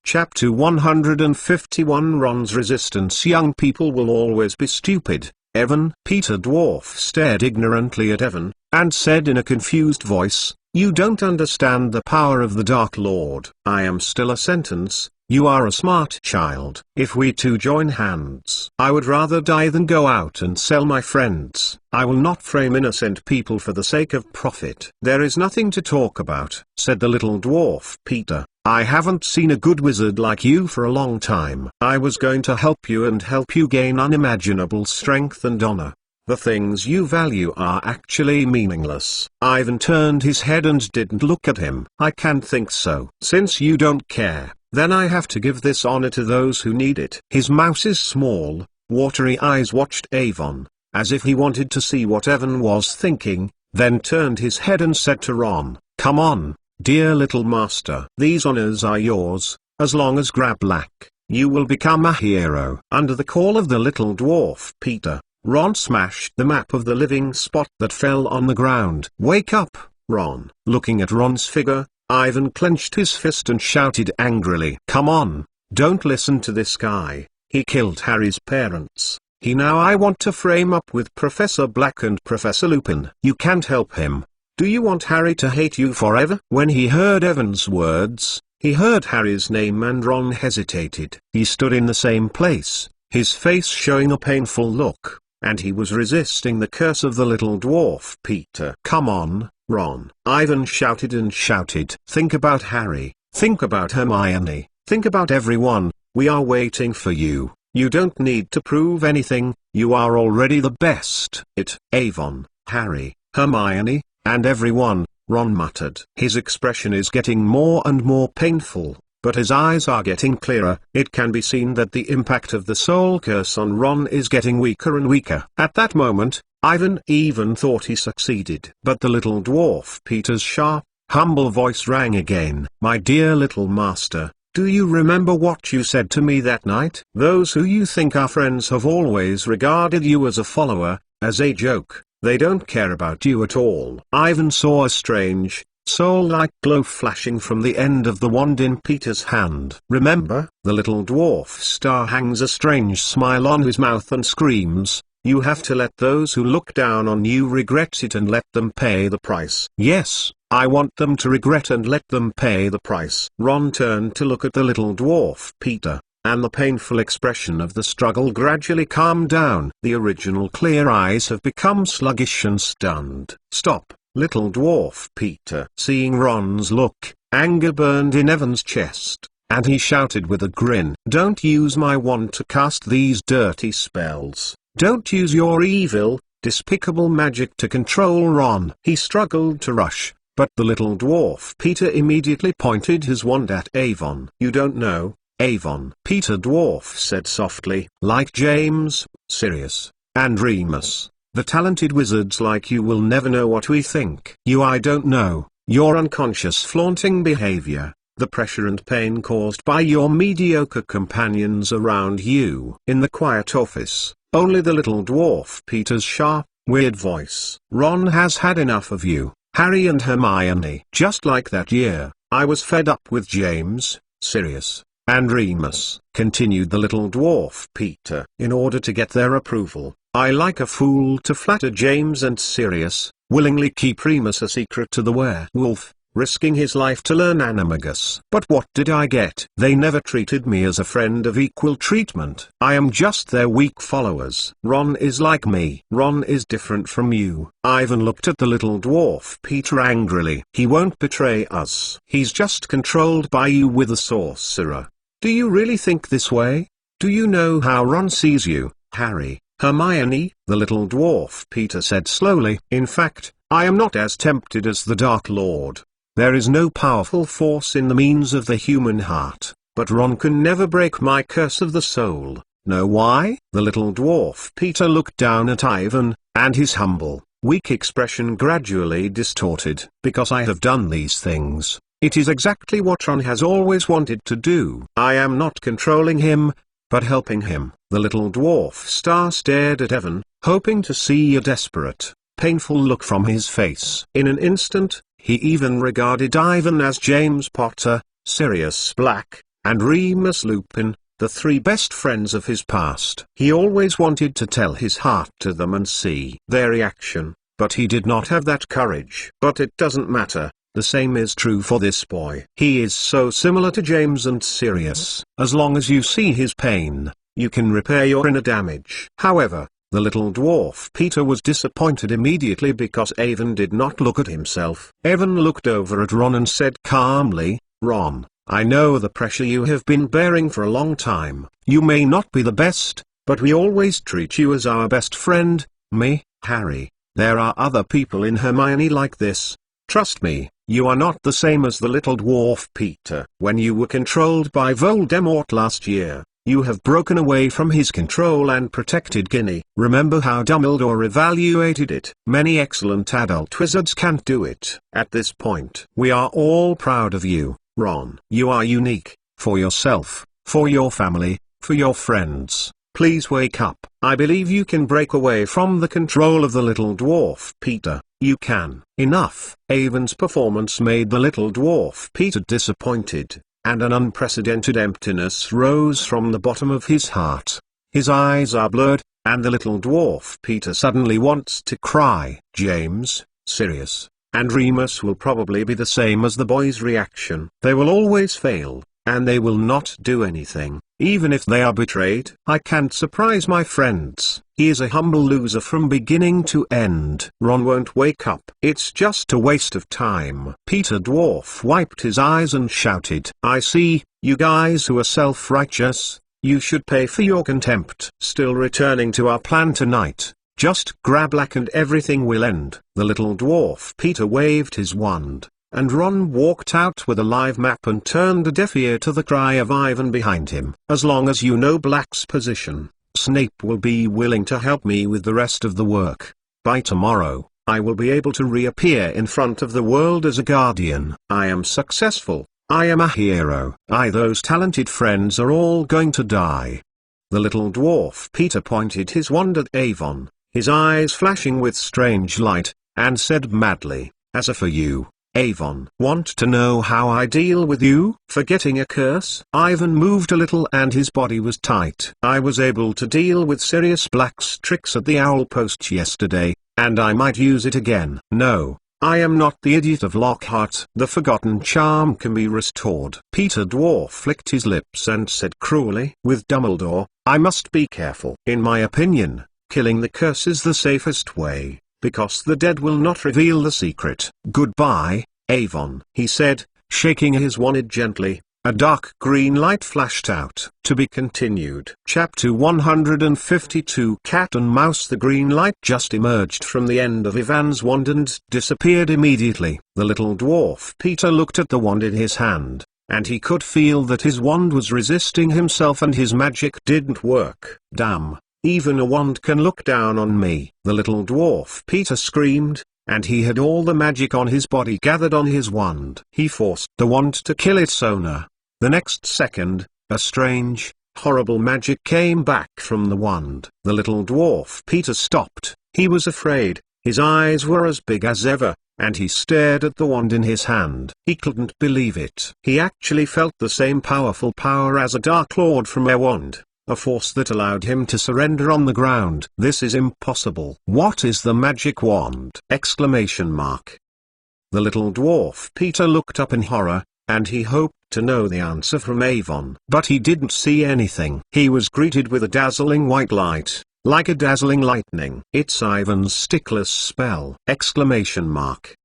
Chapter 151 Ron's resistance. Young people will always be stupid, Evan. Peter Dwarf stared ignorantly at Evan, and said in a confused voice, "You don't understand the power of the Dark Lord." "I am still a sentence. You are a smart child. If we two join hands, I would rather die than go out and sell my friends. I will not frame innocent people for the sake of profit." "There is nothing to talk about," said the little dwarf. "Peter, I haven't seen a good wizard like you for a long time. I was going to help you and help you gain unimaginable strength and honor. The things you value are actually meaningless." Ivan turned his head and didn't look at him. "I can't think so. Since you don't care, then I have to give this honor to those who need it." His mouse's small, watery eyes watched Avon, as if he wanted to see what Evan was thinking, then turned his head and said to Ron, "Come on, dear little master. These honors are yours. As long as Grablack, you will become a hero." Under the call of the little dwarf Peter, Ron smashed the map of the living spot that fell on the ground. "Wake up, Ron." Looking at Ron's figure, Ivan clenched his fist and shouted angrily, "Come on, don't listen to this guy. He killed Harry's parents. Now I want to frame up with Professor Black and Professor Lupin. You can't help him. Do you want Harry to hate you forever?" When he heard Evan's words, he heard Harry's name and Ron hesitated. He stood in the same place, his face showing a painful look, and he was resisting the curse of the little dwarf Peter. "Come on, Ron," Ivan shouted and shouted. "Think about Harry, think about Hermione, think about everyone. We are waiting for you. You don't need to prove anything, you are already the best." Avon, Harry, Hermione, and everyone," Ron muttered. His expression is getting more and more painful, but his eyes are getting clearer. It can be seen that the impact of the soul curse on Ron is getting weaker and weaker. At that moment, Ivan even thought he succeeded. But the little dwarf Peter's sharp, humble voice rang again. "My dear little master, do you remember what you said to me that night? Those who you think are friends have always regarded you as a follower, as a joke. They don't care about you at all." Ivan saw a strange, soul-like glow flashing from the end of the wand in Peter's hand. "Remember?" The little dwarf star hangs a strange smile on his mouth and screams, "You have to let those who look down on you regret it and let them pay the price." "Yes, I want them to regret and let them pay the price." Ron turned to look at the little dwarf Peter, and the painful expression of the struggle gradually calmed down. The original clear eyes have become sluggish and stunned. "Stop, little dwarf Peter." Seeing Ron's look, anger burned in Evan's chest, and he shouted with a grin, "Don't use my wand to cast these dirty spells. Don't use your evil, despicable magic to control Ron." He struggled to rush, but the little dwarf Peter immediately pointed his wand at Avon. "You don't know, Avon," Peter Dwarf said softly. "Like James, Sirius, and Remus, the talented wizards like you will never know what we think. I don't know, your unconscious flaunting behavior, the pressure and pain caused by your mediocre companions around you." In the quiet office, only the little dwarf Peter's sharp, weird voice. "Ron has had enough of you, Harry and Hermione. Just like that year, I was fed up with James, Sirius, and Remus," continued the little dwarf Peter. "In order to get their approval, I like a fool to flatter James and Sirius, willingly keep Remus a secret to the werewolf, risking his life to learn animagus. But what did I get? They never treated me as a friend of equal treatment. I am just their weak followers. Ron is like me. Ron is different from you." Ivan looked at the little dwarf Peter angrily. "He won't betray us. He's just controlled by you with a sorcerer. Do you really think this way? Do you know how Ron sees you, Harry, Hermione?" The little dwarf Peter said slowly. "In fact, I am not as tempted as the Dark Lord. There is no powerful force in the means of the human heart, but Ron can never break my curse of the soul. Know why?" The little dwarf Peter looked down at Ivan, and his humble, weak expression gradually distorted. "Because I have done these things. It is exactly what Ron has always wanted to do. I am not controlling him, but helping him." The little dwarf star stared at Evan, hoping to see a desperate, painful look from his face. In an instant, he even regarded Ivan as James Potter, Sirius Black, and Remus Lupin, the three best friends of his past. He always wanted to tell his heart to them and see their reaction, but he did not have that courage. But it doesn't matter. The same is true for this boy. He is so similar to James and Sirius. As long as you see his pain, you can repair your inner damage. However, the little dwarf Peter was disappointed immediately because Avon did not look at himself. Avon looked over at Ron and said calmly, "Ron, I know the pressure you have been bearing for a long time. You may not be the best, but we always treat you as our best friend, me, Harry. There are other people in Hermione like this. Trust me, you are not the same as the little dwarf Peter. When you were controlled by Voldemort last year, you have broken away from his control and protected Ginny. Remember how Dumbledore evaluated it? Many excellent adult wizards can't do it. At this point, we are all proud of you, Ron. You are unique, for yourself, for your family, for your friends. Please wake up. I believe you can break away from the control of the little dwarf Peter. You can." Enough. Avon's performance made the little dwarf Peter disappointed, and an unprecedented emptiness rose from the bottom of his heart. His eyes are blurred, and the little dwarf Peter suddenly wants to cry. James, Sirius, and Remus will probably be the same as the boy's reaction. They will always fail, and they will not do anything, even if they are betrayed. I can't surprise my friends. He is a humble loser from beginning to end. Ron won't wake up. It's just a waste of time. Peter Dwarf wiped his eyes and shouted, "I see, you guys who are self-righteous, you should pay for your contempt." Still returning to our plan tonight, just grab Black and everything will end. The little dwarf Peter waved his wand, and Ron walked out with a live map and turned a deaf ear to the cry of Ivan behind him. "As long as you know Black's position, Snape will be willing to help me with the rest of the work. By tomorrow, I will be able to reappear in front of the world as a guardian. I am successful. I am a hero. Those talented friends are all going to die." The little dwarf Peter pointed his wand at Avon, his eyes flashing with strange light, and said madly, "As for you, Avon, want to know how I deal with you for getting a curse?" Ivan moved a little and his body was tight. "I was able to deal with Sirius Black's tricks at the Owl Post yesterday, and I might use it again. No, I am not the idiot of Lockhart. The forgotten charm can be restored." Peter Dwarf licked his lips and said cruelly, "With Dumbledore, I must be careful. In my opinion, killing the curse is the safest way, because the dead will not reveal the secret." "Goodbye, Avon," he said, shaking his wand gently. A dark green light flashed out. To be continued. Chapter 152. Cat and Mouse. The green light just emerged from the end of Ivan's wand and disappeared immediately. The little dwarf Peter looked at the wand in his hand, and he could feel that his wand was resisting himself and his magic didn't work. "Damn, even a wand can look down on me," the little dwarf Peter screamed, and he had all the magic on his body gathered on his wand. He forced the wand to kill its owner. The next second, a strange, horrible magic came back from the wand. The little dwarf Peter stopped. He was afraid. His eyes were as big as ever, and he stared at the wand in his hand. He couldn't believe it. He actually felt the same powerful power as a Dark Lord from a wand, a force that allowed him to surrender on the ground. "This is impossible. What is the magic wand?" Exclamation mark. The little dwarf Peter looked up in horror, and he hoped to know the answer from Avon. But he didn't see anything. He was greeted with a dazzling white light, like a dazzling lightning. "It's Ivan's stickless spell!" Exclamation mark.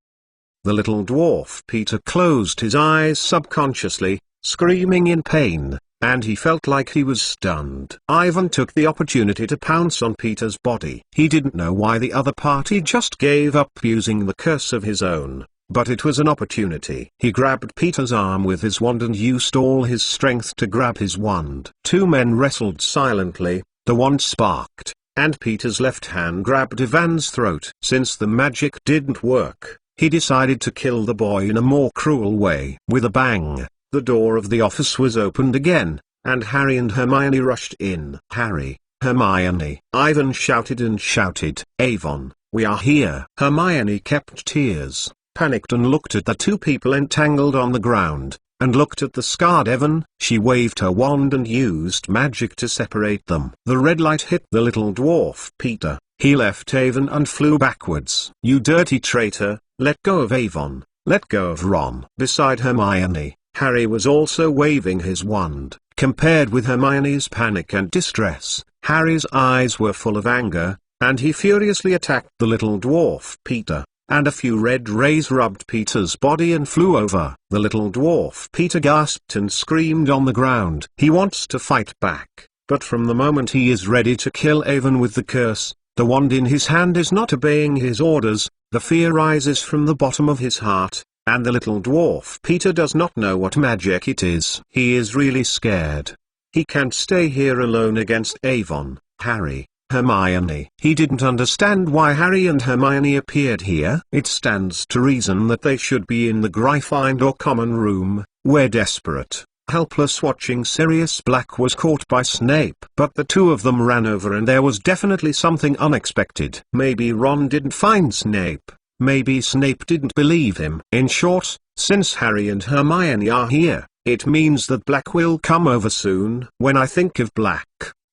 The little dwarf Peter closed his eyes subconsciously, screaming in pain, and he felt like he was stunned. Ivan took the opportunity to pounce on Peter's body. He didn't know why the other party just gave up using the curse of his own, but it was an opportunity. He grabbed Peter's arm with his wand and used all his strength to grab his wand. Two men wrestled silently, the wand sparked, and Peter's left hand grabbed Ivan's throat. Since the magic didn't work, he decided to kill the boy in a more cruel way. With a bang, the door of the office was opened again, and Harry and Hermione rushed in. "Harry, Hermione!" Ivan shouted and shouted. "Avon, we are here!" Hermione kept tears, panicked and looked at the two people entangled on the ground. and looked at the scarred Evan. She waved her wand and used magic to separate them. The red light hit the little dwarf Peter. He left Avon and flew backwards. "You dirty traitor, let go of Avon, let go of Ron." Beside Hermione, Harry was also waving his wand. Compared with Hermione's panic and distress, Harry's eyes were full of anger, and he furiously attacked the little dwarf Peter, and a few red rays rubbed Peter's body and flew over. The little dwarf Peter gasped and screamed on the ground. He wants to fight back, but from the moment he is ready to kill Avon with the curse, the wand in his hand is not obeying his orders. The fear rises from the bottom of his heart, and the little dwarf Peter does not know what magic it is. He is really scared. He can't stay here alone against Avon, Harry, Hermione. He didn't understand why Harry and Hermione appeared here. It stands to reason that they should be in the Gryffindor common room, where desperate, helpless watching Sirius Black was caught by Snape. But the two of them ran over and there was definitely something unexpected. Maybe Ron didn't find Snape. Maybe Snape didn't believe him. In short, since Harry and Hermione are here, it means that Black will come over soon. When I think of Black,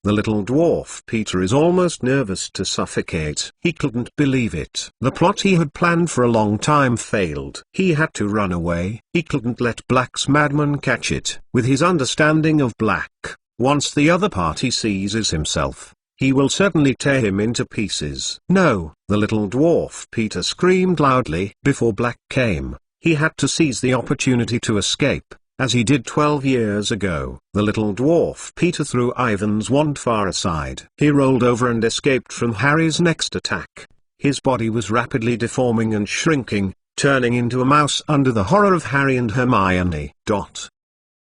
the little dwarf Peter is almost nervous to suffocate. He couldn't believe it. The plot he had planned for a long time failed. He had to run away. He couldn't let Black's madman catch it. With his understanding of Black, once the other party seizes himself, he will certainly tear him into pieces. No, the little dwarf Peter screamed loudly. Before Black came, he had to seize the opportunity to escape, as he did 12 years ago. The little dwarf Peter threw Ivan's wand far aside. He rolled over and escaped from Harry's next attack. His body was rapidly deforming and shrinking, turning into a mouse under the horror of Harry and Hermione.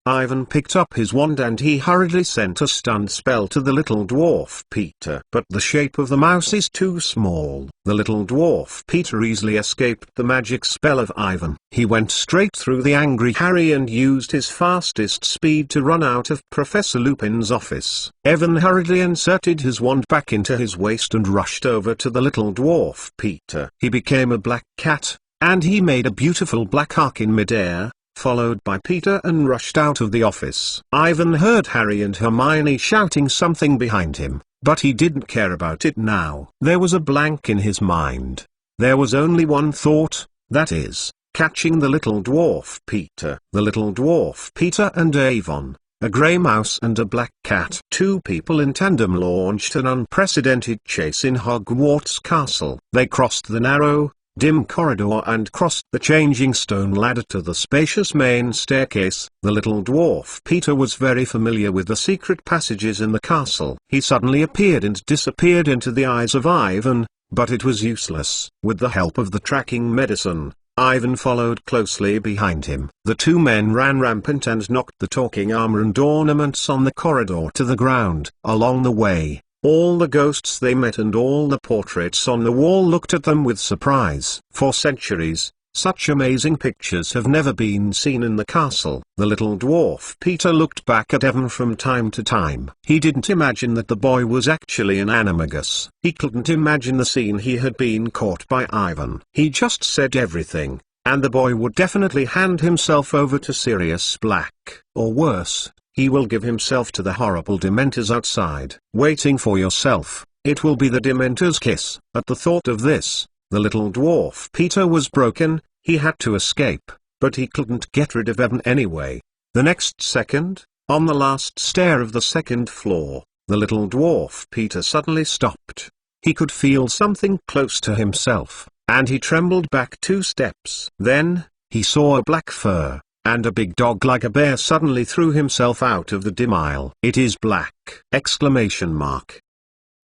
Ivan picked up his wand and he hurriedly sent a stun spell to the little dwarf Peter. But the shape of the mouse is too small. The little dwarf Peter easily escaped the magic spell of Ivan. He went straight through the angry Harry and used his fastest speed to run out of Professor Lupin's office. Evan hurriedly inserted his wand back into his waist and rushed over to the little dwarf Peter. He became a black cat, and he made a beautiful black arc in midair, followed by Peter, and rushed out of the office. Ivan heard Harry and Hermione shouting something behind him, but he didn't care about it now. There was a blank in his mind. There was only one thought, that is, catching the little dwarf Peter. The little dwarf Peter and Avon, a grey mouse and a black cat. Two people in tandem launched an unprecedented chase in Hogwarts Castle. They crossed the narrow, dim corridor and crossed the changing stone ladder to the spacious main staircase. The little dwarf Peter was very familiar with the secret passages in the castle. He suddenly appeared and disappeared into the eyes of Ivan, but it was useless. With the help of the tracking medicine, Ivan followed closely behind him. The two men ran rampant and knocked the talking armor and ornaments on the corridor to the ground. Along the way, all the ghosts they met and all the portraits on the wall looked at them with surprise. For centuries, such amazing pictures have never been seen in the castle. The little dwarf Peter looked back at Evan from time to time. He didn't imagine that the boy was actually an animagus. He couldn't imagine the scene he had been caught by Ivan. He just said everything, and the boy would definitely hand himself over to Sirius Black. Or worse, he will give himself to the horrible Dementors outside. Waiting for yourself, it will be the Dementor's kiss. At the thought of this, the little dwarf Peter was broken. He had to escape, but he couldn't get rid of Evan anyway. The next second, on the last stair of the second floor, the little dwarf Peter suddenly stopped. He could feel something close to himself, and he trembled back 2 steps. Then, he saw a black fur, and a big dog like a bear suddenly threw himself out of the dim aisle. "It is Black!" Exclamation mark.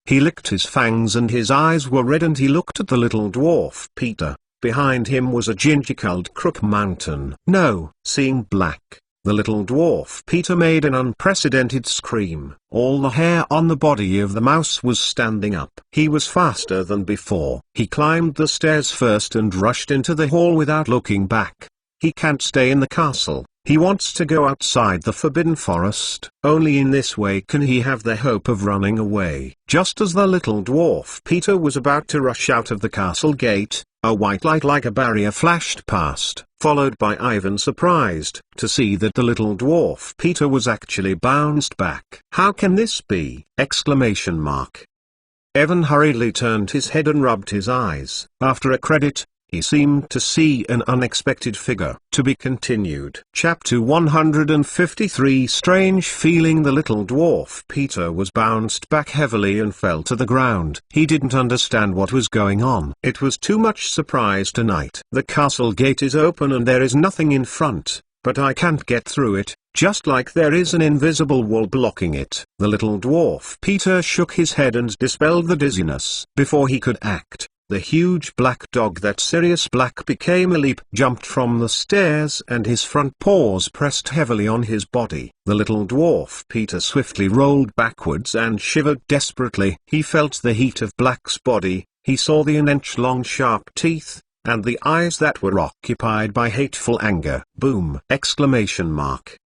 He licked his fangs and his eyes were red and he looked at the little dwarf Peter. Behind him was a ginger-colored crook mountain. No! Seeing Black, the little dwarf Peter made an unprecedented scream. All the hair on the body of the mouse was standing up. He was faster than before. He climbed the stairs first and rushed into the hall without looking back. He can't stay in the castle. He wants to go outside the Forbidden Forest. Only in this way can he have the hope of running away. Just as the little dwarf Peter was about to rush out of the castle gate, A white light like a barrier flashed past, followed by Ivan surprised to see that the little dwarf Peter was actually bounced back. "How can this be?" Exclamation mark. Evan hurriedly turned his head and rubbed his eyes. After a credit, he seemed to see an unexpected figure. To be continued. Chapter 153. Strange feeling. The little dwarf Peter was bounced back heavily and fell to the ground. He didn't understand what was going on. It was too much surprise tonight. "The castle gate is open and there is nothing in front, but I can't get through it, just like there is an invisible wall blocking it." The little dwarf Peter shook his head and dispelled the dizziness. Before he could act, the huge black dog that Sirius Black became a leap jumped from the stairs and his front paws pressed heavily on his body. The little dwarf Peter swiftly rolled backwards and shivered desperately. He felt the heat of Black's body, he saw the inch-long sharp teeth, and the eyes that were occupied by hateful anger. Boom! Exclamation mark.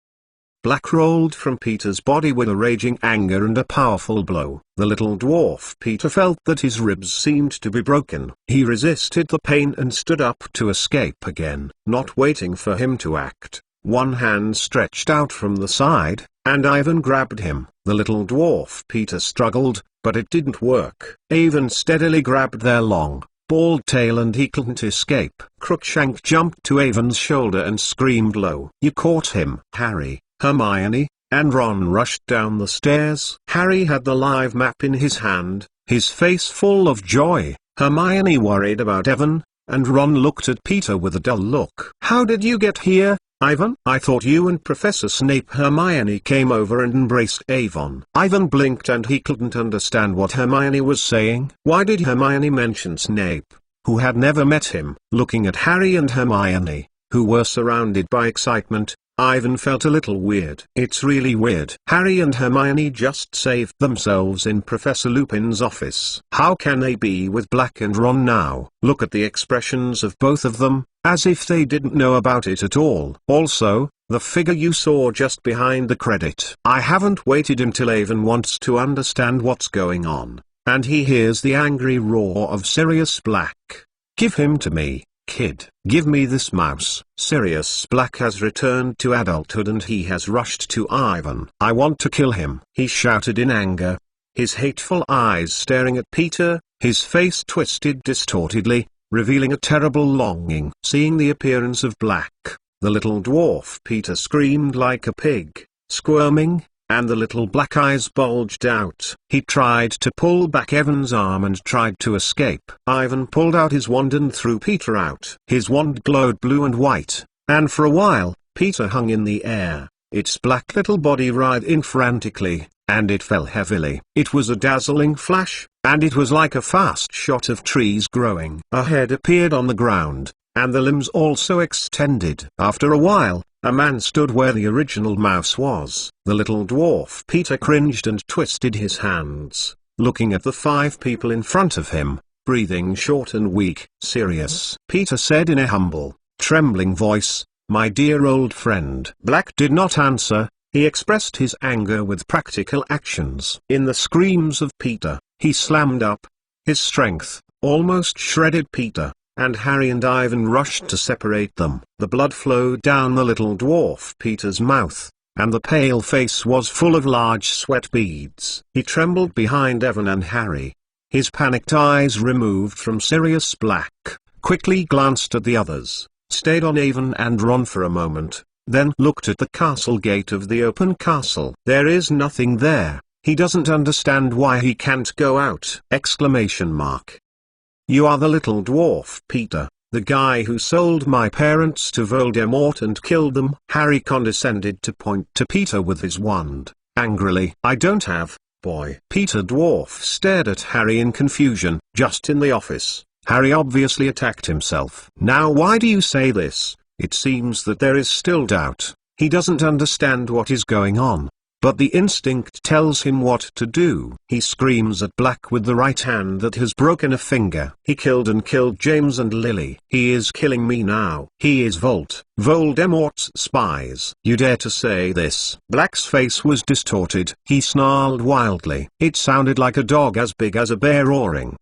Black rolled from Peter's body with a raging anger and a powerful blow. The little dwarf Peter felt that his ribs seemed to be broken. He resisted the pain and stood up to escape again. Not waiting for him to act, one hand stretched out from the side, and Ivan grabbed him. The little dwarf Peter struggled, but it didn't work. Ivan steadily grabbed their long, bald tail and he couldn't escape. Crookshank jumped to Ivan's shoulder and screamed low. "You caught him!" Harry, Hermione, and Ron rushed down the stairs. Harry had the live map in his hand, his face full of joy. Hermione worried about Evan, and Ron looked at Peter with a dull look. "How did you get here, Ivan?" "I thought you and Professor Snape." Hermione came over and embraced Ivan. Ivan blinked and he couldn't understand what Hermione was saying. Why did Hermione mention Snape, who had never met him? Looking at Harry and Hermione, who were surrounded by excitement, Ivan felt a little weird. It's really weird. Harry and Hermione just saved themselves in Professor Lupin's office. How can they be with Black and Ron now? Look at the expressions of both of them, as if they didn't know about it at all. Also, the figure you saw just behind the credit. I haven't waited until Ivan wants to understand what's going on, and he hears the angry roar of Sirius Black. "Give him to me, kid. Give me this mouse." Sirius Black has returned to adulthood and he has rushed to Ivan. "I want to kill him," he shouted in anger, his hateful eyes staring at Peter, his face twisted distortedly, revealing a terrible longing. Seeing the appearance of Black, the little dwarf Peter screamed like a pig, squirming, and the little black eyes bulged out. He tried to pull back Evan's arm and tried to escape. Ivan pulled out his wand and threw Peter out. His wand glowed blue and white, and for a while, Peter hung in the air, its black little body writhing frantically, and it fell heavily. It was a dazzling flash, and it was like a fast shot of trees growing. A head appeared on the ground, and the limbs also extended. After a while, a man stood where the original mouse was. The little dwarf Peter cringed and twisted his hands, looking at the 5 people in front of him, breathing short and weak. "Sirius," Peter said in a humble, trembling voice, "my dear old friend." Black did not answer, he expressed his anger with practical actions. In the screams of Peter, he slammed up. His strength almost shredded Peter, and Harry and Ivan rushed to separate them. The blood flowed down the little dwarf Peter's mouth, and the pale face was full of large sweat beads. He trembled behind Evan and Harry. His panicked eyes removed from Sirius Black, quickly glanced at the others, stayed on Ivan and Ron for a moment, then looked at the castle gate of the open castle. There is nothing there. He doesn't understand why he can't go out! Exclamation mark. "You are the little dwarf Peter, the guy who sold my parents to Voldemort and killed them." Harry condescended to point to Peter with his wand, angrily. "I don't have, boy." Peter Dwarf stared at Harry in confusion. Just in the office, Harry obviously attacked himself. "Now why do you say this?" It seems that there is still doubt. He doesn't understand what is going on, but the instinct tells him what to do. He screams at Black with the right hand that has broken a finger. "He killed and killed James and Lily. He is killing me now. He is Voldemort's spies. You dare to say this?" Black's face was distorted. He snarled wildly. It sounded like a dog as big as a bear roaring.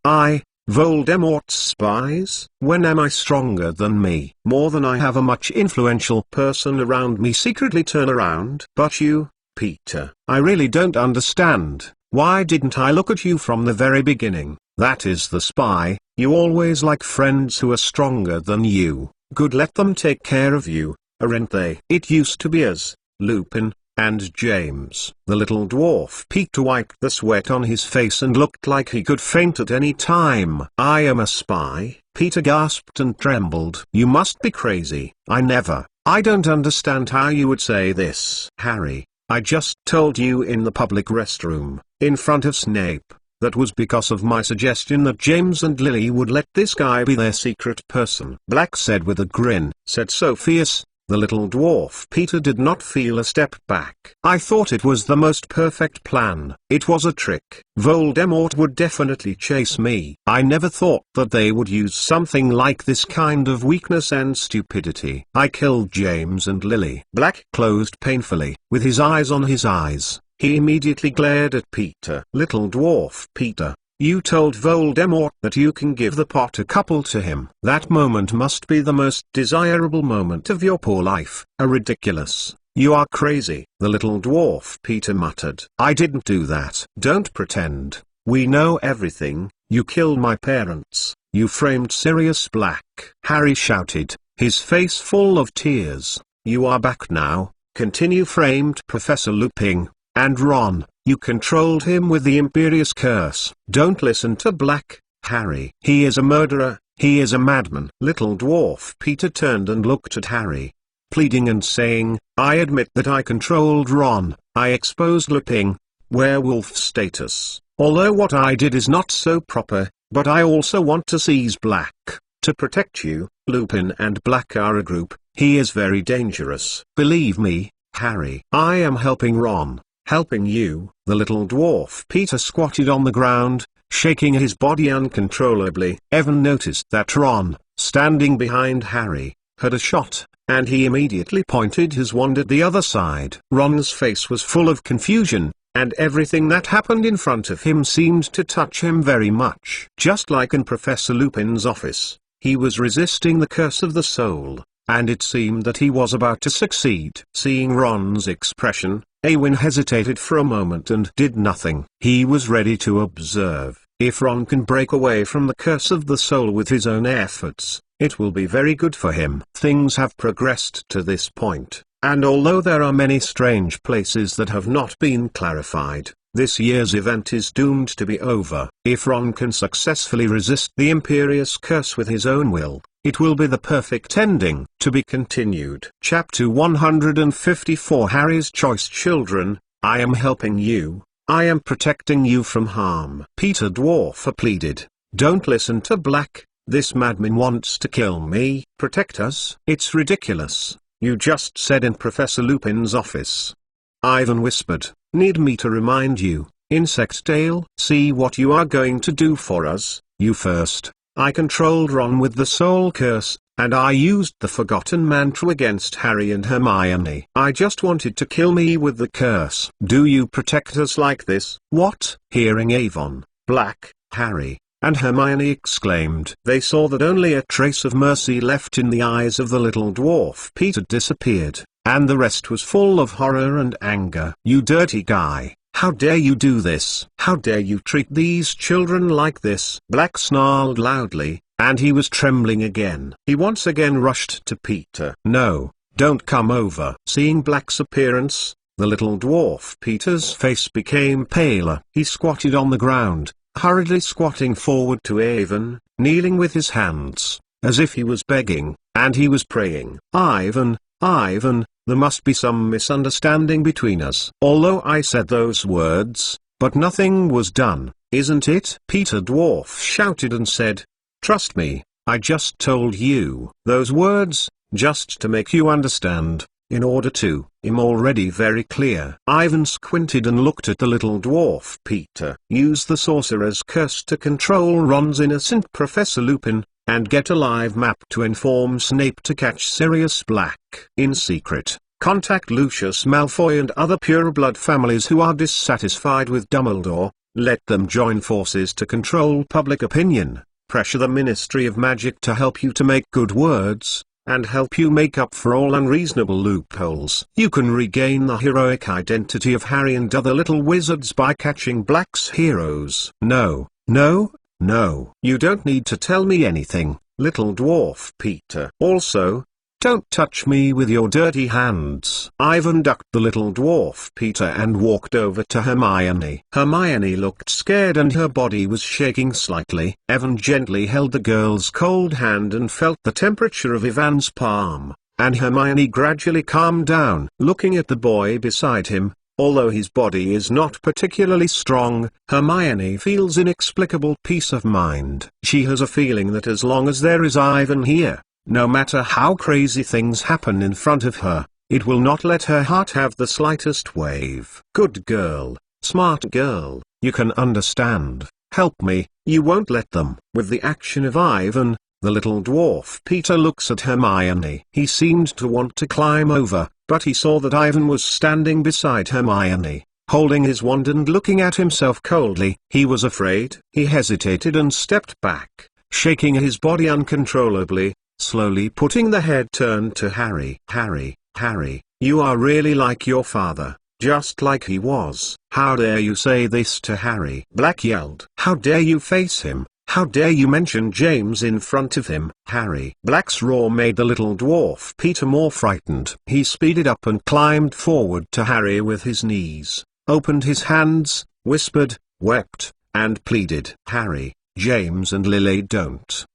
Voldemort's spies? When am I stronger than me? More than I have a much influential person around me secretly turn around? But you, Peter, I really don't understand. Why didn't I look at you from the very beginning? That is the spy. You always like friends who are stronger than you. Good, let them take care of you, aren't they? It used to be us, Lupin, and James. The little dwarf Peter wiped the sweat on his face and looked like he could faint at any time. I am a spy? Peter gasped and trembled. You must be crazy. I don't understand how you would say this. Harry, I just told you in the public restroom, in front of Snape, that was because of my suggestion that James and Lily would let this guy be their secret person. Black said with a grin. Said so fierce, the little dwarf Peter did not feel a step back. I thought it was the most perfect plan. It was a trick. Voldemort would definitely chase me. I never thought that they would use something like this kind of weakness and stupidity. I killed James and Lily. Black closed painfully, with his eyes on his eyes. He immediately glared at Peter. Little dwarf Peter, you told Voldemort that you can give the Potter couple to him. That moment must be the most desirable moment of your poor life. Ridiculous. You are crazy. The little dwarf Peter muttered. I didn't do that. Don't pretend. We know everything. You killed my parents. You framed Sirius Black. Harry shouted, his face full of tears. You are back now. Continue, framed Professor Lupin. And Ron, you controlled him with the Imperious Curse. Don't listen to Black, Harry. He is a murderer, he is a madman. Little dwarf Peter turned and looked at Harry, pleading and saying, I admit that I controlled Ron, I exposed Lupin, werewolf status. Although what I did is not so proper, but I also want to seize Black. To protect you, Lupin and Black are a group. He is very dangerous. Believe me, Harry. I am helping Ron. Helping you. The little dwarf Peter squatted on the ground, shaking his body uncontrollably. Evan noticed that Ron, standing behind Harry, had a shot, and he immediately pointed his wand at the other side. Ron's face was full of confusion, and everything that happened in front of him seemed to touch him very much. Just like in Professor Lupin's office, he was resisting the curse of the soul, and it seemed that he was about to succeed. Seeing Ron's expression, Eowyn hesitated for a moment and did nothing. He was ready to observe. If Ron can break away from the curse of the soul with his own efforts, it will be very good for him. Things have progressed to this point, and although there are many strange places that have not been clarified, this year's event is doomed to be over. If Ron can successfully resist the Imperious Curse with his own will, it will be the perfect ending. To be continued. Chapter 154 Harry's Choice. Children, I am helping you. I am protecting you from harm. Peter Dwarf pleaded. Don't listen to Black. This madman wants to kill me. Protect us. It's ridiculous. You just said in Professor Lupin's office. Ivan whispered. Need me to remind you, Insectdale? See what you are going to do for us. You first. I controlled Ron with the soul curse, and I used the forgotten mantra against Harry and Hermione. I just wanted to kill me with the curse. Do you protect us like this? What? Hearing Avon, Black, Harry, and Hermione exclaimed. They saw that only a trace of mercy left in the eyes of the little dwarf Peter disappeared, and the rest was full of horror and anger. You dirty guy. How dare you do this? How dare you treat these children like this? Black snarled loudly, and he was trembling again. He once again rushed to Peter. No, don't come over. Seeing Black's appearance, the little dwarf Peter's face became paler. He squatted on the ground, hurriedly squatting forward to Avon, kneeling with his hands, as if he was begging, and he was praying. Ivan, Ivan, there must be some misunderstanding between us. Although I said those words, but nothing was done, isn't it? Peter Dwarf shouted and said, trust me, I just told you those words, just to make you understand, in order to. I'm already very clear. Ivan squinted and looked at the little dwarf Peter. Use the sorcerer's curse to control Ron's innocent Professor Lupin, and get a live map to inform Snape to catch Sirius Black. In secret, contact Lucius Malfoy and other pureblood families who are dissatisfied with Dumbledore, let them join forces to control public opinion, pressure the Ministry of Magic to help you to make good words, and help you make up for all unreasonable loopholes. You can regain the heroic identity of Harry and other little wizards by catching Black's heroes. No, no, no. You don't need to tell me anything, Little Dwarf Peter. Also, don't touch me with your dirty hands. Ivan ducked the Little Dwarf Peter and walked over to Hermione. Hermione looked scared and her body was shaking slightly. Evan gently held the girl's cold hand and felt the temperature of Ivan's palm, and Hermione gradually calmed down. Looking at the boy beside him, although his body is not particularly strong, Hermione feels inexplicable peace of mind. She has a feeling that as long as there is Ivan here, no matter how crazy things happen in front of her, it will not let her heart have the slightest wave. Good girl, smart girl, you can understand. Help me, you won't let them. With the action of Ivan, the Little Dwarf Peter looks at Hermione. He seemed to want to climb over, but he saw that Ivan was standing beside Hermione, holding his wand and looking at himself coldly. He was afraid. He hesitated and stepped back, shaking his body uncontrollably. Slowly putting the head turned to Harry. Harry, you are really like your father, just like he was. How dare you say this to Harry? Black yelled. How dare you face him? How dare you mention James in front of him? Harry. Black's roar made the Little Dwarf Peter more frightened. He speeded up and climbed forward to Harry with his knees, opened his hands, whispered, wept, and pleaded. Harry, James and Lily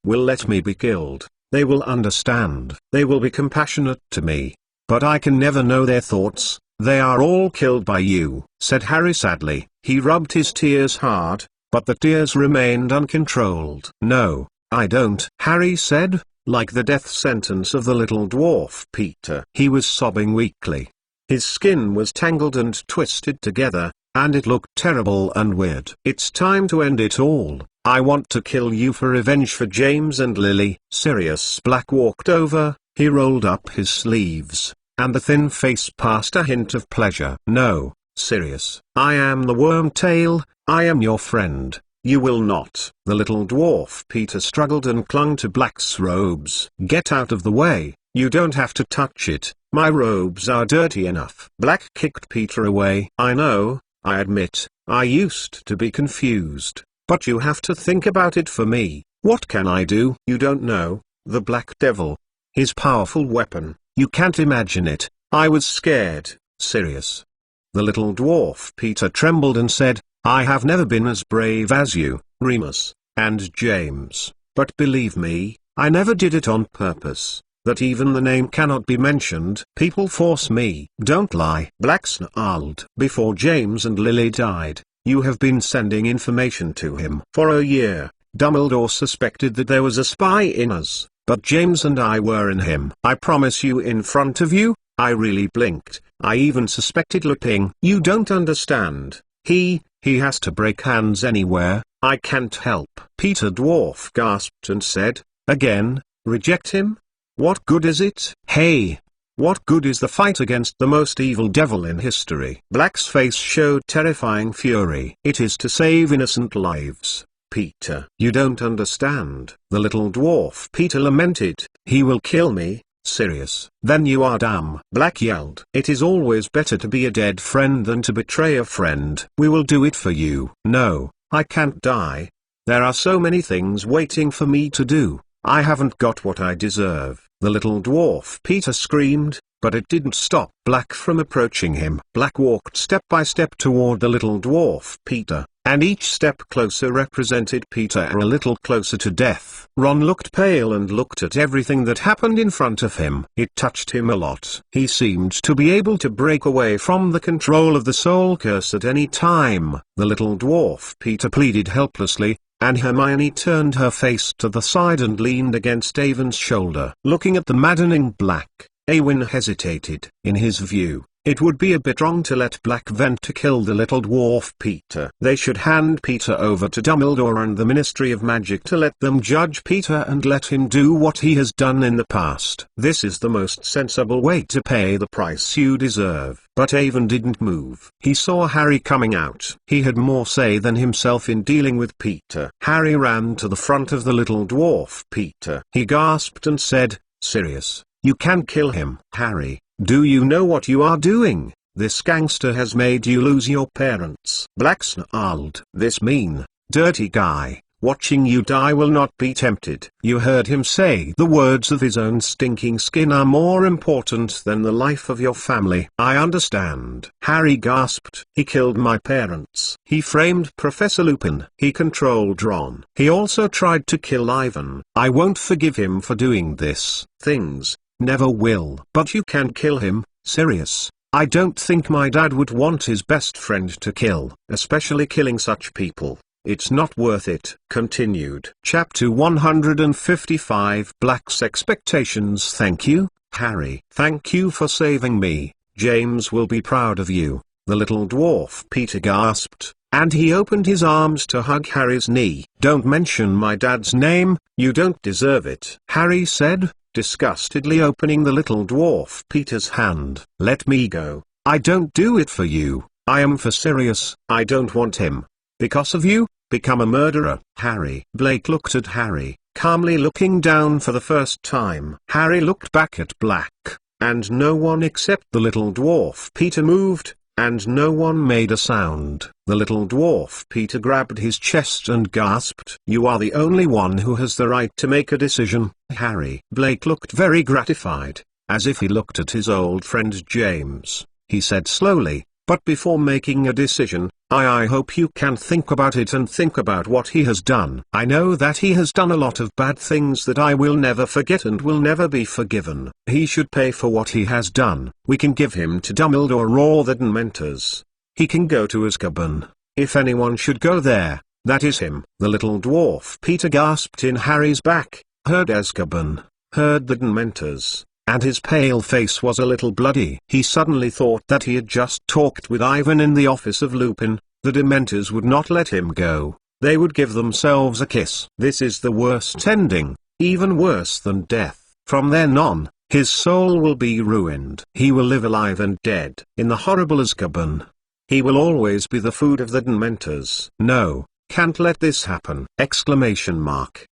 will let me be killed. They will understand. They will be compassionate to me. But I can never know their thoughts. They are all killed by you, said Harry sadly. He rubbed his tears hard, but the tears remained uncontrolled. No, I don't, Harry said, like the death sentence of the Little Dwarf Peter. He was sobbing weakly. His skin was tangled and twisted together, and it looked terrible and weird. It's time to end it all. I want to kill you for revenge for James and Lily. Sirius Black walked over, he rolled up his sleeves, and the thin face passed a hint of pleasure. No, Sirius, I am the Wormtail, I am your friend. You will not. The Little Dwarf Peter struggled and clung to Black's robes. Get out of the way, you don't have to touch it, my robes are dirty enough. Black kicked Peter away. I know, I admit, I used to be confused. But you have to think about it for me. What can I do? You don't know, the Black Devil. His powerful weapon, you can't imagine it. I was scared, Sirius. The Little Dwarf Peter trembled and said, I have never been as brave as you, Remus, and James, but believe me, I never did it on purpose. That even the name cannot be mentioned. People force me. Don't lie. Black snarled. Before James and Lily died, you have been sending information to him. For a year, Dumbledore suspected that there was a spy in us, but James and I were in him. I promise you in front of you, I really blinked. I even suspected Lupin. You don't understand. He has to break hands anywhere. I can't help. Peter Dwarf gasped and said, again, reject him? What good is it? Hey! What good is the fight against the most evil devil in history? Black's face showed terrifying fury. It is to save innocent lives, Peter. You don't understand. The Little Dwarf Peter lamented. He will kill me, Sirius. Then you are dumb. Black yelled. It is always better to be a dead friend than to betray a friend. We will do it for you. No, I can't die. There are so many things waiting for me to do. I haven't got what I deserve. The Little Dwarf Peter screamed, but it didn't stop Black from approaching him. Black walked step by step toward the Little Dwarf Peter, and each step closer represented Peter a little closer to death. Ron looked pale and looked at everything that happened in front of him. It touched him a lot. He seemed to be able to break away from the control of the soul curse at any time. The Little Dwarf Peter pleaded helplessly, and Hermione turned her face to the side and leaned against Avon's shoulder. Looking at the maddening Black, Awin hesitated. In his view, It would be a bit wrong to let Black vent to kill the little dwarf Peter. They should hand Peter over to Dumbledore and the Ministry of Magic to let them judge Peter and let him do what he has done in the past. This is the most sensible way to pay the price you deserve. But Avon didn't move. He saw Harry coming out. He had more say than himself in dealing with Peter. Harry ran to the front of the little dwarf Peter. He gasped and said, "Sirius, you can kill him." "Harry, do you know what you are doing? This gangster has made you lose your parents." Black snarled. "This mean, dirty guy, watching you die will not be tempted." You heard him say the words of his own stinking skin are more important than the life of your family. "I understand." Harry gasped. "He killed my parents. He framed Professor Lupin. He controlled Ron. He also tried to kill Ivan. I won't forgive him for doing this. Things. Never will." "But you can kill him, Sirius. I don't think my dad would want his best friend to kill, especially killing such people. It's not worth it." Continued. Chapter 155 Black's Expectations. "Thank you, Harry. Thank you for saving me. James will be proud of you," the little dwarf Peter gasped, and he opened his arms to hug Harry's knee. "Don't mention my dad's name, you don't deserve it," Harry said, disgustedly opening the little dwarf Peter's hand. "Let me go. I don't do it for you. I am for Sirius. I don't want him. Because of you, become a murderer." Harry. Blake looked at Harry, calmly looking down for the first time. Harry looked back at Black, and no one except the little dwarf Peter moved, and no one made a sound. The little dwarf Peter grabbed his chest and gasped. "You are the only one who has the right to make a decision, Harry." Blake looked very gratified, as if he looked at his old friend James. He said slowly, "But before making a decision, I hope you can think about it and think about what he has done. I know that he has done a lot of bad things that I will never forget and will never be forgiven. He should pay for what he has done. We can give him to Dumbledore or the Dementors. He can go to Azkaban. If anyone should go there, that is him." The little dwarf Peter gasped in Harry's back, heard Azkaban, heard the Dementors, and his pale face was a little bloody. He suddenly thought that he had just talked with Ivan in the office of Lupin. The Dementors would not let him go. They would give themselves a kiss. This is the worst ending, even worse than death. From then on, his soul will be ruined. He will live alive and dead in the horrible Azkaban. He will always be the food of the Dementors. "No, can't let this happen!" Exclamation mark.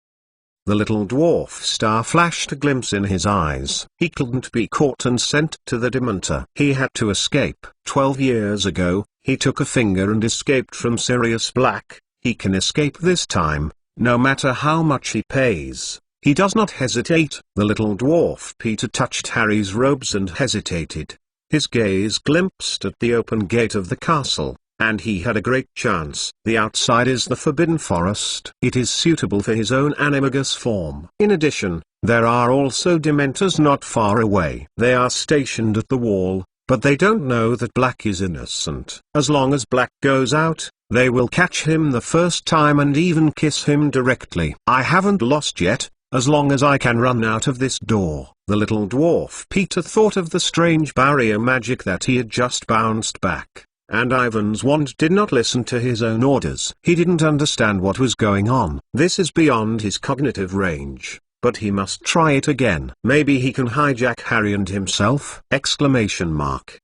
The little dwarf star flashed a glimpse in his eyes. He couldn't be caught and sent to the Dementor. He had to escape. 12 years ago, he took a finger and escaped from Sirius Black. He can escape this time, no matter how much he pays. He does not hesitate. The little dwarf Peter touched Harry's robes and hesitated. His gaze glimpsed at the open gate of the castle, and he had a great chance. The outside is the Forbidden Forest. It is suitable for his own animagus form. In addition, there are also Dementors not far away. They are stationed at the wall, but they don't know that Black is innocent. As long as Black goes out, they will catch him the first time and even kiss him directly. "I haven't lost yet, as long as I can run out of this door." The little dwarf Peter thought of the strange barrier magic that he had just bounced back. And Ivan's wand did not listen to his own orders. He didn't understand what was going on. This is beyond his cognitive range, but he must try it again. Maybe he can hijack Harry and himself! Exclamation mark.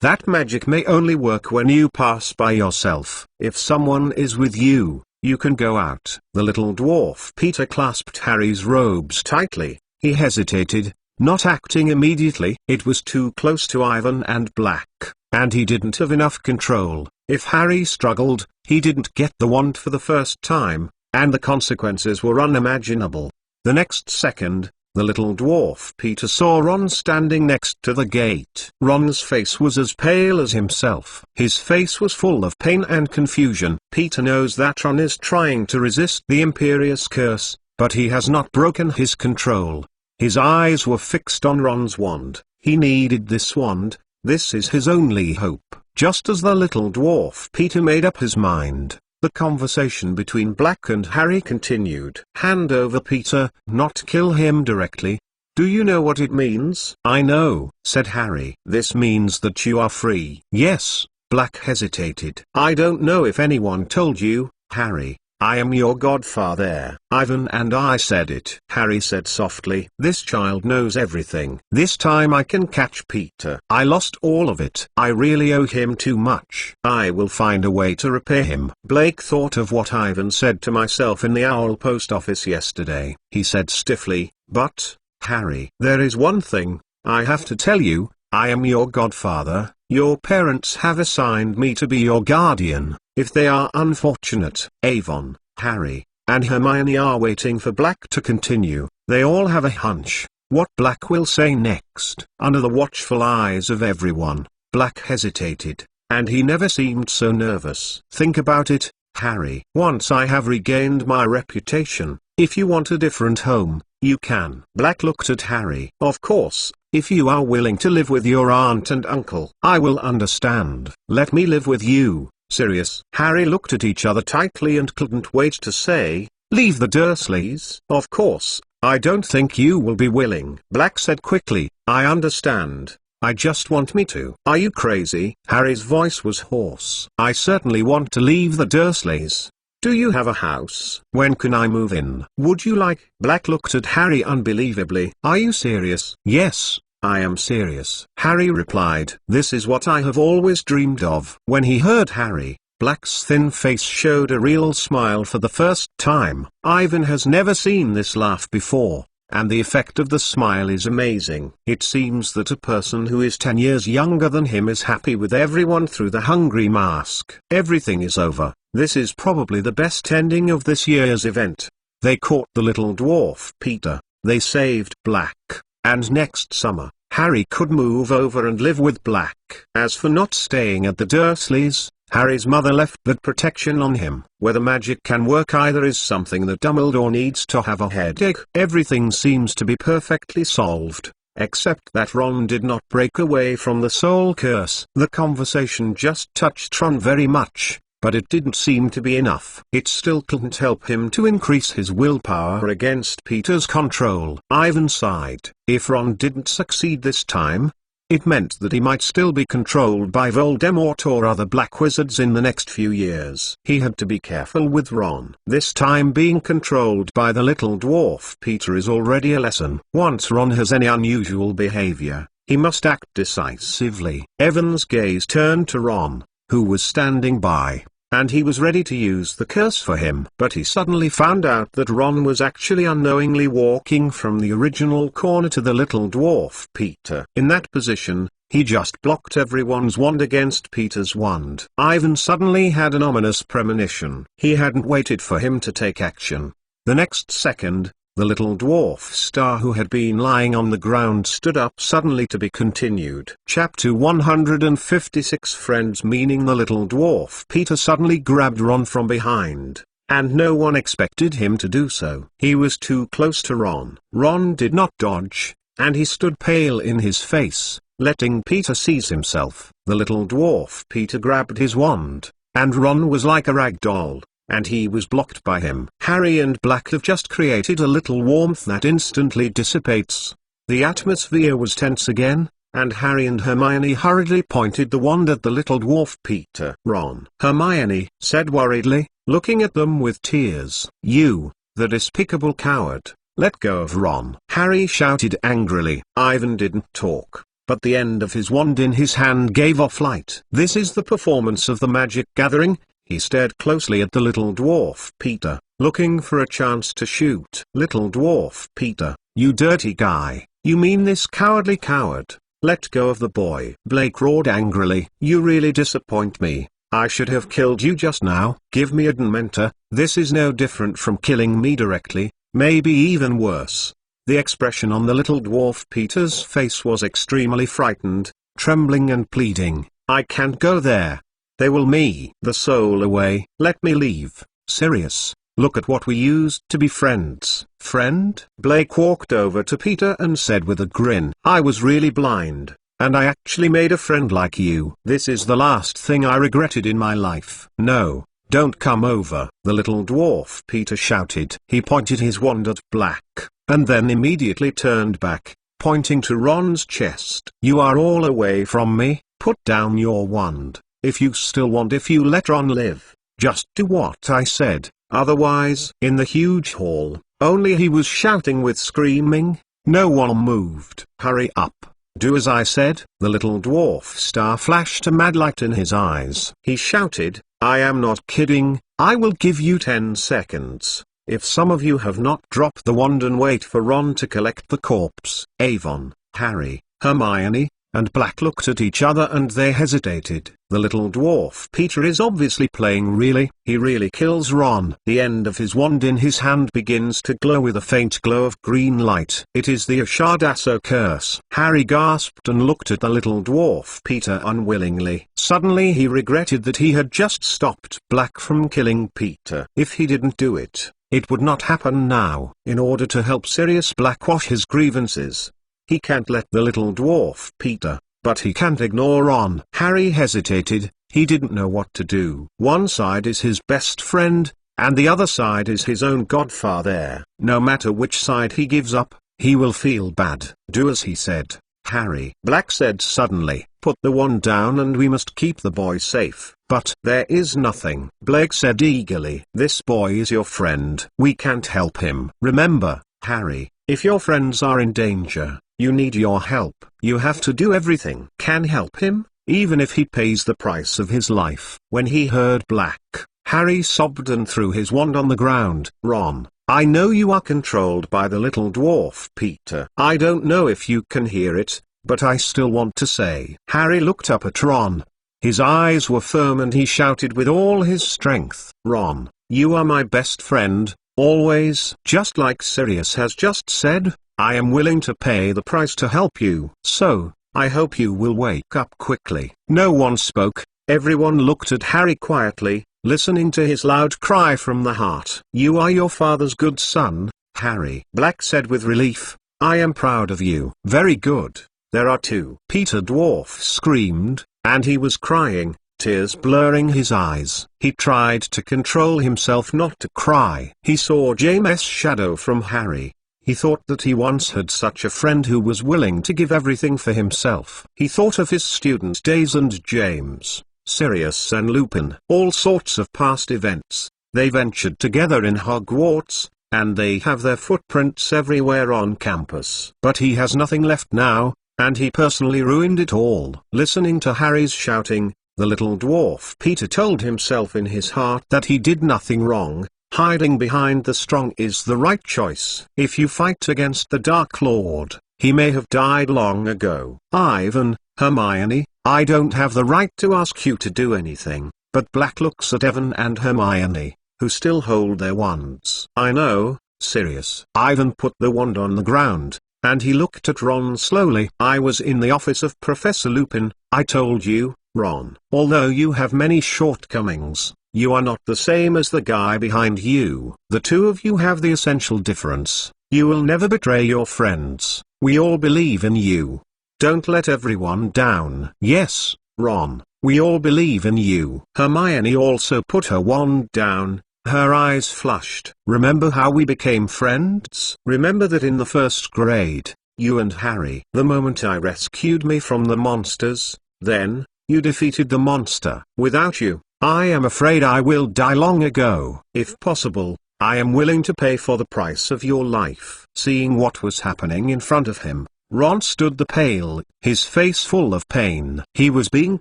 That magic may only work when you pass by yourself. If someone is with you, you can go out. The little dwarf Peter clasped Harry's robes tightly. He hesitated, not acting immediately. It was too close to Ivan and Black, and he didn't have enough control. If Harry struggled, he didn't get the wand for the first time, and the consequences were unimaginable. The next second, the little dwarf Peter saw Ron standing next to the gate. Ron's face was as pale as himself. His face was full of pain and confusion. Peter knows that Ron is trying to resist the Imperious Curse, but he has not broken his control. His eyes were fixed on Ron's wand. He needed this wand. This is his only hope. Just as the little dwarf Peter made up his mind, the conversation between Black and Harry continued. Hand over Peter, not kill him directly. Do you know what it means? I know, said Harry. This means that you are free. Yes, Black hesitated. I don't know if anyone told you, Harry. I am your godfather. Ivan and I said it. Harry said softly. This child knows everything. This time I can catch Peter. I lost all of it. I really owe him too much. I will find a way to repay him. Blake thought of what Ivan said to myself in the Owl post office yesterday. He said stiffly, but, Harry, there is one thing I have to tell you. I am your godfather. Your parents have assigned me to be your guardian. If they are unfortunate, Avon, Harry, and Hermione are waiting for Black to continue. They all have a hunch what Black will say next. Under the watchful eyes of everyone, Black hesitated, and he never seemed so nervous. Think about it, Harry. Once I have regained my reputation, if you want a different home, you can. Black looked at Harry. Of course, if you are willing to live with your aunt and uncle, I will understand. Let me live with you. Sirius. Harry looked at each other tightly and couldn't wait to say, leave the Dursleys. Of course, I don't think you will be willing. Black said quickly, I understand. I just want me to. Are you crazy? Harry's voice was hoarse. I certainly want to leave the Dursleys. Do you have a house? When can I move in? Would you like? Black looked at Harry unbelievably. Are you serious? Yes, I am serious. Harry replied. This is what I have always dreamed of. When he heard Harry, Black's thin face showed a real smile for the first time. Ivan has never seen this laugh before, and the effect of the smile is amazing. It seems that a person who is 10 years younger than him is happy with everyone through the hungry mask. Everything is over. This is probably the best ending of this year's event. They caught the little dwarf Peter, they saved Black, and next summer, Harry could move over and live with Black. As for not staying at the Dursleys, Harry's mother left that protection on him. Whether magic can work either is something that Dumbledore needs to have a headache. Everything seems to be perfectly solved, except that Ron did not break away from the soul curse. The conversation just touched Ron very much, but it didn't seem to be enough. It still couldn't help him to increase his willpower against Peter's control. Ivan sighed. If Ron didn't succeed this time, it meant that he might still be controlled by Voldemort or other black wizards in the next few years. He had to be careful with Ron. This time being controlled by the little dwarf Peter is already a lesson. Once Ron has any unusual behavior, he must act decisively. Evan's gaze turned to Ron, who was standing by, and he was ready to use the curse for him. But he suddenly found out that Ron was actually unknowingly walking from the original corner to the little dwarf Peter. In that position, he just blocked everyone's wand against Peter's wand. Ivan suddenly had an ominous premonition. He hadn't waited for him to take action. The next second, the little dwarf star who had been lying on the ground stood up suddenly. To be continued. Chapter 156. Friends. Meaning the little dwarf Peter suddenly grabbed Ron from behind, and no one expected him to do so. He was too close to Ron. Ron did not dodge, and he stood pale in his face, letting Peter seize himself. The little dwarf Peter grabbed his wand, and Ron was like a rag doll, and he was blocked by him. Harry and Black have just created a little warmth that instantly dissipates. The atmosphere was tense again, and Harry and Hermione hurriedly pointed the wand at the little dwarf Peter. Ron, Hermione said worriedly, looking at them with tears. You, the despicable coward, let go of Ron. Harry shouted angrily. Ivan didn't talk, but the end of his wand in his hand gave off light. This is the performance of the magic gathering. He stared closely at the little dwarf Peter, looking for a chance to shoot. Little dwarf Peter, you dirty guy, you mean this cowardly coward? Let go of the boy. Blake roared angrily. You really disappoint me. I should have killed you just now. Give me a Dementor. This is no different from killing me directly, maybe even worse. The expression on the little dwarf Peter's face was extremely frightened, trembling and pleading. I can't go there. They will me the soul away. Let me leave. Sirius, look at what we used to be friends. Friend? Blake walked over to Peter and said with a grin, I was really blind, and I actually made a friend like you. This is the last thing I regretted in my life. No, don't come over. The little dwarf Peter shouted. He pointed his wand at Black, and then immediately turned back, pointing to Ron's chest. "You are all away from me, put down your wand, if you still want. If you let Ron live, just do what I said, otherwise." In the huge hall, only he was shouting with screaming. No one moved. "Hurry up, do as I said." The little dwarf star flashed a mad light in his eyes. He shouted, "I am not kidding, I will give you 10 seconds. If some of you have not dropped the wand and wait for Ron to collect the corpse." Avon, Harry, Hermione, and Black looked at each other and they hesitated. The little dwarf Peter is obviously playing really. He really kills Ron. The end of his wand in his hand begins to glow with a faint glow of green light. It is the Ashadasso curse. Harry gasped and looked at the little dwarf Peter unwillingly. Suddenly he regretted that he had just stopped Black from killing Peter. If he didn't do it, it would not happen now. In order to help Sirius Black wash his grievances, he can't let the little dwarf Peter, but he can't ignore Ron. Harry hesitated. He didn't know what to do. One side is his best friend, and the other side is his own godfather. No matter which side he gives up, he will feel bad. "Do as he said, Harry," Black said suddenly. "Put the wand down and we must keep the boy safe." "But there is nothing," Blake said eagerly. "This boy is your friend. We can't help him. Remember, Harry, if your friends are in danger, you need your help. You have to do everything can help him, even if he pays the price of his life." When he heard Black, Harry sobbed and threw his wand on the ground. "Ron, I know you are controlled by the little dwarf Peter. I don't know if you can hear it, but I still want to say." Harry looked up at Ron. His eyes were firm and he shouted with all his strength, "Ron, you are my best friend, always." "Just like Sirius has just said, I am willing to pay the price to help you. So, I hope you will wake up quickly." No one spoke. Everyone looked at Harry quietly, listening to his loud cry from the heart. "You are your father's good son, Harry," Black said with relief. "I am proud of you." "Very good. There are two." Peter Dwarf screamed, and he was crying, tears blurring his eyes. He tried to control himself not to cry. He saw James' shadow from Harry. He thought that he once had such a friend who was willing to give everything for himself. He thought of his student days and James, Sirius and Lupin. All sorts of past events. They ventured together in Hogwarts, and they have their footprints everywhere on campus. But he has nothing left now, and he personally ruined it all. Listening to Harry's shouting, the little dwarf Peter told himself in his heart that he did nothing wrong. Hiding behind the strong is the right choice. If you fight against the Dark Lord, he may have died long ago. "Ivan, Hermione, I don't have the right to ask you to do anything." But Black looks at Evan and Hermione, who still hold their wands. "I know, Sirius." Ivan put the wand on the ground, and he looked at Ron slowly. "I was in the office of Professor Lupin. I told you, Ron, although you have many shortcomings, you are not the same as the guy behind you. The two of you have the essential difference. You will never betray your friends. We all believe in you. Don't let everyone down." "Yes, Ron, we all believe in you." Hermione also put her wand down. Her eyes flushed. "Remember how we became friends? Remember that in the first grade, you and Harry, the moment I rescued me from the monsters, then, you defeated the monster. Without you, I am afraid I will die long ago. If possible, I am willing to pay for the price of your life." Seeing what was happening in front of him, Ron stood the pale, his face full of pain. He was being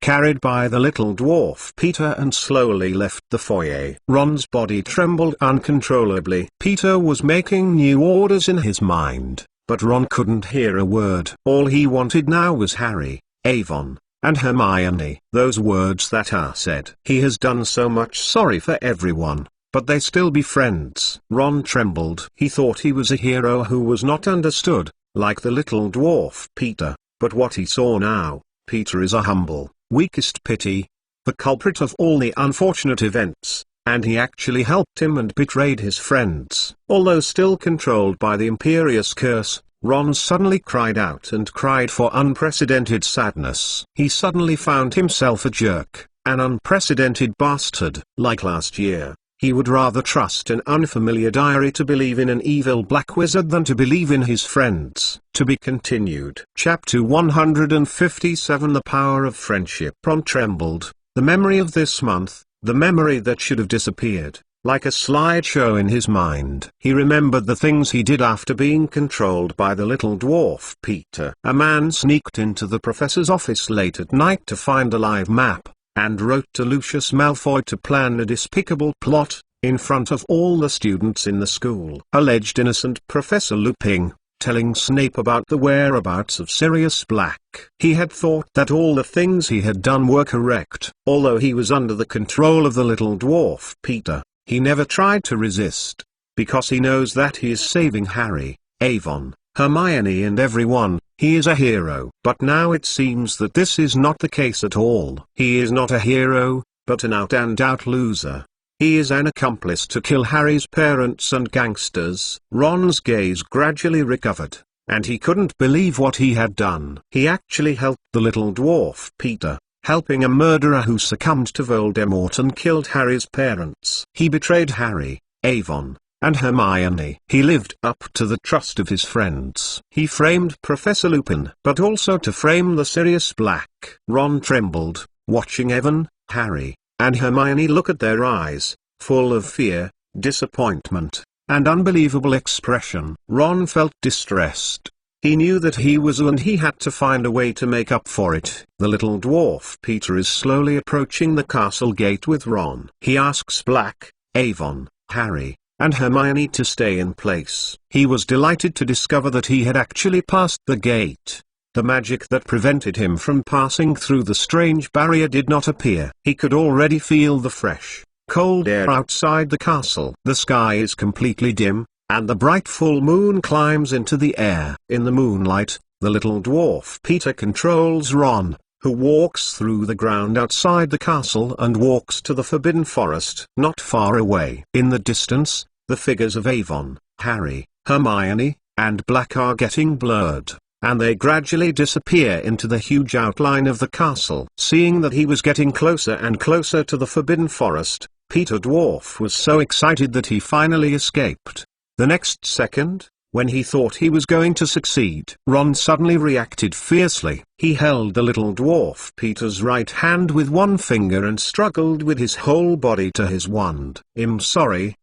carried by the little dwarf Peter and slowly left the foyer. Ron's body trembled uncontrollably. Peter was making new orders in his mind, but Ron couldn't hear a word. All he wanted now was Harry, Avon, and Hermione. Those words that are said. He has done so much. Sorry for everyone, but they still be friends. Ron trembled. He thought he was a hero who was not understood, like the little dwarf Peter, but what he saw now, Peter is a humble, weakest pity, the culprit of all the unfortunate events, and he actually helped him and betrayed his friends. Although still controlled by the imperious curse, Ron suddenly cried out and cried for unprecedented sadness. He suddenly found himself a jerk, an unprecedented bastard. Like last year, He would rather trust an unfamiliar diary to believe in an evil black wizard than to believe in his friends. To be continued. Chapter 157 The Power of Friendship. Ron trembled. The memory of this month, the memory that should have disappeared, like a slideshow in his mind. He remembered the things he did after being controlled by the little dwarf Peter. A man sneaked into the professor's office late at night to find a live map, and wrote to Lucius Malfoy to plan a despicable plot, in front of all the students in the school. Alleged innocent Professor Lupin, telling Snape about the whereabouts of Sirius Black. He had thought that all the things he had done were correct. Although he was under the control of the little dwarf Peter, he never tried to resist, because he knows that he is saving Harry, Avon, Hermione and everyone. He is a hero. But now it seems that this is not the case at all. He is not a hero, but an out-and-out loser. He is an accomplice to kill Harry's parents and gangsters. Ron's gaze gradually recovered, and he couldn't believe what he had done. He actually helped the little dwarf Peter, helping a murderer who succumbed to Voldemort and killed Harry's parents. He betrayed Harry, Avon, and Hermione. He lived up to the trust of his friends. He framed Professor Lupin, but also to frame the Sirius Black. Ron trembled, watching Evan, Harry, and Hermione look at their eyes, full of fear, disappointment, and unbelievable expression. Ron felt distressed. He knew that he was and he had to find a way to make up for it. The little dwarf Peter is slowly approaching the castle gate with Ron. He asks Black, Avon, Harry, and Hermione to stay in place. He was delighted to discover that he had actually passed the gate. The magic that prevented him from passing through the strange barrier did not appear. He could already feel the fresh, cold air outside the castle. The sky is completely dim, and the bright full moon climbs into the air. In the moonlight, the little dwarf Peter controls Ron, who walks through the ground outside the castle and walks to the Forbidden Forest. Not far away, in the distance, the figures of Avon, Harry, Hermione, and Black are getting blurred, and they gradually disappear into the huge outline of the castle. Seeing that he was getting closer and closer to the Forbidden Forest, Peter Dwarf was so excited that he finally escaped. The next second, when he thought he was going to succeed, Ron suddenly reacted fiercely. He held the little dwarf Peter's right hand with one finger and struggled with his whole body to his wand. Sorry.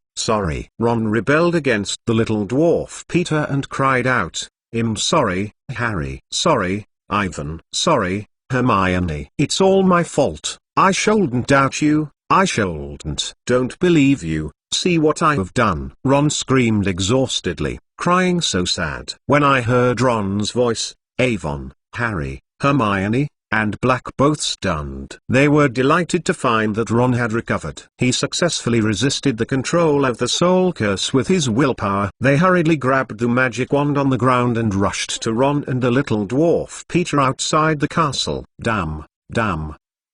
Ron rebelled against the little dwarf Peter and cried out, sorry, Harry. Sorry, Ivan. Sorry, Hermione. It's all my fault. I shouldn't doubt you. I shouldn't. Don't believe you. See what I have done. Ron screamed exhaustedly, crying so sad. When I heard Ron's voice, Avon, Harry, Hermione, and Black both stunned. They were delighted to find that Ron had recovered. He successfully resisted the control of the soul curse with his willpower. They hurriedly grabbed the magic wand on the ground and rushed to Ron and the little dwarf Peter outside the castle. Damn.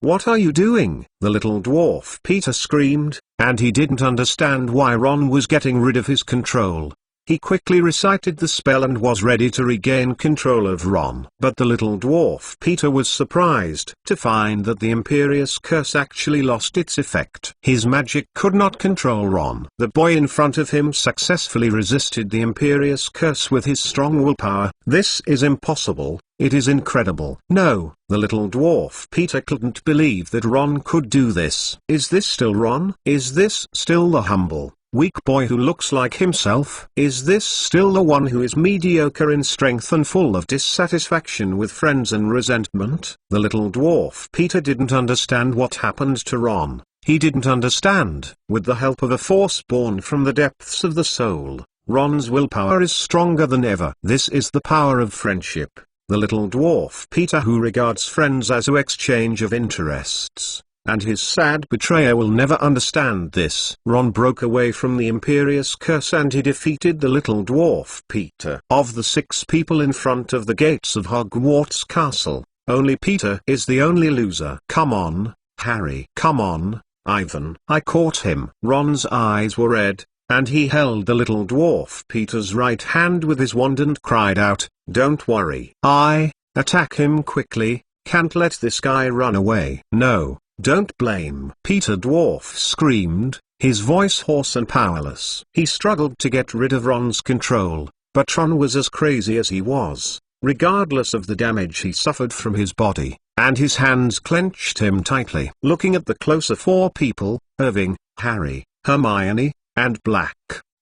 What are you doing? The little dwarf Peter screamed, and he didn't understand why Ron was getting rid of his control. He quickly recited the spell and was ready to regain control of Ron. But the little dwarf Peter was surprised to find that the Imperious Curse actually lost its effect. His magic could not control Ron. The boy in front of him successfully resisted the Imperious Curse with his strong willpower. This is impossible. It is incredible. No, the little dwarf Peter couldn't believe that Ron could do this. Is this still Ron? Is this still the humble, weak boy who looks like himself? Is this still the one who is mediocre in strength and full of dissatisfaction with friends and resentment? The little dwarf Peter didn't understand what happened to Ron. He didn't understand. With the help of a force born from the depths of the soul, Ron's willpower is stronger than ever. This is the power of friendship. The little dwarf Peter who regards friends as an exchange of interests, and his sad betrayer will never understand this. Ron broke away from the Imperious Curse and he defeated the little dwarf Peter. Of the 6 people in front of the gates of Hogwarts Castle, only Peter is the only loser. Come on, Harry. Come on, Ivan. I caught him. Ron's eyes were red, and he held the little dwarf Peter's right hand with his wand and cried out, don't worry. Attack him quickly. Can't let this guy run away. No, don't blame. Peter Dwarf screamed, his voice hoarse and powerless. He struggled to get rid of Ron's control, but Ron was as crazy as he was, regardless of the damage he suffered from his body, and his hands clenched him tightly. Looking at the closer four people, Irving, Harry, Hermione, and Black,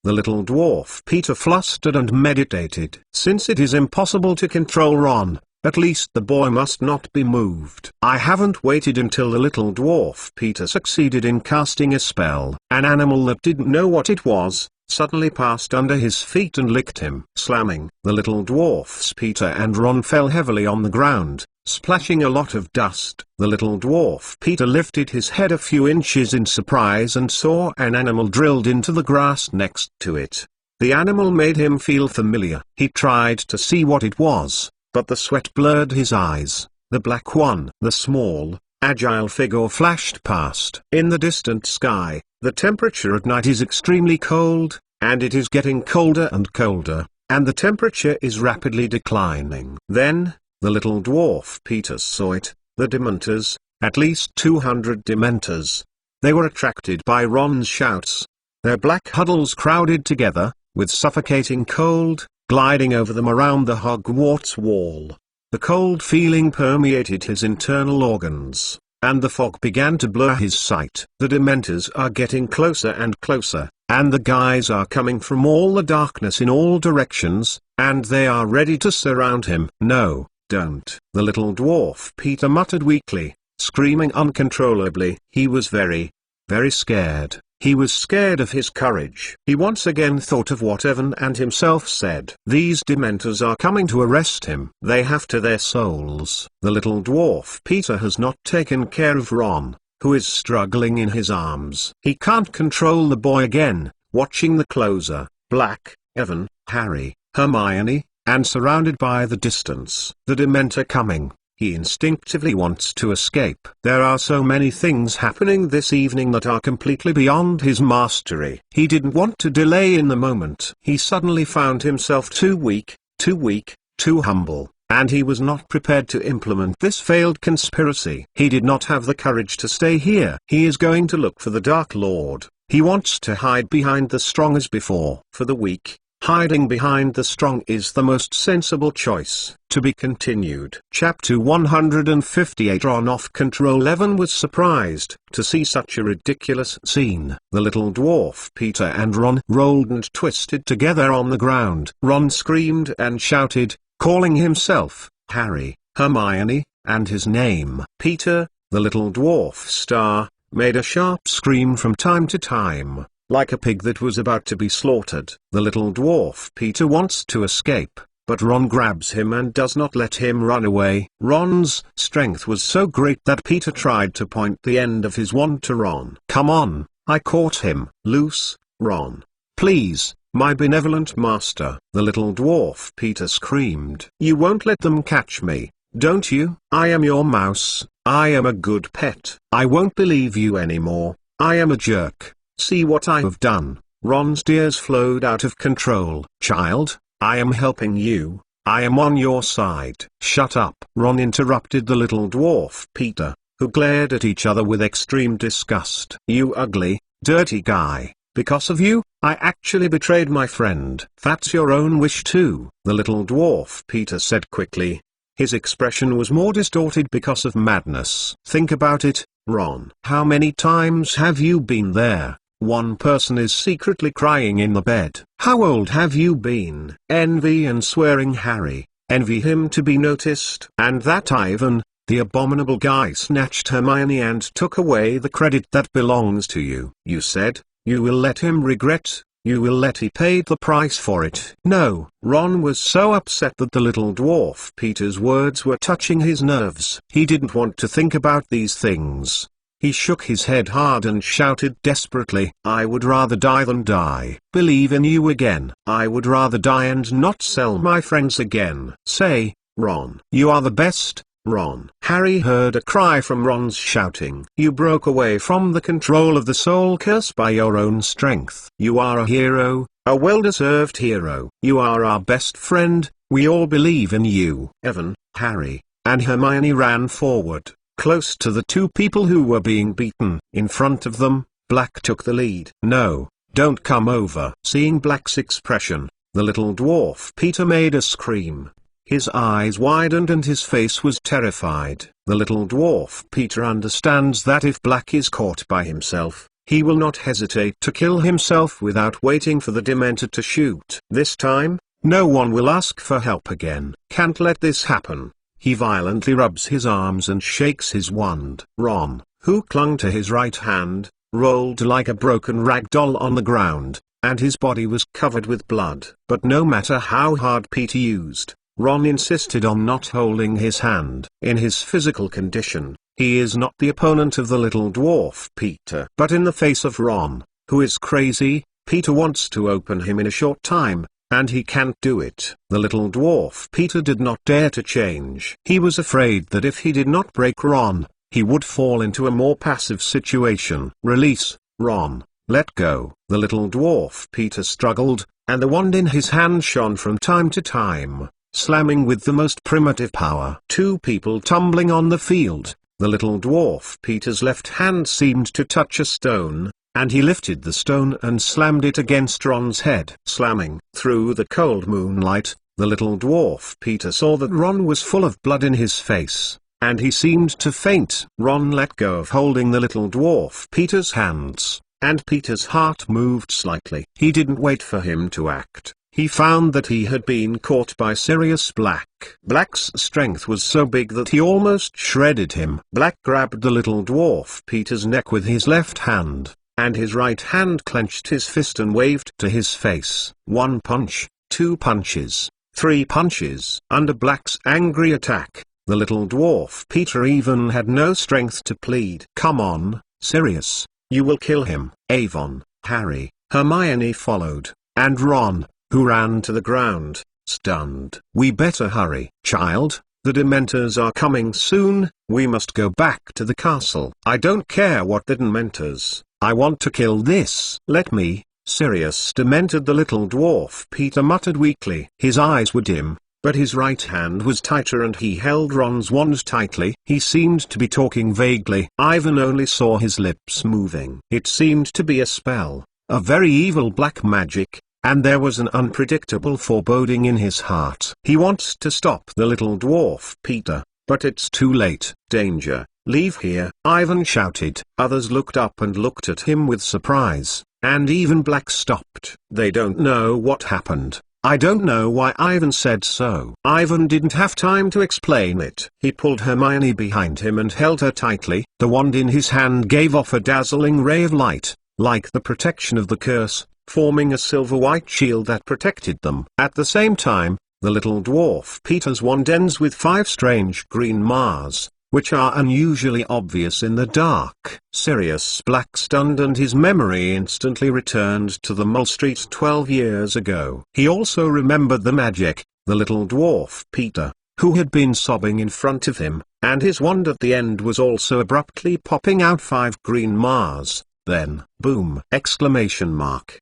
the little dwarf Peter flustered and meditated. Since it is impossible to control Ron, at least the boy must not be moved. I haven't waited until the little dwarf Peter succeeded in casting a spell. An animal that didn't know what it was, suddenly passed under his feet and licked him. Slamming, the little dwarfs Peter and Ron fell heavily on the ground, splashing a lot of dust. The little dwarf Peter lifted his head a few inches in surprise and saw an animal drilled into the grass next to it. The animal made him feel familiar. He tried to see what it was, but the sweat blurred his eyes. The black one. The small, agile figure flashed past. In the distant sky, the temperature at night is extremely cold, and it is getting colder and colder, and the temperature is rapidly declining. Then, the little dwarf Peter saw it, the Dementors, at least 200 Dementors. They were attracted by Ron's shouts. Their black huddles crowded together, with suffocating cold, gliding over them around the Hogwarts wall. The cold feeling permeated his internal organs, and the fog began to blur his sight. The Dementors are getting closer and closer, and the guys are coming from all the darkness in all directions, and they are ready to surround him. No, don't. The little dwarf Peter muttered weakly, screaming uncontrollably. He was very, very scared. He was scared of his courage. He once again thought of what Evan and himself said. These Dementors are coming to arrest him. They have to their souls. The little dwarf Peter has not taken care of Ron, who is struggling in his arms. He can't control the boy again. Watching the closer, Black, Evan, Harry, Hermione, and surrounded by the distance. The Dementor coming. He instinctively wants to escape. There are so many things happening this evening that are completely beyond his mastery. He didn't want to delay in the moment. He suddenly found himself too weak, too humble, and he was not prepared to implement this failed conspiracy. He did not have the courage to stay here. He is going to look for the Dark Lord. He wants to hide behind the strong as before. For the weak, hiding behind the strong is the most sensible choice. To be continued. Chapter 158. Ron off control. Evan was surprised to see such a ridiculous scene. The little dwarf Peter and Ron rolled and twisted together on the ground. Ron screamed and shouted, calling himself Harry, Hermione, and his name. Peter, the little dwarf star, made a sharp scream from time to time, like a pig that was about to be slaughtered. The little dwarf Peter wants to escape, but Ron grabs him and does not let him run away. Ron's strength was so great that Peter tried to point the end of his wand to Ron. Come on, I caught him. Loose, Ron. Please, my benevolent master. The little dwarf Peter screamed. You won't let them catch me, don't you? I am your mouse. I am a good pet. I won't believe you anymore. I am a jerk. See what I have done. Ron's tears flowed out of control. Child, I am helping you. I am on your side. Shut up. Ron interrupted the little dwarf Peter, who glared at each other with extreme disgust. You ugly, dirty guy. Because of you, I actually betrayed my friend. That's your own wish too, the little dwarf Peter said quickly. His expression was more distorted because of madness. Think about it, Ron. How many times have you been there? One person is secretly crying in the bed. How old have you been? Envy and swearing Harry. Envy him to be noticed. And that Ivan, the abominable guy, snatched Hermione and took away the credit that belongs to you. You said, you will let him regret, you will let he paid the price for it. No. Ron was so upset that the little dwarf Peter's words were touching his nerves. He didn't want to think about these things. He shook his head hard and shouted desperately, I would rather die than die. Believe in you again. I would rather die and not sell my friends again. Say, Ron. You are the best, Ron. Harry heard a cry from Ron's shouting. You broke away from the control of the soul curse by your own strength. You are a hero, a well-deserved hero. You are our best friend, we all believe in you. Evan, Harry, and Hermione ran forward, close to the two people who were being beaten. In front of them, Black took the lead. "No, don't come over." Seeing Black's expression, the little dwarf Peter made a scream. His eyes widened and his face was terrified. The little dwarf Peter understands that if Black is caught by himself, he will not hesitate to kill himself without waiting for the Dementor to shoot. This time, no one will ask for help again. Can't let this happen. He violently rubs his arms and shakes his wand. Ron, who clung to his right hand, rolled like a broken rag doll on the ground, and his body was covered with blood. But no matter how hard Peter used, Ron insisted on not holding his hand. In his physical condition, he is not the opponent of the little dwarf Peter. But in the face of Ron, who is crazy, Peter wants to open him in a short time, and he can't do it. The little dwarf Peter did not dare to change. He was afraid that if he did not break Ron, he would fall into a more passive situation. "Release, Ron. Let go." The little dwarf Peter struggled, and the wand in his hand shone from time to time, slamming with the most primitive power. Two people tumbling on the field. The little dwarf Peter's left hand seemed to touch a stone, and he lifted the stone and slammed it against Ron's head. Slamming through the cold moonlight, the little dwarf Peter saw that Ron was full of blood in his face, and he seemed to faint. Ron let go of holding the little dwarf Peter's hands, and Peter's heart moved slightly. He didn't wait for him to act. He found that he had been caught by Sirius Black. Black's strength was so big that he almost shredded him. Black grabbed the little dwarf Peter's neck with his left hand, and his right hand clenched his fist and waved to his face. One punch, two punches, three punches. Under Black's angry attack, the little dwarf Peter even had no strength to plead. "Come on, Sirius, you will kill him." Avon, Harry, Hermione followed, and Ron, who ran to the ground, stunned. "We better hurry, child, the Dementors are coming soon. We must go back to the castle." "I don't care what the Dementors, I want to kill this." "Let me." Sirius demented the little dwarf Peter muttered weakly. His eyes were dim, but his right hand was tighter and he held Ron's wand tightly. He seemed to be talking vaguely. Ivan only saw his lips moving. It seemed to be a spell, a very evil black magic, and there was an unpredictable foreboding in his heart. He wants to stop the little dwarf Peter, but it's too late. "Danger, leave here," Ivan shouted. Others looked up and looked at him with surprise, and even Black stopped. They don't know what happened. I don't know why Ivan said so. Ivan didn't have time to explain it. He pulled Hermione behind him and held her tightly. The wand in his hand gave off a dazzling ray of light, like the protection of the curse, forming a silver-white shield that protected them. At the same time, the little dwarf Peter's wand ends with 5 strange green Mars, which are unusually obvious in the dark. Sirius Black stunned and his memory instantly returned to the Mole Street 12 years ago. He also remembered the magic, the little dwarf Peter, who had been sobbing in front of him, and his wand at the end was also abruptly popping out 5 green Mars. Then, boom! Exclamation mark.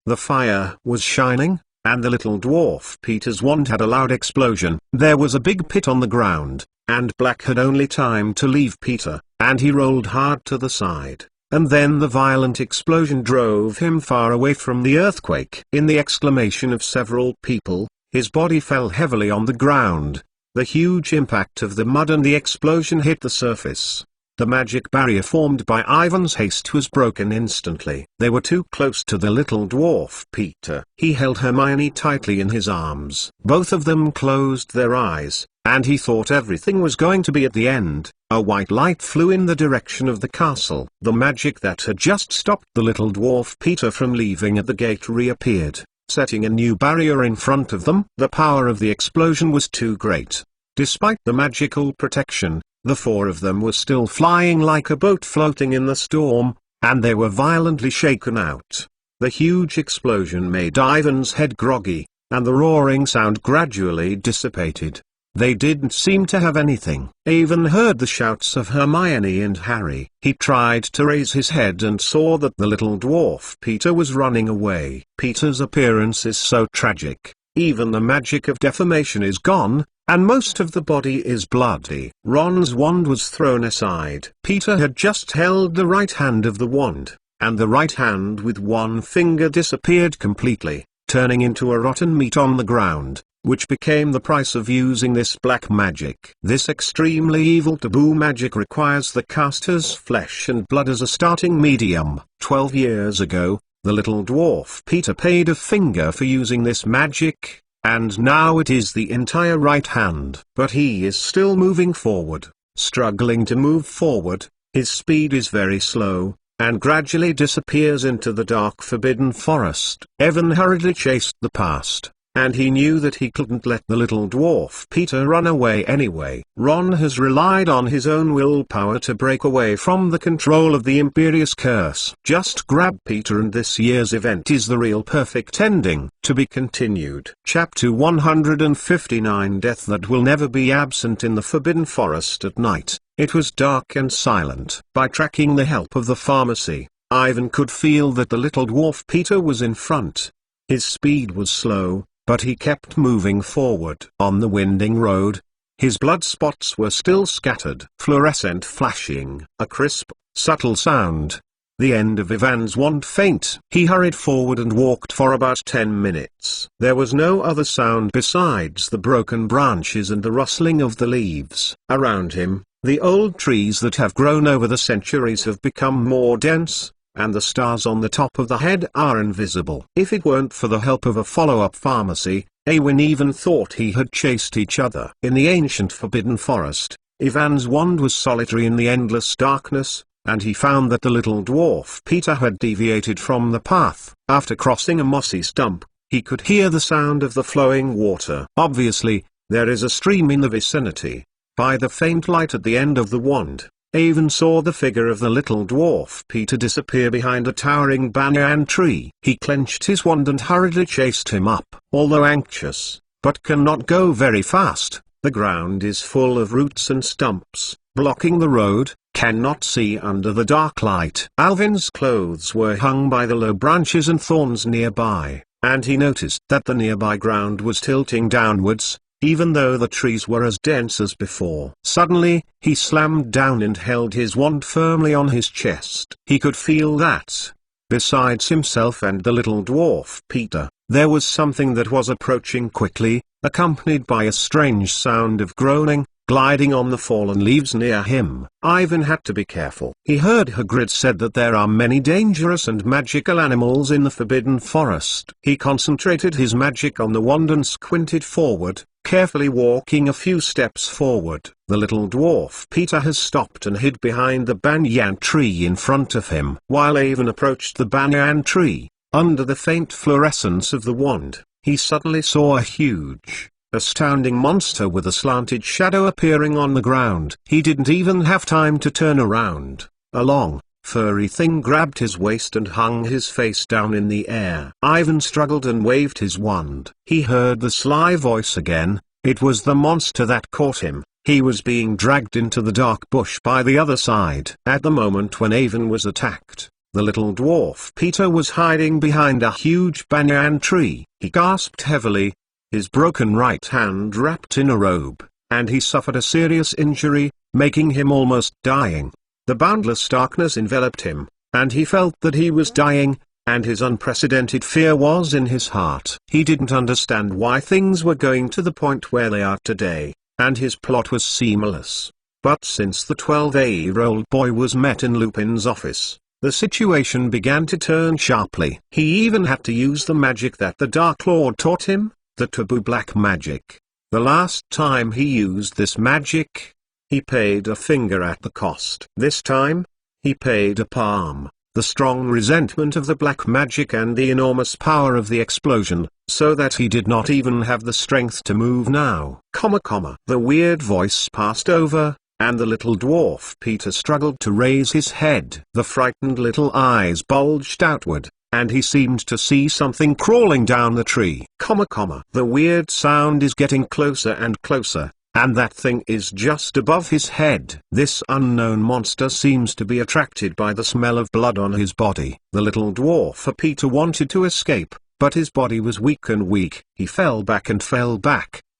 The fire was shining, and the little dwarf Peter's wand had a loud explosion. There was a big pit on the ground, and Black had only time to leave Peter, and he rolled hard to the side, and then the violent explosion drove him far away from the earthquake. In the exclamation of several people, his body fell heavily on the ground. The huge impact of the mud and the explosion hit the surface. The magic barrier formed by Ivan's haste was broken instantly. They were too close to the little dwarf Peter. He held Hermione tightly in his arms. Both of them closed their eyes, and he thought everything was going to be at the end. A white light flew in the direction of the castle. The magic that had just stopped the little dwarf Peter from leaving at the gate reappeared, setting a new barrier in front of them. The power of the explosion was too great. Despite the magical protection, the 4 of them were still flying like a boat floating in the storm, and they were violently shaken out. The huge explosion made Ivan's head groggy, and the roaring sound gradually dissipated. They didn't seem to have anything. Ivan heard the shouts of Hermione and Harry. He tried to raise his head and saw that the little dwarf Peter was running away. Peter's appearance is so tragic. Even the magic of deformation is gone, and most of the body is bloody. Ron's wand was thrown aside. Peter had just held the right hand of the wand, and the right hand with one finger disappeared completely, turning into a rotten meat on the ground, which became the price of using this black magic. This extremely evil taboo magic requires the caster's flesh and blood as a starting medium. 12 years ago, the little dwarf Peter paid a finger for using this magic, and now it is the entire right hand. But he is still moving forward, struggling to move forward. His speed is very slow, and gradually disappears into the dark forbidden forest. Evan hurriedly chased the past, and he knew that he couldn't let the little dwarf Peter run away anyway. Ron has relied on his own willpower to break away from the control of the Imperious Curse. Just grab Peter, and this year's event is the real perfect ending. To be continued. Chapter 159, Death that will never be absent in the Forbidden Forest at night. It was dark and silent. By tracking the help of the pharmacy, Ivan could feel that the little dwarf Peter was in front. His speed was slow, but he kept moving forward. On the winding road, his blood spots were still scattered. Fluorescent flashing. A crisp, subtle sound. The end of Ivan's wand faint. He hurried forward and walked for about 10 minutes. There was no other sound besides the broken branches and the rustling of the leaves. Around him, the old trees that have grown over the centuries have become more dense, and the stars on the top of the head are invisible. If it weren't for the help of a follow-up pharmacy, Awen even thought he had chased each other. In the ancient forbidden forest, Ivan's wand was solitary in the endless darkness, and he found that the little dwarf Peter had deviated from the path. After crossing a mossy stump, he could hear the sound of the flowing water. Obviously, there is a stream in the vicinity. By the faint light at the end of the wand, Awen saw the figure of the little dwarf Peter disappear behind a towering banyan tree. He clenched his wand and hurriedly chased him up. Although anxious, but cannot go very fast, the ground is full of roots and stumps, blocking the road, cannot see under the dark light. Alvin's clothes were hung by the low branches and thorns nearby, and he noticed that the nearby ground was tilting downwards, even though the trees were as dense as before. Suddenly, he slammed down and held his wand firmly on his chest. He could feel that, besides himself and the little dwarf Peter, there was something that was approaching quickly, accompanied by a strange sound of groaning, gliding on the fallen leaves near him. Ivan had to be careful. He heard Hagrid said that there are many dangerous and magical animals in the Forbidden Forest. He concentrated his magic on the wand and squinted forward, carefully walking a few steps forward. The little dwarf Peter has stopped and hid behind the banyan tree in front of him. While Ivan approached the banyan tree, under the faint fluorescence of the wand, he suddenly saw a huge, astounding monster with a slanted shadow appearing on the ground. He didn't even have time to turn around. A long, furry thing grabbed his waist and hung his face down in the air. Ivan struggled and waved his wand. He heard the sly voice again. It was the monster that caught him. He was being dragged into the dark bush by the other side. At the moment when Ivan was attacked, the little dwarf Peter was hiding behind a huge banyan tree. He gasped heavily, his broken right hand wrapped in a robe, and he suffered a serious injury, making him almost dying. The boundless darkness enveloped him, and he felt that he was dying, and his unprecedented fear was in his heart. He didn't understand why things were going to the point where they are today, and his plot was seamless. But since the 12-year-old boy was met in Lupin's office, the situation began to turn sharply. He even had to use the magic that the Dark Lord taught him, the taboo black magic. The last time he used this magic, he paid a finger at the cost. This time, he paid a palm. The strong resentment of the black magic and the enormous power of the explosion, so that he did not even have the strength to move now. The weird voice passed over, and the little dwarf Peter struggled to raise his head. The frightened little eyes bulged outward, and he seemed to see something crawling down the tree. The weird sound is getting closer and closer, and that thing is just above his head. This unknown monster seems to be attracted by the smell of blood on his body. The little dwarf Peter wanted to escape, but his body was weak and weak. He fell back,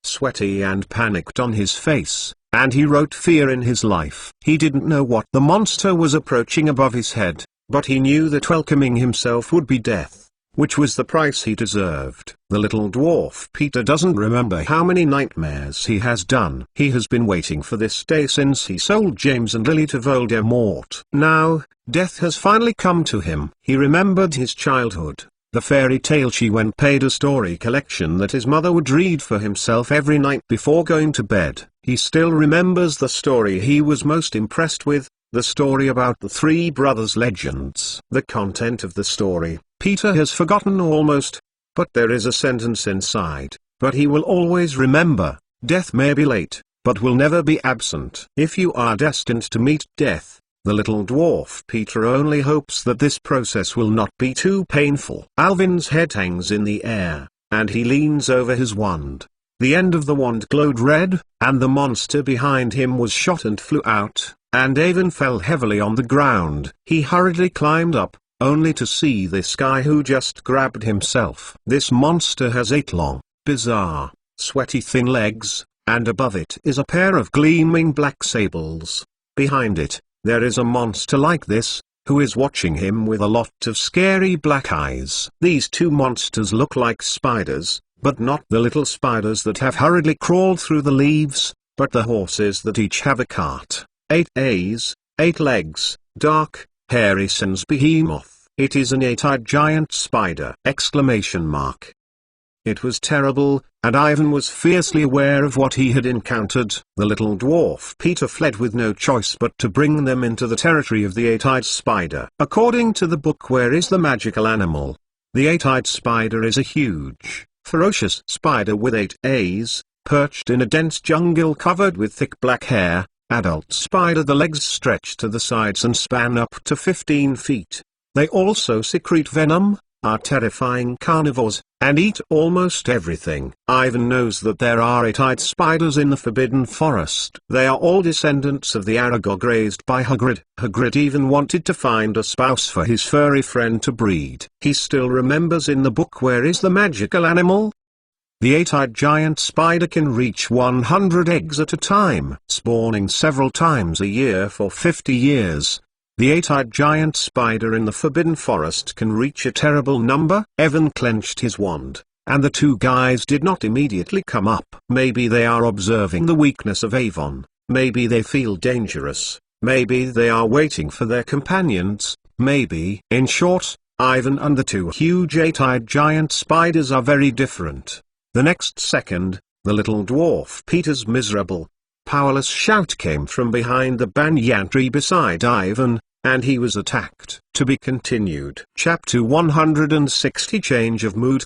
sweaty and panicked on his face, and he wrote fear in his life. He didn't know what the monster was approaching above his head, but he knew that welcoming himself would be death, which was the price he deserved. The little dwarf Peter doesn't remember how many nightmares he has done. He has been waiting for this day since he sold James and Lily to Voldemort. Now, death has finally come to him. He remembered his childhood. The fairy tale she went paid a story collection that his mother would read for himself every night before going to bed. He still remembers the story he was most impressed with, the story about the three brothers legends. The content of the story, Peter has forgotten almost, but there is a sentence inside, but he will always remember, death may be late, but will never be absent. If you are destined to meet death, the little dwarf Peter only hopes that this process will not be too painful. Alvin's head hangs in the air, and he leans over his wand. The end of the wand glowed red, and the monster behind him was shot and flew out, and Avon fell heavily on the ground. He hurriedly climbed up, only to see this guy who just grabbed himself. This monster has 8 long, bizarre, sweaty thin legs, and above it is a pair of gleaming black sables. Behind it, there is a monster like this, who is watching him with a lot of scary black eyes. These two monsters look like spiders, but not the little spiders that have hurriedly crawled through the leaves, but the horses that each have a cart. 8 A's, 8 legs, dark, hairy sans behemoth. It is an 8-eyed giant spider! It was terrible, and Ivan was fiercely aware of what he had encountered. The little dwarf Peter fled with no choice but to bring them into the territory of the 8-eyed spider. According to the book Where is the Magical Animal? The 8-eyed spider is a huge, ferocious spider with 8 A's, perched in a dense jungle covered with thick black hair. Adult spider. The legs stretch to the sides and span up to 15 feet. They also secrete venom, are terrifying carnivores, and eat almost everything. Ivan knows that there are 8-eyed spiders in the Forbidden Forest. They are all descendants of the Aragog raised by Hagrid. Hagrid even wanted to find a spouse for his furry friend to breed. He still remembers in the book Where is the Magical Animal? The 8-eyed giant spider can reach 100 eggs at a time, spawning several times a year for 50 years. The 8-eyed giant spider in the Forbidden Forest can reach a terrible number. Evan clenched his wand, and the two guys did not immediately come up. Maybe they are observing the weakness of Avon, maybe they feel dangerous, maybe they are waiting for their companions, maybe. In short, Ivan and the two huge 8-eyed giant spiders are very different. The next second, the little dwarf Peter's miserable, powerless shout came from behind the banyan tree beside Ivan, and he was attacked. To be continued. Chapter 160 Change of Mood,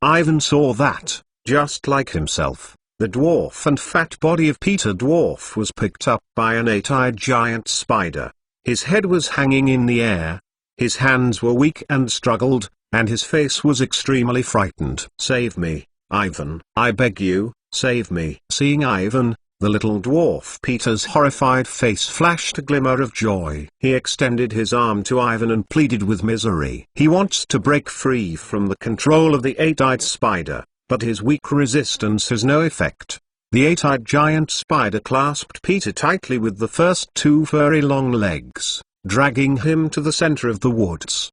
Ivan saw that, just like himself, the dwarf and fat body of Peter Dwarf was picked up by an 8-eyed giant spider. His head was hanging in the air, his hands were weak and struggled, and his face was extremely frightened. Save me, Ivan, I beg you, save me. Seeing Ivan, the little dwarf Peter's horrified face flashed a glimmer of joy. He extended his arm to Ivan and pleaded with misery. He wants to break free from the control of the 8-eyed spider, but his weak resistance has no effect. The 8-eyed giant spider clasped Peter tightly with the first 2 furry long legs, dragging him to the center of the woods.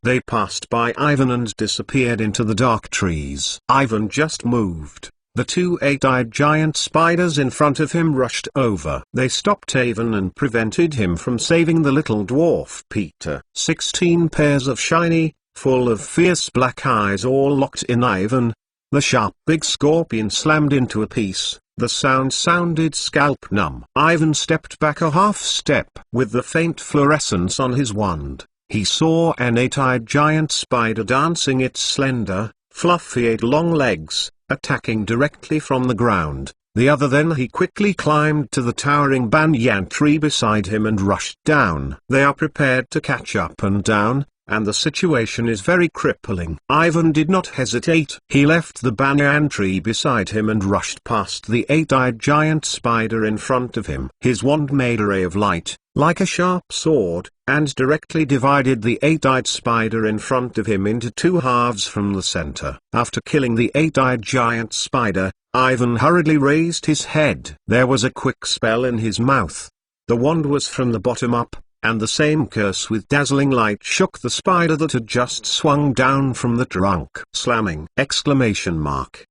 They passed by Ivan and disappeared into the dark trees. Ivan just moved. The 2 8-eyed giant spiders in front of him rushed over. They stopped Ivan and prevented him from saving the little dwarf Peter. 16 pairs of shiny, full of fierce black eyes all locked in Ivan. The sharp big scorpion slammed into a piece. The sound sounded scalp numb. Ivan stepped back a half step. With the faint fluorescence on his wand, he saw an 8-eyed giant spider dancing its slender, fluffy 8-long legs, attacking directly from the ground. The other then he quickly climbed to the towering banyan tree beside him and rushed down. They are prepared to catch up and down, and the situation is very crippling. Ivan did not hesitate. He left the banyan tree beside him and rushed past the 8-eyed giant spider in front of him. His wand made a ray of light, like a sharp sword, and directly divided the 8-eyed spider in front of him into 2 halves from the center. After killing the 8-eyed giant spider, Ivan hurriedly raised his head. There was a quick spell in his mouth. The wand was from the bottom up, and the same curse with dazzling light shook the spider that had just swung down from the trunk. Slamming! Exclamation mark.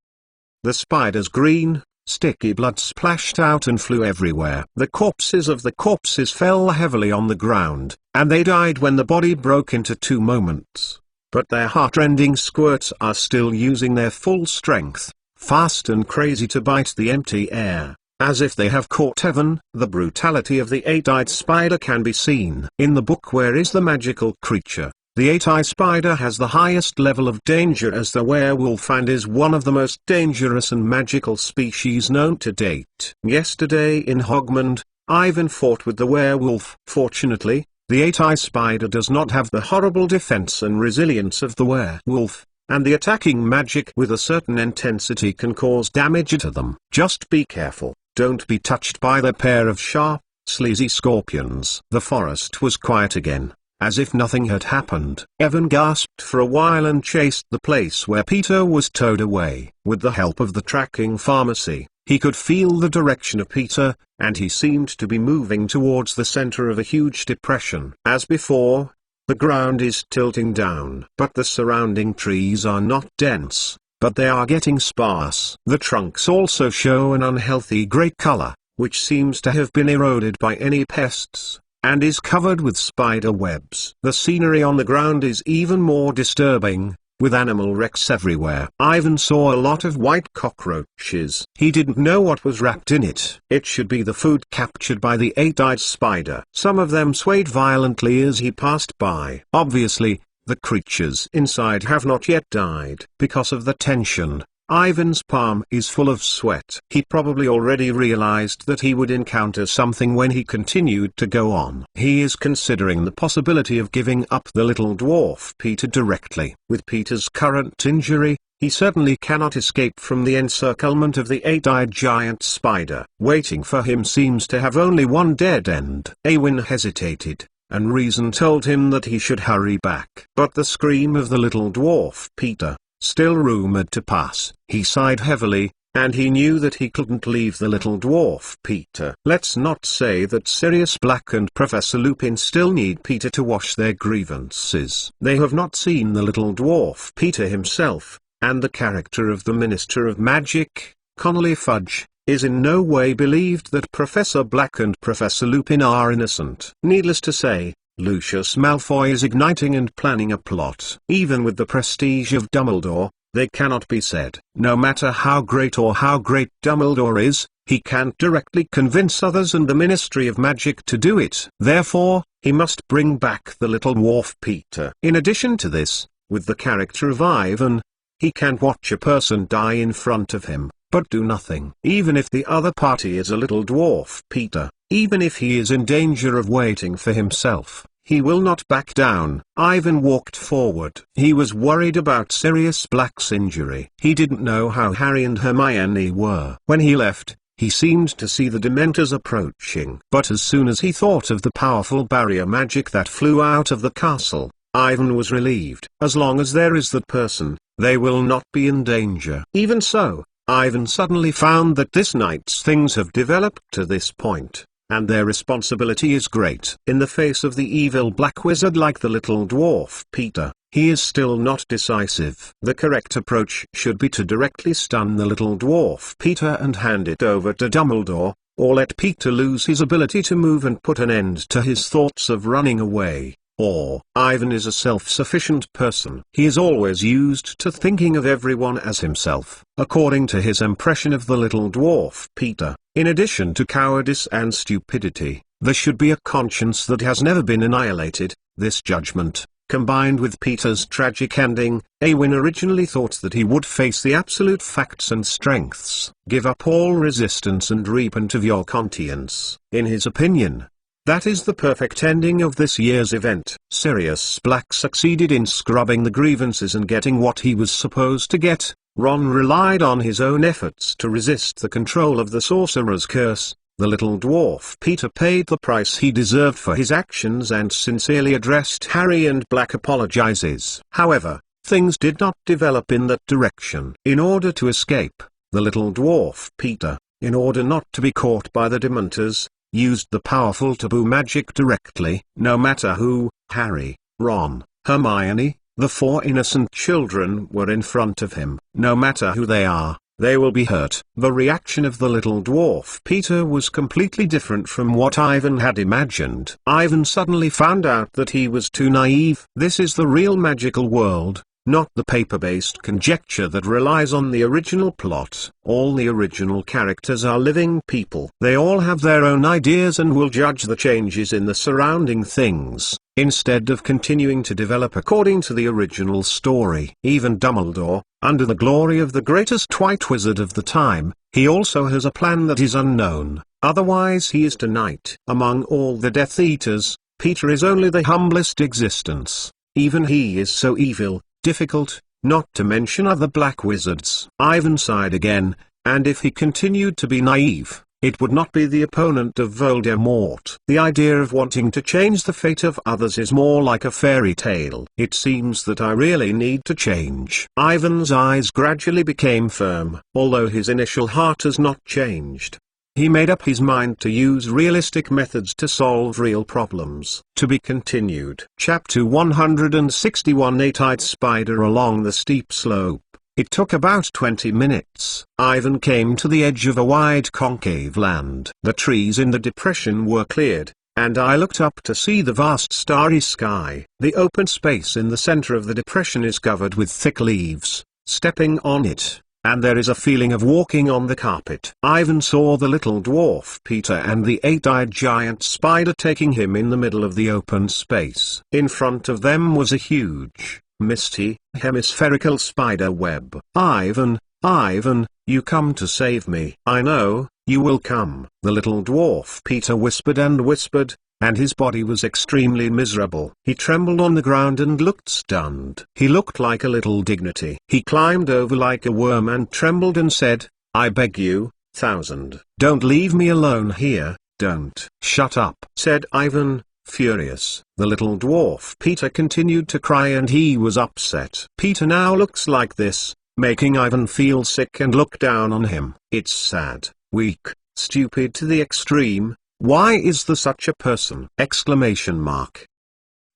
The spider's green, sticky blood splashed out and flew everywhere. The corpses of the corpses fell heavily on the ground, and they died when the body broke into 2 moments. But their heart-rending squirts are still using their full strength, fast and crazy to bite the empty air, as if they have caught heaven. The brutality of the 8-eyed spider can be seen in the book Where is the Magical Creature? The 8-eyed spider has the highest level of danger as the werewolf and is one of the most dangerous and magical species known to date. Yesterday in Hogmund, Ivan fought with the werewolf. Fortunately, the 8-eyed spider does not have the horrible defense and resilience of the werewolf, and the attacking magic with a certain intensity can cause damage to them. Just be careful, don't be touched by the pair of sharp, sleazy scorpions. The forest was quiet again, as if nothing had happened. Evan gasped for a while and chased the place where Peter was towed away. With the help of the tracking pharmacy, he could feel the direction of Peter, and he seemed to be moving towards the center of a huge depression. As before, the ground is tilting down. But the surrounding trees are not dense, but they are getting sparse. The trunks also show an unhealthy gray color, which seems to have been eroded by any pests, and is covered with spider webs. The scenery on the ground is even more disturbing, with animal wrecks everywhere. Ivan saw a lot of white cockroaches. He didn't know what was wrapped in it. It should be the food captured by the 8-eyed spider. Some of them swayed violently as he passed by. Obviously, the creatures inside have not yet died. Because of the tension, Ivan's palm is full of sweat. He probably already realized that he would encounter something when he continued to go on. He is considering the possibility of giving up the little dwarf Peter directly. With Peter's current injury, he certainly cannot escape from the encirclement of the 8-eyed giant spider. Waiting for him seems to have only one dead end. Awen hesitated, and reason told him that he should hurry back. But the scream of the little dwarf Peter, still rumored to pass. He sighed heavily, and he knew that he couldn't leave the little dwarf Peter. Let's not say that Sirius Black and Professor Lupin still need Peter to wash their grievances. They have not seen the little dwarf Peter himself, and the character of the Minister of Magic, Connolly Fudge, is in no way believed that Professor Black and Professor Lupin are innocent. Needless to say, Lucius Malfoy is igniting and planning a plot. Even with the prestige of Dumbledore, they cannot be said. No matter how great Dumbledore is, he can't directly convince others and the Ministry of Magic to do it. Therefore, he must bring back the little dwarf Peter. In addition to this, with the character of Ivan, he can watch a person die in front of him, but do nothing. Even if the other party is a little dwarf Peter, even if he is in danger of waiting for himself, he will not back down. Ivan walked forward. He was worried about Sirius Black's injury. He didn't know how Harry and Hermione were. When he left, he seemed to see the Dementors approaching. But as soon as he thought of the powerful barrier magic that flew out of the castle, Ivan was relieved. As long as there is that person, they will not be in danger. Even so, Ivan suddenly found that this night's things have developed to this point, and their responsibility is great. In the face of the evil black wizard like the little dwarf Peter, he is still not decisive. The correct approach should be to directly stun the little dwarf Peter and hand it over to Dumbledore, or let Peter lose his ability to move and put an end to his thoughts of running away. Or, Ivan is a self-sufficient person. He is always used to thinking of everyone as himself. According to his impression of the little dwarf Peter, in addition to cowardice and stupidity, there should be a conscience that has never been annihilated. This judgment, combined with Peter's tragic ending, Awen originally thought that he would face the absolute facts and strengths, give up all resistance and repent of your conscience. In his opinion, that is the perfect ending of this year's event. Sirius Black succeeded in scrubbing the grievances and getting what he was supposed to get. Ron relied on his own efforts to resist the control of the sorcerer's curse. The little dwarf Peter paid the price he deserved for his actions and sincerely addressed Harry and Black apologizes. However, things did not develop in that direction. In order to escape, the little dwarf Peter, in order not to be caught by the Dementors, used the powerful taboo magic directly. No matter who, Harry, Ron, Hermione, the 4 innocent children were in front of him. No matter who they are, they will be hurt. The reaction of the little dwarf Peter was completely different from what Ivan had imagined. Ivan suddenly found out that he was too naive. This is the real magical world, not the paper-based conjecture that relies on the original plot. All the original characters are living people. They all have their own ideas and will judge the changes in the surrounding things, instead of continuing to develop according to the original story. Even Dumbledore, under the glory of the greatest white wizard of the time, he also has a plan that is unknown, otherwise he is tonight. Among all the Death Eaters, Peter is only the humblest existence. Even he is so evil, difficult, not to mention other black wizards. Ivan sighed again, and if he continued to be naive, it would not be the opponent of Voldemort. The idea of wanting to change the fate of others is more like a fairy tale. It seems that I really need to change. Ivan's eyes gradually became firm, although his initial heart has not changed. He made up his mind to use realistic methods to solve real problems. To be continued. Chapter 161. Eight-eyed spider along the steep slope. It took about 20 minutes. Ivan came to the edge of a wide concave land. The trees in the depression were cleared, and I looked up to see the vast starry sky. The open space in the center of the depression is covered with thick leaves. Stepping on it, and there is a feeling of walking on the carpet. Ivan saw the little dwarf Peter and the eight-eyed giant spider taking him in the middle of the open space. In front of them was a huge, misty, hemispherical spider web. Ivan, Ivan, you come to save me. I know, you will come. The little dwarf Peter whispered and whispered, and his body was extremely miserable. He trembled on the ground and looked stunned. He looked like a little dignity. He climbed over like a worm and trembled and said, I beg you, thousand. Don't leave me alone here, don't. Shut up, said Ivan, furious. The little dwarf Peter continued to cry and he was upset. Peter now looks like this, making Ivan feel sick and look down on him. It's sad, weak, stupid to the extreme. Why is there such a person? Exclamation mark.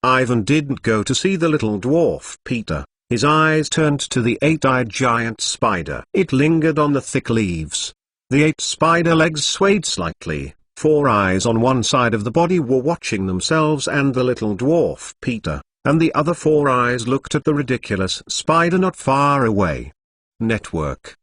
Ivan didn't go to see the little dwarf Peter. His eyes turned to the eight-eyed giant spider. It lingered on the thick leaves. The 8 spider legs swayed slightly. 4 eyes on one side of the body were watching themselves and the little dwarf Peter, and the other 4 eyes looked at the ridiculous spider not far away. Network,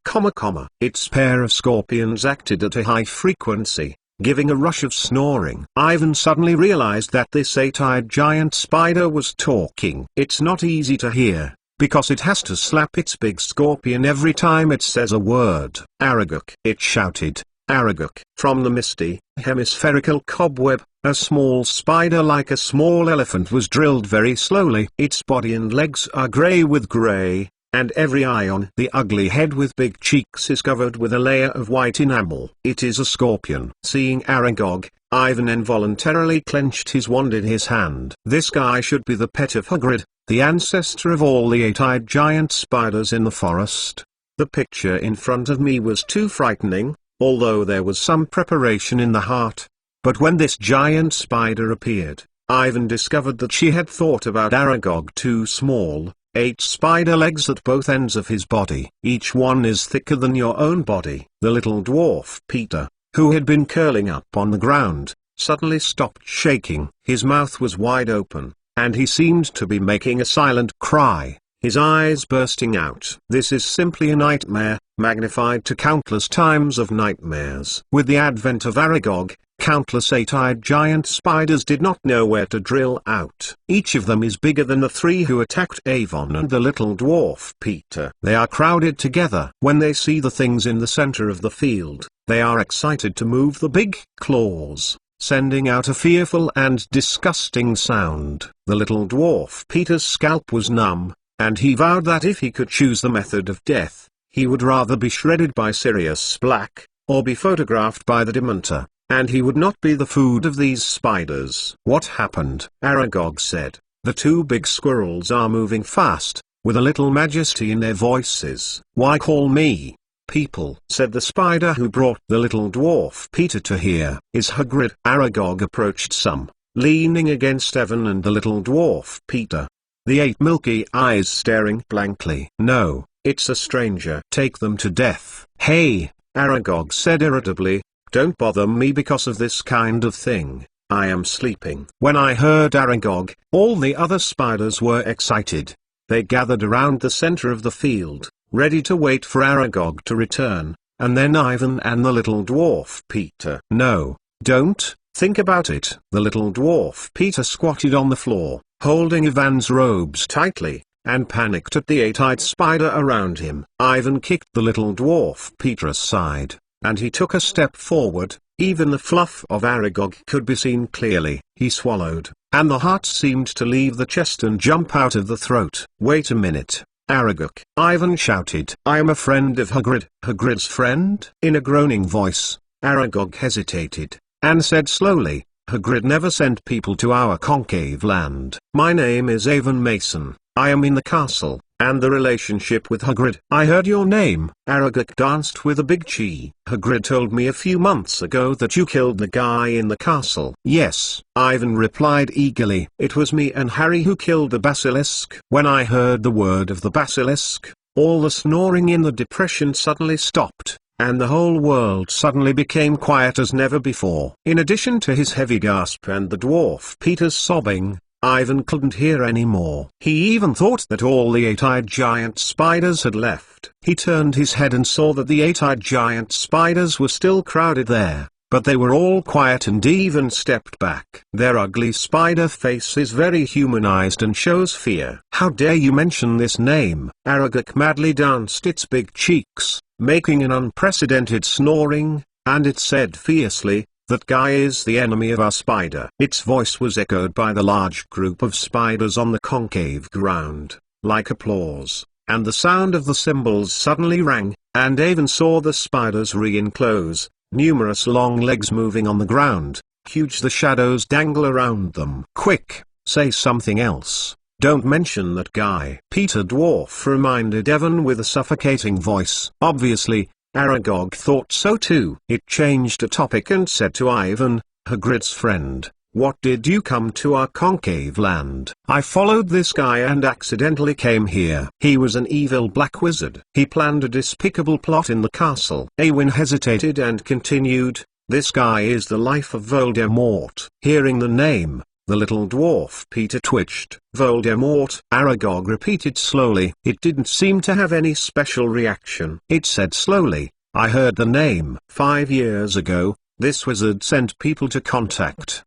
its pair of scorpions acted at a high frequency, giving a rush of snoring. Ivan suddenly realized that this 8-eyed giant spider was talking. It's not easy to hear, because it has to slap its big scorpion every time it says a word. Arrogance, it shouted. Arrogance. From the misty, hemispherical cobweb, a small spider like a small elephant was drilled very slowly. Its body and legs are gray with gray, and every eye on the ugly head with big cheeks is covered with a layer of white enamel. It is a scorpion. Seeing Aragog, Ivan involuntarily clenched his wand in his hand. This guy should be the pet of Hagrid, the ancestor of all the 8-eyed giant spiders in the forest. The picture in front of me was too frightening, although there was some preparation in the heart. But when this giant spider appeared, Ivan discovered that she had thought about Aragog too small. 8 spider legs at both ends of his body. Each one is thicker than your own body. The little dwarf Peter, who had been curling up on the ground, suddenly stopped shaking. His mouth was wide open, and he seemed to be making a silent cry, his eyes bursting out. This is simply a nightmare, magnified to countless times of nightmares. With the advent of Aragog, countless 8-eyed giant spiders did not know where to drill out. Each of them is bigger than the 3 who attacked Avon and the little dwarf Peter. They are crowded together. When they see the things in the center of the field, they are excited to move the big claws, sending out a fearful and disgusting sound. The little dwarf Peter's scalp was numb, and he vowed that if he could choose the method of death, he would rather be shredded by Sirius Black, or be photographed by the Dementor. And he would not be the food of these spiders. What happened? Aragog said. The 2 big squirrels are moving fast, with a little majesty in their voices. Why call me? people," said the spider who brought the little dwarf Peter to here. "Is Hagrid?" Aragog approached some, leaning against Evan and the little dwarf Peter. The 8 milky eyes staring blankly. "No, it's a stranger." "Take them to death." "Hey," Aragog said irritably, "don't bother me because of this kind of thing. I am sleeping." When I heard Aragog, all the other spiders were excited. They gathered around the center of the field, ready to wait for Aragog to return, and then Ivan and the little dwarf Peter. "No, don't think about it." The little dwarf Peter squatted on the floor, holding Ivan's robes tightly, and panicked at the 8-eyed spider around him. Ivan kicked the little dwarf Peter aside, and he took a step forward. Even the fluff of Aragog could be seen clearly. He swallowed, and the heart seemed to leave the chest and jump out of the throat. "Wait a minute, Aragog!" Ivan shouted. "I am a friend of Hagrid." "Hagrid's friend?" In a groaning voice, Aragog hesitated, and said slowly, "Hagrid never sent people to our concave land. My name is Avon Mason. I am in the castle, and the relationship with Hagrid." "I heard your name." Aragog danced with a big chi. "Hagrid told me a few months ago that you killed the guy in the castle." "Yes," Ivan replied eagerly. "It was me and Harry who killed the basilisk." When I heard the word of the basilisk, all the snoring in the depression suddenly stopped, and the whole world suddenly became quiet as never before. In addition to his heavy gasp and the dwarf Peter's sobbing, Ivan couldn't hear any more. He even thought that all the 8-eyed giant spiders had left. He turned his head and saw that the 8-eyed giant spiders were still crowded there, but they were all quiet and even stepped back. Their ugly spider face is very humanized and shows fear. "How dare you mention this name?" Aragog madly danced its big cheeks, making an unprecedented snoring, and it said fiercely, "That guy is the enemy of our spider." Its voice was echoed by the large group of spiders on the concave ground, like applause, and the sound of the cymbals suddenly rang, and Avon saw the spiders re-enclose, numerous long legs moving on the ground, huge the shadows dangle around them. "Quick, say something else. Don't mention that guy." Peter Dwarf reminded Evan with a suffocating voice. Obviously, Aragog thought so too. It changed a topic and said to Ivan, "Hagrid's friend, what did you come to our concave land?" "I followed this guy and accidentally came here. He was an evil black wizard. He planned a despicable plot in the castle." Awen hesitated and continued, "This guy is the life of Voldemort." Hearing the name, the little dwarf Peter twitched. "Voldemort?" Aragog repeated slowly. It didn't seem to have any special reaction. It said slowly, "I heard the name. 5 years ago, this wizard sent people to contact.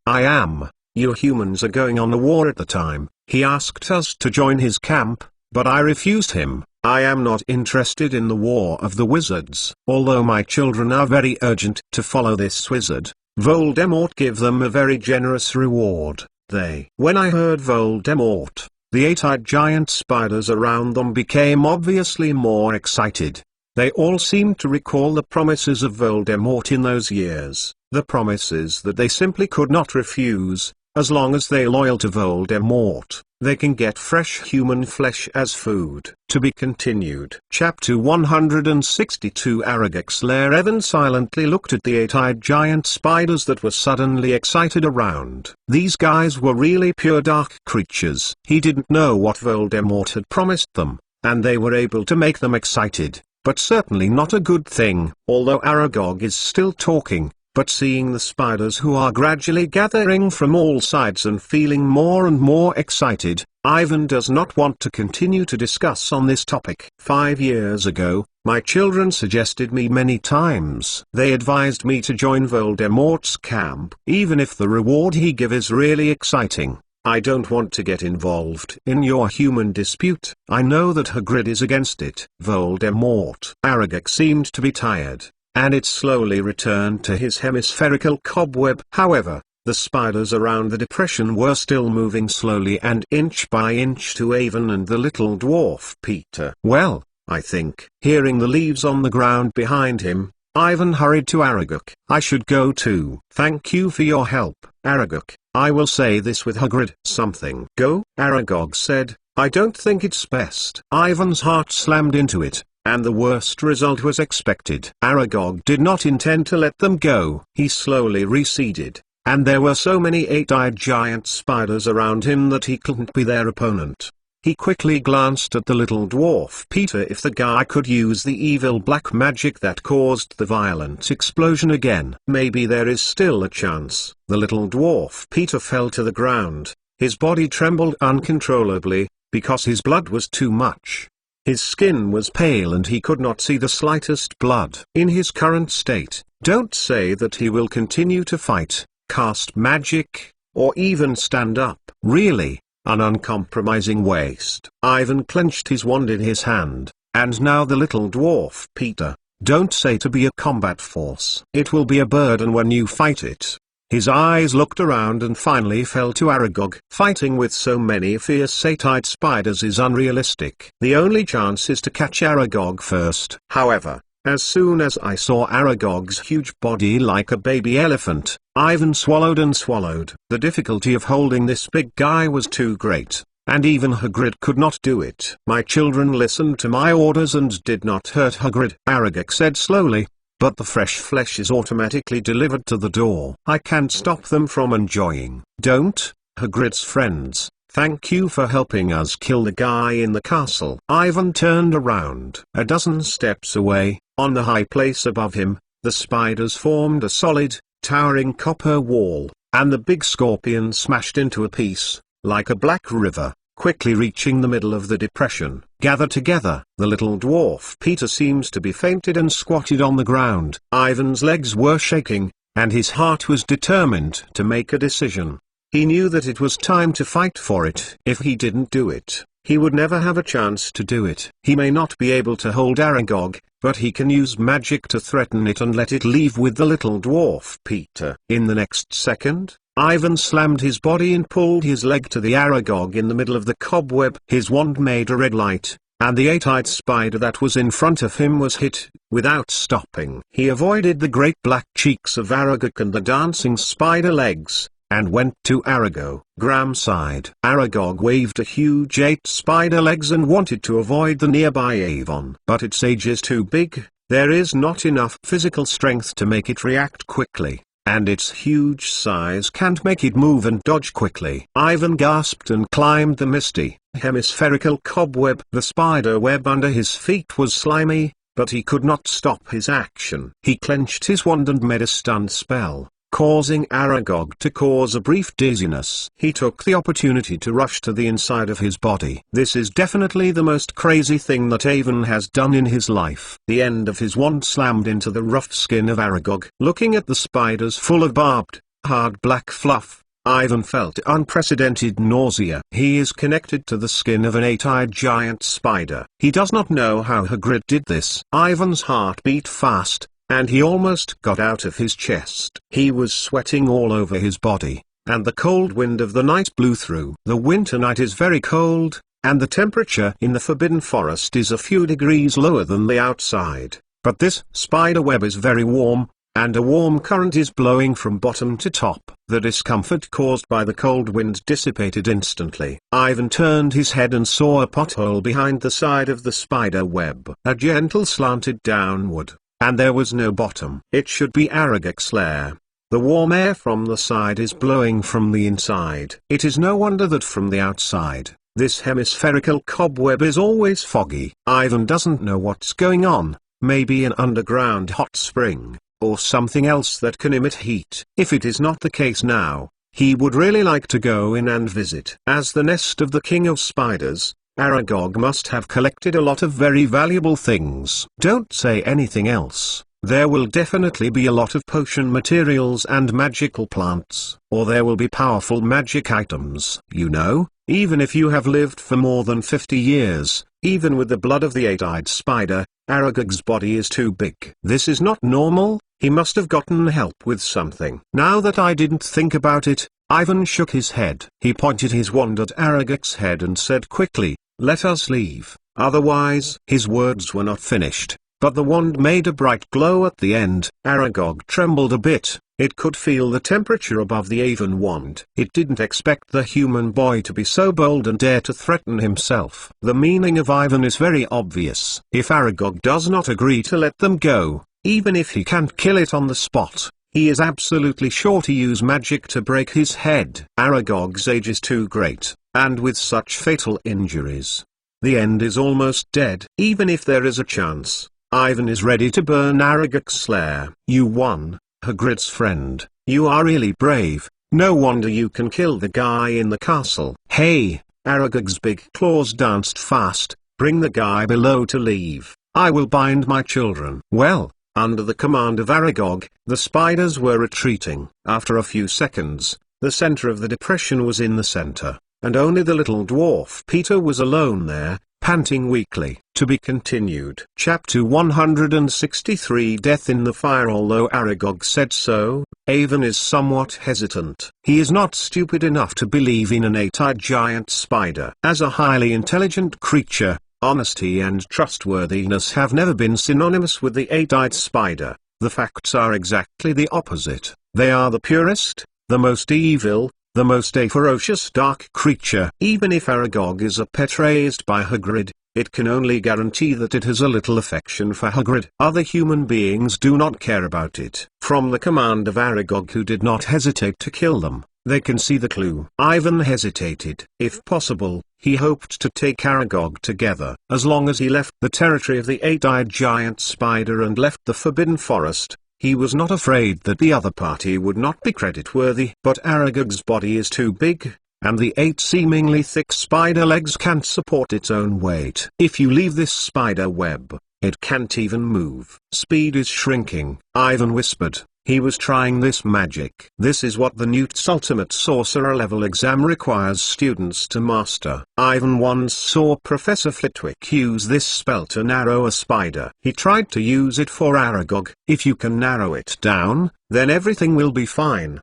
You humans are going on a war at the time. He asked us to join his camp, but I refused him. I am not interested in the war of the wizards. Although my children are very urgent to follow this wizard, Voldemort give them a very generous reward. When I heard Voldemort, the 8-eyed giant spiders around them became obviously more excited. They all seemed to recall the promises of Voldemort in those years, the promises that they simply could not refuse. As long as they loyal to Voldemort, they can get fresh human flesh as food. To be continued. Chapter 162 Arrogance Lair. Evan silently looked at the 8-eyed giant spiders that were suddenly excited around. These guys were really pure dark creatures. He didn't know what Voldemort had promised them, and they were able to make them excited, but certainly not a good thing. Although Aragog is still talking, but seeing the spiders who are gradually gathering from all sides and feeling more and more excited, Ivan does not want to continue to discuss on this topic. 5 years ago, my children suggested me many times. They advised me to join Voldemort's camp. Even if the reward he give is really exciting, I don't want to get involved in your human dispute. I know that Hagrid is against it. Voldemort. Aragog seemed to be tired, and it slowly returned to his hemispherical cobweb. However, the spiders around the depression were still moving slowly and inch by inch to Avon and the little dwarf Peter. "Well, I think." Hearing the leaves on the ground behind him, Ivan hurried to Aragog. "I should go too." "Thank you for your help, Aragog. I will say this with Hagrid." "Something." "Go," Aragog said. "I don't think it's best." Ivan's heart slammed into it. and the worst result was expected. Aragog did not intend to let them go. He slowly receded, and there were so many eight-eyed giant spiders around him that he couldn't be their opponent. He quickly glanced at the little dwarf Peter if the guy could use the evil black magic that caused the violent explosion again. Maybe there is still a chance. The little dwarf Peter fell to the ground. His body trembled uncontrollably, because his blood was too much. His skin was pale and he could not see the slightest blood. In his current state, don't say that he will continue to fight, cast magic, or even stand up. Really? An uncompromising waste. Ivan clenched his wand in his hand, and now the little dwarf Peter, don't say to be a combat force. It will be a burden when you fight it. His eyes looked around and finally fell to Aragog. Fighting with so many fierce eight-eyed spiders is unrealistic. The only chance is to catch Aragog first. However, as soon as I saw Aragog's huge body like a baby elephant, Ivan swallowed and swallowed. The difficulty of holding this big guy was too great, and even Hagrid could not do it. My children listened to my orders and did not hurt Hagrid, Aragog said slowly, but the fresh flesh is automatically delivered to the door. I can't stop them from enjoying. Don't, Hagrid's friends. Thank you for helping us kill the guy in the castle. Ivan turned around. A dozen steps away, on the high place above him, the spiders formed a solid, towering copper wall, and the big scorpion smashed into a piece, like a black river, quickly reaching the middle of the depression. Gather together. The little dwarf Peter seems to be fainted and squatted on the ground. Ivan's legs were shaking, and his heart was determined to make a decision. He knew that it was time to fight for it. If he didn't do it, he would never have a chance to do it. He may not be able to hold Aragog, but he can use magic to threaten it and let it leave with the little dwarf Peter. In the next second, Ivan slammed his body and pulled his leg to the Aragog in the middle of the cobweb. His wand made a red light, and the eight-eyed spider that was in front of him was hit, without stopping. He avoided the great black cheeks of Aragog and the dancing spider legs, and went to Aragog. Gram sighed. Aragog waved a huge 8 spider legs and wanted to avoid the nearby Avon. But its age is too big, there is not enough physical strength to make it react quickly, and its huge size can't make it move and dodge quickly. Ivan gasped and climbed the misty, hemispherical cobweb. The spider web under his feet was slimy, but he could not stop his action. He clenched his wand and made a stun spell, causing Aragog to cause a brief dizziness. He took the opportunity to rush to the inside of his body. This is definitely the most crazy thing that Avon has done in his life. The end of his wand slammed into the rough skin of Aragog. Looking at the spiders full of barbed, hard black fluff, Ivan felt unprecedented nausea. He is connected to the skin of an 8-eyed giant spider. He does not know how Hagrid did this. Ivan's heart beat fast, and he almost got out of his chest. He was sweating all over his body, and the cold wind of the night blew through. The winter night is very cold, and the temperature in the Forbidden Forest is a few degrees lower than the outside. But this spider web is very warm, and a warm current is blowing from bottom to top. The discomfort caused by the cold wind dissipated instantly. Ivan turned his head and saw a pothole behind the side of the spider web. A gentle slanted downward, and there was no bottom. It should be Arrogance Lair. The warm air from the side is blowing from the inside. It is no wonder that from the outside, this hemispherical cobweb is always foggy. Ivan doesn't know what's going on, maybe an underground hot spring, or something else that can emit heat. If it is not the case now, he would really like to go in and visit. As the nest of the king of spiders, Aragog must have collected a lot of very valuable things. Don't say anything else. There will definitely be a lot of potion materials and magical plants, or there will be powerful magic items. You know, even if you have lived for more than 50 years, even with the blood of the 8-eyed spider, Aragog's body is too big. This is not normal. He must have gotten help with something. Now that I didn't think about it, Ivan shook his head. He pointed his wand at Aragog's head and said quickly, "Let us leave, otherwise..." His words were not finished. but the wand made a bright glow at the end. Aragog trembled a bit. It could feel the temperature above the Avon wand. It didn't expect the human boy to be so bold and dare to threaten himself. The meaning of Ivan is very obvious. If Aragog does not agree to let them go, even if he can't kill it on the spot, he is absolutely sure to use magic to break his head. Aragog's age is too great, and with such fatal injuries, the end is almost dead. Even if there is a chance, Ivan is ready to burn Aragog's lair. You won, Hagrid's friend. You are really brave. No wonder you can kill the guy in the castle. Hey, Aragog's big claws danced fast. Bring the guy below to leave. I will bind my children. Well, under the command of Aragog, the spiders were retreating. After a few seconds, the center of the depression was in the center, and only the little dwarf Peter was alone there, panting weakly. To be continued. Chapter 163 Death in the Fire. Although Aragog said so, Avon is somewhat hesitant. He is not stupid enough to believe in an eight-eyed giant spider. As a highly intelligent creature, honesty and trustworthiness have never been synonymous with the eight-eyed spider. The facts are exactly the opposite. They are the purest, the most evil, the most ferocious dark creature. Even if Aragog is a pet raised by Hagrid, it can only guarantee that it has a little affection for Hagrid. Other human beings do not care about it. From the command of Aragog, who did not hesitate to kill them, they can see the clue. Ivan hesitated. If possible, he hoped to take Aragog together. As long as he left the territory of the eight-eyed giant spider and left the Forbidden Forest, he was not afraid that the other party would not be creditworthy. But Aragog's body is too big, and the 8 seemingly thick spider legs can't support its own weight. If you leave this spider web, it can't even move. Speed is shrinking, Ivan whispered. He was trying this magic. This is what the Newt's Ultimate Sorcerer level exam requires students to master. Ivan once saw Professor Flitwick use this spell to narrow a spider. He tried to use it for Aragog. If you can narrow it down, then everything will be fine.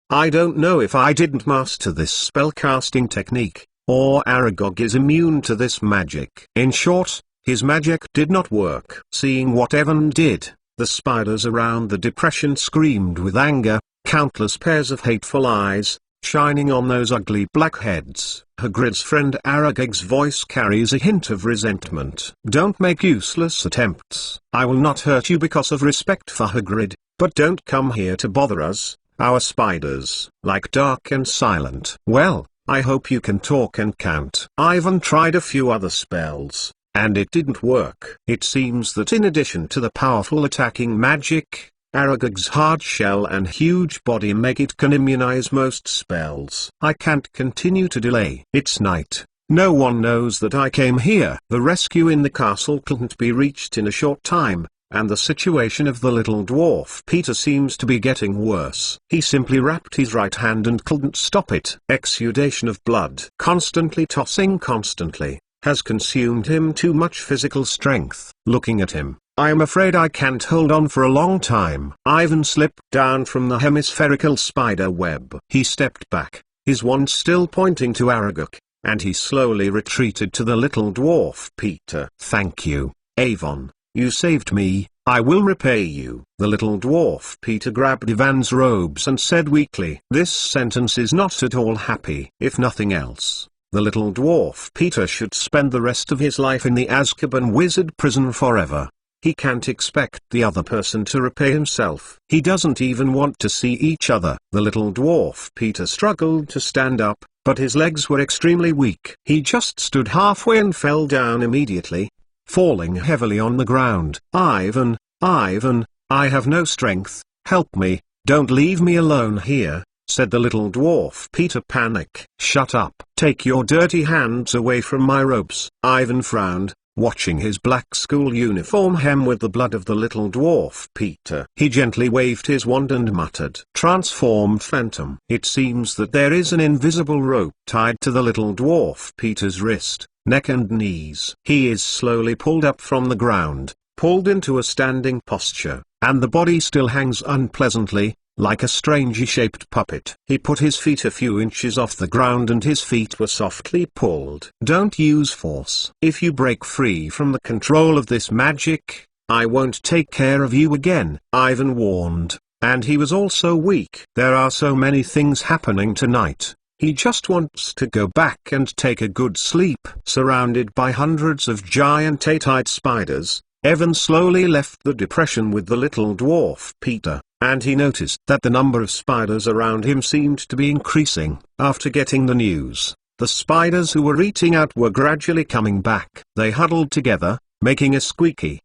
I don't know if I didn't master this spellcasting technique, or Aragog is immune to this magic. In short, his magic did not work. Seeing what Evan did, the spiders around the depression screamed with anger, countless pairs of hateful eyes, shining on those ugly black heads. Hagrid's friend Aragog's voice carries a hint of resentment. Don't make useless attempts. I will not hurt you because of respect for Hagrid, but don't come here to bother us. Our spiders like dark and silent. Well, I hope you can talk and count. Ivan tried a few other spells, and it didn't work. It seems that in addition to the powerful attacking magic, Aragog's hard shell and huge body make it can immunize most spells. I can't continue to delay. It's night. No one knows that I came here. The rescue in the castle couldn't be reached in a short time, and the situation of the little dwarf Peter seems to be getting worse. He simply wrapped his right hand and couldn't stop it. Exudation of blood, constantly tossing constantly, has consumed him too much physical strength. Looking at him, I am afraid I can't hold on for a long time. Ivan slipped down from the hemispherical spider web. He stepped back, his wand still pointing to Aragog, and he slowly retreated to the little dwarf Peter. Thank you, Avon. You saved me, I will repay you. The little dwarf Peter grabbed Ivan's robes and said weakly. This sentence is not at all happy. If nothing else, the little dwarf Peter should spend the rest of his life in the Azkaban wizard prison forever. He can't expect the other person to repay himself. He doesn't even want to see each other. The little dwarf Peter struggled to stand up, but his legs were extremely weak. He just stood halfway and fell down immediately, falling heavily on the ground. Ivan, Ivan, I have no strength, help me, don't leave me alone here, said the little dwarf Peter, panic. Shut up. Take your dirty hands away from my robes. Ivan frowned, watching his black school uniform hem with the blood of the little dwarf Peter. He gently waved his wand and muttered, Transformed Phantom. It seems that there is an invisible rope tied to the little dwarf Peter's wrist, neck and knees. He is slowly pulled up from the ground, pulled into a standing posture, and the body still hangs unpleasantly, like a strangely shaped puppet. He put his feet a few inches off the ground and his feet were softly pulled. Don't use force. If you break free from the control of this magic, I won't take care of you again, Ivan warned. And he was also weak. There are so many things happening tonight. He just wants to go back and take a good sleep. Surrounded by hundreds of giant eight-eyed spiders, Evan slowly left the depression with the little dwarf Peter, and he noticed that the number of spiders around him seemed to be increasing. After getting the news, the spiders who were eating out were gradually coming back. They huddled together, making a squeaky,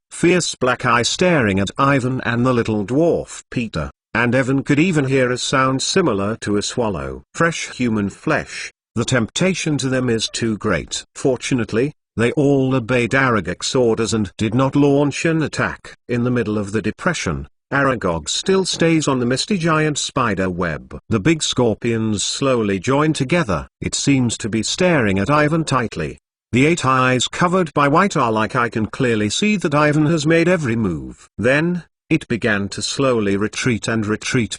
fierce black eye staring at Ivan and the little dwarf Peter, and Evan could even hear a sound similar to a swallow. Fresh human flesh, the temptation to them is too great. Fortunately, they all obeyed Arrogance orders and did not launch an attack. In the middle of the depression, Aragog still stays on the misty giant spider web. The big scorpions slowly join together. It seems to be staring at Ivan tightly. The 8 eyes covered by white are like I can clearly see that Ivan has made every move. Then, it began to slowly retreat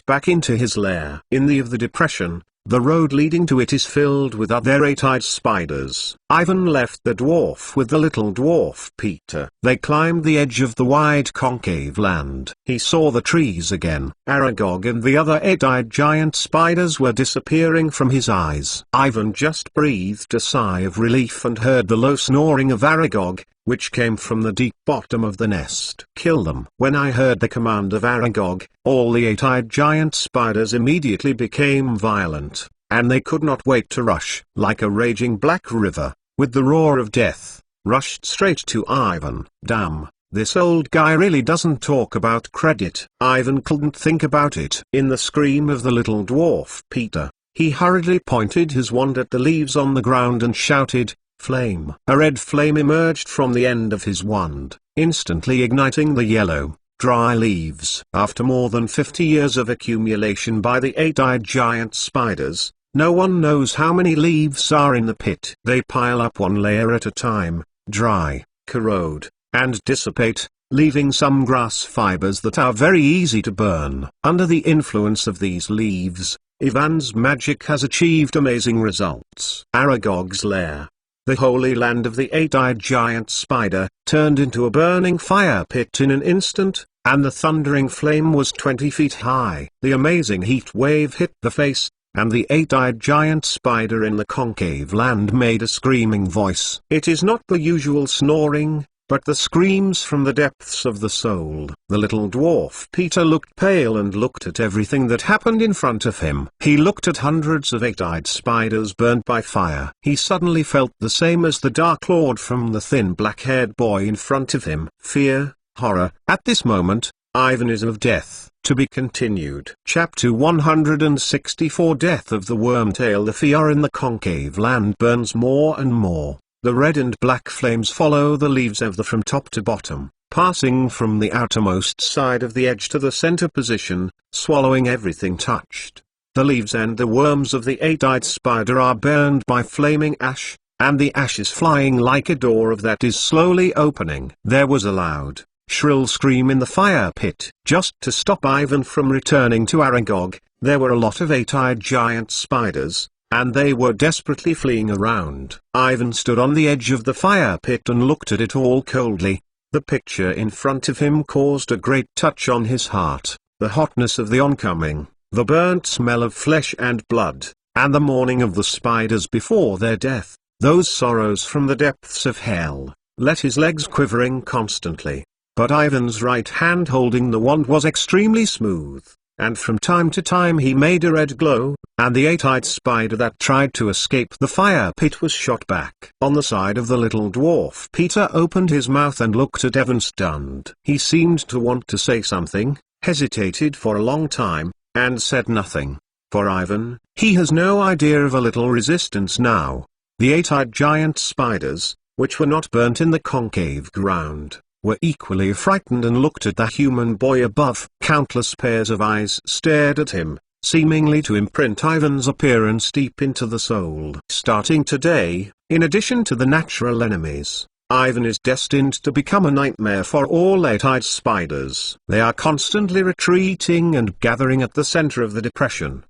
back into his lair. In the of the depression, the road leading to it is filled with other 8-eyed spiders. Ivan left the dwarf with the little dwarf Peter. They climbed the edge of the wide concave land. He saw the trees again. Aragog and the other 8-eyed giant spiders were disappearing from his eyes. Ivan just breathed a sigh of relief and heard the low snoring of Aragog, which came from the deep bottom of the nest. Kill them. When I heard the command of Aragog, all the 8-eyed giant spiders immediately became violent, and they could not wait to rush, like a raging black river, with the roar of death, rushed straight to Ivan. Damn, this old guy really doesn't talk about credit. Ivan couldn't think about it. In the scream of the little dwarf Peter, he hurriedly pointed his wand at the leaves on the ground and shouted, "Flame!" A red flame emerged from the end of his wand, instantly igniting the yellow, dry leaves. After more than 50 years of accumulation by the 8-eyed giant spiders, no one knows how many leaves are in the pit. They pile up one layer at a time, dry, corrode, and dissipate, leaving some grass fibers that are very easy to burn. Under the influence of these leaves, Ivan's magic has achieved amazing results. Aragog's lair, the holy land of the 8-eyed giant spider, turned into a burning fire pit in an instant, and the thundering flame was 20 feet high. The amazing heat wave hit the face, and the 8-eyed giant spider in the concave land made a screaming voice. It is not the usual snoring, but the screams from the depths of the soul. The little dwarf Peter looked pale and looked at everything that happened in front of him. He looked at hundreds of 8-eyed spiders burnt by fire. He suddenly felt the same as the Dark Lord from the thin black-haired boy in front of him. Fear, horror. At this moment, Ivan is of death. To be continued. Chapter 164 Death of the Wormtail. The fire in the concave land burns more and more. The red and black flames follow the leaves of the from top to bottom, passing from the outermost side of the edge to the center position, swallowing everything touched. The leaves and the worms of the 8-eyed spider are burned by flaming ash, and the ash is flying like a door that is slowly opening. There was a loud, shrill scream in the fire pit. Just to stop Ivan from returning to Aragog, there were a lot of 8-eyed giant spiders, and they were desperately fleeing around. Ivan stood on the edge of the fire pit and looked at it all coldly. The picture in front of him caused a great touch on his heart. The hotness of the oncoming, the burnt smell of flesh and blood, and the mourning of the spiders before their death, those sorrows from the depths of hell, let his legs quivering constantly. But Ivan's right hand holding the wand was extremely smooth, and from time to time he made a red glow, and the 8-eyed spider that tried to escape the fire pit was shot back. On the side of the little dwarf Peter opened his mouth and looked at Evan stunned. He seemed to want to say something, hesitated for a long time, and said nothing. For Ivan, he has no idea of a little resistance now. The 8-eyed giant spiders, which were not burnt in the concave ground, were equally frightened and looked at the human boy above. Countless pairs of eyes stared at him, seemingly to imprint Ivan's appearance deep into the soul. Starting today, in addition to the natural enemies, Ivan is destined to become a nightmare for all eight-eyed spiders. They are constantly retreating and gathering at the center of the depression.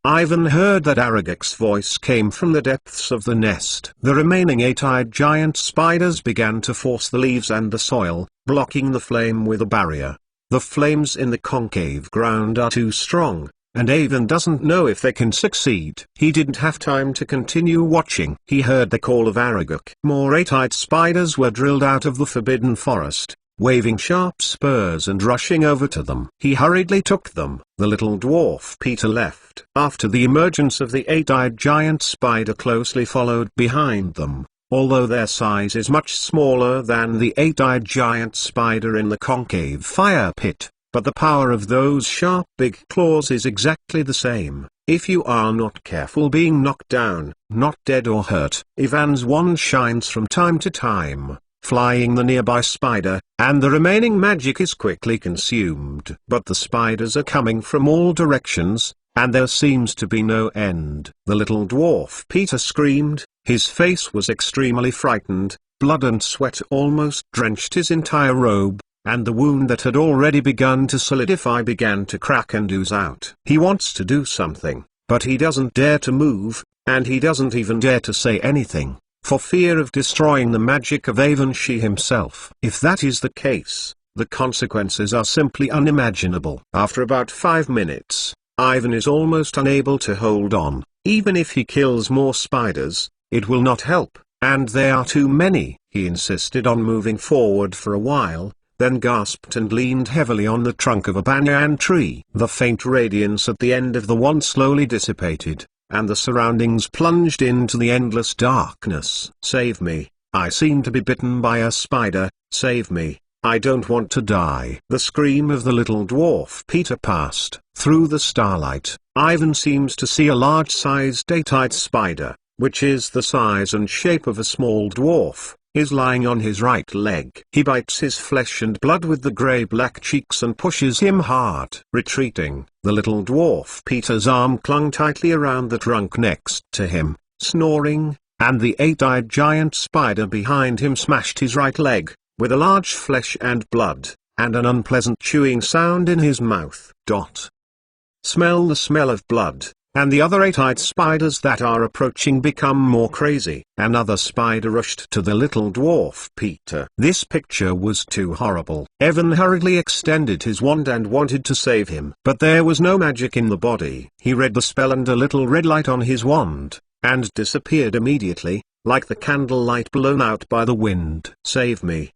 Ivan heard that Arrogance's voice came from the depths of the nest. The remaining eight-eyed giant spiders began to force the leaves and the soil, blocking the flame with a barrier. The flames in the concave ground are too strong, and Ivan doesn't know if they can succeed. He didn't have time to continue watching. He heard the call of Arrogance. More eight-eyed spiders were drilled out of the forbidden forest, waving sharp spurs and rushing over to them. He hurriedly took them. The little dwarf Peter left. After the emergence of the eight-eyed giant spider closely followed behind them. Although their size is much smaller than the eight-eyed giant spider in the concave fire pit, but the power of those sharp big claws is exactly the same. If you are not careful being knocked down, not dead or hurt. Ivan's wand shines from time to time, flying the nearby spider, and the remaining magic is quickly consumed. But the spiders are coming from all directions, and there seems to be no end. The little dwarf Peter screamed. His face was extremely frightened, blood and sweat almost drenched his entire robe, and the wound that had already begun to solidify began to crack and ooze out. He wants to do something, but he doesn't dare to move, and he doesn't even dare to say anything, for fear of destroying the magic of Avonshee himself. If that is the case, the consequences are simply unimaginable. After about 5 minutes, Ivan is almost unable to hold on. Even if he kills more spiders, it will not help, and there are too many. He insisted on moving forward for a while, then gasped and leaned heavily on the trunk of a banyan tree. The faint radiance at the end of the wand slowly dissipated, and the surroundings plunged into the endless darkness. Save me, I seem to be bitten by a spider, save me, I don't want to die. The scream of the little dwarf Peter passed through the starlight. Ivan seems to see a large-sized eight-eyed spider, which is the size and shape of a small dwarf, is lying on his right leg. He bites his flesh and blood with the grey-black cheeks and pushes him hard. Retreating, the little dwarf Peter's arm clung tightly around the trunk next to him, snoring, and the eight-eyed giant spider behind him smashed his right leg, with a large flesh and blood, and an unpleasant chewing sound in his mouth. Smell the smell of blood. And the other eight-eyed spiders that are approaching become more crazy. Another spider rushed to the little dwarf Peter. This picture was too horrible. Ivan hurriedly extended his wand and wanted to save him. But there was no magic in the body. He read the spell and a little red light on his wand, and disappeared immediately, like the candlelight blown out by the wind. Save me,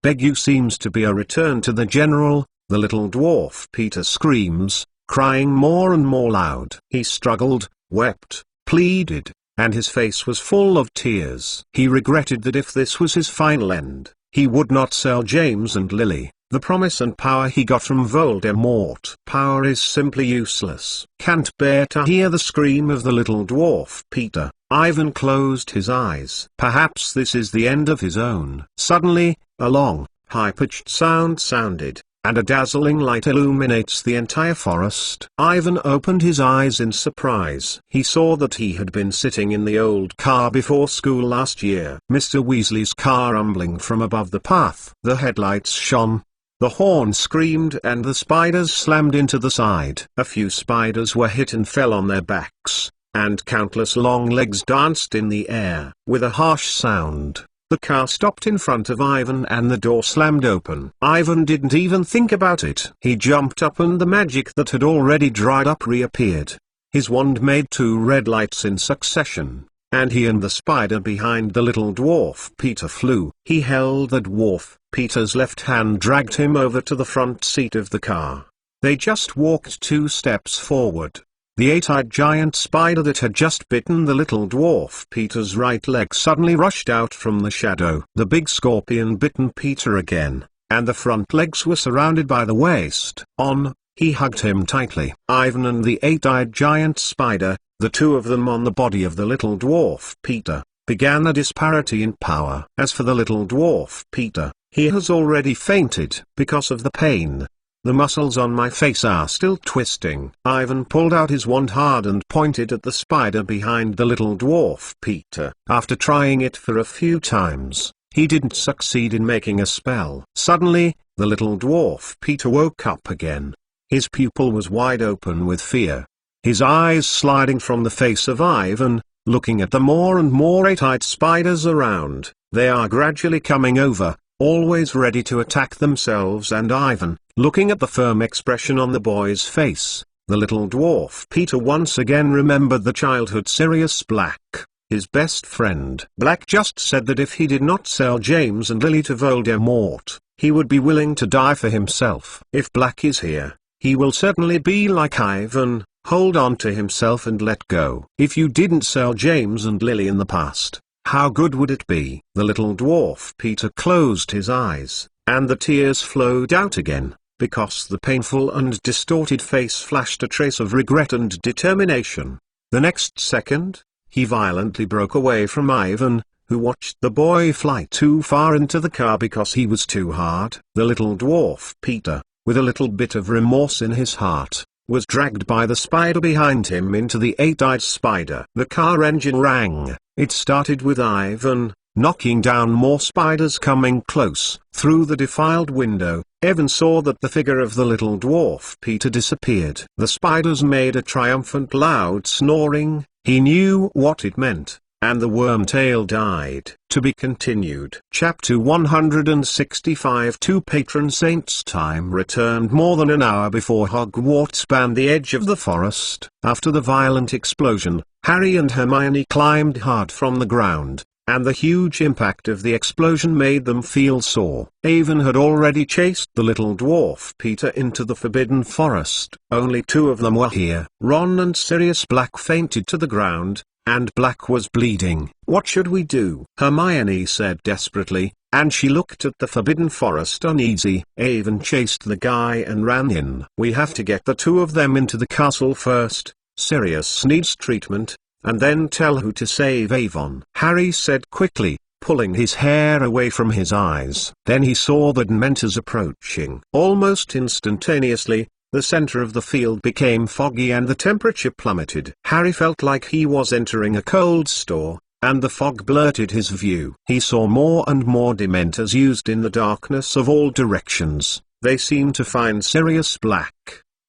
beg you. Seems to be a return to the general, the little dwarf Peter screams, crying more and more loud. He struggled, wept, pleaded, and his face was full of tears. He regretted that if this was his final end, he would not sell James and Lily. The promise and power he got from Voldemort. Power is simply useless. Can't bear to hear the scream of the little dwarf Peter. Ivan closed his eyes. Perhaps this is the end of his own. Suddenly, a long, high-pitched sound sounded, and a dazzling light illuminates the entire forest. Ivan opened his eyes in surprise. He saw that he had been sitting in the old car before school last year. Mr. Weasley's car rumbling from above the path. The headlights shone, the horn screamed, and the spiders slammed into the side. A few spiders were hit and fell on their backs, and countless long legs danced in the air. With a harsh sound, the car stopped in front of Ivan and the door slammed open. Ivan didn't even think about it. He jumped up and the magic that had already dried up reappeared. His wand made 2 red lights in succession, and he and the spider behind the little dwarf Peter flew. He held the dwarf Peter's left hand, dragged him over to the front seat of the car. They just walked 2 steps forward. The 8-eyed giant spider that had just bitten the little dwarf Peter's right leg suddenly rushed out from the shadow. The big scorpion bitten Peter again, and the front legs were surrounded by the waist. He hugged him tightly. Ivan and the 8-eyed giant spider, the 2 of them on the body of the little dwarf Peter, began a disparity in power. As for the little dwarf Peter, he has already fainted because of the pain. The muscles on my face are still twisting. Ivan pulled out his wand hard and pointed at the spider behind the little dwarf Peter. After trying it for a few times, he didn't succeed in making a spell. Suddenly, the little dwarf Peter woke up again. His pupil was wide open with fear. His eyes sliding from the face of Ivan, looking at the more and more eight-eyed spiders around. They are gradually coming over, always ready to attack themselves and Ivan, looking at the firm expression on the boy's face. The little dwarf Peter once again remembered the childhood Sirius Black, his best friend. Black just said that if he did not sell James and Lily to Voldemort, he would be willing to die for himself. If Black is here, he will certainly be like Ivan, hold on to himself and let go. If you didn't sell James and Lily in the past, how good would it be? The little dwarf Peter closed his eyes, and the tears flowed out again, because the painful and distorted face flashed a trace of regret and determination. The next second, he violently broke away from Ivan, who watched the boy fly too far into the car because he was too hard. The little dwarf Peter, with a little bit of remorse in his heart, was dragged by the spider behind him into the eight-eyed spider. The car engine rang. It started with Ivan, knocking down more spiders coming close. Through the defiled window, Evan saw that the figure of the little dwarf Peter disappeared. The spiders made a triumphant loud snoring. He knew what it meant, and the wormtail died. To be continued. Chapter 165. Two patron saints. Time returned more than an hour before Hogwarts spanned the edge of the forest. After the violent explosion, Harry and Hermione climbed hard from the ground, and the huge impact of the explosion made them feel sore. Ivan had already chased the little dwarf Peter into the Forbidden Forest. Only two of them were here. Ron and Sirius Black fainted to the ground, and Black was bleeding. What should we do? Hermione said desperately, and she looked at the Forbidden Forest uneasy. Ivan chased the guy and ran in. We have to get the two of them into the castle first. Sirius needs treatment, and then tell who to save Avon. Harry said quickly, pulling his hair away from his eyes. Then he saw the Dementors approaching. Almost instantaneously, the center of the field became foggy and the temperature plummeted. Harry felt like he was entering a cold store, and the fog blurted his view. He saw more and more Dementors used in the darkness of all directions. They seemed to find Sirius Black.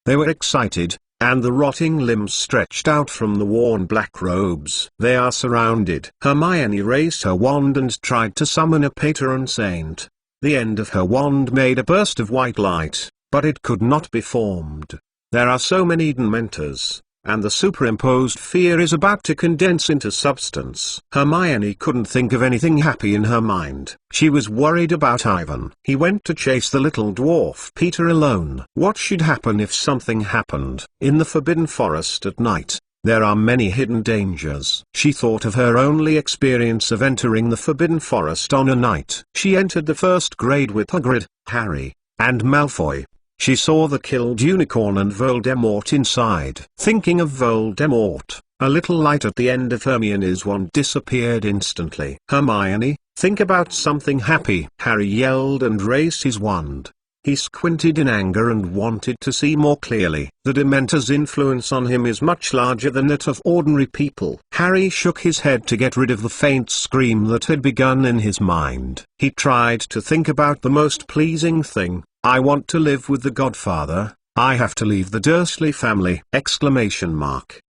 They were excited, and the rotting limbs stretched out from the worn black robes. They are surrounded. Hermione raised her wand and tried to summon a patron saint. The end of her wand made a burst of white light, but it could not be formed. There are so many Dementors, and the superimposed fear is about to condense into substance. Hermione couldn't think of anything happy in her mind. She was worried about Ivan. He went to chase the little dwarf Peter alone. What should happen if something happened? In the Forbidden Forest at night, there are many hidden dangers. She thought of her only experience of entering the Forbidden Forest on a night. She entered the first grade with Hagrid, Harry, and Malfoy. She saw the killed unicorn and Voldemort inside. Thinking of Voldemort, a little light at the end of Hermione's wand disappeared instantly. Hermione, think about something happy. Harry yelled and raised his wand. He squinted in anger and wanted to see more clearly. The Dementor's influence on him is much larger than that of ordinary people. Harry shook his head to get rid of the faint scream that had begun in his mind. He tried to think about the most pleasing thing. I want to live with the Godfather. I have to leave the Dursley family! Exclamation mark.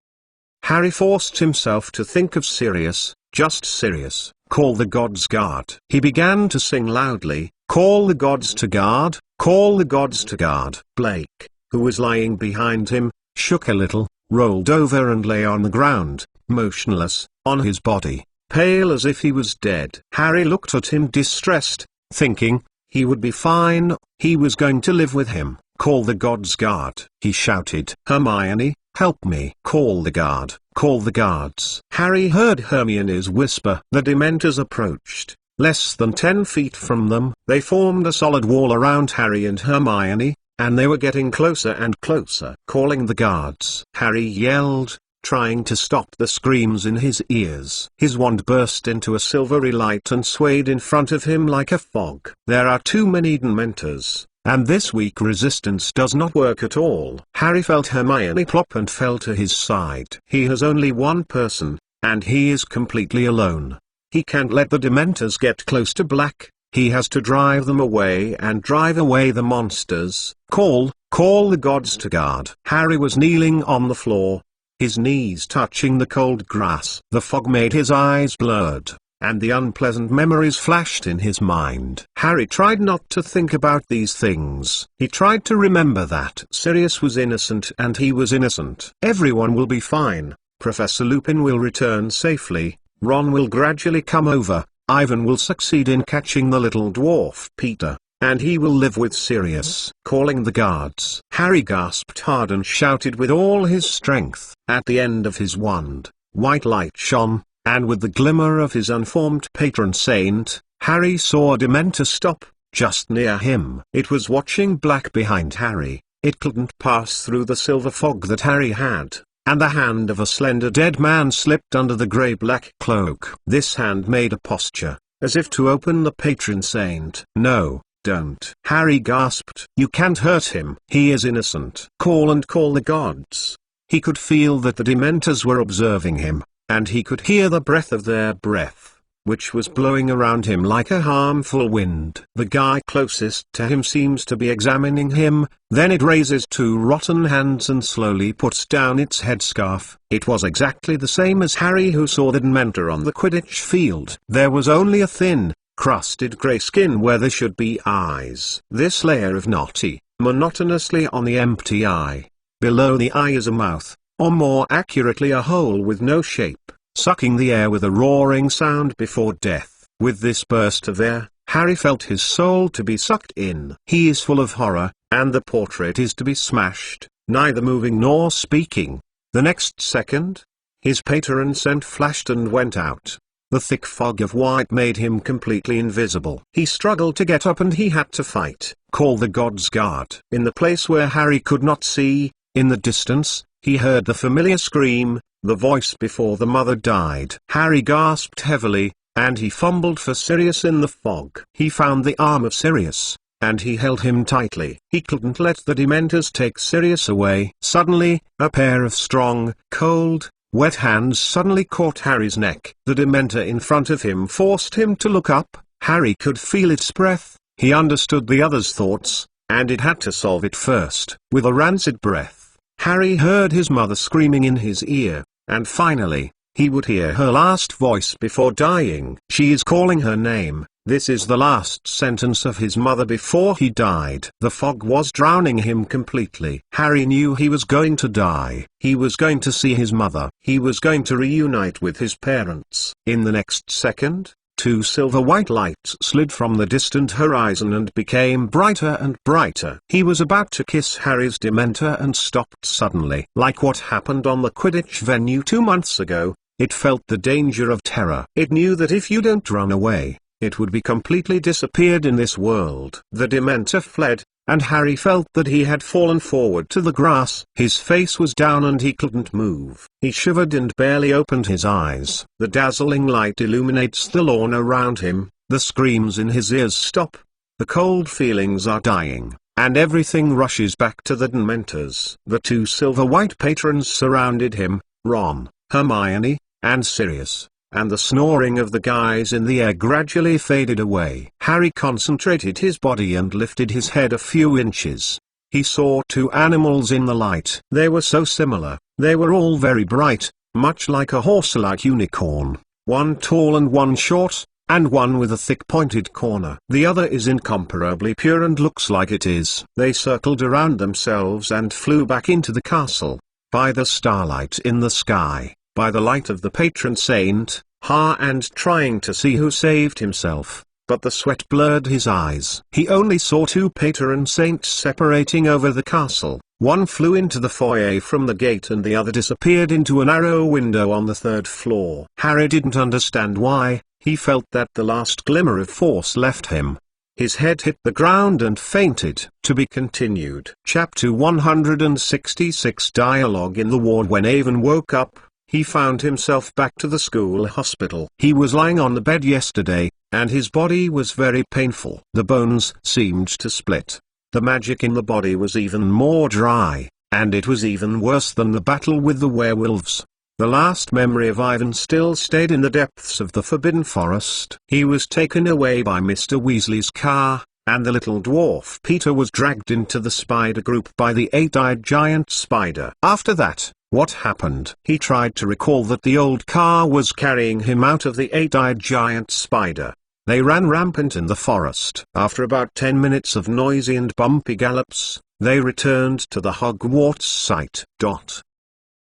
Harry forced himself to think of Sirius, just Sirius. Call the gods guard. He began to sing loudly, call the gods to guard, call the gods to guard. Blake, who was lying behind him, shook a little, rolled over and lay on the ground, motionless, on his body, pale as if he was dead. Harry looked at him distressed, thinking, he would be fine, he was going to live with him. Call the gods guard. He shouted. Hermione, help me. Call the guard. Call the guards. Harry heard Hermione's whisper. The Dementors approached. Less than 10 feet from them, they formed a solid wall around Harry and Hermione, and they were getting closer and closer. Calling the guards. Harry yelled, trying to stop the screams in his ears. His wand burst into a silvery light and swayed in front of him like a fog. There are too many Dementors, and this weak resistance does not work at all. Harry felt Hermione plop and fell to his side. He has only one person, and he is completely alone. He can't let the Dementors get close to Black. He has to drive them away and drive away the monsters. Call the gods to guard. Harry was kneeling on the floor, his knees touching the cold grass. The fog made his eyes blurred, and the unpleasant memories flashed in his mind. Harry tried not to think about these things. He tried to remember that Sirius was innocent and he was innocent. Everyone will be fine. Professor Lupin will return safely. Ron will gradually come over. Ivan will succeed in catching the little dwarf Peter, and he will live with Sirius. Calling the guards. Harry gasped hard and shouted with all his strength. At the end of his wand, white light shone, and with the glimmer of his unformed patron saint, Harry saw a Dementor stop, just near him. It was watching Black behind Harry. It couldn't pass through the silver fog that Harry had, and the hand of a slender dead man slipped under the grey-black cloak. This hand made a posture, as if to open the patron saint. "No, don't." Harry gasped. "You can't hurt him. He is innocent." Call the gods. He could feel that the Dementors were observing him, and he could hear the breath of their breath, which was blowing around him like a harmful wind. The guy closest to him seems to be examining him, then it raises two rotten hands and slowly puts down its headscarf. It was exactly the same as Harry who saw the Dementor on the Quidditch field. There was only a thin, crusted grey skin where there should be eyes. This layer of knotty, monotonously on the empty eye. Below the eye is a mouth, or more accurately a hole with no shape, sucking the air with a roaring sound before death. With this burst of air, Harry felt his soul to be sucked in. He is full of horror, and the portrait is to be smashed, neither moving nor speaking. The next second, his patron saint flashed and went out. The thick fog of white made him completely invisible. He struggled to get up and he had to fight. Call the gods guard. In the place where Harry could not see, in the distance, he heard the familiar scream, the voice before the mother died. Harry gasped heavily, and he fumbled for Sirius in the fog. He found the arm of Sirius, and he held him tightly. He couldn't let the Dementors take Sirius away. Suddenly, a pair of strong, cold, wet hands suddenly caught Harry's neck. The Dementor in front of him forced him to look up. Harry could feel its breath. He understood the other's thoughts, and it had to solve it first. With a rancid breath, Harry heard his mother screaming in his ear, and finally, he would hear her last voice before dying. She is calling her name. This is the last sentence of his mother before he died. The fog was drowning him completely. Harry knew he was going to die. He was going to see his mother. He was going to reunite with his parents. In the next second, two silver-white lights slid from the distant horizon and became brighter and brighter. He was about to kiss Harry's Dementor and stopped suddenly. Like what happened on the Quidditch venue 2 months ago, it felt the danger of terror. It knew that if you don't run away, it would be completely disappeared in this world. The Dementor fled, and Harry felt that he had fallen forward to the grass. His face was down and he couldn't move. He shivered and barely opened his eyes. The dazzling light illuminates the lawn around him, the screams in his ears stop, the cold feelings are dying, and everything rushes back to the Dementors. The two silver-white patrons surrounded him, Ron, Hermione, and Sirius, and the snoring of the guys in the air gradually faded away. Harry concentrated his body and lifted his head a few inches. He saw two animals in the light. They were so similar. They were all very bright, much like a horse-like unicorn, one tall and one short, and one with a thick pointed corner. The other is incomparably pure and looks like it is. They circled around themselves and flew back into the castle. By the starlight in the sky, by the light of the patron saint, and trying to see who saved himself, but the sweat blurred his eyes. He only saw two patron saints separating over the castle. One flew into the foyer from the gate and the other disappeared into a narrow window on the 3rd floor. Harry didn't understand why. He felt that the last glimmer of force left him. His head hit the ground and fainted. To be continued. Chapter 166. Dialogue in the ward. When Avon woke up, he found himself back to the school hospital. He was lying on the bed yesterday, and his body was very painful. The bones seemed to split. The magic in the body was even more dry, and it was even worse than the battle with the werewolves. The last memory of Ivan still stayed in the depths of the Forbidden Forest. He was taken away by Mr. Weasley's car, and the little dwarf Peter was dragged into the spider group by the eight-eyed giant spider. After that, what happened? He tried to recall that the old car was carrying him out of the eight-eyed giant spider. They ran rampant in the forest. After about 10 minutes of noisy and bumpy gallops, they returned to the Hogwarts site.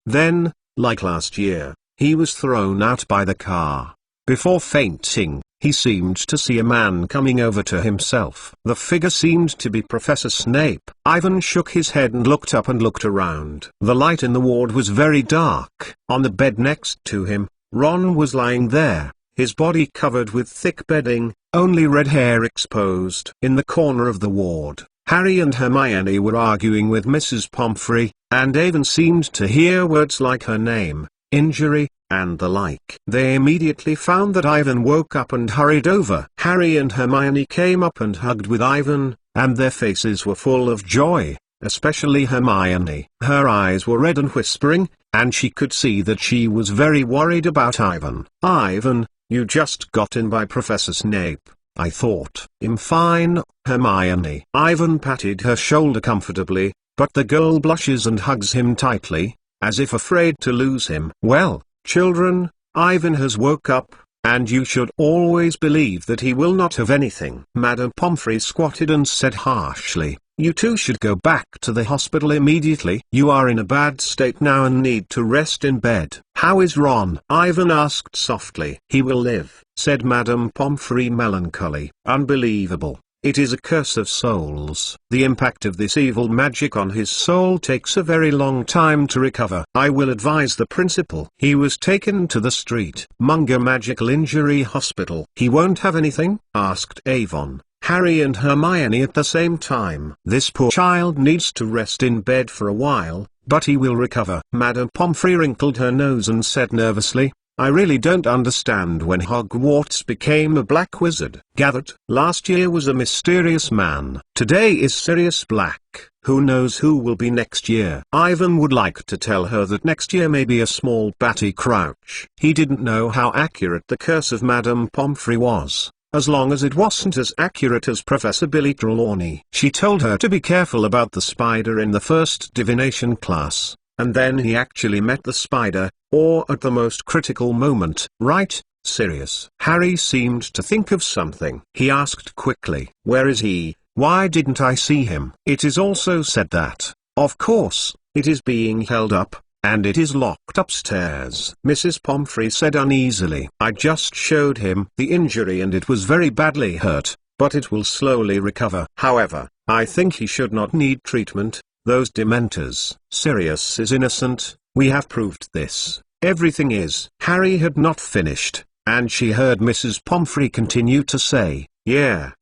Then, like last year, he was thrown out by the car. Before fainting, he seemed to see a man coming over to himself. The figure seemed to be Professor Snape. Ivan shook his head and looked up and looked around. The light in the ward was very dark. On the bed next to him, Ron was lying there, his body covered with thick bedding, only red hair exposed. In the corner of the ward, Harry and Hermione were arguing with Mrs. Pomfrey, and Avon seemed to hear words like her name, injury, and the like. They immediately found that Ivan woke up and hurried over. Harry and Hermione came up and hugged with Ivan, and their faces were full of joy, especially Hermione. Her eyes were red and whispering, and she could see that she was very worried about Ivan. "Ivan, you just got in by Professor Snape, I thought." "I'm fine, Hermione." Ivan patted her shoulder comfortably, but the girl blushes and hugs him tightly, as if afraid to lose him. "Well, children, Ivan has woke up, and you should always believe that he will not have anything." Madame Pomfrey squatted and said harshly, "You two should go back to the hospital immediately. You are in a bad state now and need to rest in bed." "How is Ron?" Ivan asked softly. "He will live," said Madame Pomfrey melancholy. "Unbelievable. It is a curse of souls. The impact of this evil magic on his soul takes a very long time to recover. I will advise the principal." He was taken to the Street Munger Magical Injury Hospital. "He won't have anything?" asked Avon, Harry and Hermione at the same time. "This poor child needs to rest in bed for a while, but he will recover." Madame Pomfrey wrinkled her nose and said nervously, "I really don't understand when Hogwarts became a black wizard gathered. Last year was a mysterious man. Today is Sirius Black. Who knows who will be next year?" Ivan would like to tell her that next year may be a small Batty Crouch. He didn't know how accurate the curse of Madame Pomfrey was, as long as it wasn't as accurate as Professor Billy Trelawney. She told her to be careful about the spider in the first divination class, and then he actually met the spider, or at the most critical moment. "Right, Sirius." Harry seemed to think of something. He asked quickly, "Where is he? Why didn't I see him?" "It is also said that, of course, it is being held up, and it is locked upstairs," Mrs. Pomfrey said uneasily. "I just showed him the injury and it was very badly hurt, but it will slowly recover. However, I think he should not need treatment. Those dementors." "Sirius is innocent, we have proved this. Everything is." Harry had not finished, and she heard Mrs. Pomfrey continue to say, yeah,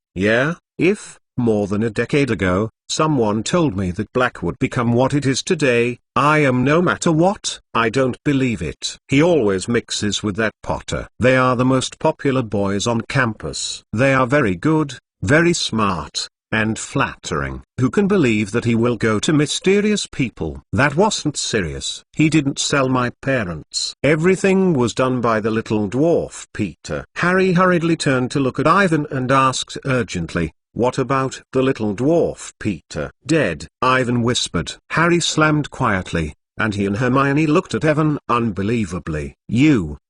if, more than a decade ago, someone told me that black would become what it is today, I am no matter what, I don't believe it. He always mixes with that Potter. They are the most popular boys on campus. They are very good, very smart, and flattering. Who can believe that he will go to mysterious people? That wasn't Sirius. He didn't sell my parents. Everything was done by the little dwarf Peter. Harry hurriedly turned to look at Ivan and asked urgently, "What about the little dwarf Peter?" "Dead," Ivan whispered. Harry slammed quietly, and he and Hermione looked at Evan unbelievably.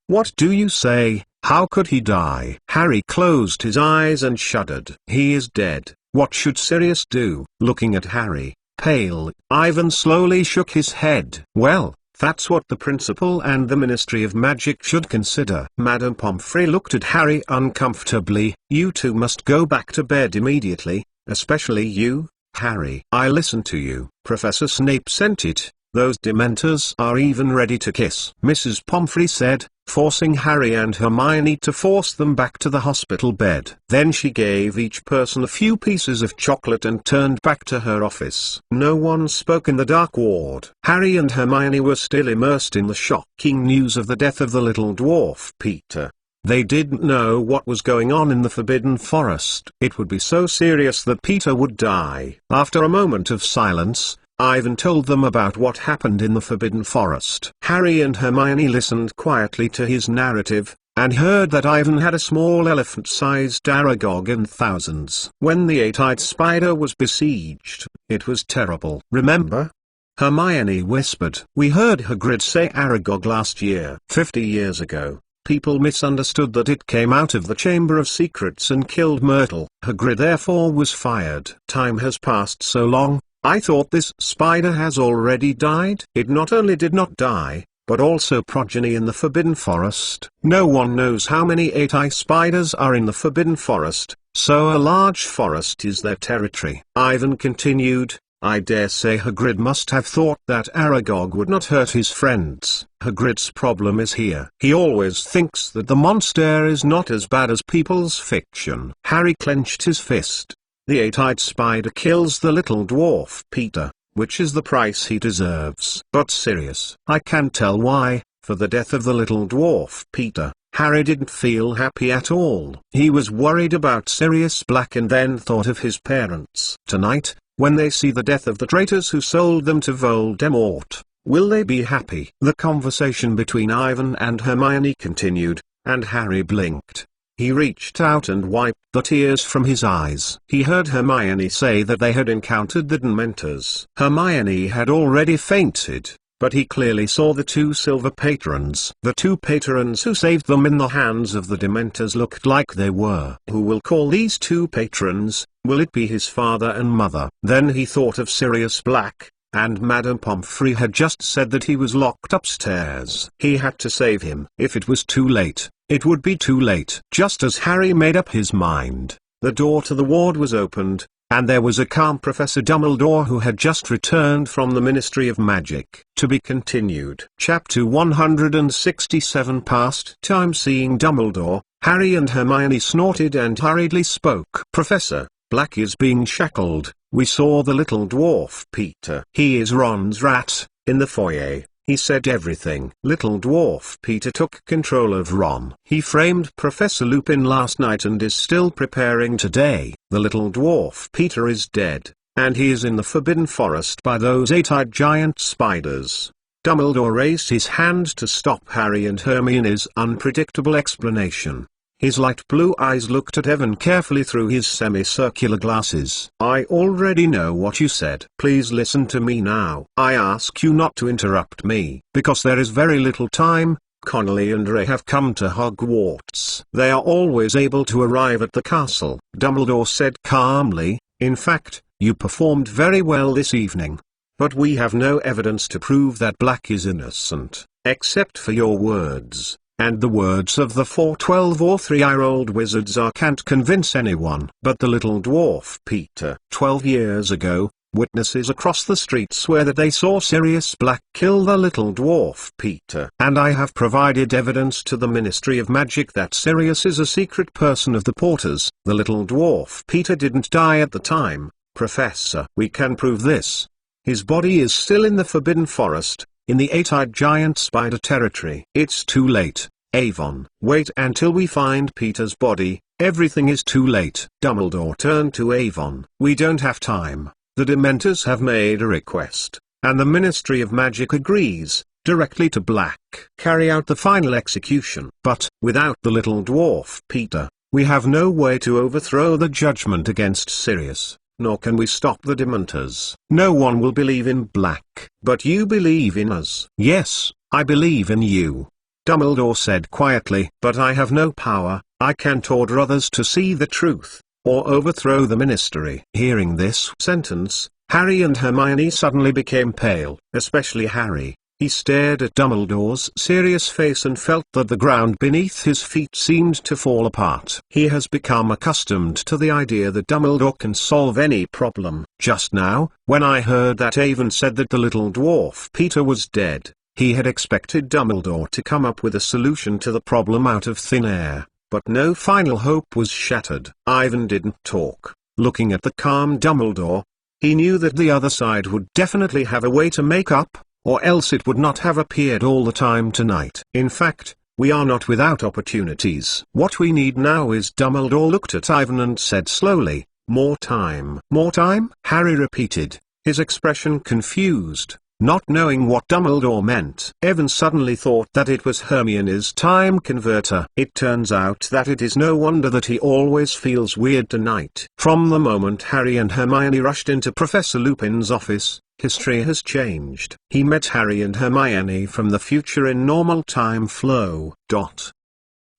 What do you say? How could he die?" Harry closed his eyes and shuddered. "He is dead. What should Sirius do?" Looking at Harry, pale, Ivan slowly shook his head. "Well, that's what the principal and the Ministry of Magic should consider." Madame Pomfrey looked at Harry uncomfortably. "You two must go back to bed immediately, especially you, Harry. I listened to you. Professor Snape sent it. Those dementors are even ready to kiss," Mrs. Pomfrey said, forcing Harry and Hermione to force them back to the hospital bed. Then she gave each person a few pieces of chocolate and turned back to her office. No one spoke in the dark ward. Harry and Hermione were still immersed in the shocking news of the death of the little dwarf Peter. They didn't know what was going on in the Forbidden Forest. It would be so serious that Peter would die. After a moment of silence, Ivan told them about what happened in the Forbidden Forest. Harry and Hermione listened quietly to his narrative, and heard that Ivan had a small elephant-sized Aragog and thousands. When the eight-eyed spider was besieged, it was terrible. Remember? Hermione whispered. We heard Hagrid say Aragog last year. 50 years ago, people misunderstood that it came out of the Chamber of Secrets and killed Myrtle. Hagrid therefore was fired. Time has passed so long. I thought this spider has already died. It not only did not die, but also progeny in the Forbidden Forest. No one knows how many eight-eye spiders are in the Forbidden Forest, so a large forest is their territory. Ivan continued, I dare say Hagrid must have thought that Aragog would not hurt his friends. Hagrid's problem is here. He always thinks that the monster is not as bad as people's fiction. Harry clenched his fist. The eight-eyed spider kills the little dwarf Peter, which is the price he deserves. But Sirius, I can tell why. For the death of the little dwarf Peter, Harry didn't feel happy at all. He was worried about Sirius Black and then thought of his parents. Tonight, when they see the death of the traitors who sold them to Voldemort, will they be happy? The conversation between Ivan and Hermione continued, and Harry blinked. He reached out and wiped the tears from his eyes. He heard Hermione say that they had encountered the Dementors. Hermione had already fainted, but he clearly saw the two silver patrons. The two patrons who saved them in the hands of the Dementors looked like they were. Who will call these two patrons? Will it be his father and mother? Then he thought of Sirius Black, and Madame Pomfrey had just said that he was locked upstairs. He had to save him. If it was too late, it would be too late. Just as Harry made up his mind, the door to the ward was opened, and there was a calm Professor Dumbledore who had just returned from the Ministry of Magic. To be continued. Chapter 167. Past time. Seeing Dumbledore, Harry and Hermione snorted and hurriedly spoke. Professor Black is being shackled. We saw the little dwarf Peter. He is Ron's rat, in the foyer. He said everything. Little dwarf Peter took control of Ron. He framed Professor Lupin last night and is still preparing today. The little dwarf Peter is dead, and he is in the Forbidden Forest by those eight-eyed giant spiders. Dumbledore raised his hand to stop Harry and Hermione's unpredictable explanation. His light blue eyes looked at Evan carefully through his semicircular glasses. I already know what you said. Please listen to me now. I ask you not to interrupt me, because there is very little time. Connolly and Ray have come to Hogwarts. They are always able to arrive at the castle. Dumbledore said calmly, in fact, you performed very well this evening. But we have no evidence to prove that Black is innocent, except for your words. And the words of the 4 12 or 3-year-old wizards can't convince anyone. But the little dwarf Peter. 12 years ago, witnesses across the street swear that they saw Sirius Black kill the little dwarf Peter. And I have provided evidence to the Ministry of Magic that Sirius is a secret person of the Porters. The little dwarf Peter didn't die at the time, Professor. We can prove this. His body is still in the Forbidden Forest, in the eight-eyed giant spider territory. It's too late, Avon. Wait until we find Peter's body. Everything is too late. Dumbledore turned to Avon. We don't have time. The Dementors have made a request, and the Ministry of Magic agrees, directly to Black. Carry out the final execution. But, without the little dwarf Peter, we have no way to overthrow the judgment against Sirius. Nor can we stop the Dementors. No one will believe in Black. But you believe in us. Yes, I believe in you. Dumbledore said quietly. But I have no power. I can't order others to see the truth, or overthrow the ministry. Hearing this sentence, Harry and Hermione suddenly became pale, especially Harry. He stared at Dumbledore's serious face and felt that the ground beneath his feet seemed to fall apart. He has become accustomed to the idea that Dumbledore can solve any problem. Just now, when I heard that Avon said that the little dwarf Peter was dead, he had expected Dumbledore to come up with a solution to the problem out of thin air, but no final hope was shattered. Ivan didn't talk, looking at the calm Dumbledore. He knew that the other side would definitely have a way to make up, or else it would not have appeared all the time tonight. In fact, We are not without opportunities. What we need now is— Dumbledore looked at Ivan and said slowly, "More time." "More time?" Harry repeated, his expression confused, not knowing what Dumbledore meant. Evan suddenly thought that it was Hermione's time converter. It turns out that it is no wonder that he always feels weird tonight. From the moment Harry and Hermione rushed into Professor Lupin's office, history has changed. He met Harry and Hermione from the future in normal time flow.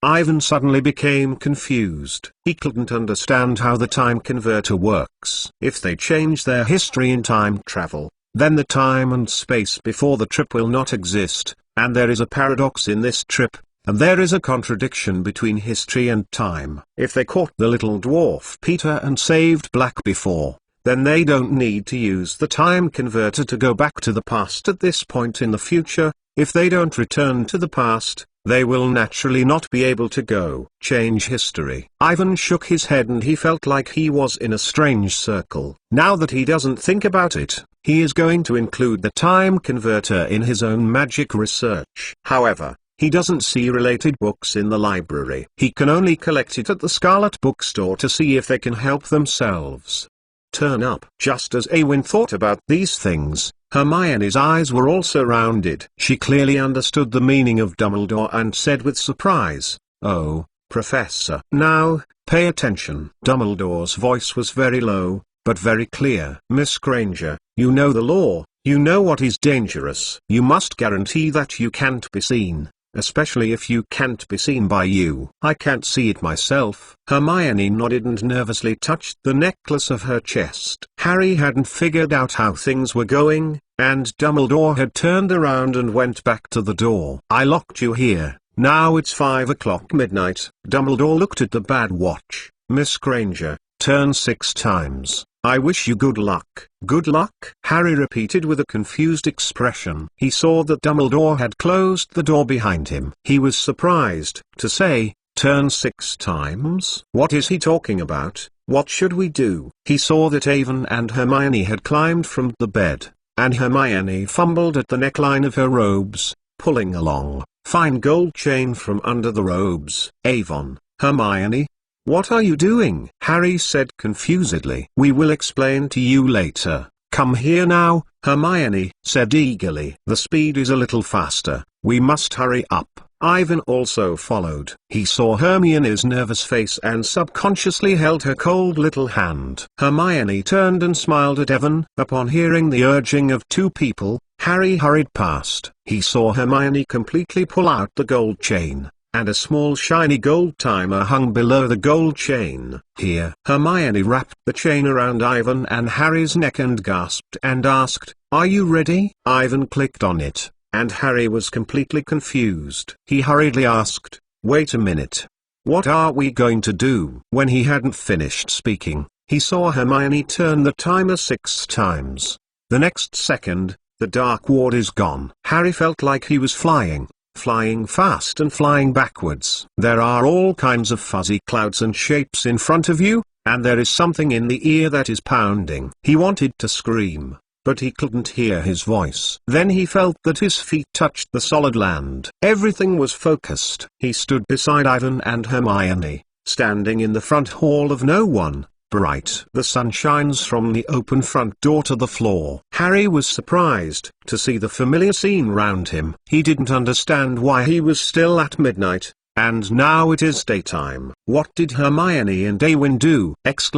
Ivan suddenly became confused. He couldn't understand how the time converter works. If they change their history in time travel, then the time and space before the trip will not exist, and there is a paradox in this trip, and there is a contradiction between history and time. If they caught the little dwarf Peter and saved Black before, then they don't need to use the time converter to go back to the past at this point in the future. If they don't return to the past, they will naturally not be able to change history. Ivan shook his head and he felt like he was in a strange circle. Now that he doesn't think about it, he is going to include the time converter in his own magic research. However, he doesn't see related books in the library. He can only collect it at the Scarlet Bookstore to see if they can help themselves turn up. Just as Awin thought about these things, Hermione's eyes were also rounded. She clearly understood the meaning of Dumbledore and said with surprise, "Oh, Professor." "Now, pay attention." Dumbledore's voice was very low, but very clear. "Miss Granger, you know the law, you know what is dangerous. You must guarantee that you can't be seen, especially if you can't be seen by you." "I can't see it myself." Hermione nodded and nervously touched the necklace of her chest. Harry hadn't figured out how things were going, and Dumbledore had turned around and went back to the door. "I locked you here, now it's 5 o'clock midnight." Dumbledore looked at the bad watch. "Miss Granger, turn 6 times. I wish you good luck." "Good luck?" Harry repeated with a confused expression. He saw that Dumbledore had closed the door behind him. He was surprised to say, "Turn 6 times? What is he talking about? What should we do?" He saw that Avon and Hermione had climbed from the bed, and Hermione fumbled at the neckline of her robes, pulling a long, fine gold chain from under the robes. "Avon, Hermione, what are you doing?" Harry said confusedly. "We will explain to you later. Come here now," Hermione said eagerly. "The speed is a little faster, we must hurry up." Ivan also followed. He saw Hermione's nervous face and subconsciously held her cold little hand. Hermione turned and smiled at Evan. Upon hearing the urging of two people, Harry hurried past. He saw Hermione completely pull out the gold chain, and a small shiny gold timer hung below the gold chain. "Here." Hermione wrapped the chain around Ivan and Harry's neck and gasped and asked, "Are you ready?" Ivan clicked on it, and Harry was completely confused. He hurriedly asked, "Wait a minute. What are we going to do?" When he hadn't finished speaking, he saw Hermione turn the timer 6 times. The next second, the dark ward is gone. Harry felt like he was flying fast and flying backwards. There are all kinds of fuzzy clouds and shapes in front of you, and there is something in the ear that is pounding. He wanted to scream, but he couldn't hear his voice. Then he felt that his feet touched the solid land. Everything was focused. He stood beside Ivan and Hermione, standing in the front hall of no one. Bright. The sun shines from the open front door to the floor. Harry was surprised to see the familiar scene round him. He didn't understand why he was still at midnight, and now it is daytime. What did Hermione and Awin do? "What's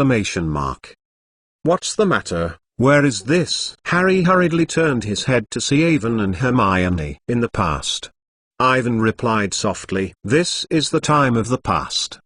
the matter? Where is this?" Harry hurriedly turned his head to see Avon and Hermione. "In the past." Ivan replied softly. "This is the time of the past."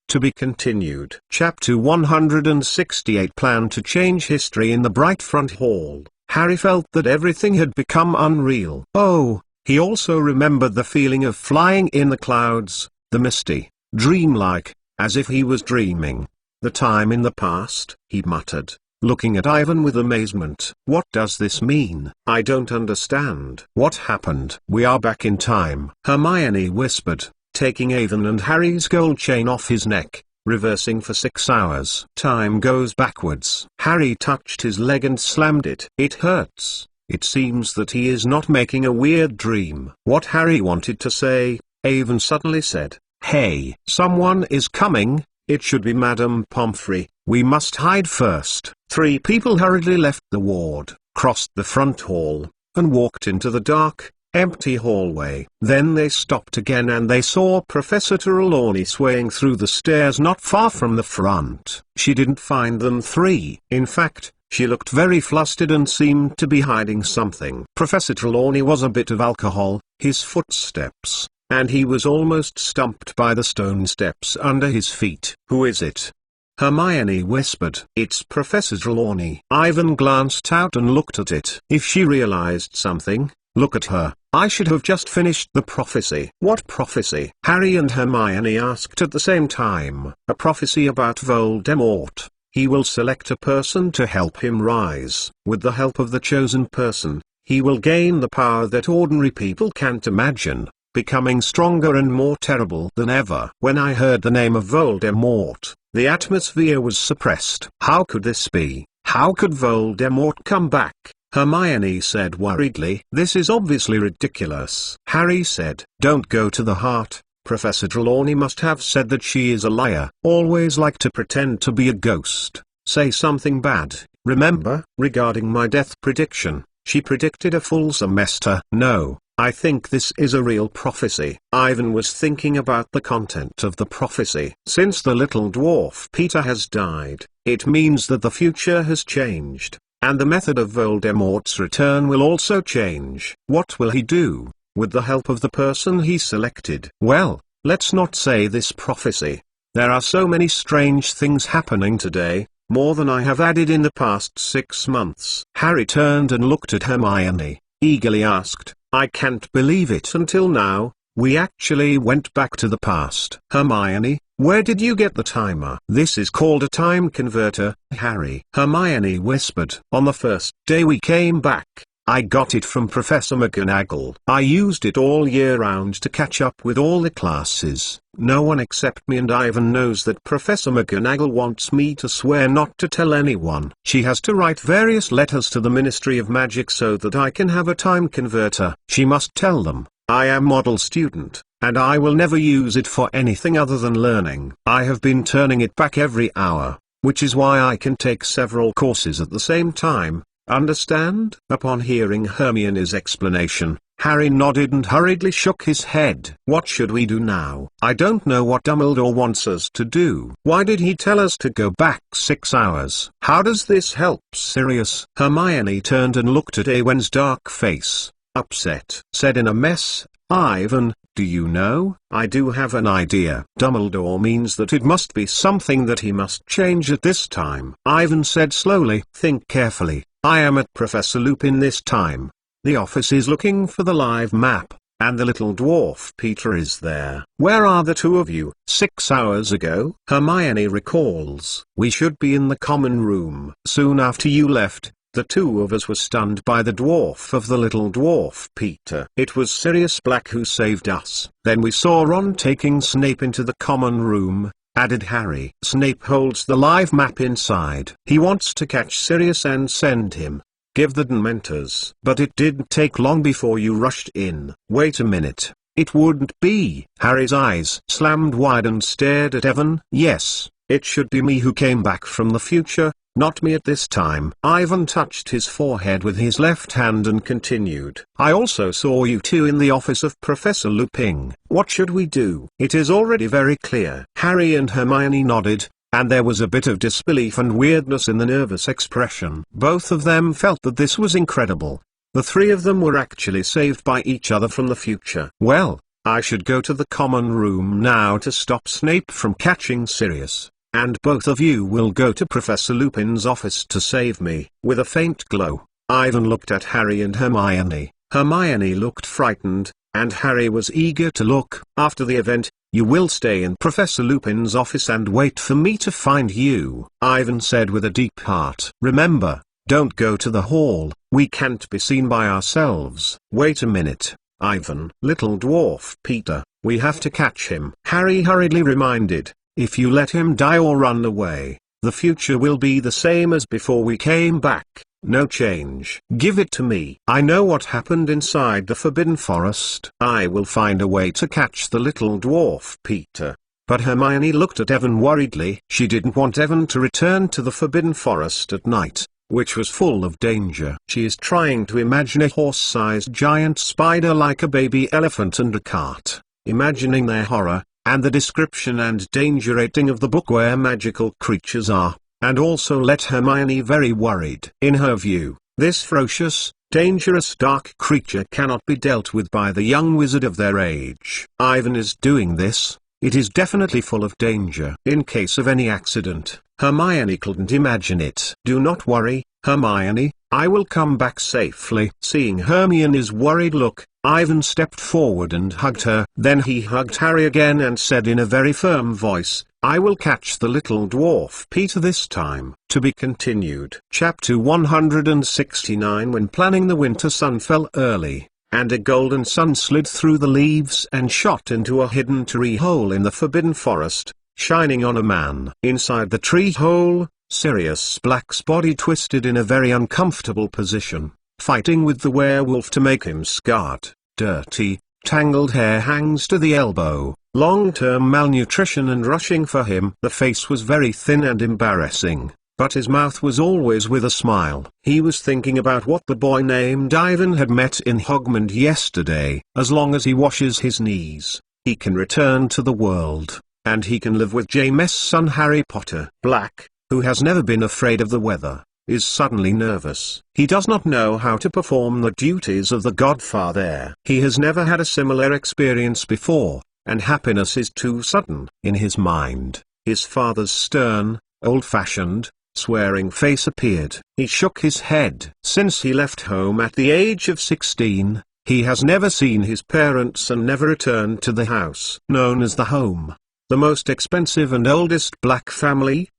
To be continued. Chapter 168. Plan to change history. In the bright front hall, Harry felt that everything had become unreal. Oh, he also remembered the feeling of flying in the clouds, the misty, dreamlike, as if he was dreaming. "The time in the past," he muttered, looking at Ivan with amazement. "What does this mean? I don't understand." "What happened?" "We are back in time," Hermione whispered, taking Avon and Harry's gold chain off his neck, reversing for 6 hours. "Time goes backwards." Harry touched his leg and slammed it. "It hurts." It seems that he is not making a weird dream. What Harry wanted to say, Avon suddenly said, "Hey, someone is coming. It should be Madame Pomfrey. We must hide first." 3 people hurriedly left the ward, crossed the front hall, and walked into the dark, empty hallway. Then they stopped again and they saw Professor Trelawney swaying through the stairs not far from the front. She didn't find them 3. In fact, she looked very flustered and seemed to be hiding something. Professor Trelawney was a bit of alcohol, his footsteps, and he was almost stumped by the stone steps under his feet. "Who is it?" Hermione whispered. "It's Professor Trelawney." Ivan glanced out and looked at it. If she realized something, look at her. "I should have just finished the prophecy." "What prophecy?" Harry and Hermione asked at the same time. "A prophecy about Voldemort. He will select a person to help him rise. With the help of the chosen person, he will gain the power that ordinary people can't imagine, becoming stronger and more terrible than ever." When I heard the name of Voldemort, the atmosphere was suppressed. How could this be? How could Voldemort come back? Hermione said worriedly. "This is obviously ridiculous." Harry said, "Don't go to the heart. Professor Trelawney must have said that she is a liar. Always like to pretend to be a ghost. Say something bad. Remember, regarding my death prediction, she predicted a full semester." "No, I think this is a real prophecy." Ivan was thinking about the content of the prophecy. "Since the little dwarf Peter has died, it means that the future has changed, and the method of Voldemort's return will also change. What will he do, with the help of the person he selected?" "Well, let's not say this prophecy. There are so many strange things happening today, more than I have added in the past 6 months." Harry turned and looked at Hermione, eagerly asked, "I can't believe it. Until now, we actually went back to the past." "Hermione, where did you get the timer?" "This is called a time converter, Harry," Hermione whispered. "On the first day we came back, I got it from Professor McGonagall. I used it all year round to catch up with all the classes. No one except me and Ivan knows that Professor McGonagall wants me to swear not to tell anyone. She has to write various letters to the Ministry of Magic so that I can have a time converter. She must tell them, I am model student, and I will never use it for anything other than learning. I have been turning it back every hour, which is why I can take several courses at the same time. Understand?" Upon hearing Hermione's explanation, Harry nodded and hurriedly shook his head. "What should we do now?" "I don't know what Dumbledore wants us to do. Why did he tell us to go back 6 hours? How does this help Sirius?" Hermione turned and looked at Ewen's dark face, upset. Said in a mess, "Ivan, do you know, I do have an idea. Dumbledore means that it must be something that he must change at this time." Ivan said slowly, "Think carefully. I am at Professor Lupin this time. The office is looking for the live map, and the little dwarf Peter is there." "Where are the 2 of you?" 6 hours ago, Hermione recalls. "We should be in the common room." "Soon after you left, the 2 of us were stunned by the dwarf of the little dwarf Peter. It was Sirius Black who saved us. Then we saw Ron taking Snape into the common room," added Harry. "Snape holds the live map inside. He wants to catch Sirius and send him. Give the Dementors." "But it didn't take long before you rushed in." "Wait a minute. It wouldn't be." Harry's eyes slammed wide and stared at Evan. "Yes, it should be me who came back from the future, not me at this time." Ivan touched his forehead with his left hand and continued. "I also saw you 2 in the office of Professor Lupin. What should we do?" "It is already very clear." Harry and Hermione nodded, and there was a bit of disbelief and weirdness in the nervous expression. Both of them felt that this was incredible. The 3 of them were actually saved by each other from the future. "Well, I should go to the common room now to stop Snape from catching Sirius. And both of you will go to Professor Lupin's office to save me." With a faint glow, Ivan looked at Harry and Hermione. Hermione looked frightened, and Harry was eager to look. "After the event, you will stay in Professor Lupin's office and wait for me to find you," Ivan said with a deep heart. "Remember, don't go to the hall. We can't be seen by ourselves." "Wait a minute, Ivan." "Little dwarf Peter, we have to catch him," Harry hurriedly reminded. "If you let him die or run away, the future will be the same as before we came back. no change. Give it to me. I know what happened inside the Forbidden Forest. I will find a way to catch the little dwarf Peter. But Hermione looked at Evan worriedly. She didn't want Evan to return to the Forbidden Forest at night, which was full of danger. She is trying to imagine a horse-sized giant spider like a baby elephant and a cart, imagining their horror, and the description and danger rating of the book where magical creatures are, and also let Hermione very worried. In her view, this ferocious, dangerous dark creature cannot be dealt with by the young wizard of their age. Ivan is doing this. It is definitely full of danger. In case of any accident, Hermione couldn't imagine it. Do not worry, Hermione, I will come back safely. Seeing Hermione's worried look, Ivan stepped forward and hugged her. Then he hugged Harry again and said in a very firm voice, I will catch the little dwarf Peter this time. To be continued. Chapter 169. When planning, the winter sun fell early, and a golden sun slid through the leaves and shot into a hidden tree hole in the Forbidden Forest, shining on a man. Inside the tree hole, Sirius Black's body twisted in a very uncomfortable position, fighting with the werewolf to make him scarred. Dirty, tangled hair hangs to the elbow, long-term malnutrition and rushing for him. The face was very thin and embarrassing, but his mouth was always with a smile. He was thinking about what the boy named Ivan had met in Hogmund yesterday. As long as he washes his knees, he can return to the world, and he can live with James' son Harry Potter. Black, who has never been afraid of the weather, is suddenly nervous. He does not know how to perform the duties of the godfather. He has never had a similar experience before, and happiness is too sudden. In his mind, his father's stern, old-fashioned, swearing face appeared. He shook his head. Since he left home at the age of 16, he has never seen his parents and never returned to the house known as the home. The most expensive and oldest Black family!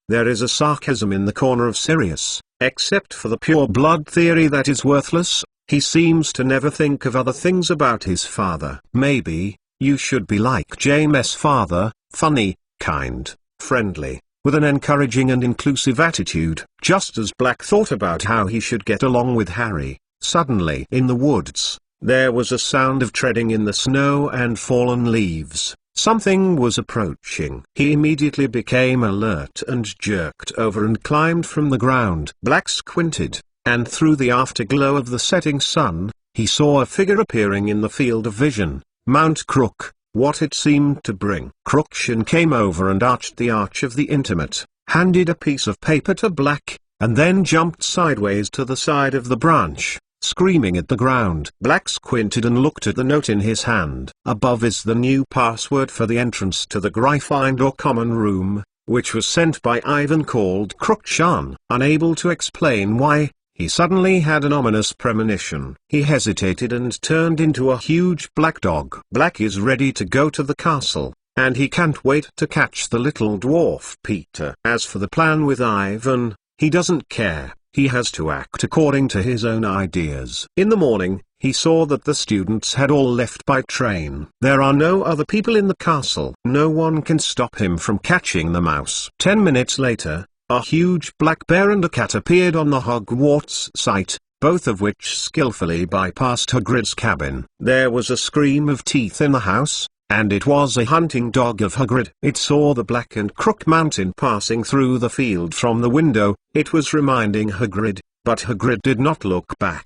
There is a sarcasm in the corner of Sirius. Except for the pure blood theory that is worthless, he seems to never think of other things about his father. Maybe, you should be like James' father, funny, kind, friendly, with an encouraging and inclusive attitude. Just as Black thought about how he should get along with Harry, suddenly in the woods, there was a sound of treading in the snow and fallen leaves. Something was approaching. He immediately became alert and jerked over and climbed from the ground. Black squinted, and through the afterglow of the setting sun, he saw a figure appearing in the field of vision. Mount Crook, what it seemed to bring. Crookshank came over and arched the arch of the intimate, handed a piece of paper to Black, and then jumped sideways to the side of the branch, screaming at the ground. Black squinted and looked at the note in his hand. Above is the new password for the entrance to the Gryffindor common room, which was sent by Ivan called Crookshank. Unable to explain why, he suddenly had an ominous premonition. He hesitated and turned into a huge black dog. Black is ready to go to the castle, and he can't wait to catch the little dwarf Peter. As for the plan with Ivan, he doesn't care. He has to act according to his own ideas. In the morning, he saw that the students had all left by train. There are no other people in the castle. No one can stop him from catching the mouse. 10 minutes later, a huge black bear and a cat appeared on the Hogwarts site, both of which skillfully bypassed Hagrid's cabin. There was a scream of teeth in the house, and it was a hunting dog of Hagrid. It saw the Black and Crook mountain passing through the field from the window. It was reminding Hagrid, but Hagrid did not look back.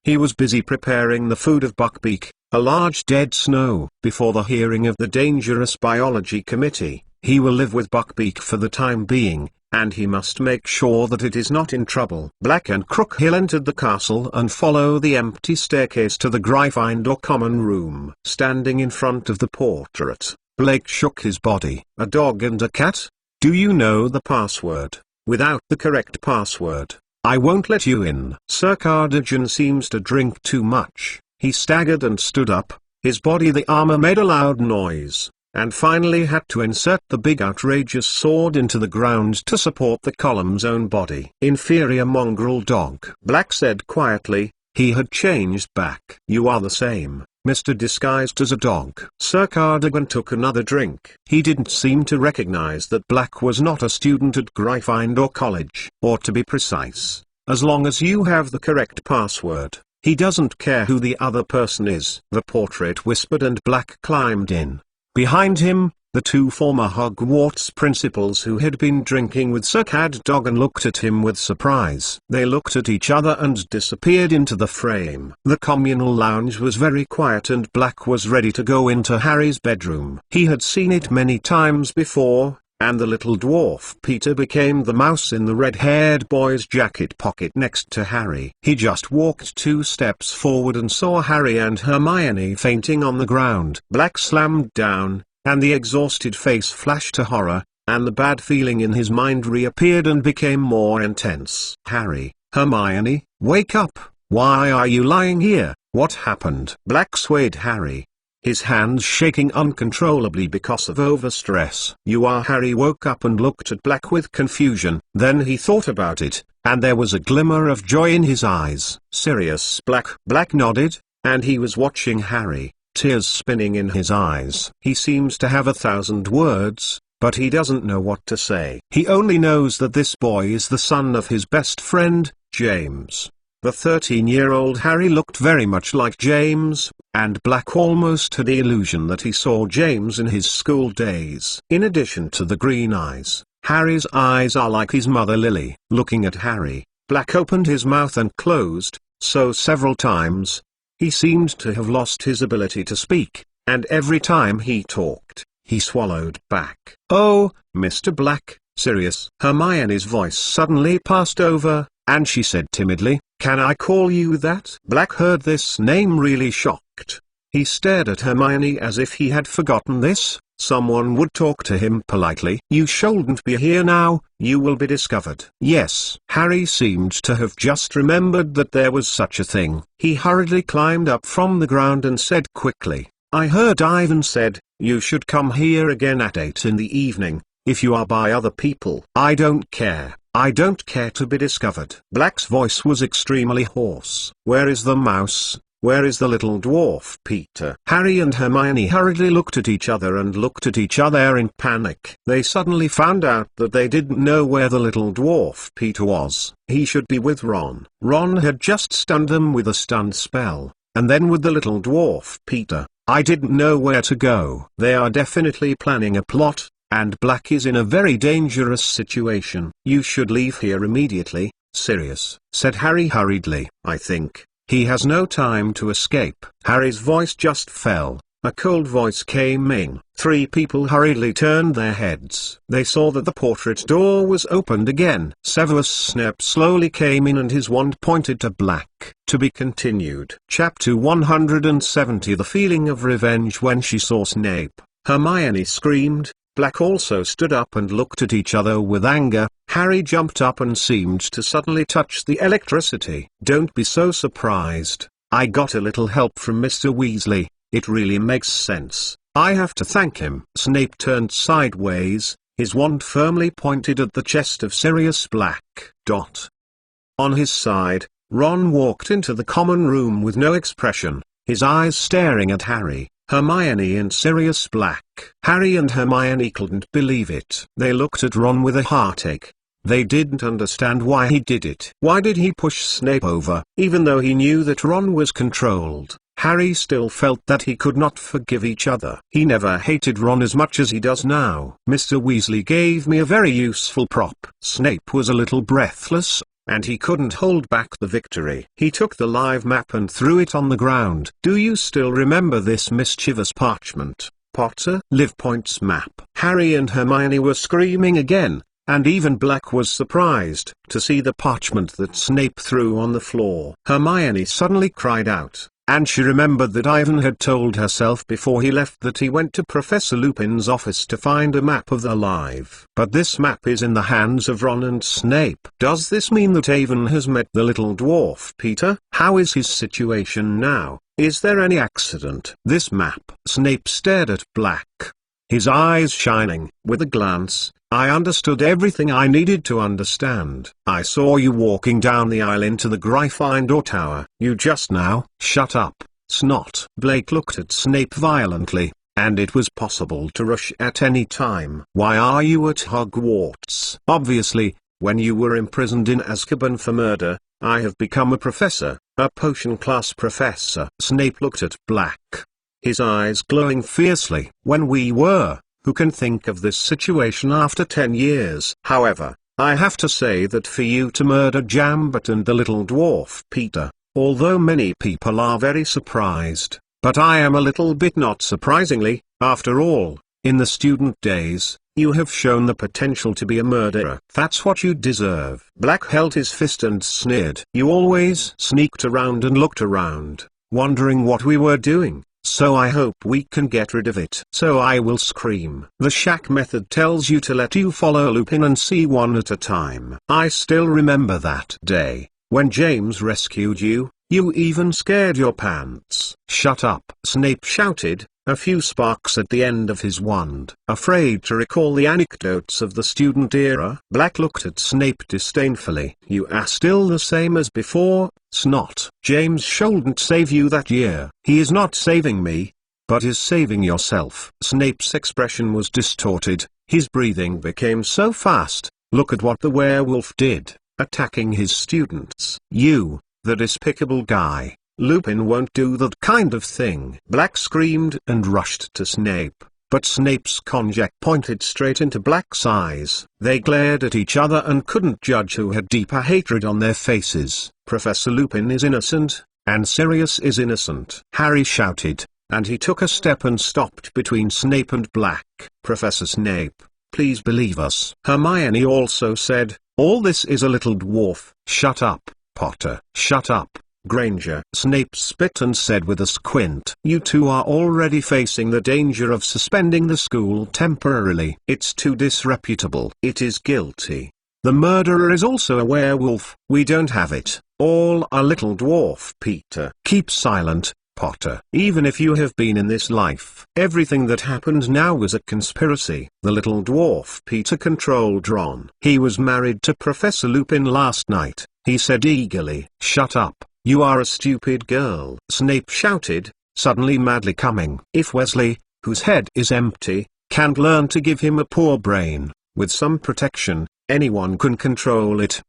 He was busy preparing the food of Buckbeak, a large dead snow. Before the hearing of the Dangerous Biology Committee, he will live with Buckbeak for the time being, and he must make sure that it is not in trouble. Black and Crook Hill entered the castle and follow the empty staircase to the Gryffindor common room. Standing in front of the portrait, Blake shook his body. A dog and a cat? Do you know the password? Without the correct password, I won't let you in. Sir Cardigan seems to drink too much. He staggered and stood up. His body, the armor, made a loud noise, and finally had to insert the big outrageous sword into the ground to support the column's own body. Inferior mongrel dog, Black said quietly. He had changed back. You are the same. Mr. Disguised as a dog. Sir Cardigan took another drink. He didn't seem to recognize that Black was not a student at Gryffindor College. Or to be precise, as long as you have the correct password, he doesn't care who the other person is. The portrait whispered and Black climbed in. Behind him, the two former Hogwarts principals who had been drinking with Sir Cadogan looked at him with surprise. They looked at each other and disappeared into the frame. The communal lounge was very quiet and Black was ready to go into Harry's bedroom. He had seen it many times before, and the little dwarf Peter became the mouse in the red-haired boy's jacket pocket next to Harry. He just walked 2 steps forward and saw Harry and Hermione fainting on the ground. Black slammed down, and the exhausted face flashed to horror, and the bad feeling in his mind reappeared and became more intense. Harry, Hermione, wake up! Why are you lying here? What happened? Black swayed Harry, his hands shaking uncontrollably because of overstress. Harry woke up and looked at Black with confusion. Then he thought about it, and there was a glimmer of joy in his eyes. Sirius Black. Black nodded, and he was watching Harry, tears spinning in his eyes. He seems to have 1,000 words, but he doesn't know what to say. He only knows that this boy is the son of his best friend, James. The 13-year-old Harry looked very much like James, and Black almost had the illusion that he saw James in his school days. In addition to the green eyes, Harry's eyes are like his mother Lily. Looking at Harry, Black opened his mouth and closed, so several times. He seemed to have lost his ability to speak, and every time he talked, he swallowed back. "Oh, Mr. Black, Sirius." Hermione's voice suddenly passed over, and she said timidly, "Can I call you that?" Black heard this name really shocked. He stared at Hermione as if he had forgotten this. Someone would talk to him politely. "You shouldn't be here now, you will be discovered." Yes. Harry seemed to have just remembered that there was such a thing. He hurriedly climbed up from the ground and said quickly, "I heard Ivan said, you should come here again at 8 in the evening, if you are by other people." "I don't care. I don't care to be discovered." Black's voice was extremely hoarse. "Where is the mouse? Where is the little dwarf Peter?" Harry and Hermione hurriedly looked at each other and looked at each other in panic. They suddenly found out that they didn't know where the little dwarf Peter was. He should be with Ron. Ron had just stunned them with a stun spell, and then with the little dwarf Peter. I didn't know where to go. They are definitely planning a plot, and Black is in a very dangerous situation. "You should leave here immediately, Sirius," said Harry hurriedly. "I think he has no time to escape." Harry's voice just fell. A cold voice came in. 3 people hurriedly turned their heads. They saw that the portrait door was opened again. Severus Snape slowly came in and his wand pointed to Black. To be continued. Chapter 170. The feeling of revenge when she saw Snape. Hermione screamed. Black also stood up and looked at each other with anger. Harry jumped up and seemed to suddenly touch the electricity. "Don't be so surprised. I got a little help from Mr. Weasley. It really makes sense. I have to thank him." Snape turned sideways, his wand firmly pointed at the chest of Sirius Black. On his side, Ron walked into the common room with no expression, his eyes staring at Harry, Hermione and Sirius Black. Harry and Hermione couldn't believe it. They looked at Ron with a heartache. They didn't understand why he did it. Why did he push Snape over? Even though he knew that Ron was controlled, Harry still felt that he could not forgive each other. He never hated Ron as much as he does now. "Mr. Weasley gave me a very useful prop." Snape was a little breathless, and he couldn't hold back the victory. He took the live map and threw it on the ground. "Do you still remember this mischievous parchment, Potter?" Live Point's map. Harry and Hermione were screaming again, and even Black was surprised to see the parchment that Snape threw on the floor. Hermione suddenly cried out, and she remembered that Ivan had told herself before he left that he went to Professor Lupin's office to find a map of the Live. But this map is in the hands of Ron and Snape. Does this mean that Ivan has met the little dwarf Peter? How is his situation now? Is there any accident? This map. Snape stared at Black, his eyes shining. With a glance, I understood everything I needed to understand. I saw you walking down the aisle into the Gryffindor Tower. You just now. Shut up. Snot. Blake looked at Snape violently, and it was possible to rush at any time. Why are you at Hogwarts? Obviously, when you were imprisoned in Azkaban for murder, I have become a professor, a potion class professor. Snape looked at Black, his eyes glowing fiercely. When we were, who can think of this situation after 10 years? However, I have to say that for you to murder Jambit and the little dwarf Peter, although many people are very surprised, but I am a little bit not surprisingly. After all, in the student days, you have shown the potential to be a murderer. That's what you deserve. Black held his fist and sneered. You always sneaked around and looked around, wondering what we were doing, so I hope we can get rid of it. So I will scream. The shack method tells you to let you follow Lupin and see one at a time. I still remember that day, when James rescued you. You even scared your pants. Shut up, Snape shouted, a few sparks at the end of his wand. Afraid to recall the anecdotes of the student era? Black looked at Snape disdainfully. You are still the same as before, Snot. James shouldn't save you that year. He is not saving me, but is saving yourself. Snape's expression was distorted, his breathing became so fast. Look at what the werewolf did, attacking his students. You, the despicable guy. Lupin won't do that kind of thing. Black screamed and rushed to Snape, but Snape's conjac pointed straight into Black's eyes. They glared at each other and couldn't judge who had deeper hatred on their faces. Professor Lupin is innocent, and Sirius is innocent, Harry shouted, and he took a step and stopped between Snape and Black. Professor Snape, please believe us. Hermione also said, all this is a little dwarf. Shut up, Potter. Shut up, Granger. Snape spit and said with a squint. You two are already facing the danger of suspending the school temporarily. It's too disreputable. It is guilty. The murderer is also a werewolf. We don't have it all. A little dwarf Peter. Keep silent, Potter. Even if you have been in this life, everything that happened now was a conspiracy. The little dwarf Peter controlled Ron. He was married to Professor Lupin last night, he said eagerly. Shut up, you are a stupid girl, Snape shouted, suddenly madly coming. If Wesley, whose head is empty, can't learn to give him a poor brain, with some protection, anyone can control it.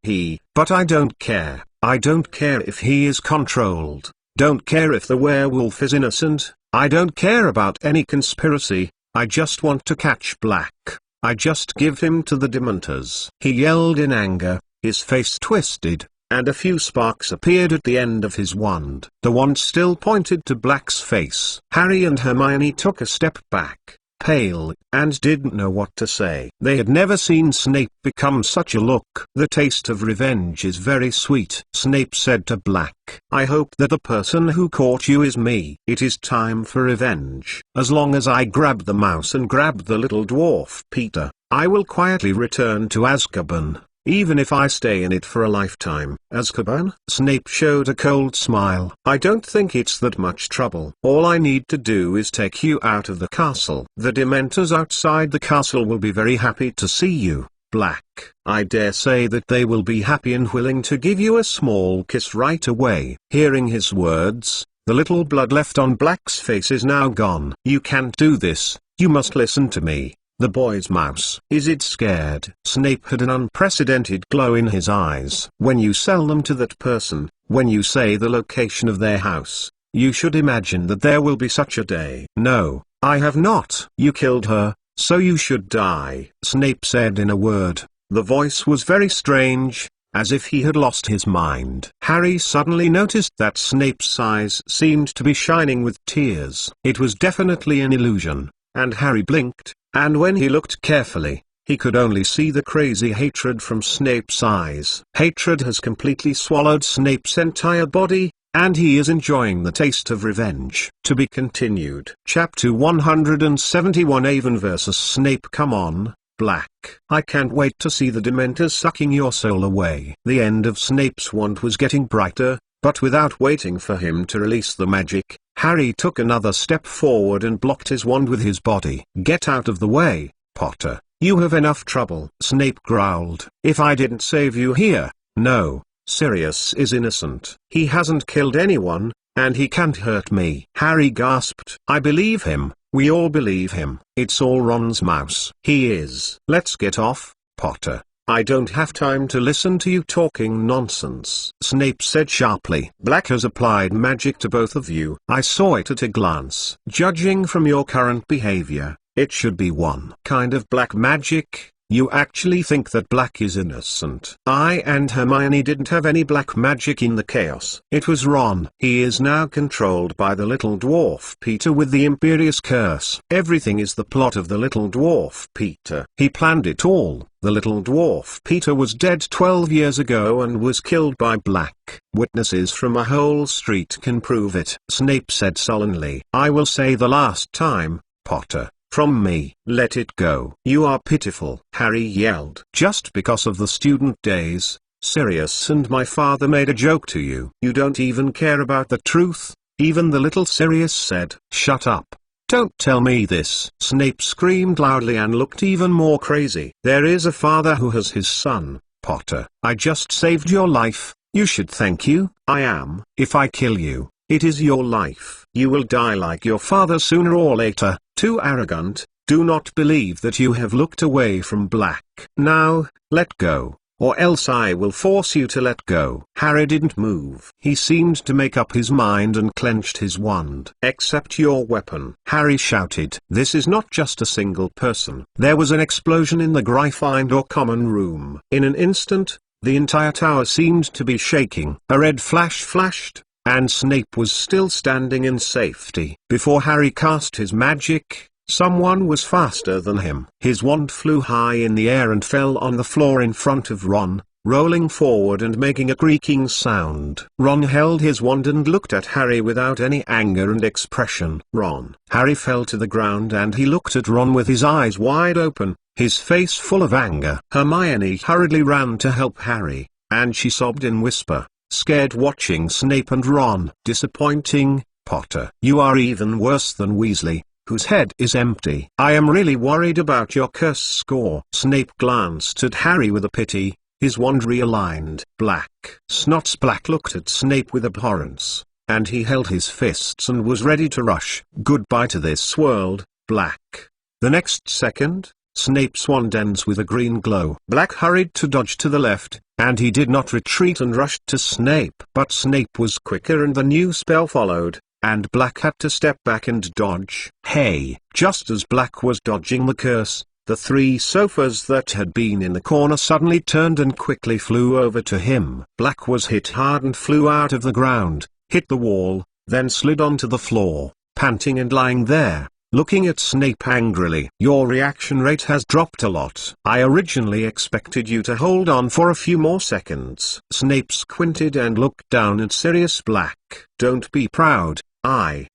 But I don't care. I don't care if he is controlled. Don't care if the werewolf is innocent. I don't care about any conspiracy. I just want to catch Black. I just give him to the Dementors. He yelled in anger, his face twisted, and a few sparks appeared at the end of his wand. The wand still pointed to Black's face. Harry and Hermione took a step back, pale, and didn't know what to say. They had never seen Snape become such a look. The taste of revenge is very sweet, Snape said to Black. I hope that the person who caught you is me. It is time for revenge. As long as I grab the mouse and grab the little dwarf Peter, I will quietly return to Azkaban, even if I stay in it for a lifetime. Azkaban? Snape showed a cold smile. I don't think it's that much trouble. All I need to do is take you out of the castle. The Dementors outside the castle will be very happy to see you, Black. I dare say that they will be happy and willing to give you a small kiss right away. Hearing his words, the little blood left on Black's face is now gone. You can't do this. You must listen to me. The boy's mouse. Is it scared? Snape had an unprecedented glow in his eyes. When you sell them to that person, when you say the location of their house, you should imagine that there will be such a day. No, I have not. You killed her, so you should die, Snape said in a word. The voice was very strange, as if he had lost his mind. Harry suddenly noticed that Snape's eyes seemed to be shining with tears. It was definitely an illusion, and Harry blinked. And when he looked carefully, he could only see the crazy hatred from Snape's eyes. Hatred has completely swallowed Snape's entire body, and he is enjoying the taste of revenge. To be continued. Chapter 171 Avon vs Snape. Come on, Black. I can't wait to see the Dementors sucking your soul away. The end of Snape's wand was getting brighter, but without waiting for him to release the magic, Harry took another step forward and blocked his wand with his body. Get out of the way, Potter. You have enough trouble, Snape growled. If I didn't save you here. No, Sirius is innocent. He hasn't killed anyone, and he can't hurt me." Harry gasped. "I believe him, we all believe him. It's all Ron's mouse." "He is." "Let's get off, Potter. I don't have time to listen to you talking nonsense," Snape said sharply. "Black has applied magic to both of you. I saw it at a glance. Judging from your current behavior, it should be one kind of black magic. You actually think that Black is innocent?" "I and Hermione didn't have any black magic in the chaos. It was Ron. He is now controlled by the Little Dwarf Peter with the Imperious Curse. Everything is the plot of the Little Dwarf Peter. He planned it all. The Little Dwarf Peter was dead 12 years ago and was killed by Black. Witnesses from a whole street can prove it," Snape said sullenly. "I will say the last time, Potter. From me, let it go." "You are pitiful," Harry yelled. "Just because of the student days, Sirius and my father made a joke to you. You don't even care about the truth," even the little Sirius said. "Shut up. Don't tell me this." Snape screamed loudly and looked even more crazy. "There is a father who has his son, Potter. I just saved your life. You should thank you." "I am. If I kill you, it is your life. You will die like your father sooner or later." "Too arrogant. Do not believe that you have looked away from Black. Now, let go, or else I will force you to let go." Harry didn't move. He seemed to make up his mind and clenched his wand. "Accept your weapon," Harry shouted. "This is not just a single person." There was an explosion in the Gryffindor common room. In an instant, the entire tower seemed to be shaking. A red flash flashed, and Snape was still standing in safety. Before Harry cast his magic, someone was faster than him. His wand flew high in the air and fell on the floor in front of Ron, rolling forward and making a creaking sound. Ron held his wand and looked at Harry without any anger and expression. "Ron." Harry fell to the ground and he looked at Ron with his eyes wide open, his face full of anger. Hermione hurriedly ran to help Harry, and she sobbed in whisper, scared watching Snape and Ron. "Disappointing, Potter. You are even worse than Weasley, whose head is empty. I am really worried about your curse score." Snape glanced at Harry with a pity, his wand realigned. "Black." Snots Black looked at Snape with abhorrence, and he held his fists and was ready to rush. "Goodbye to this world, Black." The next second, Snape's wand ends with a green glow. Black hurried to dodge to the left, and he did not retreat and rushed to Snape. But Snape was quicker and the new spell followed, and Black had to step back and dodge. Hey! Just as Black was dodging the curse, the 3 sofas that had been in the corner suddenly turned and quickly flew over to him. Black was hit hard and flew out of the ground, hit the wall, then slid onto the floor, panting and lying there, looking at Snape angrily. "Your reaction rate has dropped a lot. I originally expected you to hold on for a few more seconds." Snape squinted and looked down at Sirius Black. "Don't be proud.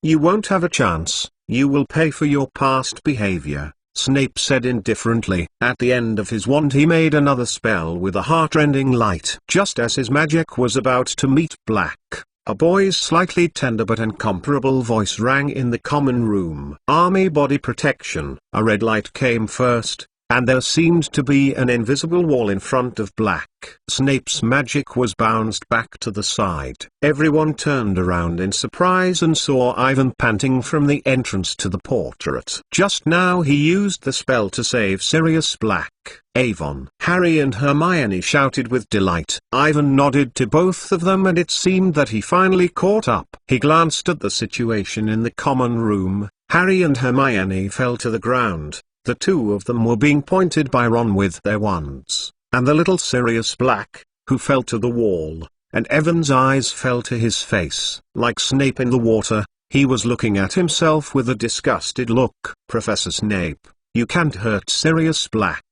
You won't have a chance. You will pay for your past behavior," Snape said indifferently. At the end of his wand he made another spell with a heart-rending light. Just as his magic was about to meet Black, a boy's slightly tender but incomparable voice rang in the common room. "Army body protection." A red light came first, and there seemed to be an invisible wall in front of Black. Snape's magic was bounced back to the side. Everyone turned around in surprise and saw Ivan panting from the entrance to the portrait. Just now he used the spell to save Sirius Black. "Avon!" Harry and Hermione shouted with delight. Ivan nodded to both of them and it seemed that he finally caught up. He glanced at the situation in the common room. Harry and Hermione fell to the ground. The 2 of them were being pointed by Ron with their wands, and the little Sirius Black, who fell to the wall, and Evan's eyes fell to his face. Like Snape in the water, he was looking at himself with a disgusted look. "Professor Snape, you can't hurt Sirius Black.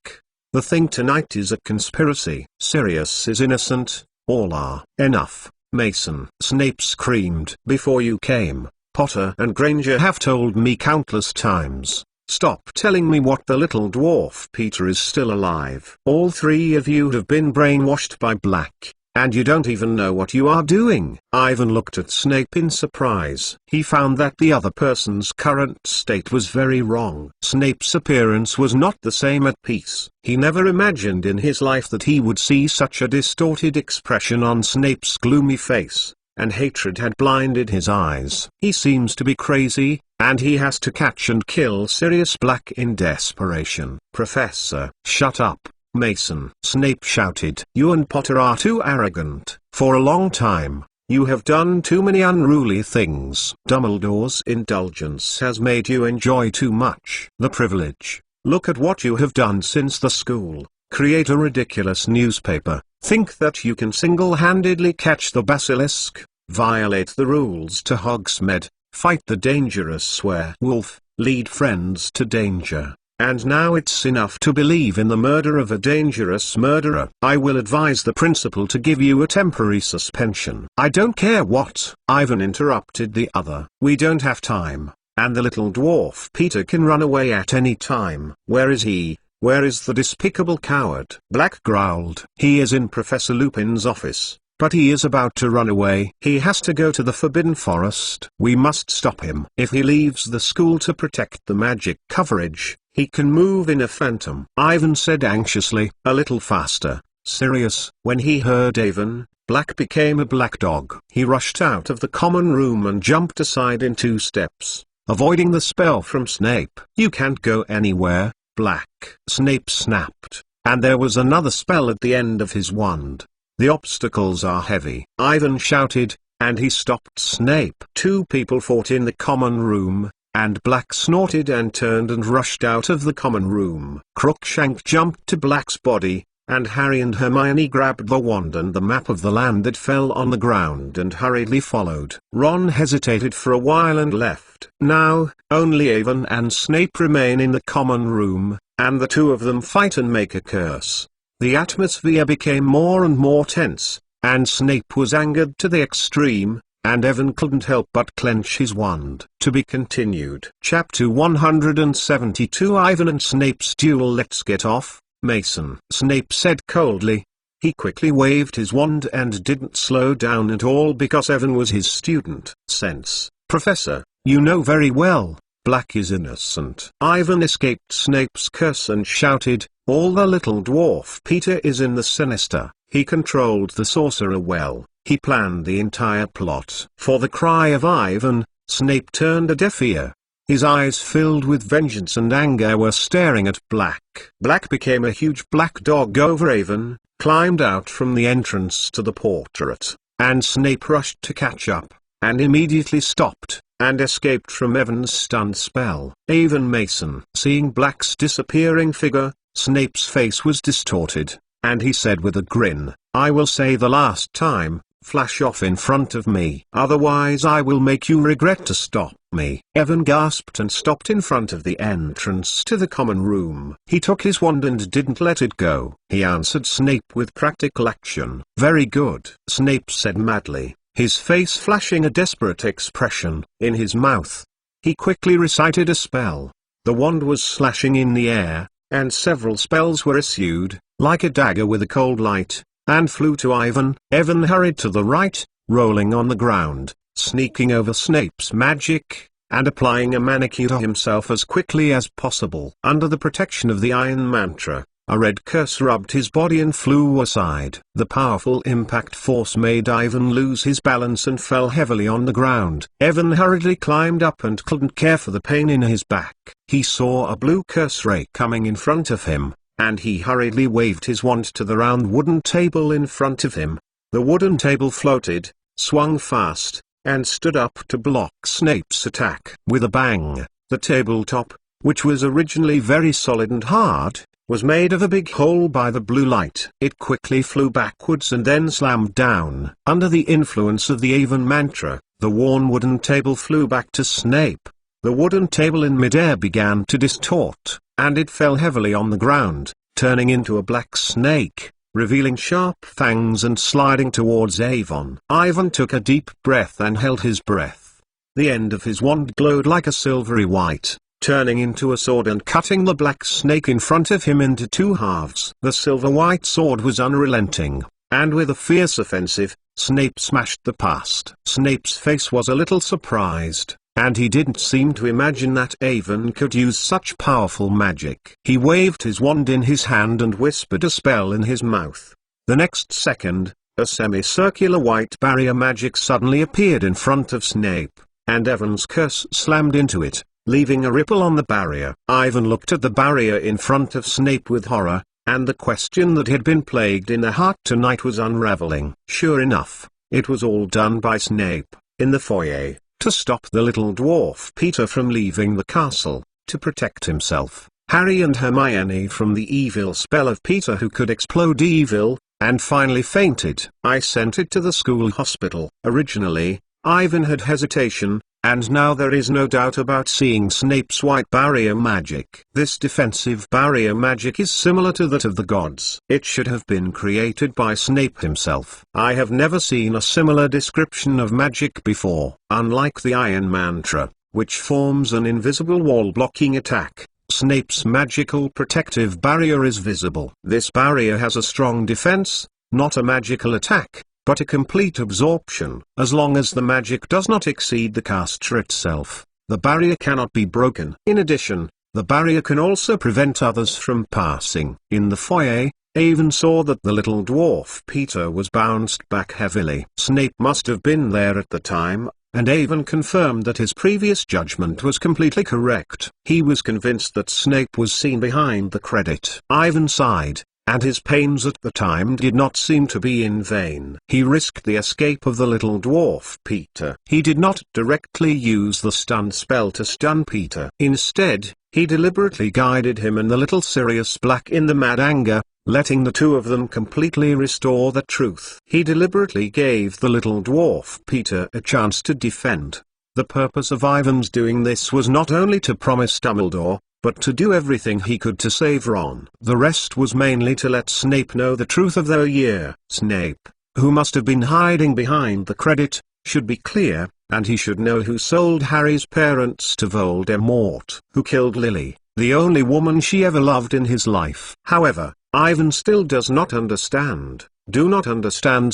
The thing tonight is a conspiracy. Sirius is innocent, all are." "Enough, Mason," Snape screamed. "Before you came, Potter and Granger have told me countless times. Stop telling me what the Little Dwarf Peter is still alive. All 3 of you have been brainwashed by Black, and you don't even know what you are doing." Ivan looked at Snape in surprise. He found that the other person's current state was very wrong. Snape's appearance was not the same at peace. He never imagined in his life that he would see such a distorted expression on Snape's gloomy face. and hatred had blinded his eyes. He seems to be crazy, and he has to catch and kill Sirius Black in desperation. "Professor, shut up, Mason," Snape shouted. "You and Potter are too arrogant. For a long time, you have done too many unruly things. Dumbledore's indulgence has made you enjoy too much the privilege. Look at what you have done since the school. Create a ridiculous newspaper. Think that you can single-handedly catch the basilisk, violate the rules to Hogsmeade, fight the dangerous werewolf, lead friends to danger. And now it's enough to believe in the murder of a dangerous murderer. I will advise the principal to give you a temporary suspension." "I don't care what," Ivan interrupted the other. "We don't have time, and the little dwarf Peter can run away at any time." "Where is he? Where is the despicable coward?" Black growled. "He is in Professor Lupin's office, but he is about to run away. He has to go to the Forbidden Forest. We must stop him. If he leaves the school to protect the magic coverage, he can move in a phantom." Ivan said anxiously. "A little faster, Sirius." When he heard Ivan, Black became a black dog. He rushed out of the common room and jumped aside in 2 steps, avoiding the spell from Snape. "You can't go anywhere, Black," Snape snapped, and there was another spell at the end of his wand. "The obstacles are heavy," Ivan shouted, and he stopped Snape. 2 people fought in the common room, and Black snorted and turned and rushed out of the common room. Crookshank jumped to Black's body, and Harry and Hermione grabbed the wand and the map of the land that fell on the ground and hurriedly followed. Ron hesitated for a while and left. Now, only Ivan and Snape remain in the common room, and the 2 of them fight and make a curse. The atmosphere became more and more tense, and Snape was angered to the extreme, and Evan couldn't help but clench his wand. To be continued. Chapter 172 Ivan and Snape's duel. "Let's get off, Mason," Snape said coldly. He quickly waved his wand and didn't slow down at all because Evan was his student. "Sense, Professor, you know very well, Black is innocent." Ivan escaped Snape's curse and shouted, "All the little dwarf Peter is in the sinister. He controlled the sorcerer well. He planned the entire plot." For the cry of Ivan, Snape turned a deaf ear. His eyes filled with vengeance and anger were staring at Black. Black became a huge black dog over Ivan, climbed out from the entrance to the portrait, and Snape rushed to catch up, and immediately stopped, and escaped from Evan's stun spell. Even Mason. Seeing Black's disappearing figure, Snape's face was distorted, and he said with a grin, "I will say the last time, flash off in front of me. Otherwise I will make you regret to stop me." Evan gasped and stopped in front of the entrance to the common room. He took his wand and didn't let it go. He answered Snape with practical action. "Very good," Snape said madly, his face flashing a desperate expression. In his mouth, he quickly recited a spell. The wand was slashing in the air, and several spells were issued, like a dagger with a cold light, and flew to Ivan. Evan hurried to the right, rolling on the ground, sneaking over Snape's magic, and applying a manicure to himself as quickly as possible. Under the protection of the iron mantra, a red curse rubbed his body and flew aside. The powerful impact force made Ivan lose his balance and fell heavily on the ground. Evan hurriedly climbed up and couldn't care for the pain in his back. He saw a blue curse ray coming in front of him, and he hurriedly waved his wand to the round wooden table in front of him. The wooden table floated, swung fast, and stood up to block Snape's attack. With a bang, the tabletop, which was originally very solid and hard, was made of a big hole by the blue light. It quickly flew backwards and then slammed down. Under the influence of the Avon mantra, the worn wooden table flew back to Snape. The wooden table in midair began to distort, and it fell heavily on the ground, turning into a black snake, revealing sharp fangs and sliding towards Avon. Ivan took a deep breath and held his breath. The end of his wand glowed like a silvery white, turning into a sword and cutting the black snake in front of him into 2 halves. The silver-white sword was unrelenting, and with a fierce offensive, Snape smashed the past. Snape's face was a little surprised, and he didn't seem to imagine that Avon could use such powerful magic. He waved his wand in his hand and whispered a spell in his mouth. The next second, a semicircular white barrier magic suddenly appeared in front of Snape, and Evan's curse slammed into it, leaving a ripple on the barrier. Ivan looked at the barrier in front of Snape with horror, and the question that had been plagued in their heart tonight was unraveling. Sure enough, it was all done by Snape, in the foyer, to stop the little dwarf Peter from leaving the castle, to protect himself, Harry and Hermione from the evil spell of Peter who could explode evil, and finally fainted. I sent it to the school hospital. Originally, Ivan had hesitation, and now there is no doubt about seeing Snape's white barrier magic. This defensive barrier magic is similar to that of the gods. It should have been created by Snape himself. I have never seen a similar description of magic before. Unlike the Iron Mantra, which forms an invisible wall blocking attack, Snape's magical protective barrier is visible. This barrier has a strong defense, not a magical attack, but a complete absorption. As long as the magic does not exceed the caster itself, the barrier cannot be broken. In addition, the barrier can also prevent others from passing. In the foyer, Avon saw that the little dwarf Peter was bounced back heavily. Snape must have been there at the time, and Avon confirmed that his previous judgment was completely correct. He was convinced that Snape was seen behind the credit. Ivan sighed, and his pains at the time did not seem to be in vain. He risked the escape of the little dwarf Peter. He did not directly use the stun spell to stun Peter. Instead, he deliberately guided him and the little Sirius Black in the mad anger, letting the two of them completely restore the truth. He deliberately gave the little dwarf Peter a chance to defend. The purpose of Ivan's doing this was not only to promise Dumbledore, but to do everything he could to save Ron. The rest was mainly to let Snape know the truth of their year. Snape, who must have been hiding behind the credit, should be clear, and he should know who sold Harry's parents to Voldemort, who killed Lily, the only woman she ever loved in his life. However, Ivan still does not understand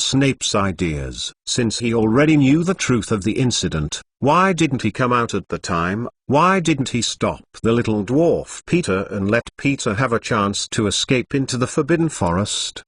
Snape's ideas. Since he already knew the truth of the incident, why didn't he come out at the time? Why didn't he stop the little dwarf Peter and let Peter have a chance to escape into the Forbidden Forest?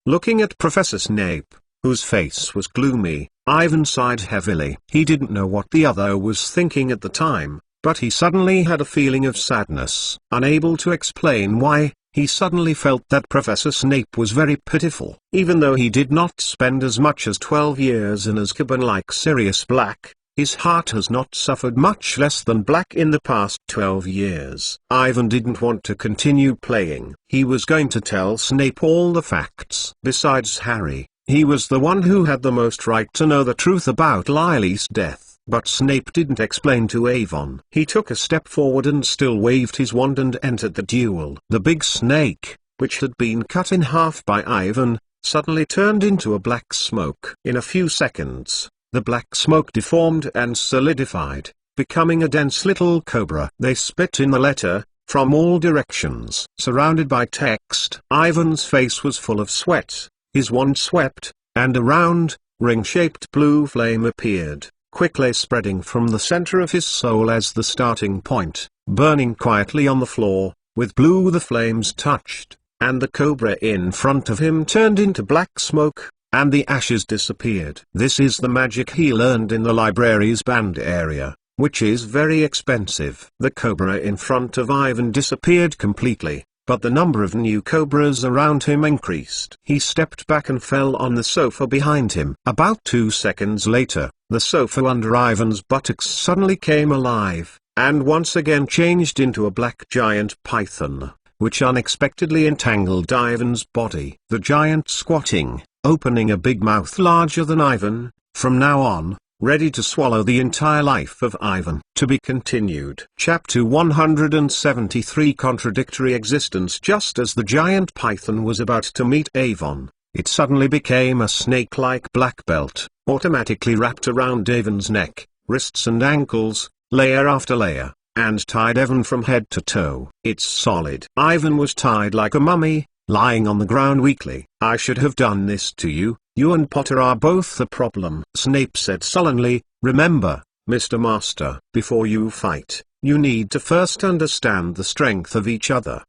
Looking at Professor Snape, whose face was gloomy, Ivan sighed heavily. He didn't know what the other was thinking at the time, but he suddenly had a feeling of sadness. Unable to explain why, he suddenly felt that Professor Snape was very pitiful. Even though he did not spend as much as 12 years in Azkaban like Sirius Black, his heart has not suffered much less than black in the past 12 years. Ivan didn't want to continue playing. He was going to tell Snape all the facts. Besides Harry, he was the one who had the most right to know the truth about Lily's death. But Snape didn't explain to Avon. He took a step forward and still waved his wand and entered the duel. The big snake, which had been cut in half by Ivan, suddenly turned into a black smoke. In a few seconds, the black smoke deformed and solidified, becoming a dense little cobra. They spit in the letter, from all directions. Surrounded by text, Ivan's face was full of sweat, his wand swept, and a round, ring-shaped blue flame appeared, quickly spreading from the center of his soul as the starting point, burning quietly on the floor. With blue the flames touched, and the cobra in front of him turned into black smoke, and the ashes disappeared. This is the magic he learned in the library's banned area, which is very expensive. The cobra in front of Ivan disappeared completely, but the number of new cobras around him increased. He stepped back and fell on the sofa behind him. About 2 seconds later, the sofa under Ivan's buttocks suddenly came alive, and once again changed into a black giant python, which unexpectedly entangled Ivan's body. The giant squatting, opening a big mouth larger than Ivan, from now on, ready to swallow the entire life of Ivan. To be continued. Chapter 173 Contradictory Existence. Just as the giant python was about to meet Avon, it suddenly became a snake-like black belt, automatically wrapped around Avon's neck, wrists and ankles, layer after layer, and tied Avon from head to toe. It's solid. Ivan was tied like a mummy, lying on the ground weakly. I should have done this to you. You and Potter are both the problem, Snape said sullenly. Remember, Mr. Master, before you fight, you need to first understand the strength of each other.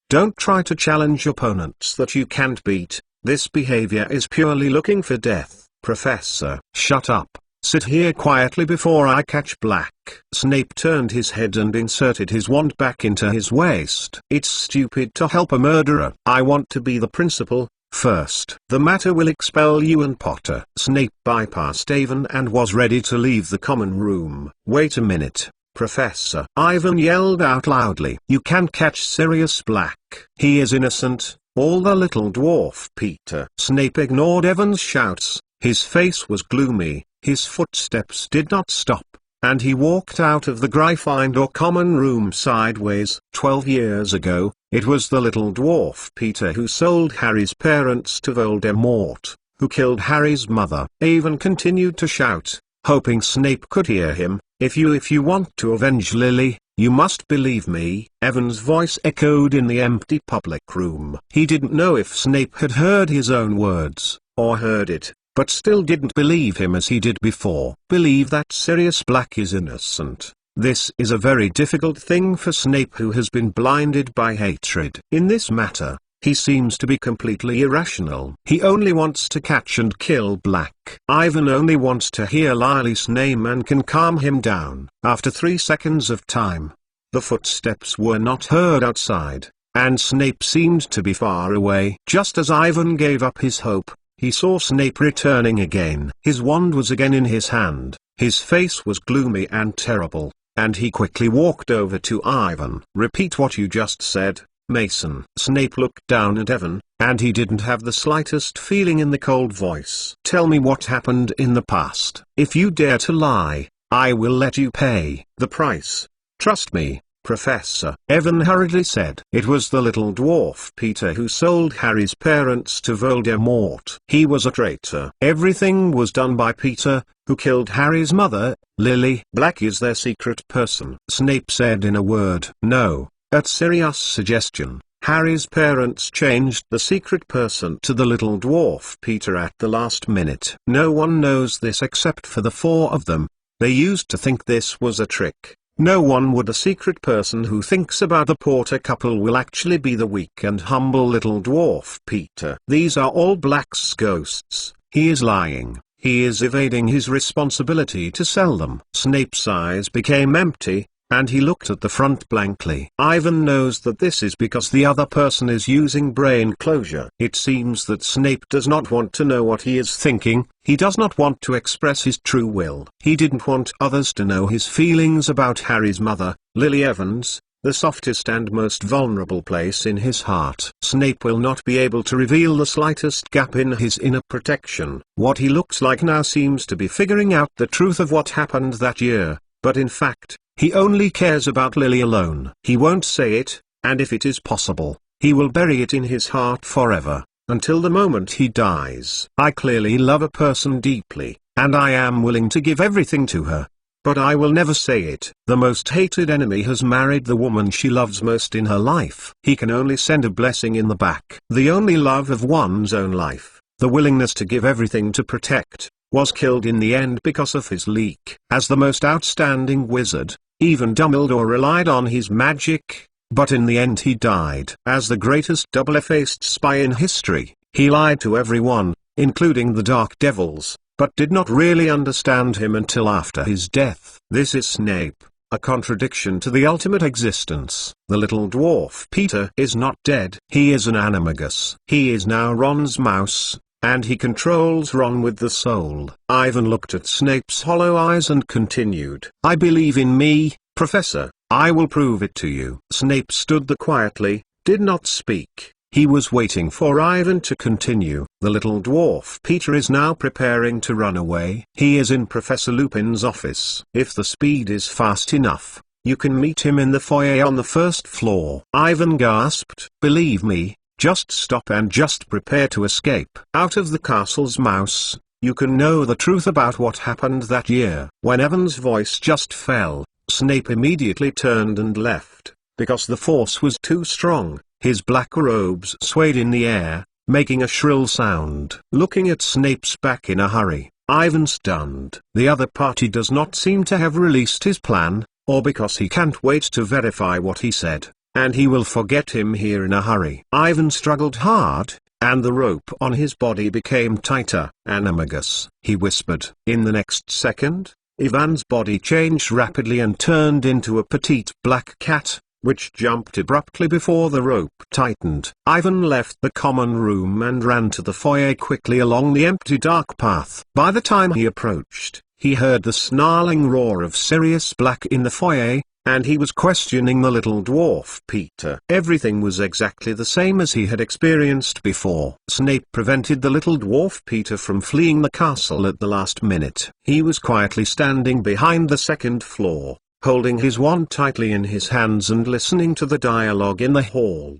Don't try to challenge opponents that you can't beat. This behavior is purely looking for death. Professor, shut up. Sit here quietly before I catch Black. Snape turned his head and inserted his wand back into his waist. It's stupid to help a murderer. I want to be the principal first. The matter will expel you and Potter. Snape bypassed Ivan and was ready to leave the common room. Wait a minute, Professor. Ivan yelled out loudly. You can't catch Sirius Black. He is innocent. All the little dwarf Peter. Snape ignored Ivan's shouts. His face was gloomy, his footsteps did not stop, and he walked out of the Gryffindor common room sideways. 12 years ago, it was the little dwarf Peter who sold Harry's parents to Voldemort, who killed Harry's mother. Ivan continued to shout, hoping Snape could hear him. If you want to avenge Lily, you must believe me. Evan's voice echoed in the empty public room. He didn't know if Snape had heard his own words, or heard it, but still didn't believe him as he did before. Believe that Sirius Black is innocent. This is a very difficult thing for Snape, who has been blinded by hatred. In this matter, he seems to be completely irrational. He only wants to catch and kill Black. Ivan only wants to hear Lily's name and can calm him down. After 3 seconds of time, the footsteps were not heard outside, and Snape seemed to be far away. Just as Ivan gave up his hope, he saw Snape returning again. His wand was again in his hand, his face was gloomy and terrible, and he quickly walked over to Ivan. Repeat what you just said, Mason. Snape looked down at Evan, and he didn't have the slightest feeling in the cold voice. Tell me what happened in the past. If you dare to lie, I will let you pay the price. Trust me, Professor. Evan hurriedly said. It was the little dwarf Peter who sold Harry's parents to Voldemort. He was a traitor. Everything was done by Peter, who killed Harry's mother. Lily Black is their secret person. Snape said in a word. No. At Sirius' suggestion, Harry's parents changed the secret person to the little dwarf Peter at the last minute. No one knows this except for the 4 of them. They used to think this was a trick. No one would. A secret person who thinks about the Potter couple will actually be the weak and humble little dwarf Peter. These are all Black's ghosts. He is lying. He is evading his responsibility to sell them. Snape's eyes became empty, and he looked at the front blankly. Ivan knows that this is because the other person is using brain closure. It seems that Snape does not want to know what he is thinking. He does not want to express his true will. He didn't want others to know his feelings about Harry's mother, Lily Evans, the softest and most vulnerable place in his heart. Snape will not be able to reveal the slightest gap in his inner protection. What he looks like now seems to be figuring out the truth of what happened that year, but in fact, he only cares about Lily alone. He won't say it, and if it is possible, he will bury it in his heart forever, until the moment he dies. I clearly love a person deeply, and I am willing to give everything to her. But I will never say it. The most hated enemy has married the woman she loves most in her life. He can only send a blessing in the back. The only love of one's own life, the willingness to give everything to protect, was killed in the end because of his leak. As the most outstanding wizard, even Dumbledore relied on his magic, but in the end he died. As the greatest double-faced spy in history, he lied to everyone, including the Dark Devils, but did not really understand him until after his death. This is Snape, a contradiction to the ultimate existence. The little dwarf Peter is not dead. He is an animagus. He is now Ron's mouse, and he controls Ron with the soul. Ivan looked at Snape's hollow eyes and continued. I believe in me, Professor. I will prove it to you. Snape stood there quietly, did not speak. He was waiting for Ivan to continue. The little dwarf Peter is now preparing to run away. He is in Professor Lupin's office. If the speed is fast enough, you can meet him in the foyer on the 1st floor. Ivan gasped. Believe me, just stop and just prepare to escape. Out of the castle's mouse, you can know the truth about what happened that year. When Evan's voice just fell, Snape immediately turned and left, because the force was too strong. His black robes swayed in the air, making a shrill sound. Looking at Snape's back in a hurry, Ivan stunned. The other party does not seem to have released his plan, or because he can't wait to verify what he said, and he will forget him here in a hurry. Ivan struggled hard. and the rope on his body became tighter. "Animagus," he whispered. In the next second, Ivan's body changed rapidly and turned into a petite black cat, which jumped abruptly before the rope tightened. Ivan left the common room and ran to the foyer quickly along the empty dark path. By the time he approached, he heard the snarling roar of Sirius Black in the foyer, and he was questioning the little dwarf Peter. Everything was exactly the same as he had experienced before. Snape prevented the little dwarf Peter from fleeing the castle at the last minute. He was quietly standing behind the second floor, holding his wand tightly in his hands and listening to the dialogue in the hall.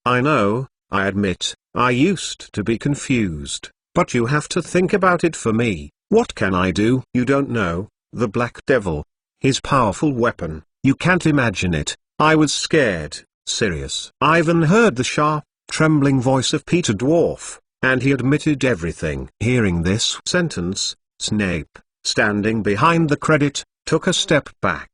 "I know, I admit, I used to be confused, but you have to think about it for me. What can I do? You don't know, the Black Devil. His powerful weapon, you can't imagine it. I was scared, Sirius." Ivan heard the sharp, trembling voice of Peter Dwarf, and he admitted everything. Hearing this sentence, Snape, standing behind the credit, took a step back.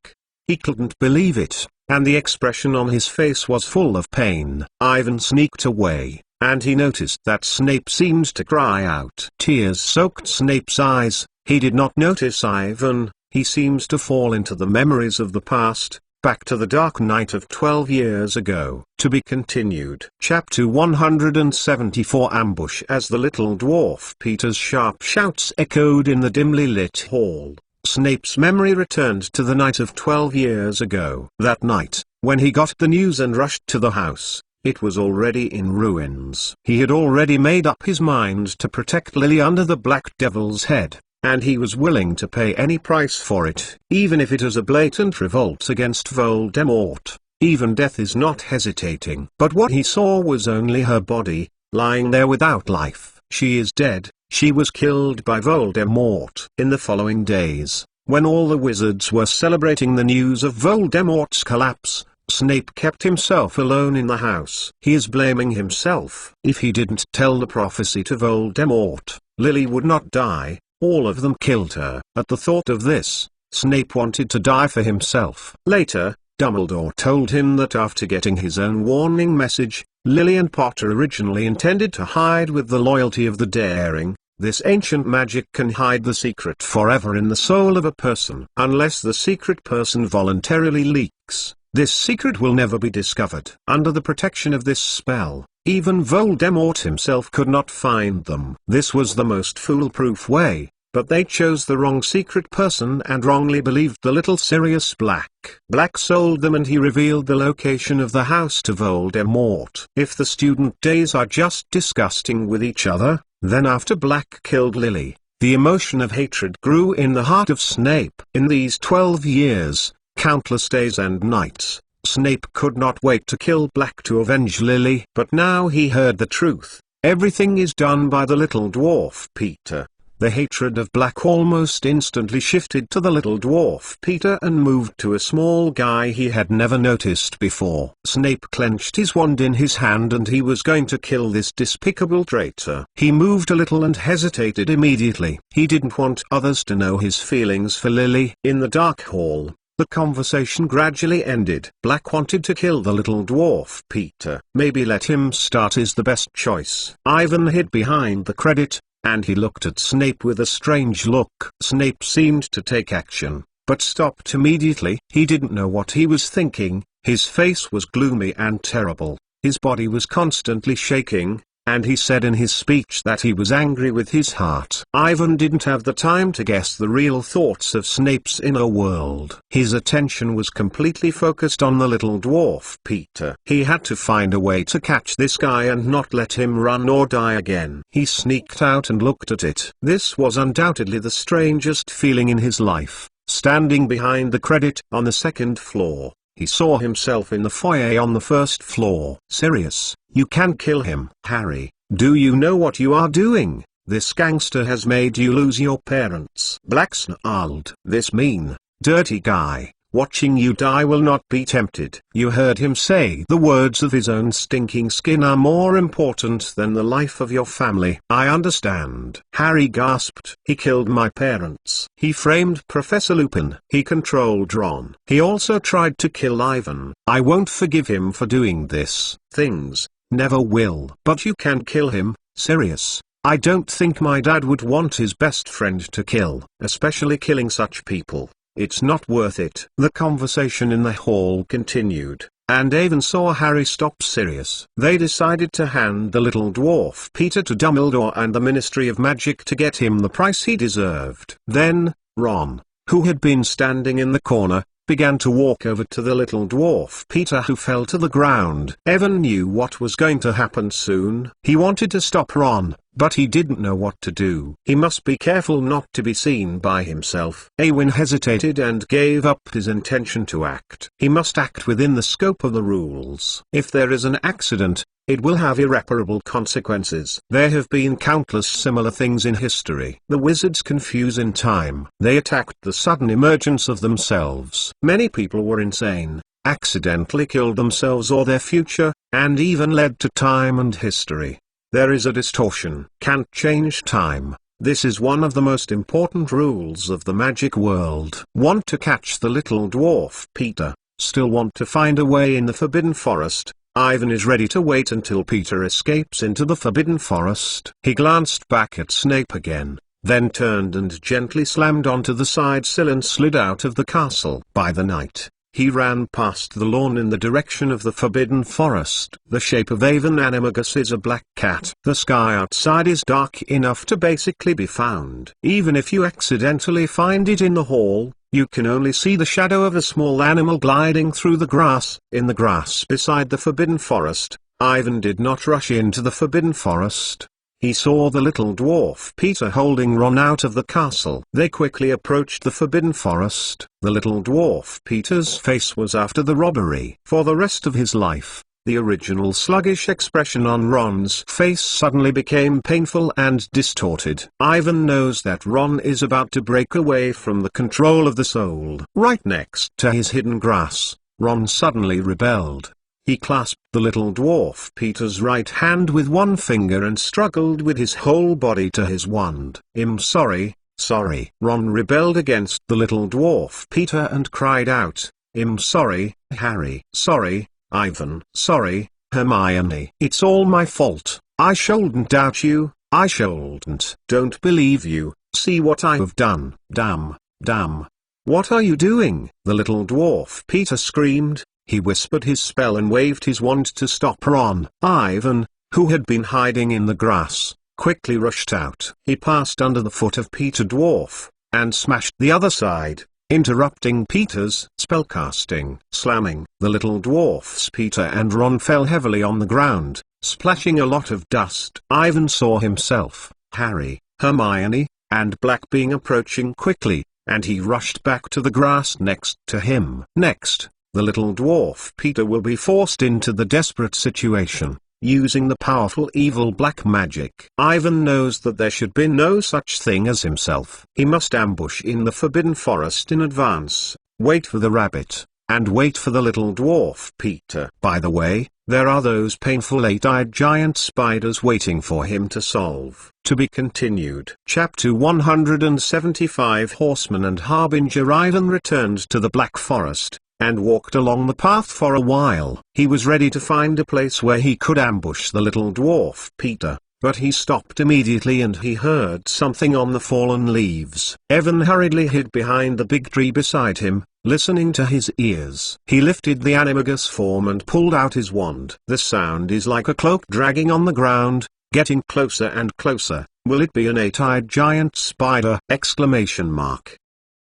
He couldn't believe it, and the expression on his face was full of pain. Ivan sneaked away, and he noticed that Snape seemed to cry out. Tears soaked Snape's eyes. He did not notice Ivan. He seems to fall into the memories of the past, back to the dark night of 12 years ago. To be continued. Chapter 174 Ambush. As the little dwarf Peter's sharp shouts echoed in the dimly lit hall, Snape's memory returned to the night of 12 years ago. That night, when he got the news and rushed to the house, it was already in ruins. He had already made up his mind to protect Lily under the Black Devil's head, and he was willing to pay any price for it, even if it was a blatant revolt against Voldemort. Even death is not hesitating. But what he saw was only her body, lying there without life. She is dead. She was killed by Voldemort. In the following days, when all the wizards were celebrating the news of Voldemort's collapse, Snape kept himself alone in the house. He is blaming himself. If he didn't tell the prophecy to Voldemort, Lily would not die. All of them killed her. At the thought of this, Snape wanted to die for himself. Later, Dumbledore told him that after getting his own warning message, Lily and Potter originally intended to hide with the loyalty of the daring. This ancient magic can hide the secret forever in the soul of a person. Unless the secret person voluntarily leaks, this secret will never be discovered. Under the protection of this spell, even Voldemort himself could not find them. This was the most foolproof way, but they chose the wrong secret person and wrongly believed the little Sirius Black. Black sold them and he revealed the location of the house to Voldemort. If the student days are just disgusting with each other, then after Black killed Lily, the emotion of hatred grew in the heart of Snape. In these 12 years, countless days and nights, Snape could not wait to kill Black to avenge Lily. But now he heard the truth. Everything is done by the little dwarf Peter. The hatred of Black almost instantly shifted to the little dwarf Peter and moved to a small guy he had never noticed before. Snape clenched his wand in his hand and he was going to kill this despicable traitor. He moved a little and hesitated immediately. He didn't want others to know his feelings for Lily. In the dark hall, the conversation gradually ended. Black wanted to kill the little dwarf Peter. Maybe let him start is the best choice. Ivan hid behind the credit, and he looked at Snape with a strange look. Snape seemed to take action, but stopped immediately. He didn't know what he was thinking. His face was gloomy and terrible. His body was constantly shaking, and he said in his speech that he was angry with his heart. Ivan didn't have the time to guess the real thoughts of Snape's inner world. His attention was completely focused on the little dwarf Peter. He had to find a way to catch this guy and not let him run or die again. He sneaked out and looked at it. This was undoubtedly the strangest feeling in his life. Standing behind the credit on the second floor, he saw himself in the foyer on the first floor. Sirius, you can kill him. Harry, do you know what you are doing? This gangster has made you lose your parents. Black snarled. This mean, dirty guy, watching you die will not be tempted. You heard him say the words of his own stinking skin are more important than the life of your family. I understand. Harry gasped. He killed my parents. He framed Professor Lupin. He controlled Ron. He also tried to kill Ivan. I won't forgive him for doing this. Things. never will. But you can kill him, Sirius. I don't think my dad would want his best friend to kill, especially killing such people. It's not worth it. The conversation in the hall continued, and Avon saw Harry stop Sirius. They decided to hand the little dwarf Peter to Dumbledore and the Ministry of Magic to get him the price he deserved. Then, Ron, who had been standing in the corner, began to walk over to the little dwarf Peter, who fell to the ground. Evan knew what was going to happen soon. He wanted to stop Ron, but he didn't know what to do. He must be careful not to be seen by himself. Eowyn hesitated and gave up his intention to act. He must act within the scope of the rules. If there is an accident, it will have irreparable consequences. There have been countless similar things in history. The wizards confuse in time. They attacked the sudden emergence of themselves. Many people were insane, accidentally killed themselves or their future, and even led to time and history. There is a distortion. Can't change time. This is one of the most important rules of the magic world. Want to catch the little dwarf Peter? Still want to find a way in the Forbidden Forest? Ivan is ready to wait until Peter escapes into the Forbidden Forest. He glanced back at Snape again, then turned and gently slammed onto the side sill and slid out of the castle. By the night, he ran past the lawn in the direction of the Forbidden Forest. The shape of Avon Animagus is a black cat. The sky outside is dark enough to basically be found. Even if you accidentally find it in the hall, you can only see the shadow of a small animal gliding through the grass. In the grass beside the Forbidden Forest, Ivan did not rush into the Forbidden Forest. He saw the little dwarf Peter holding Ron out of the castle. They quickly approached the Forbidden Forest. The little dwarf Peter's face was after the robbery. For the rest of his life, the original sluggish expression on Ron's face suddenly became painful and distorted. Ivan knows that Ron is about to break away from the control of the soul. Right next to his hidden grass, Ron suddenly rebelled. He clasped the little dwarf Peter's right hand with one finger and struggled with his whole body to his wand. "I'm sorry, sorry." Ron rebelled against the little dwarf Peter and cried out, "I'm sorry, Harry. Sorry, Ivan. Sorry, Hermione. It's all my fault. I shouldn't doubt you. I shouldn't. Don't believe you. See what I have done. Damn, damn. What are you doing?" the little dwarf Peter screamed. He whispered his spell and waved his wand to stop Ron. Ivan, who had been hiding in the grass, quickly rushed out. He passed under the foot of Peter Dwarf, and smashed the other side, interrupting Peter's spellcasting. Slamming, the little dwarfs Peter and Ron fell heavily on the ground, splashing a lot of dust. Ivan saw himself, Harry, Hermione, and Blackbeing approaching quickly, and he rushed back to the grass next to him. Next, the little dwarf Peter will be forced into the desperate situation, using the powerful evil black magic. Ivan knows that there should be no such thing as himself. He must ambush in the Forbidden Forest in advance, wait for the rabbit, and wait for the little dwarf Peter. By the way, there are those painful eight-eyed giant spiders waiting for him to solve. To be continued. Chapter 175. Horseman and Harbinger. Ivan returned to the Black Forest, and walked along the path for a while. He was ready to find a place where he could ambush the little dwarf Peter, but he stopped immediately and he heard something on the fallen leaves. Evan hurriedly hid behind the big tree beside him, listening to his ears. He lifted the animagus form and pulled out his wand. The sound is like a cloak dragging on the ground, getting closer and closer. Will it be an eight-eyed giant spider?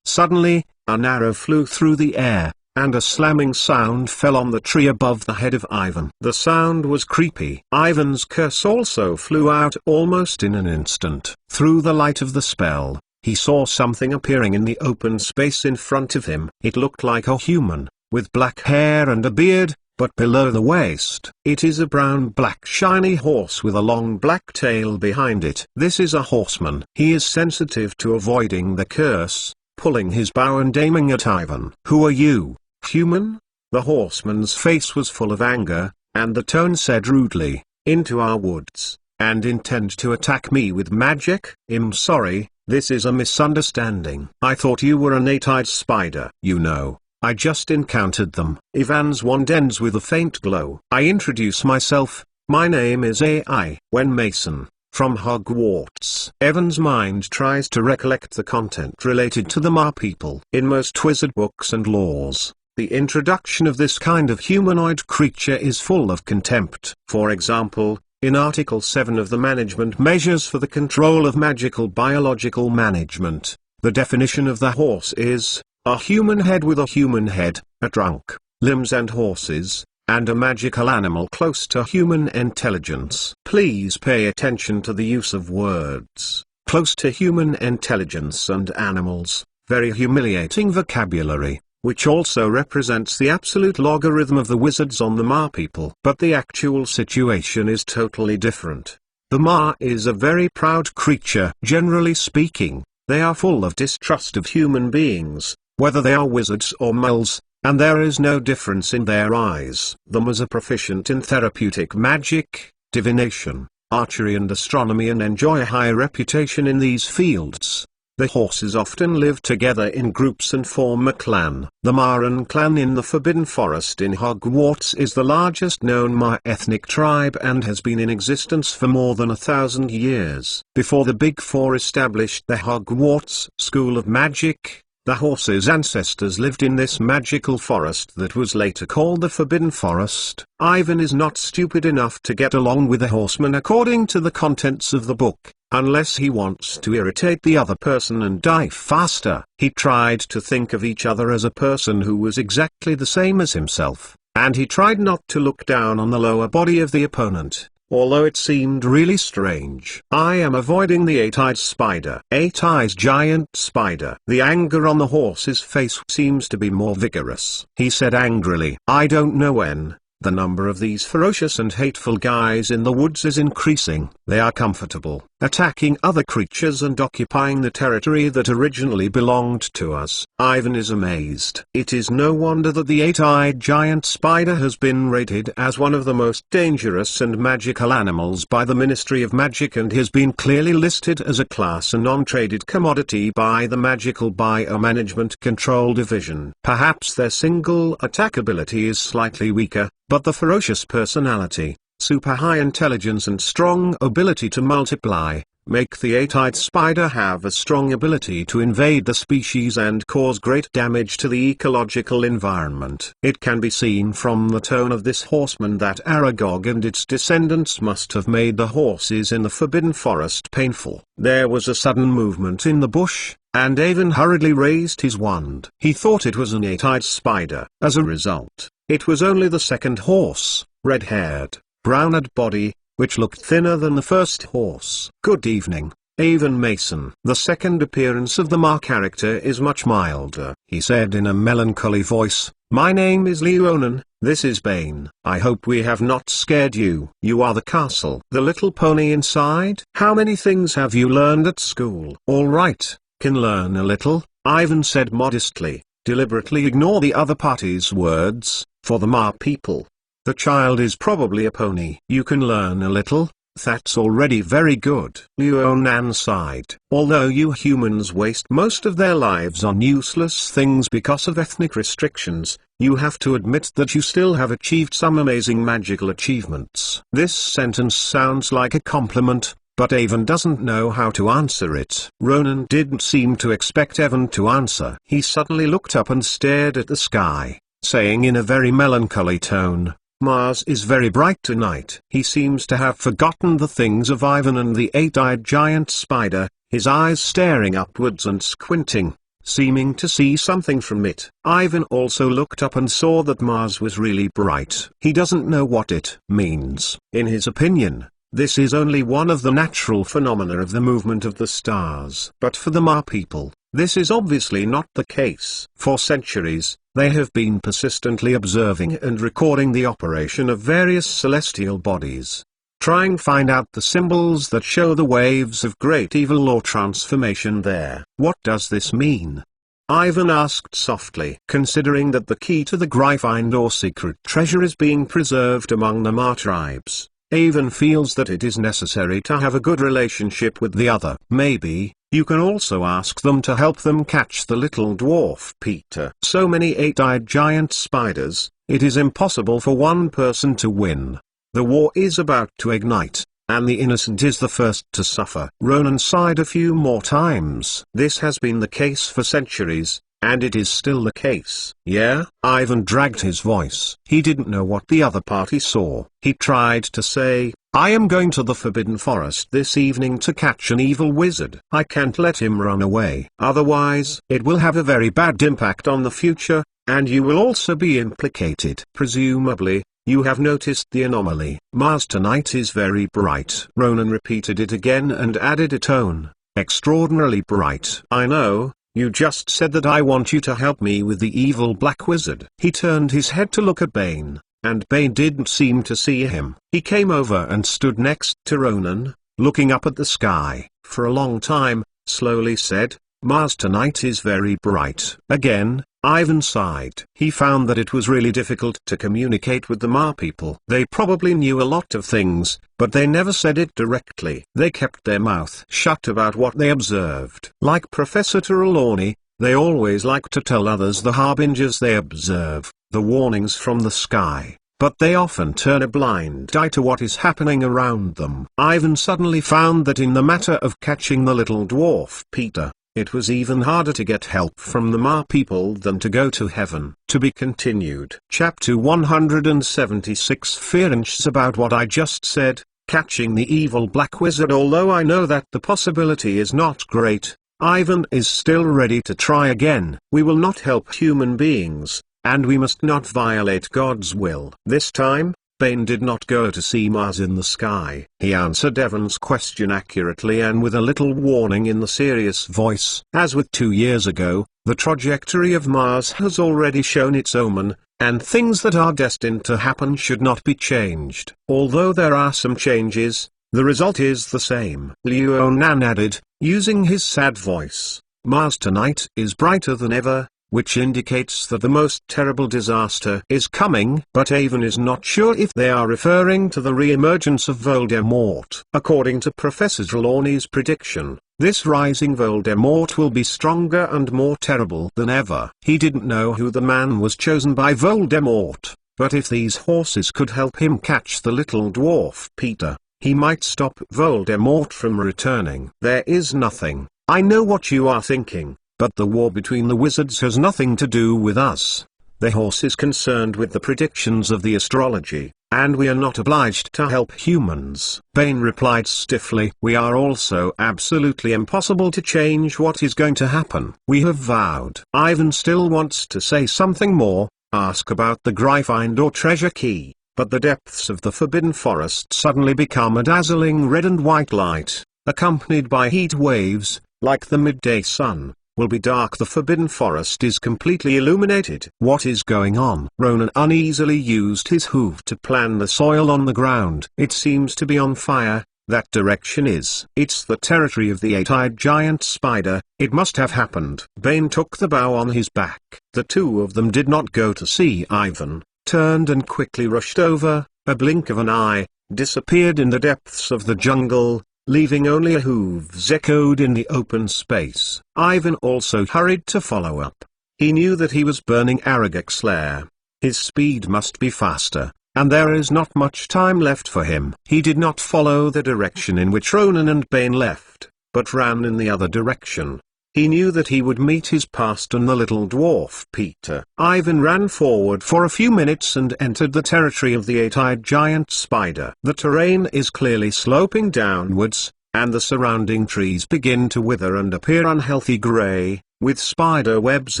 Suddenly, an arrow flew through the air, and a slamming sound fell on the tree above the head of Ivan. The sound was creepy. Ivan's curse also flew out almost in an instant. Through the light of the spell, he saw something appearing in the open space in front of him. It looked like a human, with black hair and a beard, but below the waist. It is a brown-black shiny horse with a long black tail behind it. This is a horseman. He is sensitive to avoiding the curse, pulling his bow and aiming at Ivan. "Who are you, human?" The horseman's face was full of anger, and the tone said rudely, "Into our woods, and intend to attack me with magic?" "I'm sorry, this is a misunderstanding. I thought you were an eight-eyed spider." "You know, I just encountered them." Ivan's wand ends with a faint glow. "I introduce myself, My name is AI. When Mason, from Hogwarts. Evan's mind tries to recollect the content related to the Ma people. In most wizard books and laws, the introduction of this kind of humanoid creature is full of contempt. For example, in Article 7 of the Management Measures for the Control of Magical Biological Management, the definition of the horse is, a human head with a human head, a trunk, limbs and horses, and a magical animal close to human intelligence. Please pay attention to the use of words, close to human intelligence and animals, very humiliating vocabulary, which also represents the absolute logarithm of the wizards on the Ma people. But the actual situation is totally different. The Ma is a very proud creature. Generally speaking, they are full of distrust of human beings, whether they are wizards or muggles, and there is no difference in their eyes. The Mas are proficient in therapeutic magic, divination, archery and astronomy and enjoy a high reputation in these fields. The horses often live together in groups and form a clan. The Maran clan in the Forbidden Forest in Hogwarts is the largest known Ma ethnic tribe and has been in existence for more than 1,000 years. Before the Big Four established the Hogwarts School of Magic, the horses' ancestors lived in this magical forest that was later called the Forbidden Forest. Ivan is not stupid enough to get along with the horsemen according to the contents of the book, unless he wants to irritate the other person and die faster. He tried to think of each other as a person who was exactly the same as himself, and he tried not to look down on the lower body of the opponent, although it seemed really strange. I am avoiding the eight-eyed spider. Eight-eyed giant spider. The anger on the horse's face seems to be more vigorous. He said angrily, I don't know when. The number of these ferocious and hateful guys in the woods is increasing. They are comfortable, attacking other creatures and occupying the territory that originally belonged to us. Ivan is amazed. It is no wonder that the eight-eyed giant spider has been rated as one of the most dangerous and magical animals by the Ministry of Magic and has been clearly listed as a class and non-traded commodity by the Magical Biomanagement Control Division. Perhaps their single attack ability is slightly weaker, but the ferocious personality, super high intelligence and strong ability to multiply, make the eight-eyed spider have a strong ability to invade the species and cause great damage to the ecological environment. It can be seen from the tone of this horseman that Aragog and its descendants must have made the horses in the Forbidden Forest painful. There was a sudden movement in the bush, and Avon hurriedly raised his wand. He thought it was an eight-eyed spider. As a result, it was only the second horse, red-haired, brown-eyed body, which looked thinner than the first horse. Good evening, Avon Mason. The second appearance of the Ma character is much milder. He said in a melancholy voice, my name is Leonin, this is Bane. I hope we have not scared you. You are the castle. The little pony inside? How many things have you learned at school? All right, can learn a little, Ivan said modestly. Deliberately ignore the other party's words. For the Ma people, the child is probably a pony. You can learn a little, that's already very good. Leonan sighed. Although you humans waste most of their lives on useless things because of ethnic restrictions, you have to admit that you still have achieved some amazing magical achievements. This sentence sounds like a compliment, but Avon doesn't know how to answer it. Ronan didn't seem to expect Evan to answer. He suddenly looked up and stared at the sky, saying in a very melancholy tone, Mars is very bright tonight. He seems to have forgotten the things of Ivan and the eight-eyed giant spider, his eyes staring upwards and squinting, seeming to see something from it. Ivan also looked up and saw that Mars was really bright. He doesn't know what it means. In his opinion, this is only one of the natural phenomena of the movement of the stars. But for the Ma people, this is obviously not the case. For centuries, they have been persistently observing and recording the operation of various celestial bodies, trying to find out the symbols that show the waves of great evil or transformation there. What does this mean? Ivan asked softly. Considering that the key to the Gryffindor secret treasure is being preserved among the Ma tribes, Ivan feels that it is necessary to have a good relationship with the other. Maybe you can also ask them to help them catch the little dwarf Peter. So many eight-eyed giant spiders, it is impossible for one person to win. The war is about to ignite, and the innocent is the first to suffer. Ronan sighed a few more times. This has been the case for centuries, and it is still the case. Yeah? Ivan dragged his voice. He didn't know what the other party saw. He tried to say, I am going to the Forbidden Forest this evening to catch an evil wizard. I can't let him run away. Otherwise, it will have a very bad impact on the future, and you will also be implicated. Presumably, you have noticed the anomaly. Mars tonight is very bright. Ronan repeated it again and added a tone. Extraordinarily bright. I know. You just said that I want you to help me with the evil black wizard. He turned his head to look at Bane, and Bane didn't seem to see him. He came over and stood next to Ronan, looking up at the sky, for a long time, slowly said, Mars tonight is very bright. Again, Ivan sighed. He found that it was really difficult to communicate with the Mar people. They probably knew a lot of things, but they never said it directly. They kept their mouth shut about what they observed. Like Professor Trelawney, they always like to tell others the harbingers they observe, the warnings from the sky, but they often turn a blind eye to what is happening around them. Ivan suddenly found that in the matter of catching the little dwarf Peter, it was even harder to get help from the Mar people than to go to heaven. To be continued. Chapter 176 Fearinchs about what I just said, catching the evil black wizard. Although I know that the possibility is not great, Ivan is still ready to try again. We will not help human beings, and we must not violate God's will. This time, Bane did not go to see Mars in the sky. He answered Evan's question accurately and with a little warning in the serious voice. As with 2 years ago, the trajectory of Mars has already shown its omen, and things that are destined to happen should not be changed. Although there are some changes, the result is the same. Leonan added, using his sad voice, Mars tonight is brighter than ever, which indicates that the most terrible disaster is coming. But Avon is not sure if they are referring to the re-emergence of Voldemort. According to Professor Trelawney's prediction, this rising Voldemort will be stronger and more terrible than ever. He didn't know who the man was chosen by Voldemort, but if these horses could help him catch the little dwarf Peter, he might stop Voldemort from returning. There is nothing. I know what you are thinking. But the war between the wizards has nothing to do with us. The horse is concerned with the predictions of the astrology, and we are not obliged to help humans. Bane replied stiffly. We are also absolutely impossible to change what is going to happen. We have vowed. Ivan still wants to say something more, ask about the Gryffindor or treasure key, but the depths of the Forbidden Forest suddenly become a dazzling red and white light, accompanied by heat waves, like the midday sun. Will be dark. The Forbidden Forest is completely illuminated. What is going on? Ronan uneasily used his hoof to plan the soil on the ground. It seems to be on fire. That direction is. It's the territory of the eight-eyed giant spider. It must have happened. Bane took the bow on his back. The two of them did not go to see Ivan, turned and quickly rushed over, a blink of an eye, disappeared in the depths of the jungle, leaving only a hooves echoed in the open space. Ivan also hurried to follow up. He knew that he was burning Arrogance Lair. His speed must be faster, and there is not much time left for him. He did not follow the direction in which Ronan and Bane left, but ran in the other direction. He knew that he would meet his past and the little dwarf Peter. Ivan ran forward for a few minutes and entered the territory of the eight-eyed giant spider. The terrain is clearly sloping downwards, and the surrounding trees begin to wither and appear unhealthy grey, with spider webs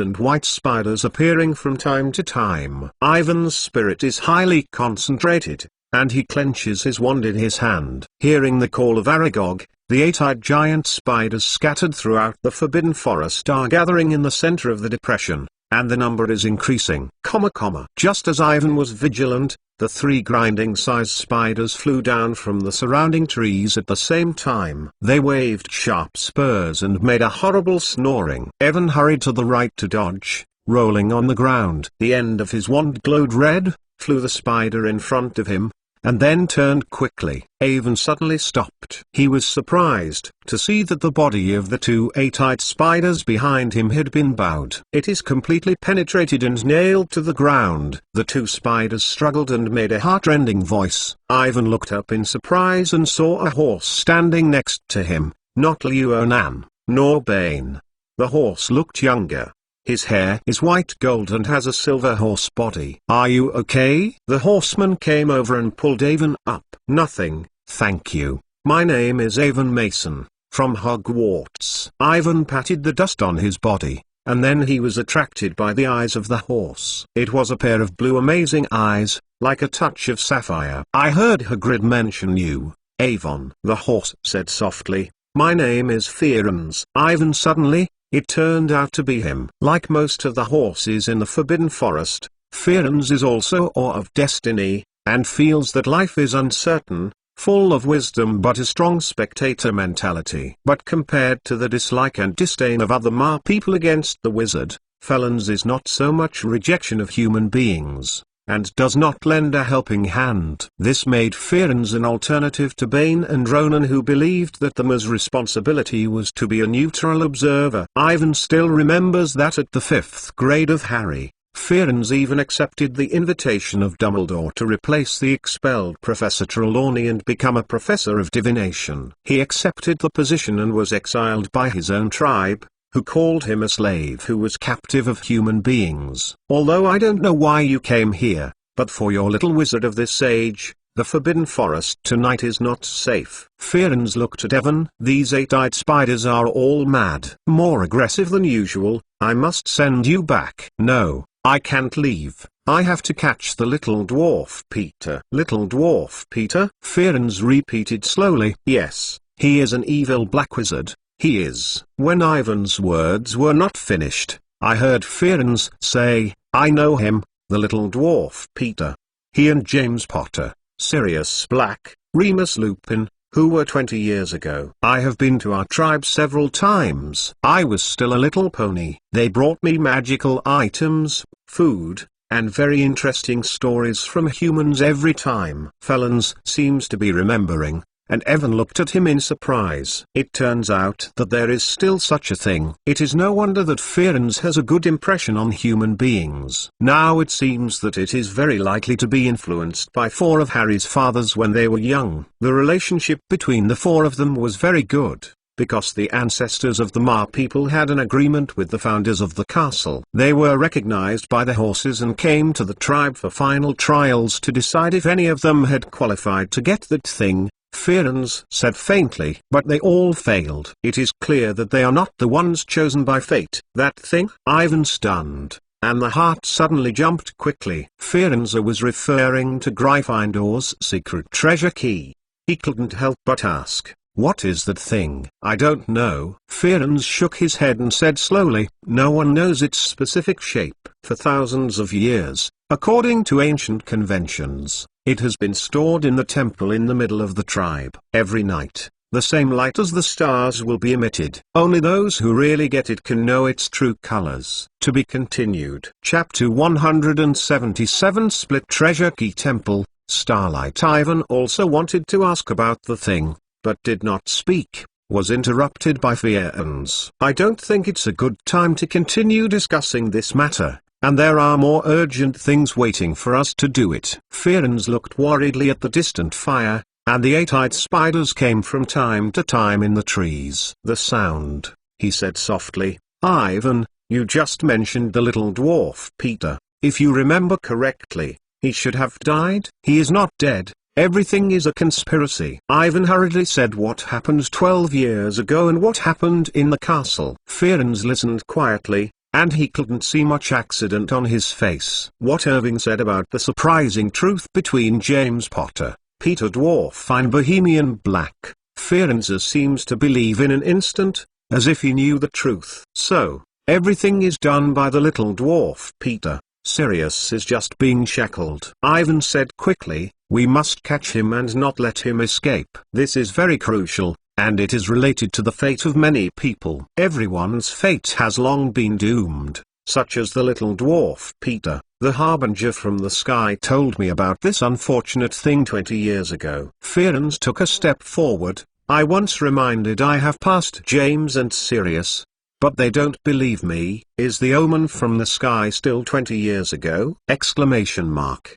and white spiders appearing from time to time. Ivan's spirit is highly concentrated, and he clenches his wand in his hand. Hearing the call of Aragog, the eight-eyed giant spiders scattered throughout the Forbidden Forest are gathering in the center of the depression, and the number is increasing. Just as Ivan was vigilant, the three grinding-sized spiders flew down from the surrounding trees at the same time. They waved sharp spurs and made a horrible snoring. Evan hurried to the right to dodge, rolling on the ground. The end of his wand glowed red, flew the spider in front of him, and then turned quickly. Ivan suddenly stopped. He was surprised to see that the body of the two eight-eyed spiders behind him had been bowed. It is completely penetrated and nailed to the ground. The two spiders struggled and made a heart-rending voice. Ivan looked up in surprise and saw a horse standing next to him, not Leonan, nor Bane. The horse looked younger. His hair is white gold and has a silver horse body. "Are you okay?" The horseman came over and pulled Ivan up. "Nothing, thank you. My name is Ivan Mason, from Hogwarts." Ivan patted the dust on his body, and then he was attracted by the eyes of the horse. It was a pair of blue amazing eyes, like a touch of sapphire. "I heard Hagrid mention you, Ivan," the horse said softly. "My name is Fearens." Ivan suddenly, it turned out to be him. Like most of the horses in the Forbidden Forest, Fearens is also awe of destiny, and feels that life is uncertain, full of wisdom but a strong spectator mentality. But compared to the dislike and disdain of other Ma people against the wizard, Fearens is not so much rejection of human beings, and does not lend a helping hand. This made Fearens an alternative to Bane and Ronan, who believed that the Ma's responsibility was to be a neutral observer. Ivan still remembers that at the 5th grade of Harry, Fearens even accepted the invitation of Dumbledore to replace the expelled Professor Trelawney and become a professor of divination. He accepted the position and was exiled by his own tribe, who called him a slave who was captive of human beings. "Although I don't know why you came here, but for your little wizard of this age, the Forbidden Forest tonight is not safe." Fearens looked at Evan. "These eight-eyed spiders are all mad. More aggressive than usual. I must send you back." "No, I can't leave. I have to catch the little dwarf Peter." "Little dwarf Peter?" Fearens repeated slowly. "Yes, he is an evil black wizard. He is." When Ivan's words were not finished, I heard Fearens say, "I know him, the little dwarf Peter. He and James Potter, Sirius Black, Remus Lupin, who were 20 years ago. I have been to our tribe several times. I was still a little pony. They brought me magical items, food, and very interesting stories from humans every time." Fearens seems to be remembering, and Evan looked at him in surprise. It turns out that there is still such a thing. It is no wonder that Fearens has a good impression on human beings. Now it seems that it is very likely to be influenced by 4 of Harry's fathers when they were young. The relationship between the 4 of them was very good, because the ancestors of the Ma people had an agreement with the founders of the castle. They were recognized by the horses and came to the tribe for final trials to decide if any of them had qualified to get that thing, Fearens said faintly. "But they all failed. It is clear that they are not the ones chosen by fate." "That thing?" Ivan stunned, and the heart suddenly jumped quickly. Fearens was referring to Gryffindor's secret treasure key. He couldn't help but ask, "What is that thing?" "I don't know." Fearens shook his head and said slowly, "No one knows its specific shape. For thousands of years, according to ancient conventions, it has been stored in the temple in the middle of the tribe. Every night, the same light as the stars will be emitted. Only those who really get it can know its true colors." To be continued. Chapter 177 Split Treasure Key Temple, Starlight. Ivan also wanted to ask about the thing, but did not speak, was interrupted by Fearens. "I don't think it's a good time to continue discussing this matter, and there are more urgent things waiting for us to do it." Fearens looked worriedly at the distant fire, and the eight-eyed spiders came from time to time in the trees. "The sound," he said softly. "Ivan, you just mentioned the little dwarf Peter. If you remember correctly, he should have died." "He is not dead. Everything is a conspiracy." Ivan hurriedly said what happened 12 years ago and what happened in the castle. Fearens listened quietly, and he couldn't see much accident on his face. What Irving said about the surprising truth between James Potter, Peter Dwarf and Bohemian Black, Fearens seems to believe in an instant, as if he knew the truth. "So, everything is done by the little dwarf Peter. Sirius is just being shackled," Ivan said quickly. "We must catch him and not let him escape. This is very crucial, and it is related to the fate of many people. Everyone's fate has long been doomed, such as the little dwarf Peter. The harbinger from the sky told me about this unfortunate thing 20 years ago. Fearens took a step forward. I once reminded I have passed James and Sirius, but they don't believe me. Is the omen from the sky still 20 years ago? Exclamation mark.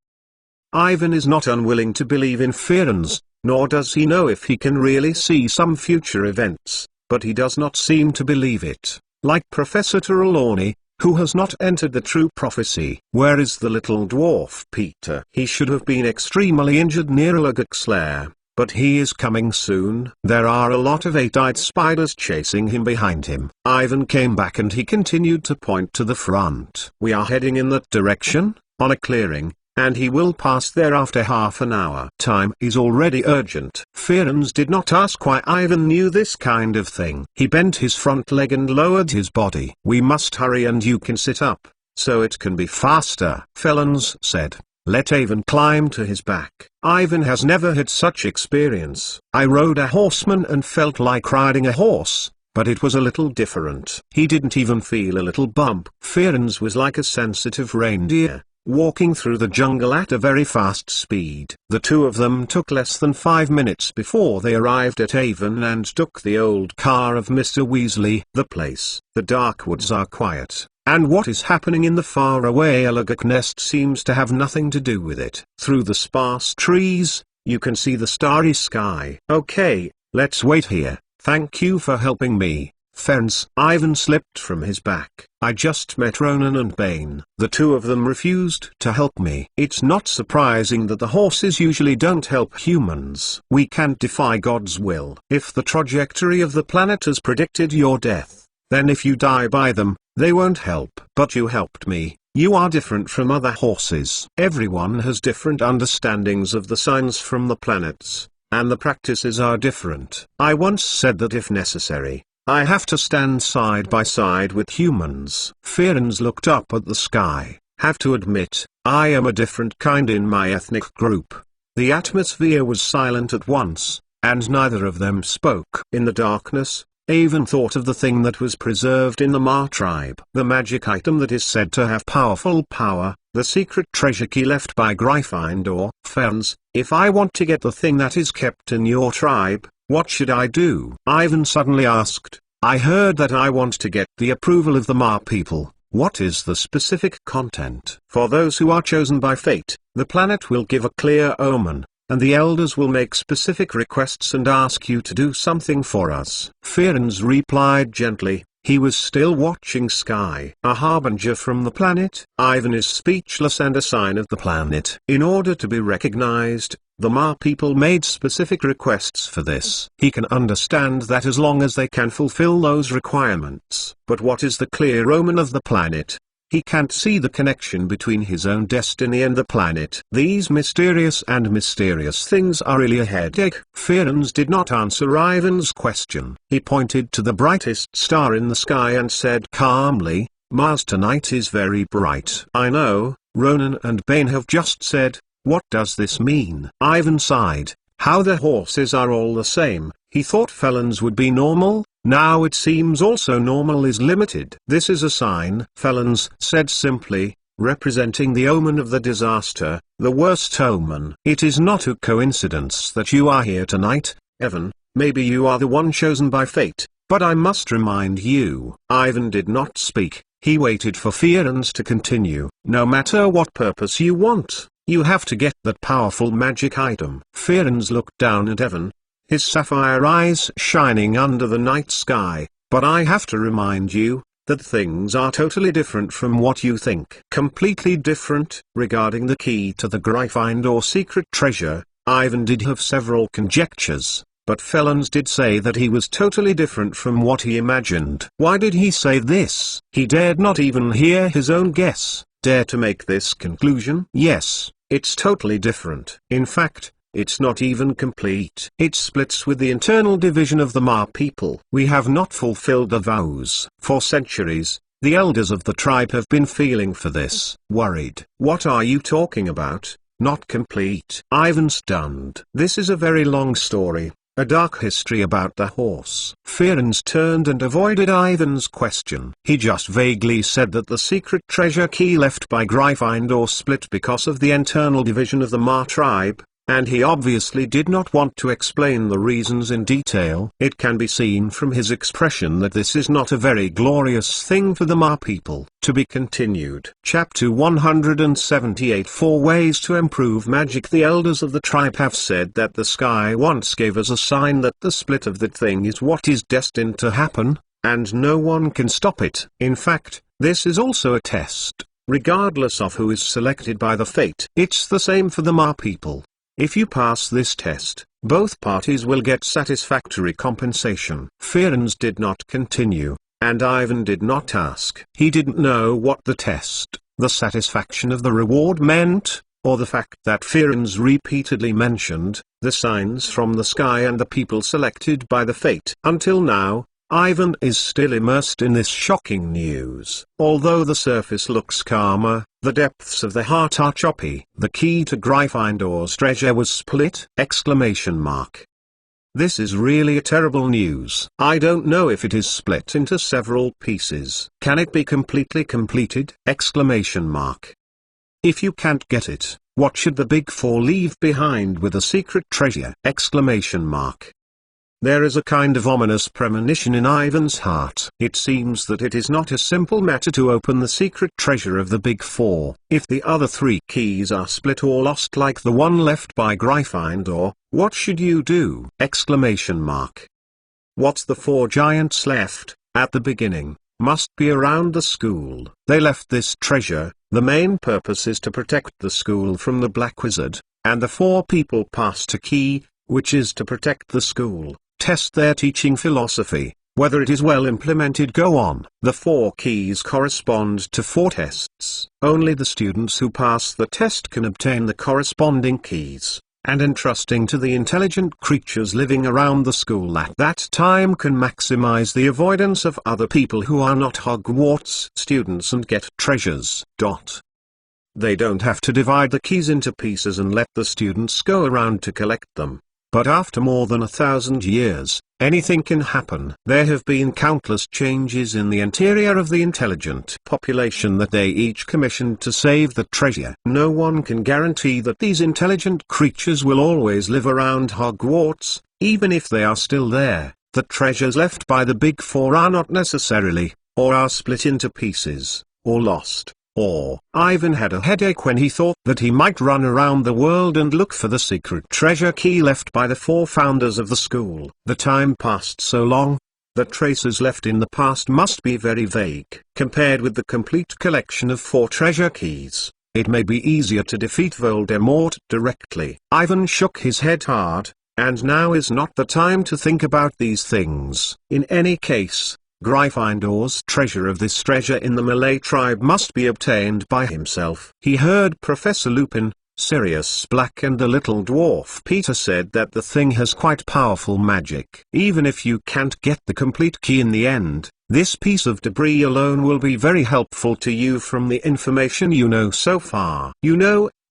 Ivan is not unwilling to believe in Fearens, nor does he know if he can really see some future events, but he does not seem to believe it. Like Professor Trelawney, who has not entered the true prophecy. Where is the little dwarf Peter? He should have been extremely injured near Arrogance's lair, but he is coming soon. There are a lot of eight-eyed spiders chasing him behind him. Ivan came back and he continued to point to the front. We are heading in that direction, on a clearing, and he will pass there after half an hour. Time is already urgent. Fearens did not ask why Ivan knew this kind of thing. He bent his front leg and lowered his body. We must hurry and you can sit up, so it can be faster. Fearens said. Let Ivan climb to his back. Ivan has never had such experience. I rode a horseman and felt like riding a horse, but it was a little different. He didn't even feel a little bump. Fearens was like a sensitive reindeer, walking through the jungle at a very fast speed. The two of them took less than 5 minutes before they arrived at Avon and took the old car of Mr. Weasley. The dark woods are quiet, and what is happening in the faraway Arrogance nest seems to have nothing to do with it. Through the sparse trees, you can see the starry sky. Okay, let's wait here. Thank you for helping me, Fearens. Ivan slipped from his back. I just met Ronan and Bane. The two of them refused to help me. It's not surprising that the horses usually don't help humans. We can't defy God's will. If the trajectory of the planet has predicted your death, then if you die by them, they won't help. But you helped me. You are different from other horses. Everyone has different understandings of the signs from the planets, and the practices are different. I once said that if necessary, I have to stand side by side with humans. Fearens looked up at the sky. Have to admit, I am a different kind in my ethnic group. The atmosphere was silent at once, and neither of them spoke. In the darkness, Avon thought of the thing that was preserved in the Ma tribe. The magic item that is said to have powerful power, the secret treasure key left by Gryffindor. Fearens, if I want to get the thing that is kept in your tribe, what should I do? Ivan suddenly asked. I heard that I want to get the approval of the Ma people. What is the specific content? For those who are chosen by fate, the planet will give a clear omen, and the elders will make specific requests and ask you to do something for us. Fearens replied gently. He was still watching sky. A harbinger from the planet? Ivan is speechless and a sign of the planet. In order to be recognized, the Ma people made specific requests for this. He can understand that as long as they can fulfill those requirements. But what is the clear omen of the planet? He can't see the connection between his own destiny and the planet. These mysterious things are really a headache. Fearens did not answer Ivan's question. He pointed to the brightest star in the sky and said calmly, Mars tonight is very bright. I know, Ronan and Bane have just said. What does this mean? Ivan sighed. How the horses are all the same. He thought felons would be normal. Now it seems also normal is limited. This is a sign, Felons said simply, representing the omen of the disaster, the worst omen. It is not a coincidence that you are here tonight, Evan. Maybe you are the one chosen by fate, but I must remind you. Ivan did not speak. He waited for Fearens to continue. No matter what purpose you want, you have to get that powerful magic item. Fearens looked down at Evan, his sapphire eyes shining under the night sky. But I have to remind you, that things are totally different from what you think. Completely different. Regarding the key to the Gryffindor secret treasure, Ivan did have several conjectures, but Felons did say that he was totally different from what he imagined. Why did he say this? He dared not even hear his own guess. Dare to make this conclusion? Yes, it's totally different. In fact, it's not even complete. It splits with the internal division of the Ma people. We have not fulfilled the vows. For centuries, the elders of the tribe have been feeling for this. Worried. What are you talking about? Not complete. Ivan stunned. This is a very long story. A dark history about the horse. Ferenc turned and avoided Ivan's question. He just vaguely said that the secret treasure key left by Gryffindor split because of the internal division of the Ma tribe, and he obviously did not want to explain the reasons in detail. It can be seen from his expression that this is not a very glorious thing for the Ma people. To be continued. Chapter 178 4 Ways to Improve Magic. The elders of the tribe have said that the sky once gave us a sign that the split of that thing is what is destined to happen, and no one can stop it. In fact, this is also a test, regardless of who is selected by the fate. It's the same for the Ma people. If you pass this test, both parties will get satisfactory compensation. Ferenc did not continue, and Ivan did not ask. He didn't know what the test, the satisfaction of the reward meant, or the fact that Ferenc repeatedly mentioned the signs from the sky and the people selected by the fate. Until now, Ivan is still immersed in this shocking news. Although the surface looks calmer, the depths of the heart are choppy. The key to Gryffindor's treasure was split! This is really a terrible news. I don't know if it is split into several pieces. Can it be completely completed? If you can't get it, what should the Big Four leave behind with a secret treasure? There is a kind of ominous premonition in Ivan's heart. It seems that it is not a simple matter to open the secret treasure of the Big Four. If the other three keys are split or lost like the one left by Gryffindor, what should you do? What the four giants left, at the beginning, must be around the school. They left this treasure. The main purpose is to protect the school from the Black Wizard, and the four people passed a key, which is to protect the school. Test their teaching philosophy, whether it is well implemented. Go on. The four keys correspond to four tests. Only the students who pass the test can obtain the corresponding keys, and entrusting to the intelligent creatures living around the school at that time can maximize the avoidance of other people who are not Hogwarts students and get treasures. They don't have to divide the keys into pieces and let the students go around to collect them. But after more than 1,000 years, anything can happen. There have been countless changes in the interior of the intelligent population that they each commissioned to save the treasure. No one can guarantee that these intelligent creatures will always live around Hogwarts, even if they are still there. The treasures left by the Big Four are not necessarily, or are split into pieces, or lost. Or, Ivan had a headache when he thought that he might run around the world and look for the secret treasure key left by the four founders of the school. The time passed so long. The traces left in the past must be very vague. Compared with the complete collection of four treasure keys, it may be easier to defeat Voldemort directly. Ivan shook his head hard, and now is not the time to think about these things. In any case, Gryffindor's treasure of this treasure in the Malay tribe must be obtained by himself. He heard Professor Lupin, Sirius Black and the Little Dwarf Peter said that the thing has quite powerful magic. Even if you can't get the complete key in the end, this piece of debris alone will be very helpful to you from the information you know so far.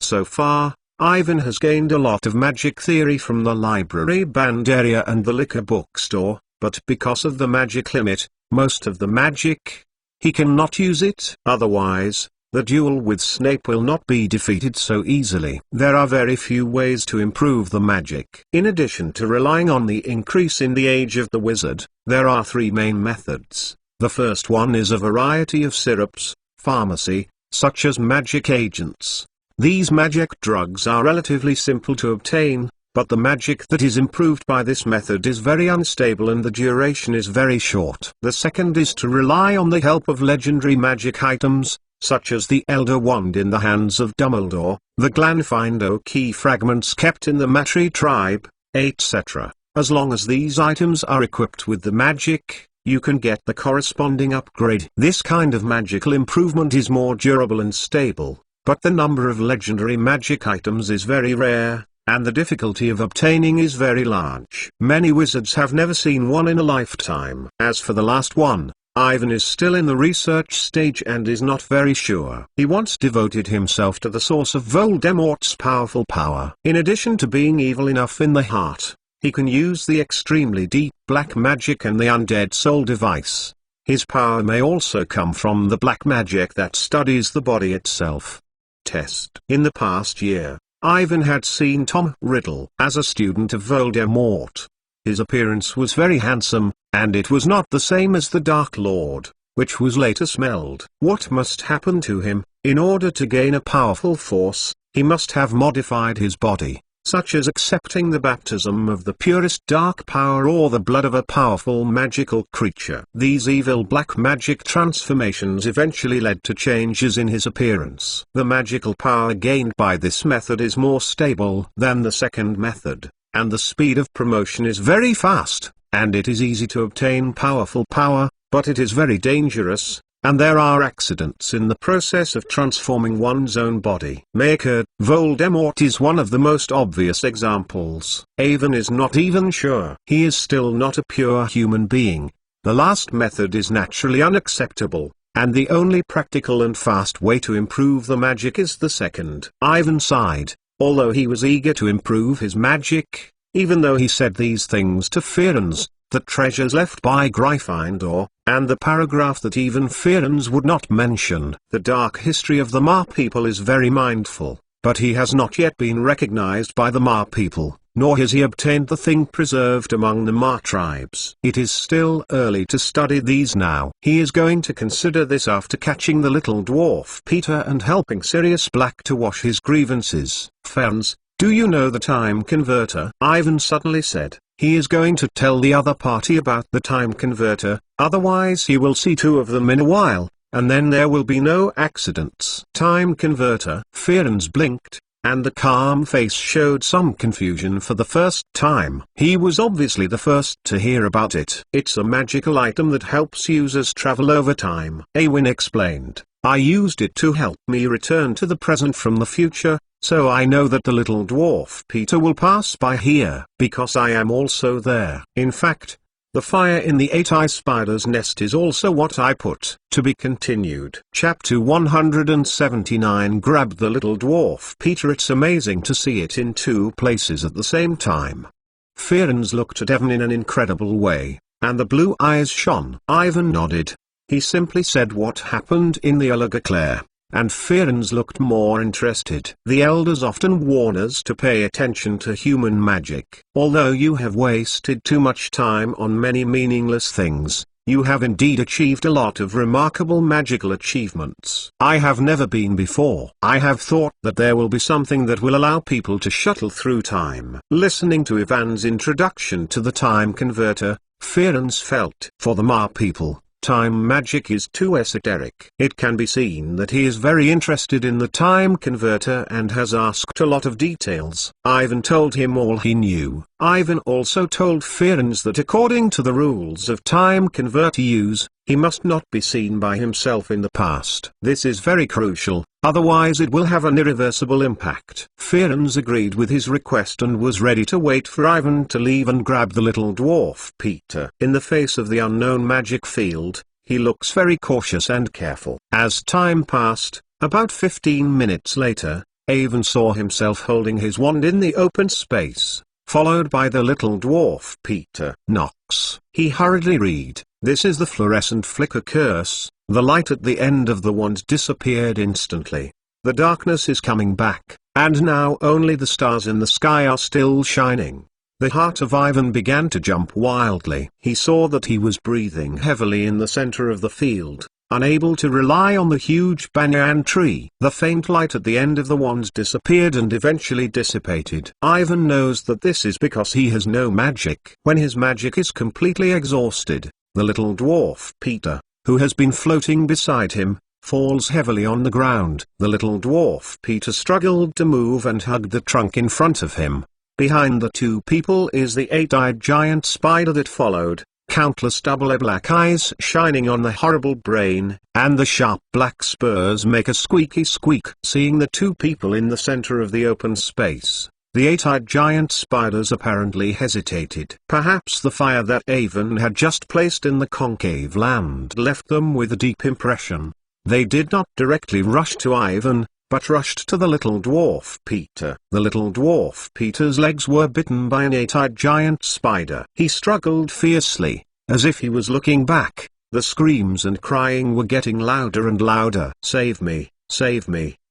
So far, Ivan has gained a lot of magic theory from the library band area and the liquor bookstore, but because of the magic limit, most of the magic, he cannot use it. Otherwise, the duel with Snape will not be defeated so easily. There are very few ways to improve the magic. In addition to relying on the increase in the age of the wizard, there are three main methods. The first one is a variety of syrups, pharmacy, such as magic agents. These magic drugs are relatively simple to obtain, but the magic that is improved by this method is very unstable and the duration is very short. The second is to rely on the help of legendary magic items, such as the Elder Wand in the hands of Dumbledore, the Glanfindo key fragments kept in the Matri tribe, etc. As long as these items are equipped with the magic, you can get the corresponding upgrade. This kind of magical improvement is more durable and stable, but the number of legendary magic items is very rare, and the difficulty of obtaining is very large. Many wizards have never seen one in a lifetime. As for the last one, Ivan is still in the research stage and is not very sure. He once devoted himself to the source of Voldemort's powerful power. In addition to being evil enough in the heart, He can use the extremely deep black magic and the undead soul device. His power may also come from the black magic that studies the body itself. Test. In the past year, Ivan had seen Tom Riddle as a student of Voldemort. His appearance was very handsome, and it was not the same as the Dark Lord, which was later smelled. What must happen to him? In order to gain a powerful force, he must have modified his body, such as accepting the baptism of the purest dark power or the blood of a powerful magical creature. These evil black magic transformations eventually led to changes in his appearance. The magical power gained by this method is more stable than the second method, and the speed of promotion is very fast, and it is easy to obtain powerful power, but it is very dangerous, and there are accidents in the process of transforming one's own body. May occur. Voldemort is one of the most obvious examples. Ivan is not even sure. He is still not a pure human being. The last method is naturally unacceptable, and the only practical and fast way to improve the magic is the second. Ivan sighed, although he was eager to improve his magic, even though he said these things to Ferenz. The treasures left by Gryffindor, and the paragraph that even Ferenz would not mention. The dark history of the Ma people is very mindful, but he has not yet been recognized by the Ma people, nor has he obtained the thing preserved among the Ma tribes. It is still early to study these now. He is going to consider this after catching the little dwarf Peter and helping Sirius Black to wash his grievances. Ferenz, do you know the time converter? Ivan suddenly said. He is going to tell the other party about the time converter, otherwise he will see two of them in a while, and then there will be no accidents. Time converter. Ferenz blinked, and the calm face showed some confusion for the first time. He was obviously the first to hear about it. It's a magical item that helps users travel over time. Awin explained. I used it to help me return to the present from the future, so I know that the little dwarf Peter will pass by here, because I am also there. In fact, the fire in the 8-eye spider's nest is also what I put. To be continued. Chapter 179. Grab the little dwarf Peter. It's amazing to see it in two places at the same time. Ferenz looked at Evan in an incredible way, and the blue eyes shone. Ivan nodded. He simply said what happened in the Claire. And Ferenz looked more interested. The elders often warn us to pay attention to human magic. Although you have wasted too much time on many meaningless things, you have indeed achieved a lot of remarkable magical achievements. I have never been before. I have thought that there will be something that will allow people to shuttle through time. Listening to Ivan's introduction to the time converter, Ferenz felt for the Ma people. Time magic is too esoteric. It can be seen that he is very interested in the time converter and has asked a lot of details. Ivan told him all he knew. Ivan also told Ferenz that according to the rules of time converter use, he must not be seen by himself in the past. This is very crucial, otherwise it will have an irreversible impact. Ferenz agreed with his request and was ready to wait for Ivan to leave and grab the little dwarf Peter. In the face of the unknown magic field, he looks very cautious and careful. As time passed, about 15 minutes later, Ivan saw himself holding his wand in the open space, followed by the little dwarf Peter. Knox. He hurriedly read. This is the fluorescent flicker curse. The light at the end of the wand disappeared instantly. The darkness is coming back, and now only the stars in the sky are still shining. The heart of Ivan began to jump wildly. He saw that he was breathing heavily in the center of the field, unable to rely on the huge banyan tree. The faint light at the end of the wand disappeared and eventually dissipated. Ivan knows that this is because he has no magic. When his magic is completely exhausted, the little dwarf Peter, who has been floating beside him, falls heavily on the ground. The little dwarf Peter struggled to move and hugged the trunk in front of him. Behind the two people is the 8-eyed giant spider that followed, countless double black eyes shining on the horrible brain, and the sharp black spurs make a squeaky squeak. Seeing the two people in the center of the open space, the 8-eyed giant spiders apparently hesitated. Perhaps the fire that Ivan had just placed in the concave land left them with a deep impression. They did not directly rush to Ivan, but rushed to the little dwarf Peter. The little dwarf Peter's legs were bitten by an 8-eyed giant spider. He struggled fiercely, as if he was looking back. The screams and crying were getting louder and louder. "Save me,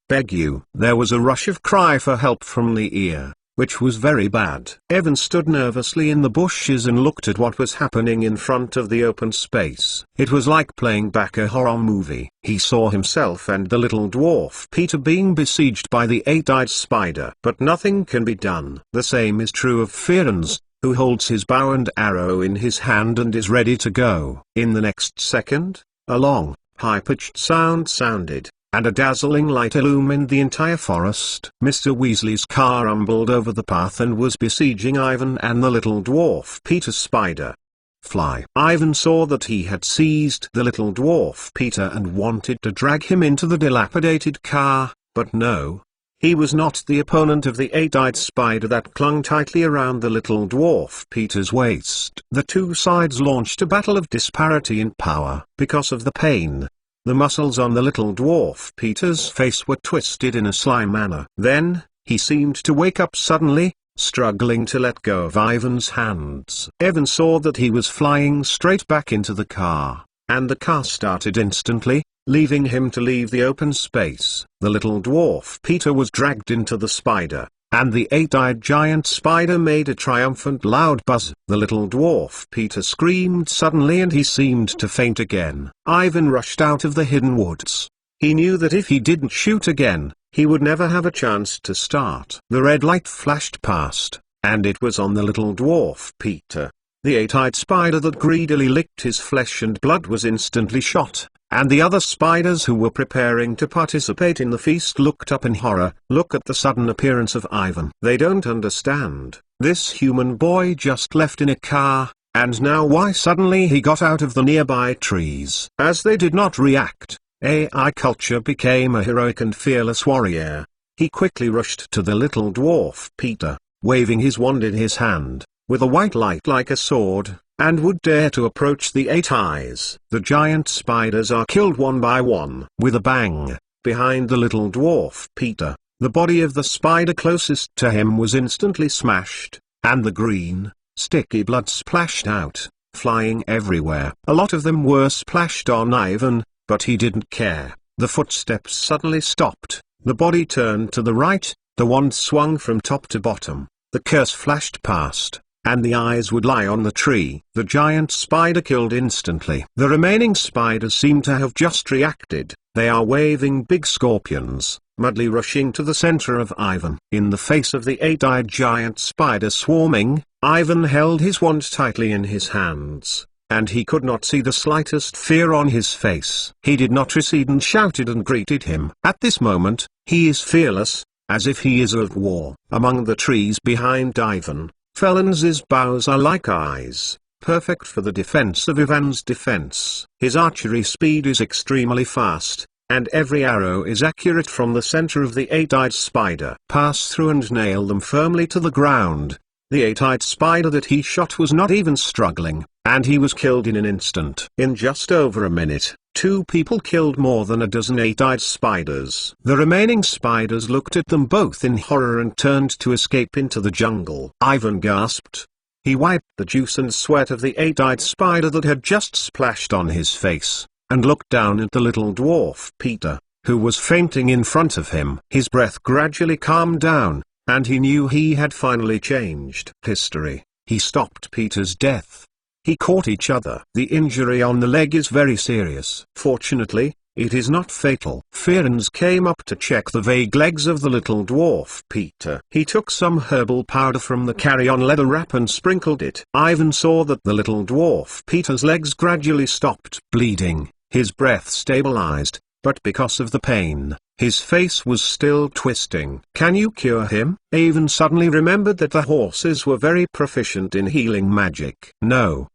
beg you." There was a rush of cry for help from the ear, which was very bad. Evan stood nervously in the bushes and looked at what was happening in front of the open space. It was like playing back a horror movie. He saw himself and the little dwarf Peter being besieged by the 8-eyed spider. But nothing can be done. The same is true of Arrogance, who holds his bow and arrow in his hand and is ready to go. In the next second, a long, high-pitched sound sounded, and a dazzling light illumined the entire forest. Mr. Weasley's car rumbled over the path and was besieging Ivan and the little dwarf Peter spider. Fly. Ivan saw that he had seized the little dwarf Peter and wanted to drag him into the dilapidated car, but no. He was not the opponent of the 8-eyed spider that clung tightly around the little dwarf Peter's waist. The two sides launched a battle of disparity in power. Because of the pain, the muscles on the little dwarf Peter's face were twisted in a sly manner. Then, he seemed to wake up suddenly, struggling to let go of Ivan's hands. Evan saw that he was flying straight back into the car, and the car started instantly, leaving him to leave the open space. The little dwarf Peter was dragged into the spider, and the 8-eyed giant spider made a triumphant loud buzz. The little dwarf Peter screamed suddenly and he seemed to faint again. Ivan rushed out of the hidden woods. He knew that if he didn't shoot again, he would never have a chance to start. The red light flashed past, and it was on the little dwarf Peter. The 8-eyed spider that greedily licked his flesh and blood was instantly shot, and the other spiders who were preparing to participate in the feast looked up in horror. Look at the sudden appearance of Ivan. They don't understand. This human boy just left in a car, and now why suddenly he got out of the nearby trees. As they did not react, AI Culture became a heroic and fearless warrior. He quickly rushed to the little dwarf Peter, waving his wand in his hand, with a white light like a sword, and would dare to approach the 8 eyes. The giant spiders are killed one by one. With a bang, behind the little dwarf Peter, the body of the spider closest to him was instantly smashed, and the green, sticky blood splashed out, flying everywhere. A lot of them were splashed on Ivan, but he didn't care. The footsteps suddenly stopped, the body turned to the right, the wand swung from top to bottom, the curse flashed past, and the eyes would lie on the tree. The giant spider killed instantly. The remaining spiders seem to have just reacted. They are waving big scorpions, madly rushing to the center of Ivan. In the face of the 8-eyed giant spider swarming, Ivan held his wand tightly in his hands, and he could not see the slightest fear on his face. He did not recede and shouted and greeted him. At this moment, he is fearless, as if he is at war. Among the trees behind Ivan, Felons's bows are like eyes, perfect for the defense of Ivan's defense. His archery speed is extremely fast, and every arrow is accurate from the center of the 8-eyed spider. Pass through and nail them firmly to the ground. The 8-eyed spider that he shot was not even struggling, and he was killed in an instant. In just over a minute, 2 people killed more than a dozen 8-eyed spiders. The remaining spiders looked at them both in horror and turned to escape into the jungle. Ivan gasped. He wiped the juice and sweat of the 8-eyed spider that had just splashed on his face, and looked down at the little dwarf Peter, who was fainting in front of him. His breath gradually calmed down, and he knew he had finally changed history. He stopped Peter's death. He caught each other. The injury on the leg is very serious. Fortunately, it is not fatal. Arrogance came up to check the vague legs of the little dwarf Peter. He took some herbal powder from the carry-on leather wrap and sprinkled it. Ivan saw that the little dwarf Peter's legs gradually stopped bleeding. His breath stabilized, but because of the pain, his face was still twisting. Can you cure him? Ivan suddenly remembered that the horses were very proficient in healing magic. No.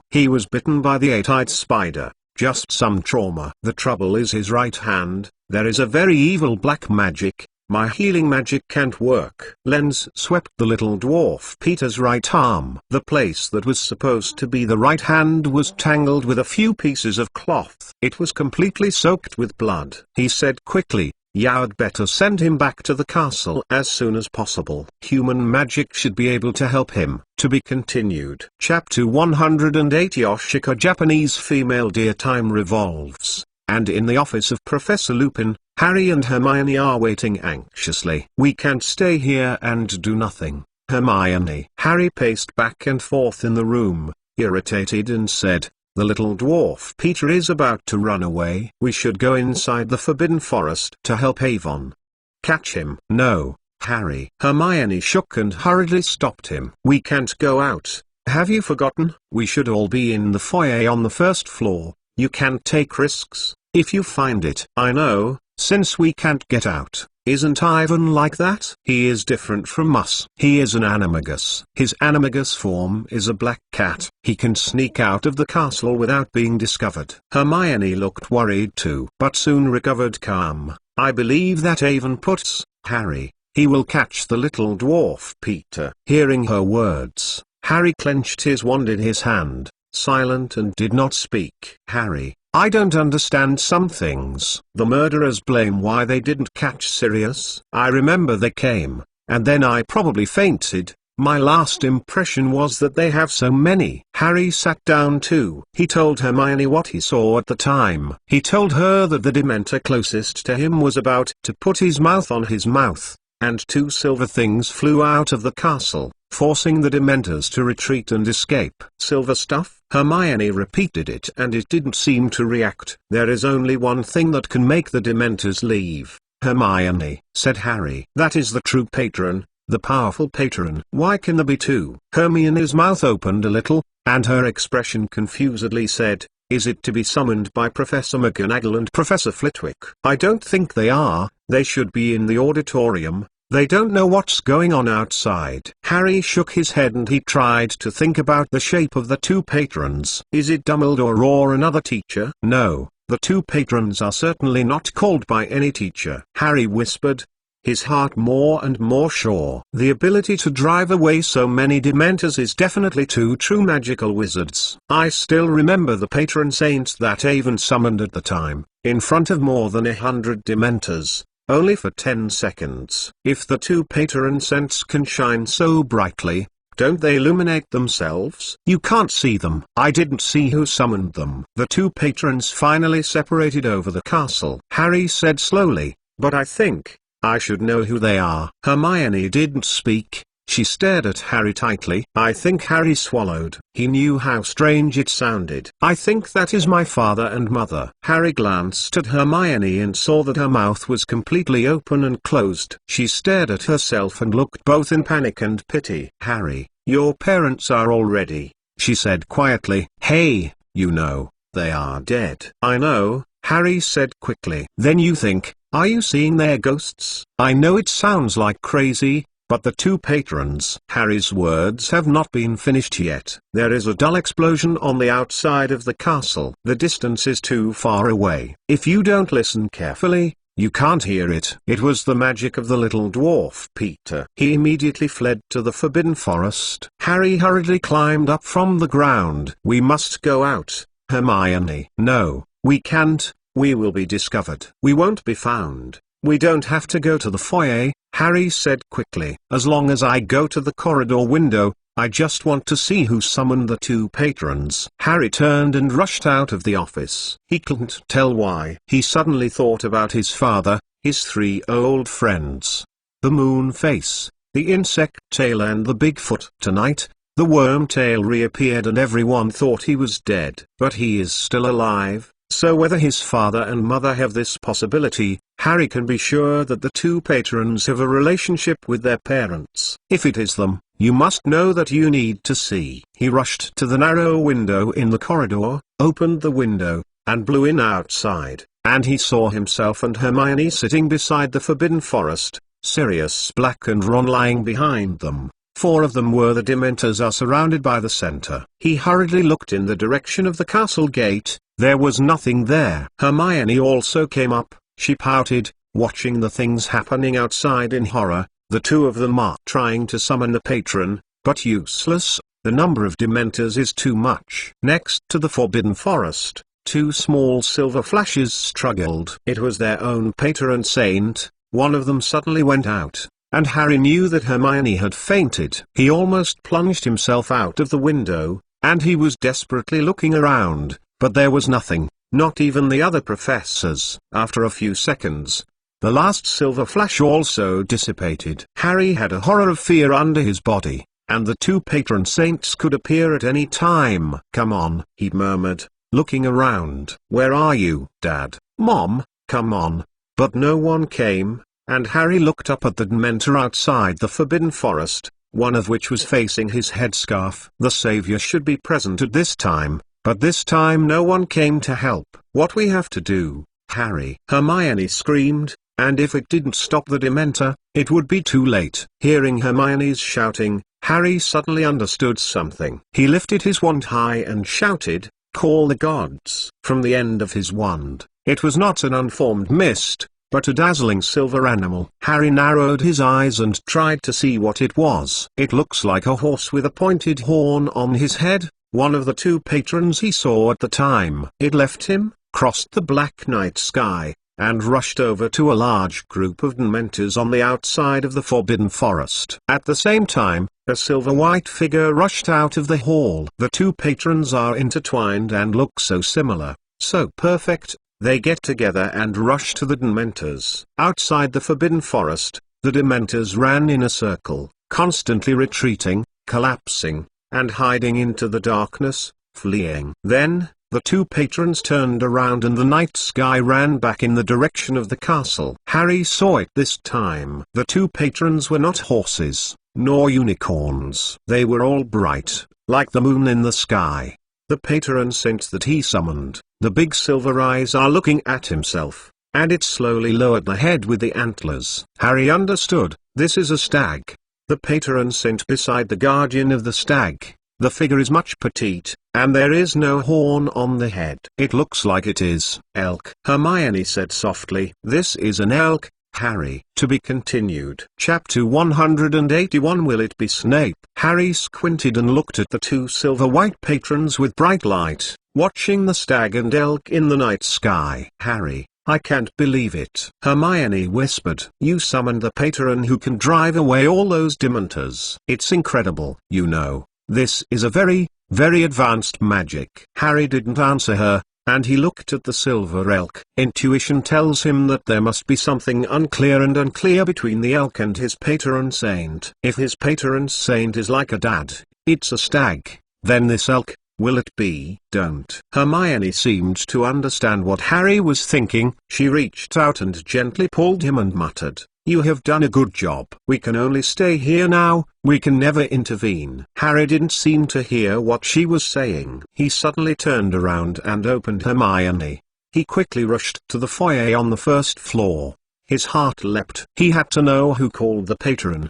He was bitten by the 8-eyed spider. Just some trauma. The trouble is his right hand. There is a very evil black magic. My healing magic can't work. Lens swept the little dwarf Peter's right arm. The place that was supposed to be the right hand was tangled with a few pieces of cloth. It was completely soaked with blood. He said quickly, You'd better send him back to the castle as soon as possible. Human magic should be able to help him. To be continued. Chapter 108 Yoshika Japanese female dear. Time revolves, and in the office of Professor Lupin, Harry and Hermione are waiting anxiously. We can't stay here and do nothing, Hermione. Harry paced back and forth in the room, irritated, and said, "The little dwarf Peter is about to run away. We should go inside the Forbidden Forest to help Avon catch him." "No, Harry." Hermione shook and hurriedly stopped him. "We can't go out. Have you forgotten? We should all be in the foyer on the first floor. You can't take risks. If you find it." "I know, since we can't get out. Isn't Ivan like that?" "He is different from us. He is an animagus. His animagus form is a black cat. He can sneak out of the castle without being discovered." Hermione looked worried too, but soon recovered calm. "I believe that Avon puts, Harry. He will catch the little dwarf Peter." Hearing her words, Harry clenched his wand in his hand, silent, and did not speak. "Harry, I don't understand some things. The murderers blame why they didn't catch Sirius. I remember they came, and then I probably fainted. My last impression was that they have so many." Harry sat down too. He told Hermione what he saw at the time. He told her that the Dementor closest to him was about to put his mouth on his mouth, and two silver things flew out of the castle, forcing the Dementors to retreat and escape. "Silver stuff?" Hermione repeated it, and it didn't seem to react. "There is only one thing that can make the Dementors leave, Hermione," said Harry. "That is the true patron, the powerful patron." "Why can there be two?" Hermione's mouth opened a little, and her expression confusedly said, "Is it to be summoned by Professor McGonagall and Professor Flitwick?" "I don't think they are. They should be in the auditorium. They don't know what's going on outside." Harry shook his head and he tried to think about the shape of the two patrons. "Is it Dumbledore or another teacher?" "No, the two patrons are certainly not called by any teacher," Harry whispered, his heart more and more sure. "The ability to drive away so many Dementors is definitely two true magical wizards. I still remember the patron saints that Avon summoned at the time, in front of more than 100 Dementors. Only for 10 seconds. If the two patron saints can shine so brightly, don't they illuminate themselves? You can't see them. I didn't see who summoned them." The two patrons finally separated over the castle. Harry said slowly, "But I think I should know who they are." Hermione didn't speak. She stared at Harry tightly. I think Harry swallowed. He knew how strange it sounded. "I think that is my father and mother." Harry glanced at Hermione and saw that her mouth was completely open and closed. She stared at herself and looked both in panic and pity. "Harry, your parents are already," she said quietly. "Hey, you know, they are dead." "I know," Harry said quickly. "Then you think, are you seeing their ghosts?" "I know it sounds like crazy, but the two patrons." Harry's words have not been finished yet. There is a dull explosion on the outside of the castle. The distance is too far away. If you don't listen carefully, you can't hear it. It was the magic of the little dwarf Peter. He immediately fled to the Forbidden Forest. Harry hurriedly climbed up from the ground. "We must go out, Hermione." "No, we can't. We will be discovered. We won't be found. We don't have to go to the foyer," Harry said quickly. "As long as I go to the corridor window, I just want to see who summoned the two patrons." Harry turned and rushed out of the office. He couldn't tell why. He suddenly thought about his father, his 3 old friends, the moon face, the insect tail, and the Bigfoot. Tonight, the worm tail reappeared and everyone thought he was dead. But he is still alive. So whether his father and mother have this possibility, Harry can be sure that the two patrons have a relationship with their parents. If it is them, you must know that you need to see. He rushed to the narrow window in the corridor, opened the window, and blew in outside, and he saw himself and Hermione sitting beside the Forbidden Forest, Sirius Black and Ron lying behind them. 4 of them were the Dementors are surrounded by the center. He hurriedly looked in the direction of the castle gate. There was nothing there. Hermione also came up. She pouted, watching the things happening outside in horror. The 2 of them are trying to summon the patron, but useless. The number of Dementors is too much. Next to the Forbidden Forest, two small silver flashes struggled. It was their own patron saint. One of them suddenly went out, and Harry knew that Hermione had fainted. He almost plunged himself out of the window, and he was desperately looking around, but there was nothing, not even the other professors. After a few seconds, the last silver flash also dissipated. Harry had a horror of fear under his body, and the two patron saints could appear at any time. "Come on," he murmured, looking around. "Where are you, Dad, Mom? Come on." But no one came, and Harry looked up at the Dementor outside the Forbidden Forest, one of which was facing his headscarf. The Savior should be present at this time, but this time no one came to help. "What we have to do, Harry!" Hermione screamed, and if it didn't stop the Dementor, it would be too late. Hearing Hermione's shouting, Harry suddenly understood something. He lifted his wand high and shouted, "Call the gods!" From the end of his wand, it was not an unformed mist, but a dazzling silver animal. Harry narrowed his eyes and tried to see what it was. "It looks like a horse with a pointed horn on his head," one of the two patrons he saw at the time. It left him, crossed the black night sky, and rushed over to a large group of Dementors on the outside of the Forbidden Forest. At the same time, a silver-white figure rushed out of the hall. The two patrons are intertwined and look so similar, so perfect. They get together and rush to the Dementors. Outside the Forbidden Forest, the Dementors ran in a circle, constantly retreating, collapsing, and hiding into the darkness, fleeing. Then, the two patrons turned around and the night sky ran back in the direction of the castle. Harry saw it this time. The two patrons were not horses, nor unicorns. They were all bright, like the moon in the sky. The patron saint that he summoned, the big silver eyes are looking at himself, and it slowly lowered the head with the antlers. Harry understood, this is a stag. The patron saint beside the guardian of the stag. The figure is much petite, and there is no horn on the head. "It looks like it is elk," Hermione said softly. "This is an elk, Harry." To be continued. Chapter 181. Will it be Snape? Harry squinted and looked at the two silver-white patrons with bright light, watching the stag and elk in the night sky. "Harry, I can't believe it," Hermione whispered. "You summoned the patron who can drive away all those Dementors. It's incredible. You know, this is a very, very advanced magic." Harry didn't answer her, and he looked at the silver elk. Intuition tells him that there must be something unclear between the elk and his patron saint. If his patron saint is like a dad, it's a stag, then this elk, will it be? Don't. Hermione seemed to understand what Harry was thinking. She reached out and gently pulled him and muttered, "You have done a good job. We can only stay here now, we can never intervene." Harry didn't seem to hear what she was saying. He suddenly turned around and opened Hermione. He quickly rushed to the foyer on the first floor. His heart leapt. He had to know who called the patron.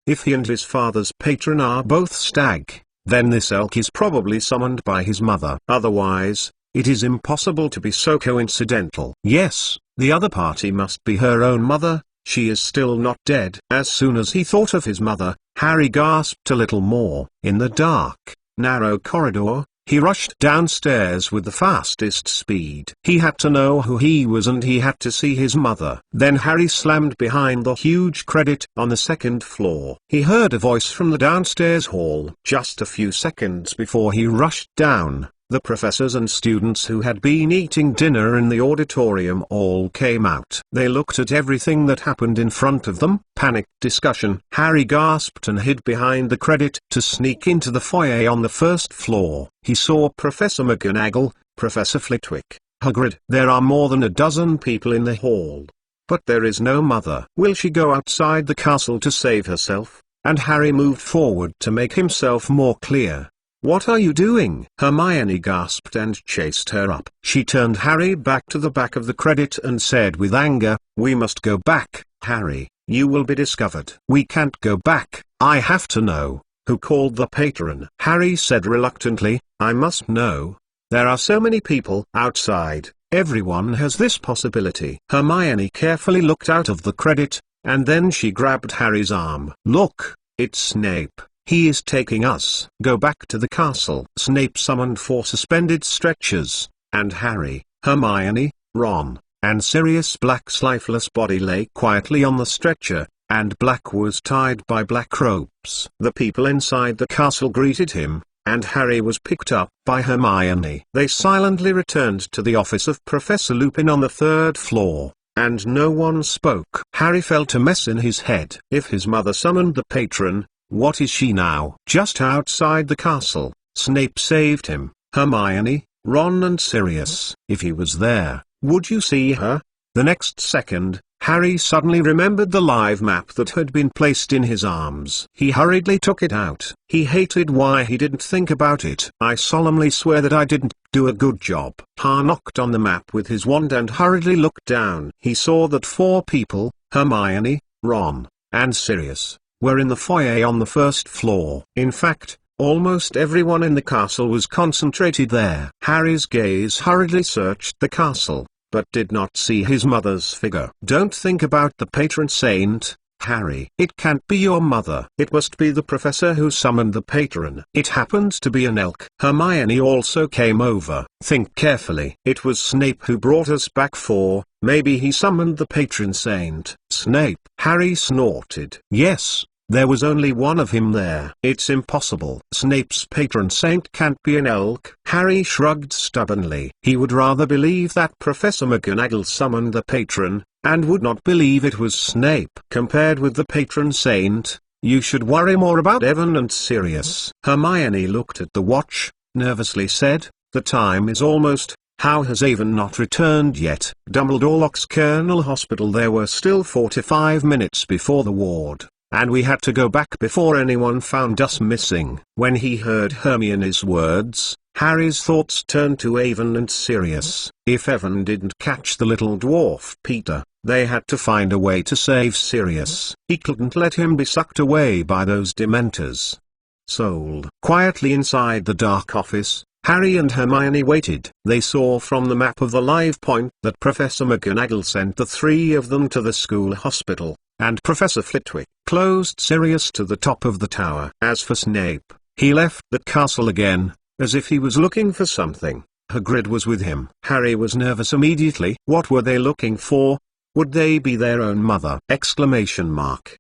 If he and his father's patron are both stag, then this elk is probably summoned by his mother. Otherwise, it is impossible to be so coincidental. Yes, the other party must be her own mother. She is still not dead. As soon as he thought of his mother, Harry gasped a little more. In the dark, narrow corridor, he rushed downstairs with the fastest speed. He had to know who he was and he had to see his mother. Then Harry slammed behind the huge credit on the second floor. He heard a voice from the downstairs hall. Just a few seconds before he rushed down, the professors and students who had been eating dinner in the auditorium all came out. They looked at everything that happened in front of them. Panicked discussion. Harry gasped and hid behind the credit. To sneak into the foyer on the first floor, he saw Professor McGonagall, Professor Flitwick, Hagrid. There are more than a dozen people in the hall. But there is no mother. Will she go outside the castle to save herself? And Harry moved forward to make himself more clear. "What are you doing?" Hermione gasped and chased her up. She turned Harry back to the back of the credit and said with anger, "We must go back, Harry. You will be discovered." "We can't go back. I have to know who called the patron." Harry said reluctantly, "I must know. There are so many people outside. Everyone has this possibility." Hermione carefully looked out of the credit, and then she grabbed Harry's arm. "Look, it's Snape. He is taking us. Go back to the castle. Snape summoned 4 suspended stretchers, and Harry, Hermione, Ron, and Sirius Black's lifeless body lay quietly on the stretcher, and Black was tied by black ropes. The people inside the castle greeted him, and Harry was picked up by Hermione. They silently returned to the office of Professor Lupin on the 3rd floor, and no one spoke. Harry felt a mess in his head. If his mother summoned the patron, what is she now? Just outside the castle, Snape saved him, Hermione, Ron and Sirius. If he was there, would you see her? The next second, Harry suddenly remembered the live map that had been placed in his arms. He hurriedly took it out. He hated why he didn't think about it. I solemnly swear that I didn't do a good job. Harry knocked on the map with his wand and hurriedly looked down. He saw that 4 people, Hermione, Ron, and Sirius, were in the foyer on the 1st floor. In fact, almost everyone in the castle was concentrated there. Harry's gaze hurriedly searched the castle, but did not see his mother's figure. Don't think about the patron saint, Harry. It can't be your mother. It must be the professor who summoned the patron. It happened to be an elk. Hermione also came over. Think carefully. It was Snape who brought us back 4. Maybe he summoned the patron saint. Snape. Harry snorted. Yes. There was only one of him there. It's impossible. Snape's patron saint can't be an elk. Harry shrugged stubbornly. He would rather believe that Professor McGonagall summoned the patron, and would not believe it was Snape. Compared with the patron saint, you should worry more about Evan and Sirius. Hermione looked at the watch, nervously said, the time is almost. How has Avon not returned yet? Dumbledore locks Colonel Hospital. There were still 45 minutes before the ward, and we had to go back before anyone found us missing. When he heard Hermione's words, Harry's thoughts turned to Avon and Sirius. If Evan didn't catch the little dwarf Peter, they had to find a way to save Sirius. He couldn't let him be sucked away by those dementors. Sold. Quietly inside the dark office, Harry and Hermione waited. They saw from the map of the live point that Professor McGonagall sent the 3 of them to the school hospital, and Professor Flitwick closed Sirius to the top of the tower. As for Snape, he left the castle again, as if he was looking for something. Hagrid was with him. Harry was nervous immediately. What were they looking for? Would they be their own mother? Exclamation mark.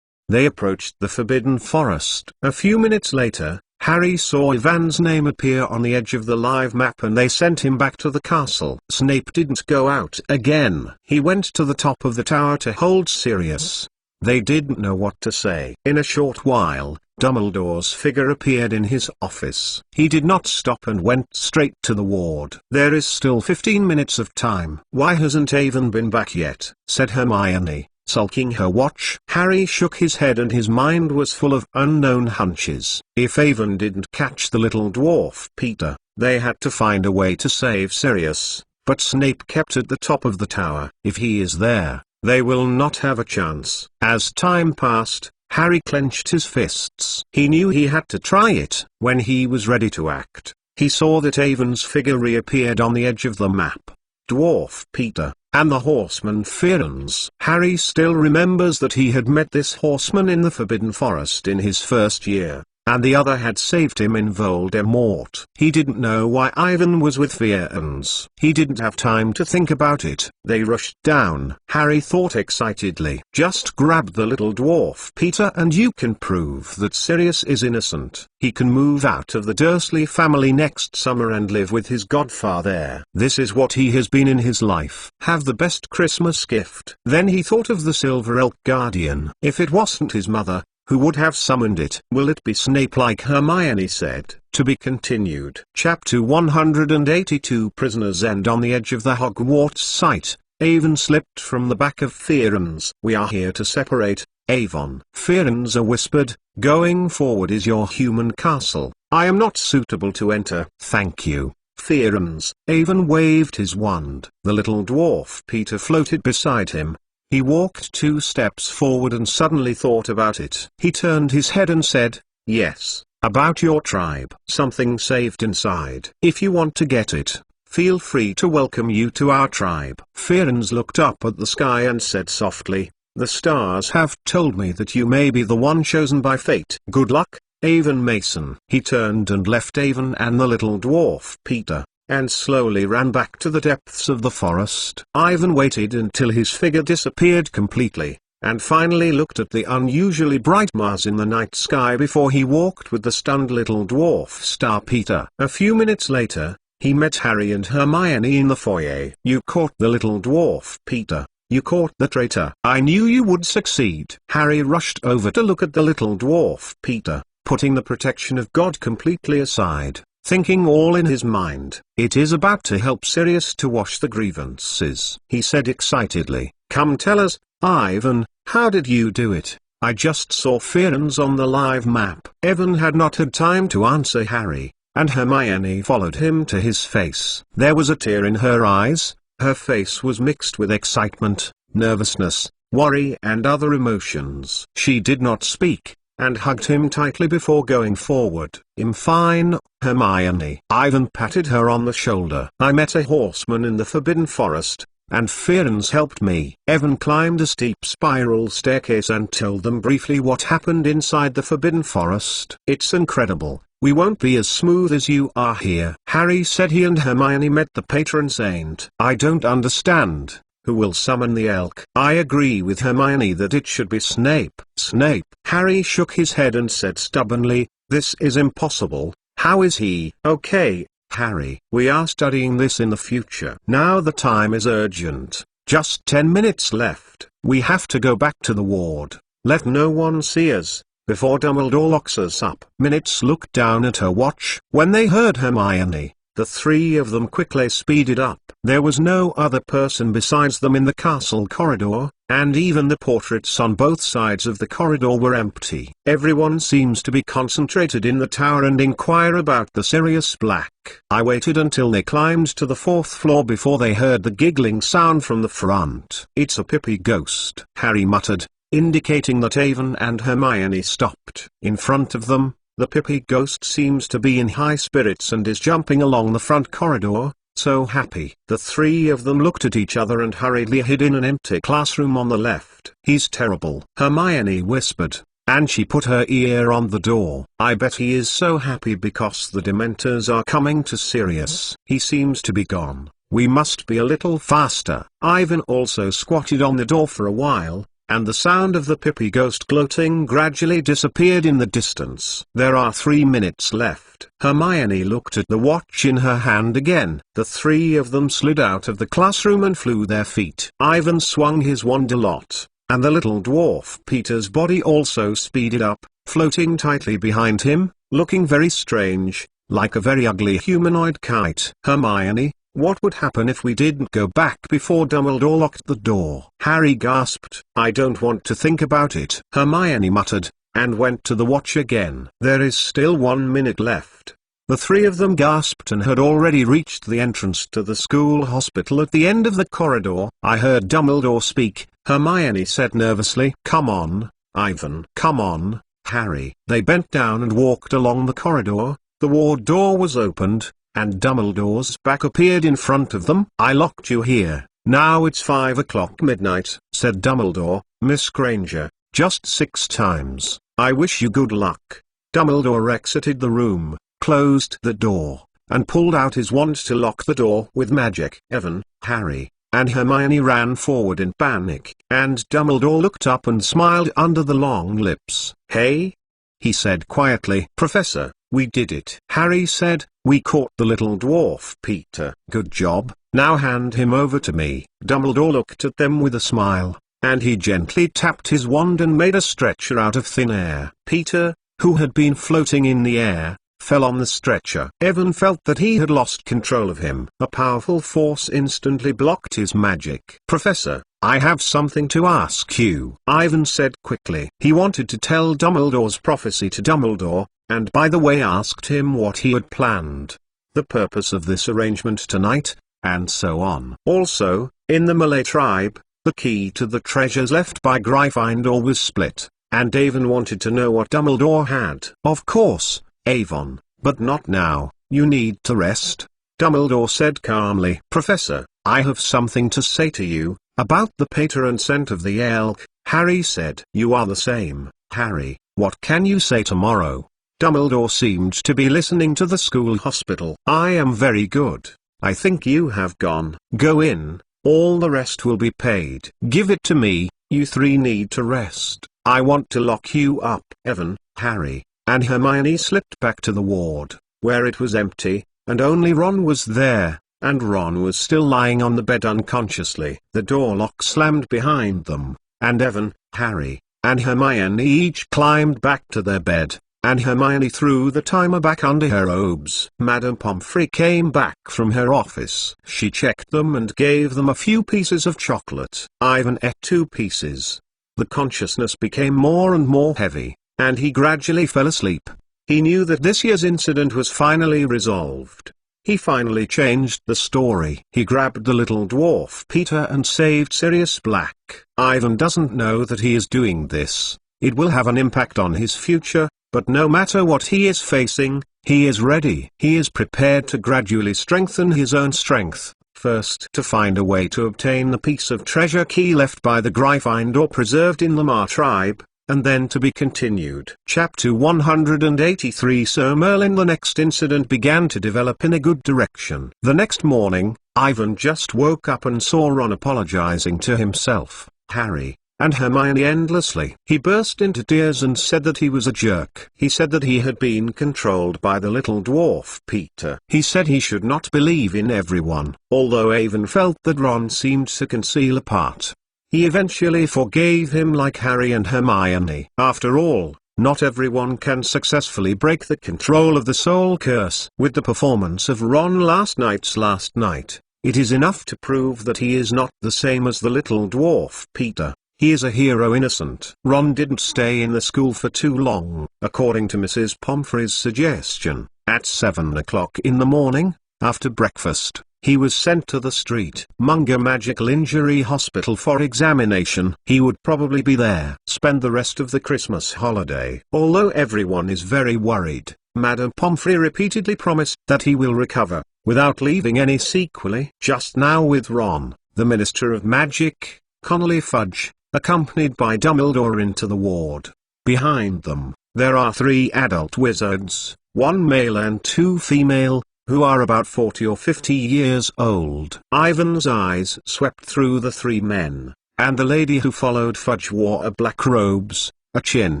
They approached the Forbidden Forest. A few minutes later, Harry saw Ivan's name appear on the edge of the live map and they sent him back to the castle. Snape didn't go out again. He went to the top of the tower to hold Sirius. They didn't know what to say. In a short while, Dumbledore's figure appeared in his office. He did not stop and went straight to the ward. There is still 15 minutes of time. Why hasn't Avon been back yet? Said Hermione, sulking her watch. Harry shook his head and his mind was full of unknown hunches. If Avon didn't catch the little dwarf Peter, they had to find a way to save Sirius, but Snape kept at the top of the tower. If he is there, they will not have a chance. As time passed, Harry clenched his fists. He knew he had to try it. When he was ready to act, he saw that Avon's figure reappeared on the edge of the map. Dwarf Peter, and the horseman Arrogance. Harry still remembers that he had met this horseman in the Forbidden Forest in his first year, and the other had saved him in Voldemort. He didn't know why Ivan was with Arrogance. He didn't have time to think about it. They rushed down. Harry thought excitedly. Just grab the little dwarf Peter and you can prove that Sirius is innocent. He can move out of the Dursley family next summer and live with his godfather. This is what he has been in his life. Have the best Christmas gift. Then he thought of the Silver Elk Guardian. If it wasn't his mother, who would have summoned it? Will it be Snape, like Hermione said? To be continued. Chapter 182. Prisoners End. On the edge of the Hogwarts site, Avon slipped from the back of Firenze. We are here to separate, Avon. Firenze whispered, going forward is your human castle. I am not suitable to enter. Thank you, Firenze. Avon waved his wand. The little dwarf Peter floated beside him. He walked 2 steps forward and suddenly thought about it. He turned his head and said, yes, about your tribe. Something saved inside. If you want to get it, feel free to welcome you to our tribe. Firenze looked up at the sky and said softly, the stars have told me that you may be the one chosen by fate. Good luck, Avon Mason. He turned and left Avon and the little dwarf Peter, and slowly ran back to the depths of the forest. Ivan waited until his figure disappeared completely, and finally looked at the unusually bright Mars in the night sky before he walked with the stunned little dwarf star Peter. A few minutes later, he met Harry and Hermione in the foyer. "You caught the little dwarf, Peter. You caught the traitor. I knew you would succeed." Harry rushed over to look at the little dwarf Peter, putting the protection of God completely aside, thinking all in his mind. "It is about to help Sirius to wash the grievances," he said excitedly. "Come tell us, Ivan, how did you do it? I just saw Firenze on the live map." Evan had not had time to answer Harry, and Hermione followed him to his face. There was a tear in her eyes, her face was mixed with excitement, nervousness, worry and other emotions. She did not speak, and hugged him tightly before going forward. "I'm fine, Hermione." Ivan patted her on the shoulder. "I met a horseman in the Forbidden Forest, and Firenze helped me." Evan climbed a steep spiral staircase and told them briefly what happened inside the Forbidden Forest. "It's incredible. We won't be as smooth as you are here." Harry said he and Hermione met the patron saint. "I don't understand. Who will summon the elk?" "I agree with Hermione that it should be Snape." "Snape?" Harry shook his head and said stubbornly, "This is impossible. How is he?" "Okay, Harry, we are studying this in the future. Now the time is urgent. Just 10 minutes left. We have to go back to the ward. Let no one see us before Dumbledore locks us up." Minutes looked down at her watch. When they heard Hermione, the three of them quickly speeded up. There was no other person besides them in the castle corridor, and even the portraits on both sides of the corridor were empty. Everyone seems to be concentrated in the tower and inquire about the Sirius Black. I waited until they climbed to the 4th floor before they heard the giggling sound from the front. "It's a Pippi ghost," Harry muttered, indicating that Avon and Hermione stopped. In front of them, the Pippi ghost seems to be in high spirits and is jumping along the front corridor, so happy. The three of them looked at each other and hurriedly hid in an empty classroom on the left. "He's terrible," Hermione whispered, and she put her ear on the door. "I bet he is so happy because the Dementors are coming to Sirius. He seems to be gone. We must be a little faster." Ivan also squatted on the door for a while, and the sound of the Pippi ghost gloating gradually disappeared in the distance. "There are 3 minutes left." Hermione looked at the watch in her hand again. The three of them slid out of the classroom and flew their feet. Ivan swung his wand a lot, and the little dwarf Peter's body also speeded up, floating tightly behind him, looking very strange, like a very ugly humanoid kite. "Hermione, what would happen if we didn't go back before Dumbledore locked the door?" Harry gasped. "I don't want to think about it," Hermione muttered, and went to the watch again. "There is still 1 minute left." The three of them gasped and had already reached the entrance to the school hospital at the end of the corridor. "I heard Dumbledore speak," Hermione said nervously. "Come on, Ivan." "Come on, Harry." They bent down and walked along the corridor. The ward door was opened, and Dumbledore's back appeared in front of them. "I locked you here. Now it's 5 o'clock midnight," said Dumbledore. "Miss Granger, just 6 times. I wish you good luck." Dumbledore exited the room, closed the door, and pulled out his wand to lock the door with magic. Evan, Harry, and Hermione ran forward in panic. And Dumbledore looked up and smiled under the long lips. "Hey?" he said quietly. "Professor, we did it." Harry said, "We caught the little dwarf Peter." "Good job. Now hand him over to me." Dumbledore looked at them with a smile, and he gently tapped his wand and made a stretcher out of thin air. Peter, who had been floating in the air, fell on the stretcher. Evan felt that he had lost control of him. A powerful force instantly blocked his magic. "Professor, I have something to ask you," Ivan said quickly. He wanted to tell Dumbledore's prophecy to Dumbledore, and by the way asked him what he had planned, the purpose of this arrangement tonight, and so on. Also, in the Malay tribe, the key to the treasures left by Gryffindor was split, and Avon wanted to know what Dumbledore had. "Of course, Avon, but not now. You need to rest," Dumbledore said calmly. "Professor, I have something to say to you, about the patron saint of the elk," Harry said. "You are the same, Harry. What can you say tomorrow?" Dumbledore seemed to be listening to the school hospital. I am very good. I think you have gone. Go in, all the rest will be paid. Give it to me, you three need to rest. I want to lock you up. Evan, Harry, and Hermione slipped back to the ward, where it was empty, and only Ron was there, and Ron was still lying on the bed unconsciously. The door lock slammed behind them, and Evan, Harry, and Hermione each climbed back to their bed, and Hermione threw the timer back under her robes. Madame Pomfrey came back from her office. She checked them and gave them a few pieces of chocolate. Ivan ate 2 pieces. The consciousness became more and more heavy, and he gradually fell asleep. He knew that this year's incident was finally resolved. He finally changed the story. He grabbed the little dwarf Peter and saved Sirius Black. Ivan doesn't know that he is doing this. It will have an impact on his future, but no matter what he is facing, he is ready. He is prepared to gradually strengthen his own strength, first to find a way to obtain the piece of treasure key left by the Gryffindor preserved in the Mar tribe, and then to be continued. Chapter 183. Sir Merlin. The next incident began to develop in a good direction. The next morning, Ivan just woke up and saw Ron apologizing to himself, Harry, and Hermione endlessly. He burst into tears and said that he was a jerk. He said that he had been controlled by the little dwarf Peter. He said he should not believe in everyone, although Ivan felt that Ron seemed to conceal a part. He eventually forgave him like Harry and Hermione. After all, not everyone can successfully break the control of the soul curse. With the performance of Ron last night, it is enough to prove that he is not the same as the little dwarf Peter. He is a hero innocent. Ron didn't stay in the school for too long. According to Mrs. Pomfrey's suggestion, at 7 o'clock in the morning, after breakfast, he was sent to the Street Munger Magical Injury Hospital for examination. He would probably be there. Spend the rest of the Christmas holiday. Although everyone is very worried, Madame Pomfrey repeatedly promised that he will recover, without leaving any sequelae. Just now with Ron, the Minister of Magic, Connolly Fudge, accompanied by Dumbledore into the ward. Behind them, there are 3 adult wizards, 1 male and 2 female, who are about 40 or 50 years old. Ivan's eyes swept through the 3 men, and the lady who followed Fudge wore a black robes, a chin,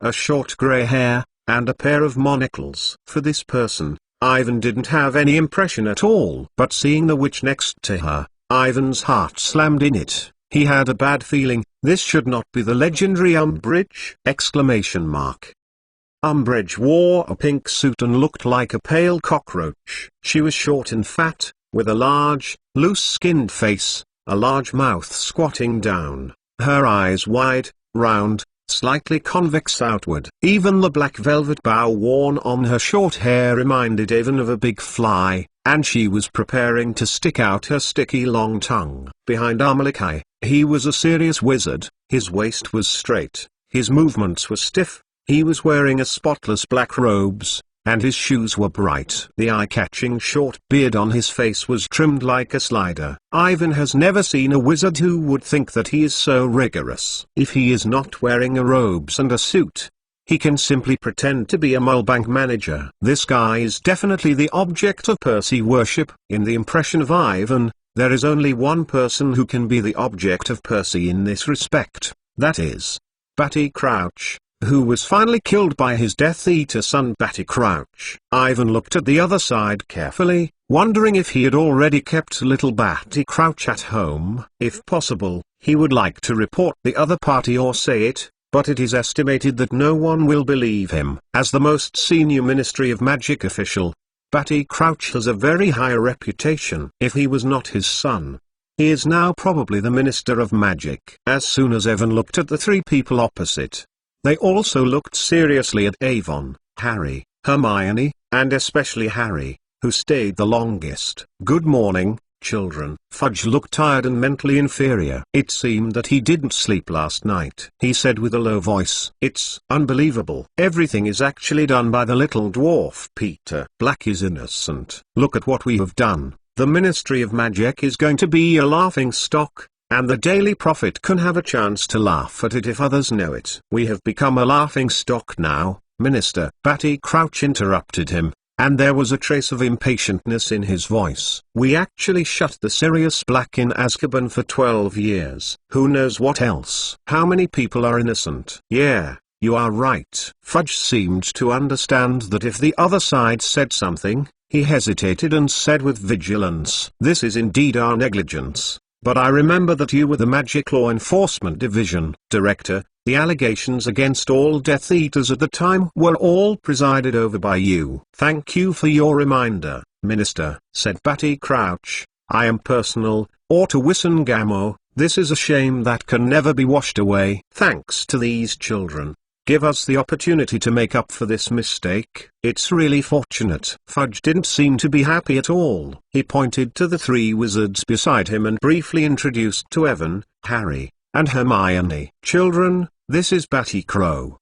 a short grey hair, and a pair of monocles. For this person, Ivan didn't have any impression at all. But seeing the witch next to her, Ivan's heart slammed in it. He had a bad feeling. This should not be the legendary Umbridge! Umbridge wore a pink suit and looked like a pale cockroach. She was short and fat, with a large, loose-skinned face, a large mouth squatting down, her eyes wide, round, slightly convex outward. Even the black velvet bow worn on her short hair reminded Ivan of a big fly, and she was preparing to stick out her sticky long tongue. Behind Amaleki, he was a serious wizard. His waist was straight, his movements were stiff. He was wearing a spotless black robes, and his shoes were bright. The eye-catching short beard on his face was trimmed like a slider. Ivan has never seen a wizard who would think that he is so rigorous. If he is not wearing a robes and a suit, he can simply pretend to be a Mulbank manager. This guy is definitely the object of Percy worship. In the impression of Ivan, there is only one person who can be the object of Percy in this respect. That is Barty Crouch, who was finally killed by his Death Eater son Barty Crouch. Ivan looked at the other side carefully, wondering if he had already kept little Barty Crouch at home. If possible, he would like to report the other party or say it, but it is estimated that no one will believe him. As the most senior Ministry of Magic official, Barty Crouch has a very high reputation. If he was not his son, he is now probably the Minister of Magic. As soon as Evan looked at the 3 people opposite, they also looked seriously at Avon, Harry, Hermione, and especially Harry, who stayed the longest. "Good morning, children." Fudge looked tired and mentally inferior. It seemed that he didn't sleep last night. He said with a low voice, "It's unbelievable. Everything is actually done by the little dwarf Peter. Black is innocent. Look at what we have done. The Ministry of Magic is going to be a laughing stock, and the Daily Prophet can have a chance to laugh at it if others know it. We have become a laughing stock now, Minister. Batty Crouch interrupted him, and there was a trace of impatientness in his voice. We actually shut the Sirius Black in Azkaban for 12 years. Who knows what else? How many people are innocent? Yeah, you are right. Fudge seemed to understand that if the other side said something, he hesitated and said with vigilance, "This is indeed our negligence, but I remember that you were the Magic Law Enforcement Division Director. The allegations against all Death Eaters at the time were all presided over by you." "Thank you for your reminder, Minister," said Batty Crouch. "I am personal, or to Wisengamo, this is a shame that can never be washed away. Thanks to these children. Give us the opportunity to make up for this mistake. It's really fortunate." Fudge didn't seem to be happy at all. He pointed to the three wizards beside him and briefly introduced to Evan, Harry, and Hermione. "Children, this is Batty Crow,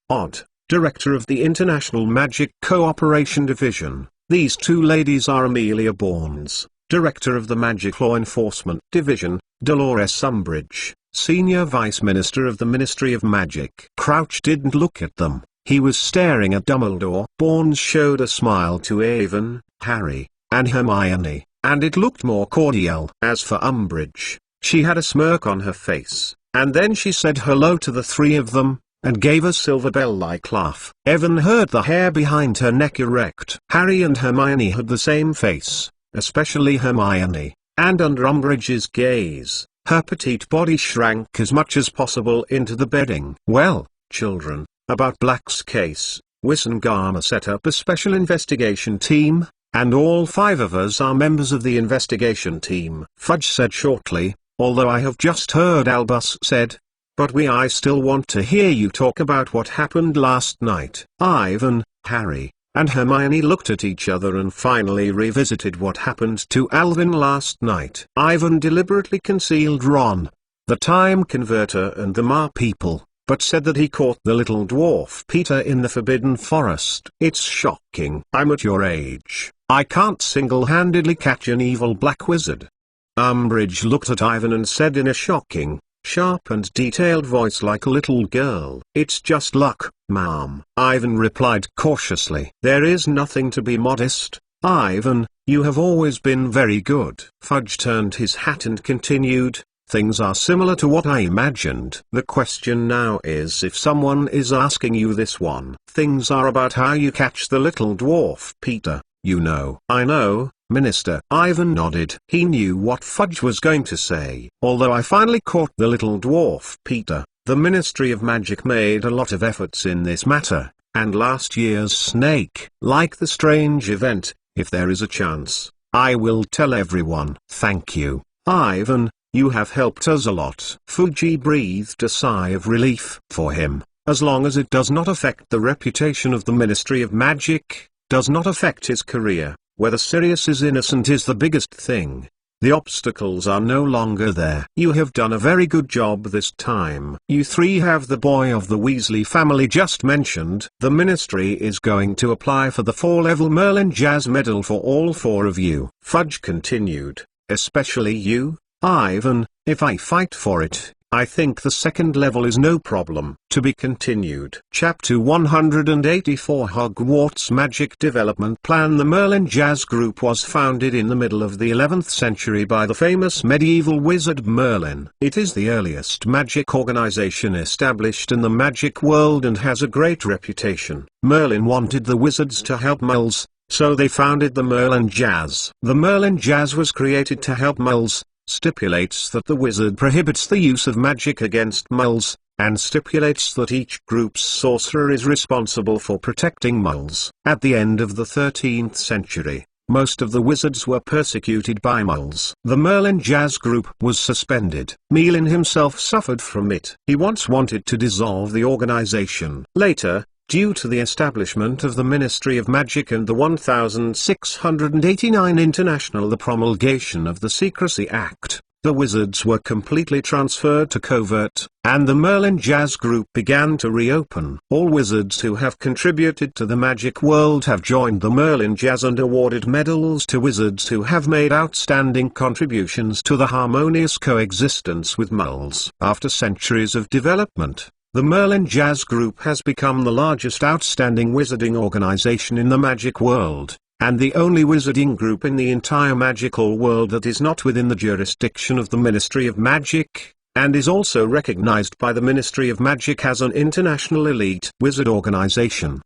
Director of the International Magic Cooperation Division. These two ladies are Amelia Bournes, Director of the Magic Law Enforcement Division, Dolores Umbridge, Senior Vice Minister of the Ministry of Magic." Crouch didn't look at them. He was staring at Dumbledore. Bournes showed a smile to Evan, Harry, and Hermione, and it looked more cordial. As for Umbridge, she had a smirk on her face, and then she said hello to the three of them, and gave a silver bell-like laugh. Evan heard the hair behind her neck erect. Harry and Hermione had the same face, especially Hermione, and under Umbridge's gaze, her petite body shrank as much as possible into the bedding. "Well, children, about Black's case, Wisengama set up a special investigation team, and all 5 of us are members of the investigation team," Fudge said shortly, "although I have just heard Albus said. But I still want to hear you talk about what happened last night." Ivan, Harry, and Hermione looked at each other and finally revisited what happened to Alvin last night. Ivan deliberately concealed Ron, the Time Converter and the Ma people, but said that he caught the little dwarf Peter in the Forbidden Forest. "It's shocking. I'm at your age. I can't single-handedly catch an evil black wizard." Umbridge looked at Ivan and said in a shocking, sharp and detailed voice like a little girl, "It's just luck, ma'am." Ivan replied cautiously, "There is nothing to be modest, Ivan, you have always been very good." Fudge turned his hat and continued, "Things are similar to what I imagined. The question now is if someone is asking you this one. Things are about how you catch the little dwarf Peter, you know." "I know, Minister." Ivan nodded. He knew what Fudge was going to say. "Although I finally caught the little dwarf Peter, the Ministry of Magic made a lot of efforts in this matter, and last year's snake. Like the strange event, if there is a chance, I will tell everyone." "Thank you, Ivan, you have helped us a lot." Fuji breathed a sigh of relief. For him, as long as it does not affect the reputation of the Ministry of Magic, does not affect his career, whether Sirius is innocent is the biggest thing. The obstacles are no longer there. "You have done a very good job this time. You 3 have the boy of the Weasley family just mentioned. The Ministry is going to apply for the 4-level Merlin Jazz Medal for all 4 of you." Fudge continued, "Especially you, Ivan. If I fight for it, I think the 2nd level is no problem." To be continued. Chapter 184 Hogwarts Magic Development Plan. The Merlin Jazz Group was founded in the middle of the 11th century by the famous medieval wizard Merlin. It is the earliest magic organization established in the magic world and has a great reputation. Merlin wanted the wizards to help muggles, so they founded the Merlin Jazz. The Merlin Jazz was created to help muggles, stipulates that the wizard prohibits the use of magic against muggles, and stipulates that each group's sorcerer is responsible for protecting muggles. At the end of the 13th century, most of the wizards were persecuted by muggles. The Merlin Jazz Group was suspended. Merlin himself suffered from it. He once wanted to dissolve the organization. Later, due to the establishment of the Ministry of Magic and the 1689 International, the promulgation of the Secrecy Act, the wizards were completely transferred to covert, and the Merlin Jazz Group began to reopen. All wizards who have contributed to the magic world have joined the Merlin Jazz and awarded medals to wizards who have made outstanding contributions to the harmonious coexistence with muggles. After centuries of development, The Merlin Jazz Group has become the largest outstanding wizarding organization in the magic world, and the only wizarding group in the entire magical world that is not within the jurisdiction of the Ministry of Magic, and is also recognized by the Ministry of Magic as an international elite wizard organization.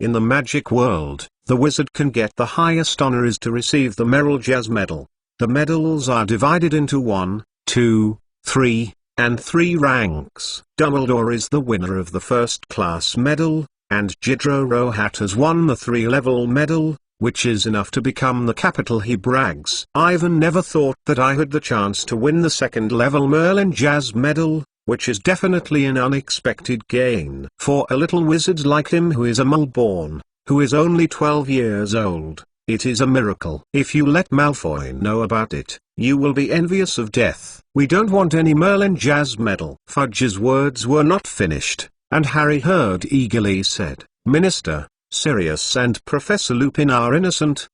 In the magic world, the wizard can get the highest honor is to receive the Merrill Jazz Medal. The medals are divided into 1, 2, 3, and 3 ranks. Dumbledore is the winner of the first-class medal, and Jidro Rohat has won the 3-level medal, which is enough to become the capital. He brags. Ivan never thought that I had the chance to win the 2nd-level Merlin Jazz Medal, which is definitely an unexpected gain. For a little wizard like him who is a mole-born, who is only 12 years old, it is a miracle. If you let Malfoy know about it, you will be envious of death. We don't want any Merlin Jazz Medal. Fudge's words were not finished, and Harry Hurd eagerly said, Minister, Sirius and Professor Lupin are innocent.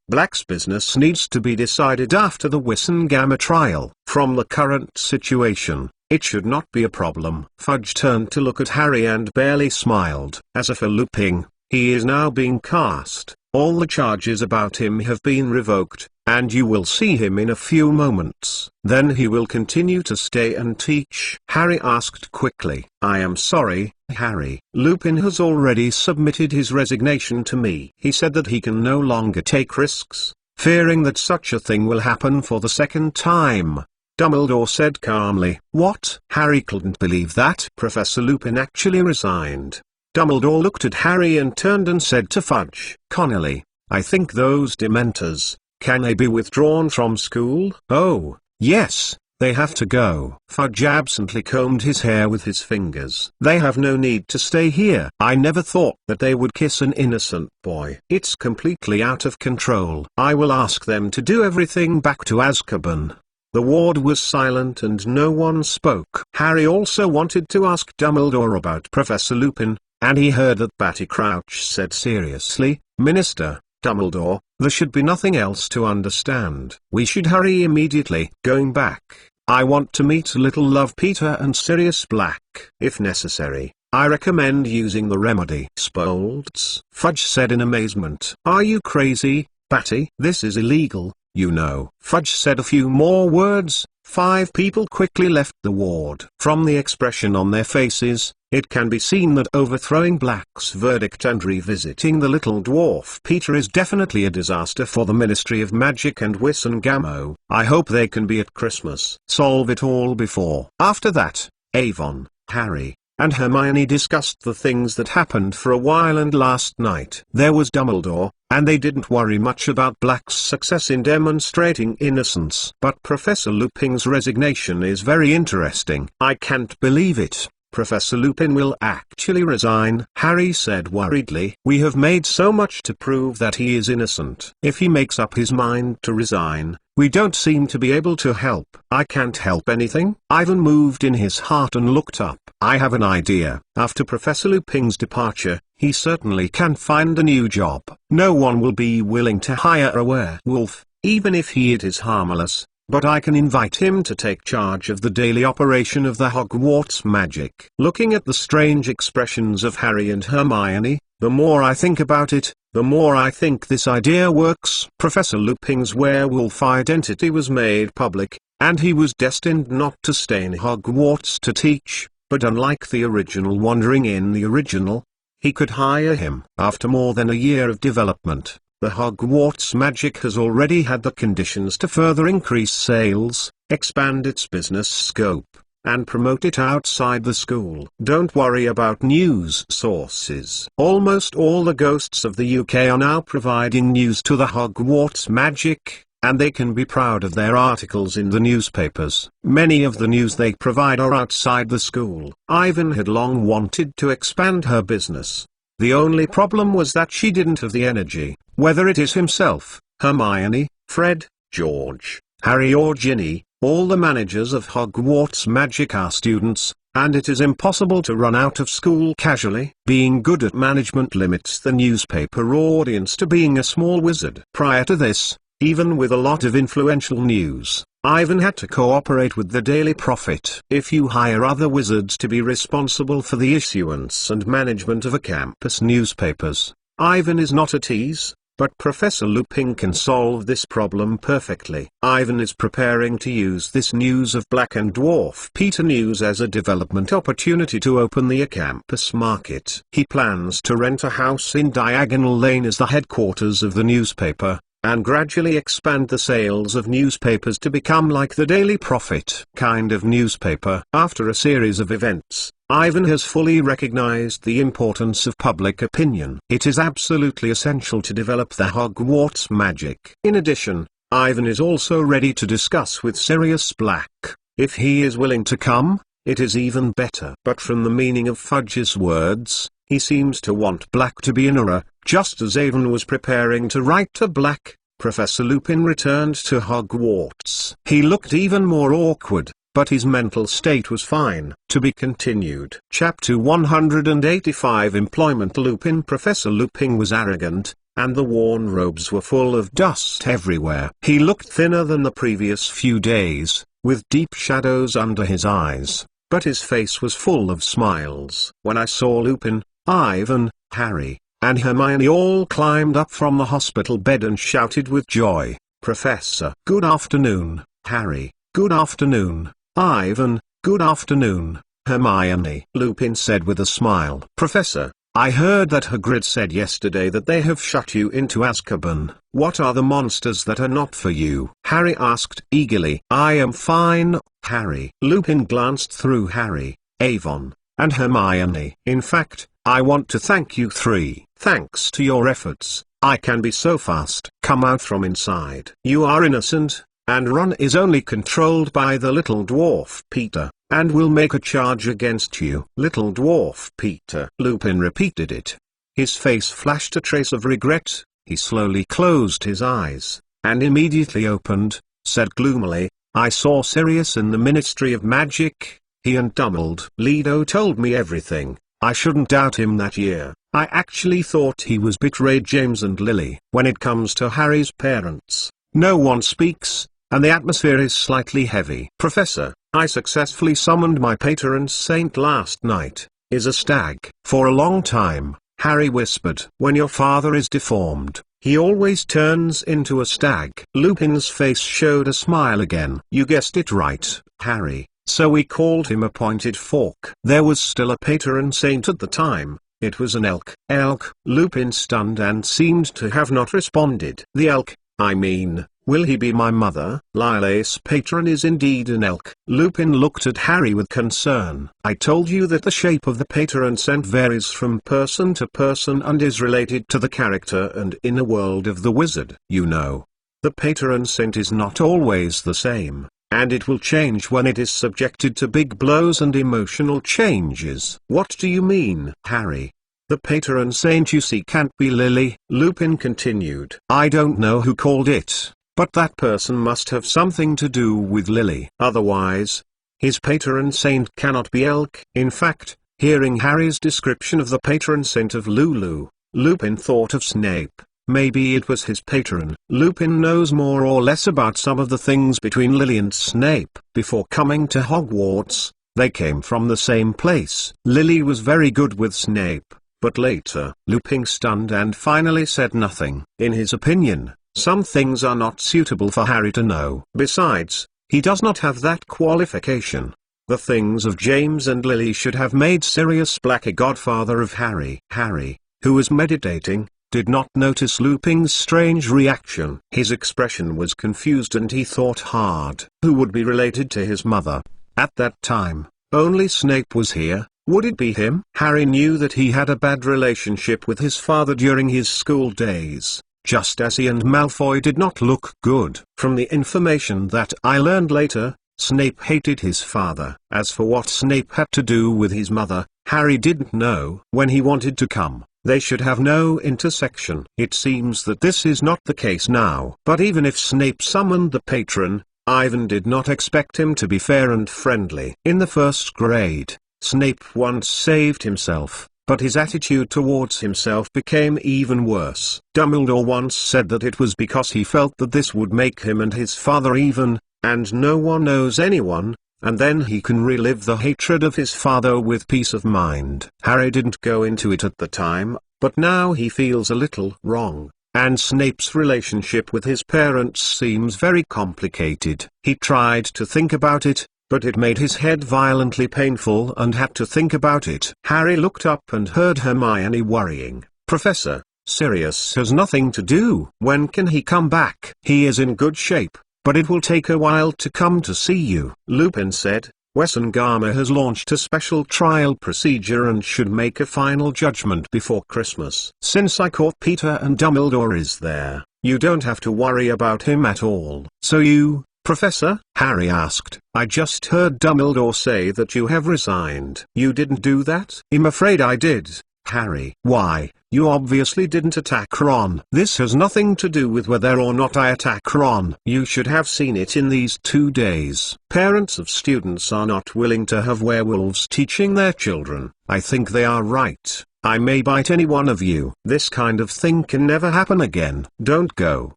Black's business needs to be decided after the Wissengamma trial. From the current situation, it should not be a problem. Fudge turned to look at Harry and barely smiled. As for Lupin, he is now being cast. All the charges about him have been revoked, and you will see him in a few moments. Then he will continue to stay and teach. Harry asked quickly. I am sorry, Harry. Lupin has already submitted his resignation to me. He said that he can no longer take risks, fearing that such a thing will happen for the 2nd time. Dumbledore said calmly. What? Harry couldn't believe that Professor Lupin actually resigned. Dumbledore looked at Harry and turned and said to Fudge, Connolly, I think those Dementors, can they be withdrawn from school? Oh, yes, they have to go. Fudge absently combed his hair with his fingers. They have no need to stay here. I never thought that they would kiss an innocent boy. It's completely out of control. I will ask them to do everything back to Azkaban. The ward was silent and no one spoke. Harry also wanted to ask Dumbledore about Professor Lupin, and he heard that Barty Crouch said seriously, Minister, Dumbledore, there should be nothing else to understand. We should hurry immediately. Going back, I want to meet Little Love Peter and Sirius Black. If necessary, I recommend using the remedy. Spolds, Fudge said in amazement. Are you crazy, Barty? This is illegal, you know. Fudge said a few more words. 5 people quickly left the ward. From the expression on their faces, it can be seen that overthrowing Black's verdict and revisiting the Little Dwarf Peter is definitely a disaster for the Ministry of Magic and Wissengammo. I hope they can be at Christmas. Solve it all before. After that, Avon, Harry, and Hermione discussed the things that happened for a while, and last night there was Dumbledore, and they didn't worry much about Black's success in demonstrating innocence. But Professor Lupin's resignation is very interesting. I can't believe it. Professor Lupin will actually resign, Harry said worriedly. We have made so much to prove that he is innocent. If he makes up his mind to resign, we don't seem to be able to help. I can't help anything. Ivan moved in his heart and looked up. I have an idea. After Professor Lupin's departure, he certainly can find a new job. No one will be willing to hire a werewolf, even if he is harmless. But I can invite him to take charge of the daily operation of the Hogwarts magic. Looking at the strange expressions of Harry and Hermione, the more I think about it, the more I think this idea works. Professor Lupin's werewolf identity was made public, and he was destined not to stay in Hogwarts to teach, but unlike the original Wandering in the original, he could hire him. After more than a year of development, the Hogwarts magic has already had the conditions to further increase sales, expand its business scope, and promote it outside the school. Don't worry about news sources. Almost all the ghosts of the UK are now providing news to the Hogwarts magic, and they can be proud of their articles in the newspapers. Many of the news they provide are outside the school. Ivan had long wanted to expand her business. The only problem was that she didn't have the energy. Whether it is himself, Hermione, Fred, George, Harry or Ginny, all the managers of Hogwarts magic are students, and it is impossible to run out of school casually. Being good at management limits the newspaper audience to being a small wizard. Prior to this, even with a lot of influential news, Ivan had to cooperate with the Daily Prophet. If you hire other wizards to be responsible for the issuance and management of a campus newspapers, Ivan is not at ease. But Professor Lupin can solve this problem perfectly. Ivan is preparing to use this news of Black and Dwarf Peter news as a development opportunity to open the campus market. He plans to rent a house in Diagonal Lane as the headquarters of the newspaper, and gradually expand the sales of newspapers to become like the Daily Prophet kind of newspaper. After a series of events, Ivan has fully recognized the importance of public opinion. It is absolutely essential to develop the Hogwarts magic. In addition, Ivan is also ready to discuss with Sirius Black. If he is willing to come, it is even better. But from the meaning of Fudge's words, he seems to want Black to be in error. Just as Ivan was preparing to write to Black, Professor Lupin returned to Hogwarts. He looked even more awkward, but his mental state was fine. To be continued. Chapter 185 Employment Lupin. Professor Lupin was arrogant, and the worn robes were full of dust everywhere. He looked thinner than the previous few days, with deep shadows under his eyes, but his face was full of smiles. When I saw Lupin, Ivan, Harry, and Hermione all climbed up from the hospital bed and shouted with joy, "Professor!" "Good afternoon, Harry." "Good afternoon, Ivan." "Good afternoon, Hermione," Lupin said with a smile. "Professor, I heard that Hagrid said yesterday that they have shut you into Azkaban. What are the monsters that are not for you?" Harry asked eagerly. "I am fine, Harry." Lupin glanced through Harry, Avon, and Hermione. "In fact, I want to thank you three. Thanks to your efforts, I can be so fast." "Come out from inside." "You are innocent, and Ron is only controlled by the Little Dwarf Peter, and will make a charge against you." "Little Dwarf Peter." Lupin repeated it. His face flashed a trace of regret. He slowly closed his eyes, and immediately opened, said gloomily, "I saw Sirius in the Ministry of Magic. He and Dumbledore. Lido told me everything. I shouldn't doubt him that year. I actually thought he was betrayed James and Lily." When it comes to Harry's parents, no one speaks, and the atmosphere is slightly heavy. "Professor, I successfully summoned my patron saint last night, is a stag." For a long time, Harry whispered, "When your father is deformed, he always turns into a stag." Lupin's face showed a smile again. "You guessed it right, Harry. So we called him a pointed fork." There was still a patron saint at the time. It was an elk. "Elk?" Lupin stunned and seemed to have not responded. "The elk, I mean. Will he be my mother?" "Lily's patron is indeed an elk." Lupin looked at Harry with concern. "I told you that the shape of the patron saint varies from person to person and is related to the character and inner world of the wizard. You know, the patron saint is not always the same, and it will change when it is subjected to big blows and emotional changes." "What do you mean, Harry?" "The patron saint you see can't be Lily," Lupin continued. "I don't know who called it, but that person must have something to do with Lily. Otherwise, his patron saint cannot be Elk." In fact, hearing Harry's description of the patron saint of Lulu, Lupin thought of Snape. Maybe it was his patron. Lupin knows more or less about some of the things between Lily and Snape. Before coming to Hogwarts, they came from the same place. Lily was very good with Snape, but later, Lupin stunned and finally said nothing. In his opinion, some things are not suitable for Harry to know. Besides, he does not have that qualification. The things of James and Lily should have made Sirius Black a godfather of Harry. Harry, who was meditating, did not notice Lupin's strange reaction. His expression was confused and he thought hard. Who would be related to his mother? At that time, only Snape was here. Would it be him? Harry knew that he had a bad relationship with his father during his school days, just as he and Malfoy did not look good. From the information that I learned later, Snape hated his father. As for what Snape had to do with his mother, Harry didn't know. When he wanted to come, they should have no intersection. It seems that this is not the case now. But even if Snape summoned the patron, Ivan did not expect him to be fair and friendly. In the first grade, Snape once saved himself, but his attitude towards himself became even worse. Dumbledore once said that it was because he felt that this would make him and his father even, and no one knows anyone, and then he can relive the hatred of his father with peace of mind. Harry didn't go into it at the time, but now he feels a little wrong, and Snape's relationship with his parents seems very complicated. He tried to think about it, but it made his head violently painful and had to think about it. Harry looked up and heard Hermione worrying. "Professor, Sirius has nothing to do. When can he come back?" "He is in good shape, but it will take a while to come to see you," Lupin said. "Wessengama has launched a special trial procedure and should make a final judgment before Christmas. Since I caught Peter and Dumbledore is there, you don't have to worry about him at all." "So you, Professor?" Harry asked. "I just heard Dumbledore say that you have resigned." "You didn't do that?" "I'm afraid I did, Harry." "Why? You obviously didn't attack Ron." "This has nothing to do with whether or not I attack Ron. You should have seen it in these 2 days. Parents of students are not willing to have werewolves teaching their children. I think they are right. I may bite any one of you. This kind of thing can never happen again." "Don't go,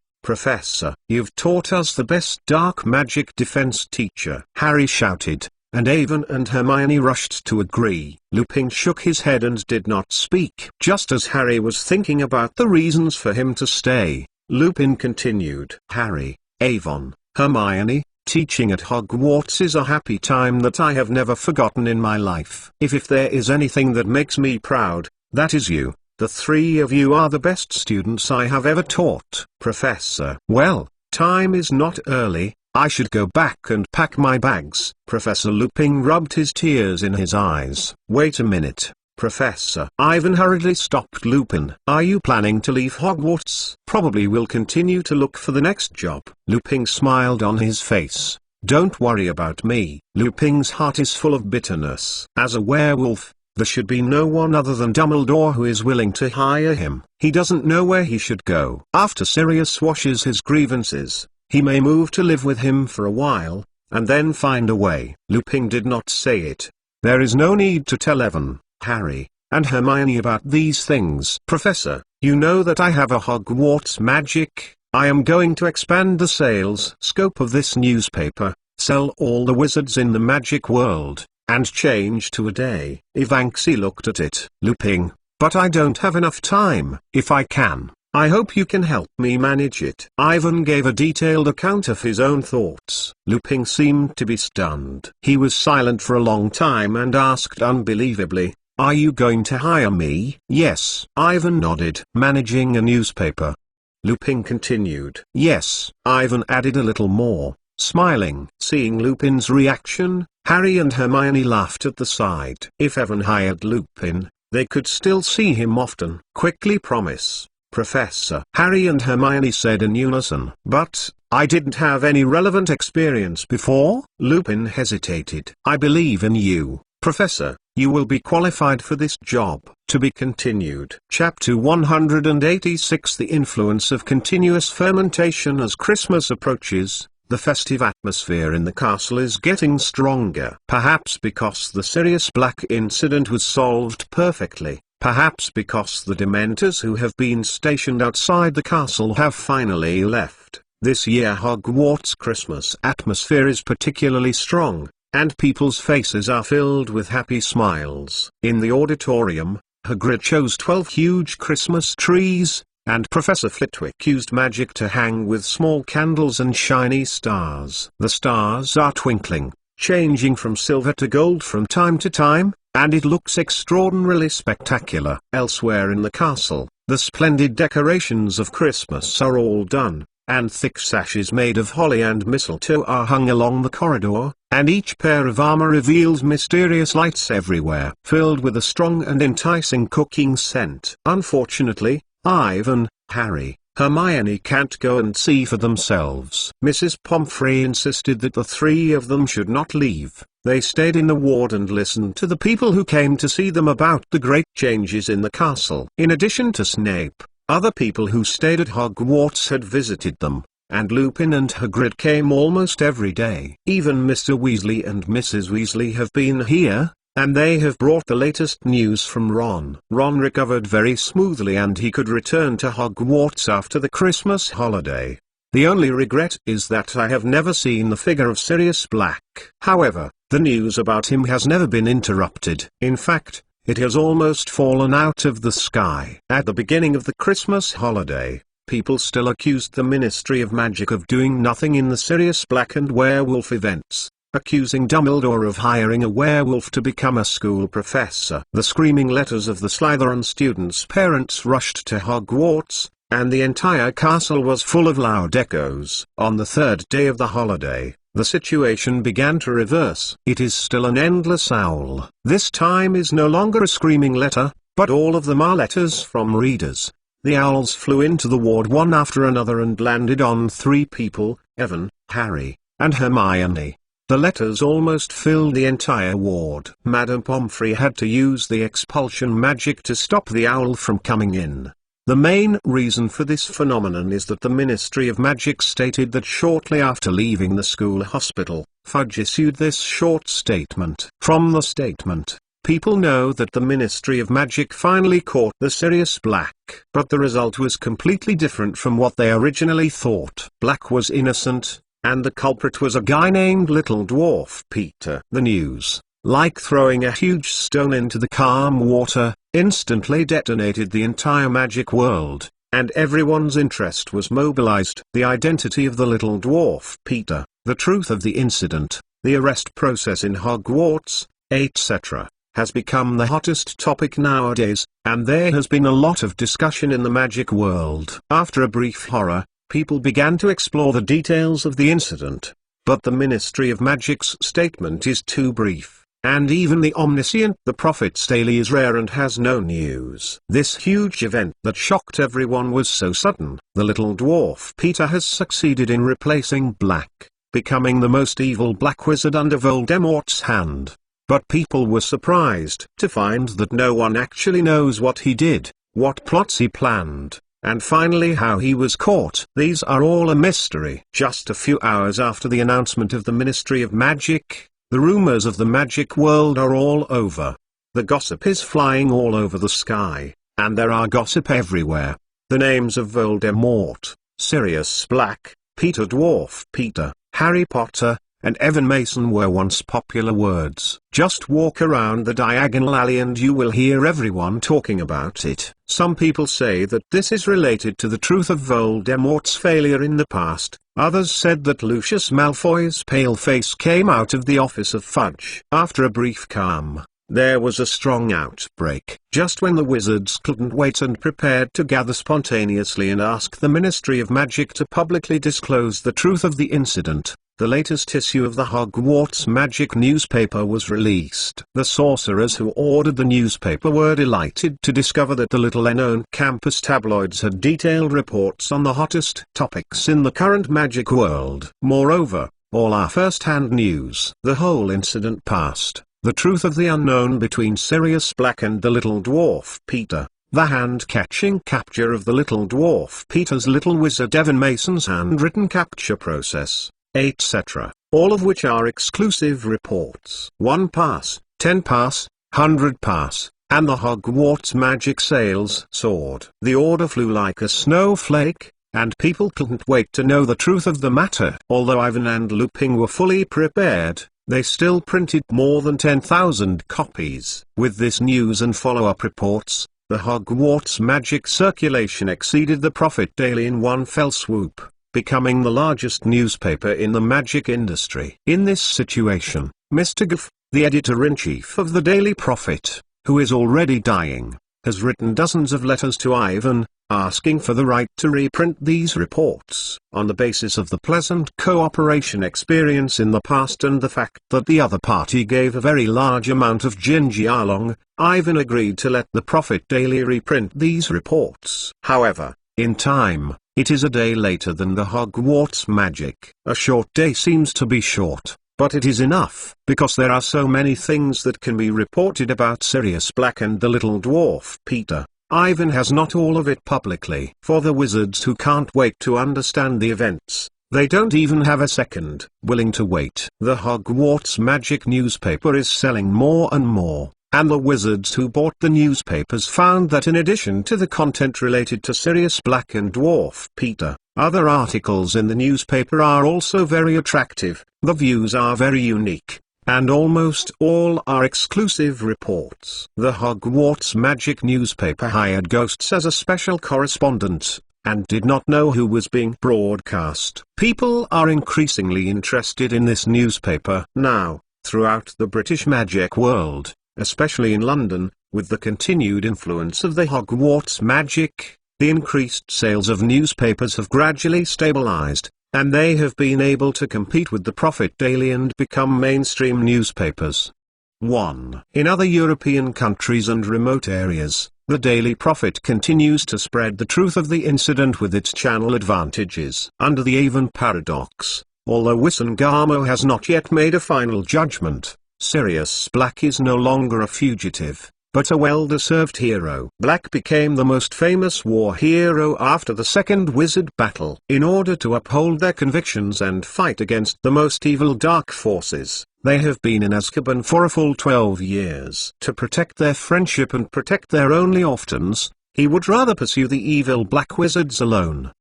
Professor. You've taught us the best dark magic defense teacher," Harry shouted, and Avon and Hermione rushed to agree. Lupin shook his head and did not speak. Just as Harry was thinking about the reasons for him to stay, Lupin continued. "Harry, Avon, Hermione, teaching at Hogwarts is a happy time that I have never forgotten in my life. If there is anything that makes me proud, that is you. The 3 of you are the best students I have ever taught." "Professor." "Well, time is not early. I should go back and pack my bags." Professor Lupin rubbed his tears in his eyes. "Wait a minute, Professor." Ivan hurriedly stopped Lupin. "Are you planning to leave Hogwarts?" "Probably will continue to look for the next job." Lupin smiled on his face. "Don't worry about me." Lupin's heart is full of bitterness. As a werewolf, there should be no one other than Dumbledore who is willing to hire him. He doesn't know where he should go. After Sirius washes his grievances, he may move to live with him for a while, and then find a way. Lupin did not say it. There is no need to tell Evan, Harry, and Hermione about these things. "Professor, you know that I have a Hogwarts magic. I am going to expand the sales scope of this newspaper, sell all the wizards in the magic world, and change to a day." Ivanxi looked at it. "Lupin, but I don't have enough time." "If I can, I hope you can help me manage it." Ivan gave a detailed account of his own thoughts. Lupin seemed to be stunned. He was silent for a long time and asked unbelievably, "Are you going to hire me?" "Yes." Ivan nodded. "Managing a newspaper?" Lupin continued. "Yes." Ivan added a little more, smiling. Seeing Lupin's reaction, Harry and Hermione laughed at the side. If Evan hired Lupin, they could still see him often. "Quickly promise, Professor," Harry and Hermione said in unison. "But, I didn't have any relevant experience before." Lupin hesitated. "I believe in you, Professor. You will be qualified for this job." To be continued. Chapter 186. The influence of continuous fermentation. As Christmas approaches, the festive atmosphere in the castle is getting stronger. Perhaps because the Sirius Black incident was solved perfectly. Perhaps because the Dementors who have been stationed outside the castle have finally left. This year Hogwarts' Christmas atmosphere is particularly strong, and people's faces are filled with happy smiles. In the auditorium, Hagrid chose 12 huge Christmas trees, and Professor Flitwick used magic to hang with small candles and shiny stars. The stars are twinkling, changing from silver to gold from time to time, and it looks extraordinarily spectacular. Elsewhere in the castle, the splendid decorations of Christmas are all done, and thick sashes made of holly and mistletoe are hung along the corridor, and each pair of armor reveals mysterious lights everywhere, filled with a strong and enticing cooking scent. Unfortunately, Ivan, Harry, Hermione can't go and see for themselves. Mrs. Pomfrey insisted that the 3 of them should not leave. They stayed in the ward and listened to the people who came to see them about the great changes in the castle. In addition to Snape, other people who stayed at Hogwarts had visited them, and Lupin and Hagrid came almost every day. Even Mr. Weasley and Mrs. Weasley have been here, and they have brought the latest news from Ron. Ron recovered very smoothly and he could return to Hogwarts after the Christmas holiday. The only regret is that I have never seen the figure of Sirius Black. However, the news about him has never been interrupted. In fact, it has almost fallen out of the sky. At the beginning of the Christmas holiday, people still accused the Ministry of Magic of doing nothing in the Sirius Black and werewolf events, accusing Dumbledore of hiring a werewolf to become a school professor. The screaming letters of the Slytherin students' parents rushed to Hogwarts, and the entire castle was full of loud echoes. On the third day of the holiday, the situation began to reverse. It is still an endless owl. This time is no longer a screaming letter, but all of them are letters from readers. The owls flew into the ward one after another and landed on 3 people, Evan, Harry, and Hermione. The letters almost filled the entire ward. Madame Pomfrey had to use the expulsion magic to stop the owl from coming in. The main reason for this phenomenon is that the Ministry of Magic stated that shortly after leaving the school hospital, Fudge issued this short statement. From the statement, people know that the Ministry of Magic finally caught the Sirius Black. But the result was completely different from what they originally thought. Black was innocent, and the culprit was a guy named Little Dwarf Peter. The news, like throwing a huge stone into the calm water, instantly detonated the entire magic world, and everyone's interest was mobilized. The identity of the Little Dwarf Peter, the truth of the incident, the arrest process in Hogwarts, etc., has become the hottest topic nowadays, and there has been a lot of discussion in the magic world. After a brief horror, people began to explore the details of the incident, but the Ministry of Magic's statement is too brief. And even the omniscient The Prophet's daily is rare and has no news. This huge event that shocked everyone was so sudden. The Little Dwarf Peter has succeeded in replacing Black, becoming the most evil black wizard under Voldemort's hand. But people were surprised to find that no one actually knows what he did, what plots he planned, and finally how he was caught. These are all a mystery. Just a few hours after the announcement of the Ministry of Magic, the rumors of the magic world are all over. The gossip is flying all over the sky, and there are gossip everywhere. The names of Voldemort, Sirius Black, Peter Dwarf Peter, Harry Potter, and Evan Mason were once popular words. Just walk around the diagonal alley and you will hear everyone talking about it. Some people say that this is related to the truth of Voldemort's failure in the past. Others said that Lucius Malfoy's pale face came out of the office of Fudge. After a brief calm, there was a strong outbreak. Just when the wizards couldn't wait and prepared to gather spontaneously and ask the Ministry of Magic to publicly disclose the truth of the incident, the latest issue of the Hogwarts Magic newspaper was released. The sorcerers who ordered the newspaper were delighted to discover that the little-known campus tabloids had detailed reports on the hottest topics in the current magic world. Moreover, all our first-hand news. The whole incident past, the truth of the unknown between Sirius Black and the Little Dwarf Peter, the hand-catching capture of the Little Dwarf Peter's little wizard Evan Mason's handwritten capture process, etc., all of which are exclusive reports. 1 pass, 10 pass, 100 pass, and the Hogwarts magic sales soared. The order flew like a snowflake, and people couldn't wait to know the truth of the matter. Although Ivan and Lupin were fully prepared, they still printed more than 10,000 copies. With this news and follow-up reports, the Hogwarts magic circulation exceeded the Prophet Daily in one fell swoop, becoming the largest newspaper in the magic industry. In this situation, Mr. Goff, the editor-in-chief of the Daily Prophet, who is already dying, has written dozens of letters to Ivan, asking for the right to reprint these reports. On the basis of the pleasant cooperation experience in the past and the fact that the other party gave a very large amount of Jinjialong, Ivan agreed to let the Prophet Daily reprint these reports. However, in time, it is a day later than the Hogwarts magic. A short day seems to be short, but it is enough, because there are so many things that can be reported about Sirius Black and the Little Dwarf Peter. Ivan has not all of it publicly. For the wizards who can't wait to understand the events, they don't even have a second willing to wait. The Hogwarts magic newspaper is selling more and more. And the wizards who bought the newspapers found that in addition to the content related to Sirius Black and Dwarf Peter, Other articles in the newspaper are also very attractive, the views are very unique, and almost all are exclusive reports. The Hogwarts Magic newspaper hired ghosts as a special correspondent, and did not know who was being broadcast. People are increasingly interested in this newspaper now, throughout the British magic world, especially in London, with the continued influence of the Hogwarts Magic. The increased sales of newspapers have gradually stabilized, and they have been able to compete with the Prophet Daily and become mainstream newspapers. 1. In other European countries and remote areas, the Daily Prophet continues to spread the truth of the incident with its channel advantages. Under the Avon paradox, although Wisangamo has not yet made a final judgment, Sirius Black is no longer a fugitive, but a well-deserved hero. Black became the most famous war hero after the Second Wizard Battle. In order to uphold their convictions and fight against the most evil dark forces, they have been in Azkaban for a full 12 years. To protect their friendship and protect their only orphans, he would rather pursue the evil Black Wizards alone.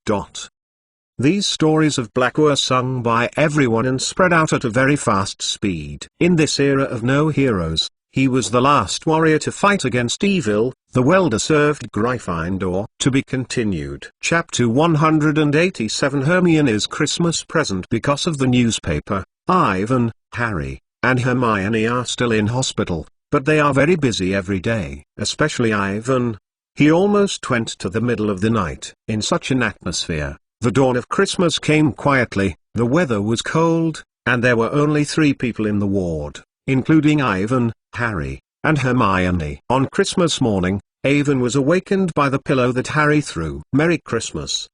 These stories of Black were sung by everyone and spread out at a very fast speed. In this era of no heroes, he was the last warrior to fight against evil, the well-deserved Gryffindor. To be continued. Chapter 187. Hermione's Christmas present. Because of the newspaper, Ivan, Harry, and Hermione are still in hospital, but they are very busy every day, especially Ivan. He almost went to the middle of the night. In such an atmosphere, the dawn of Christmas came quietly. The weather was cold, and there were only 3 people in the ward, including Ivan, Harry, and Hermione. On Christmas morning, Ivan was awakened by the pillow that Harry threw. Merry Christmas,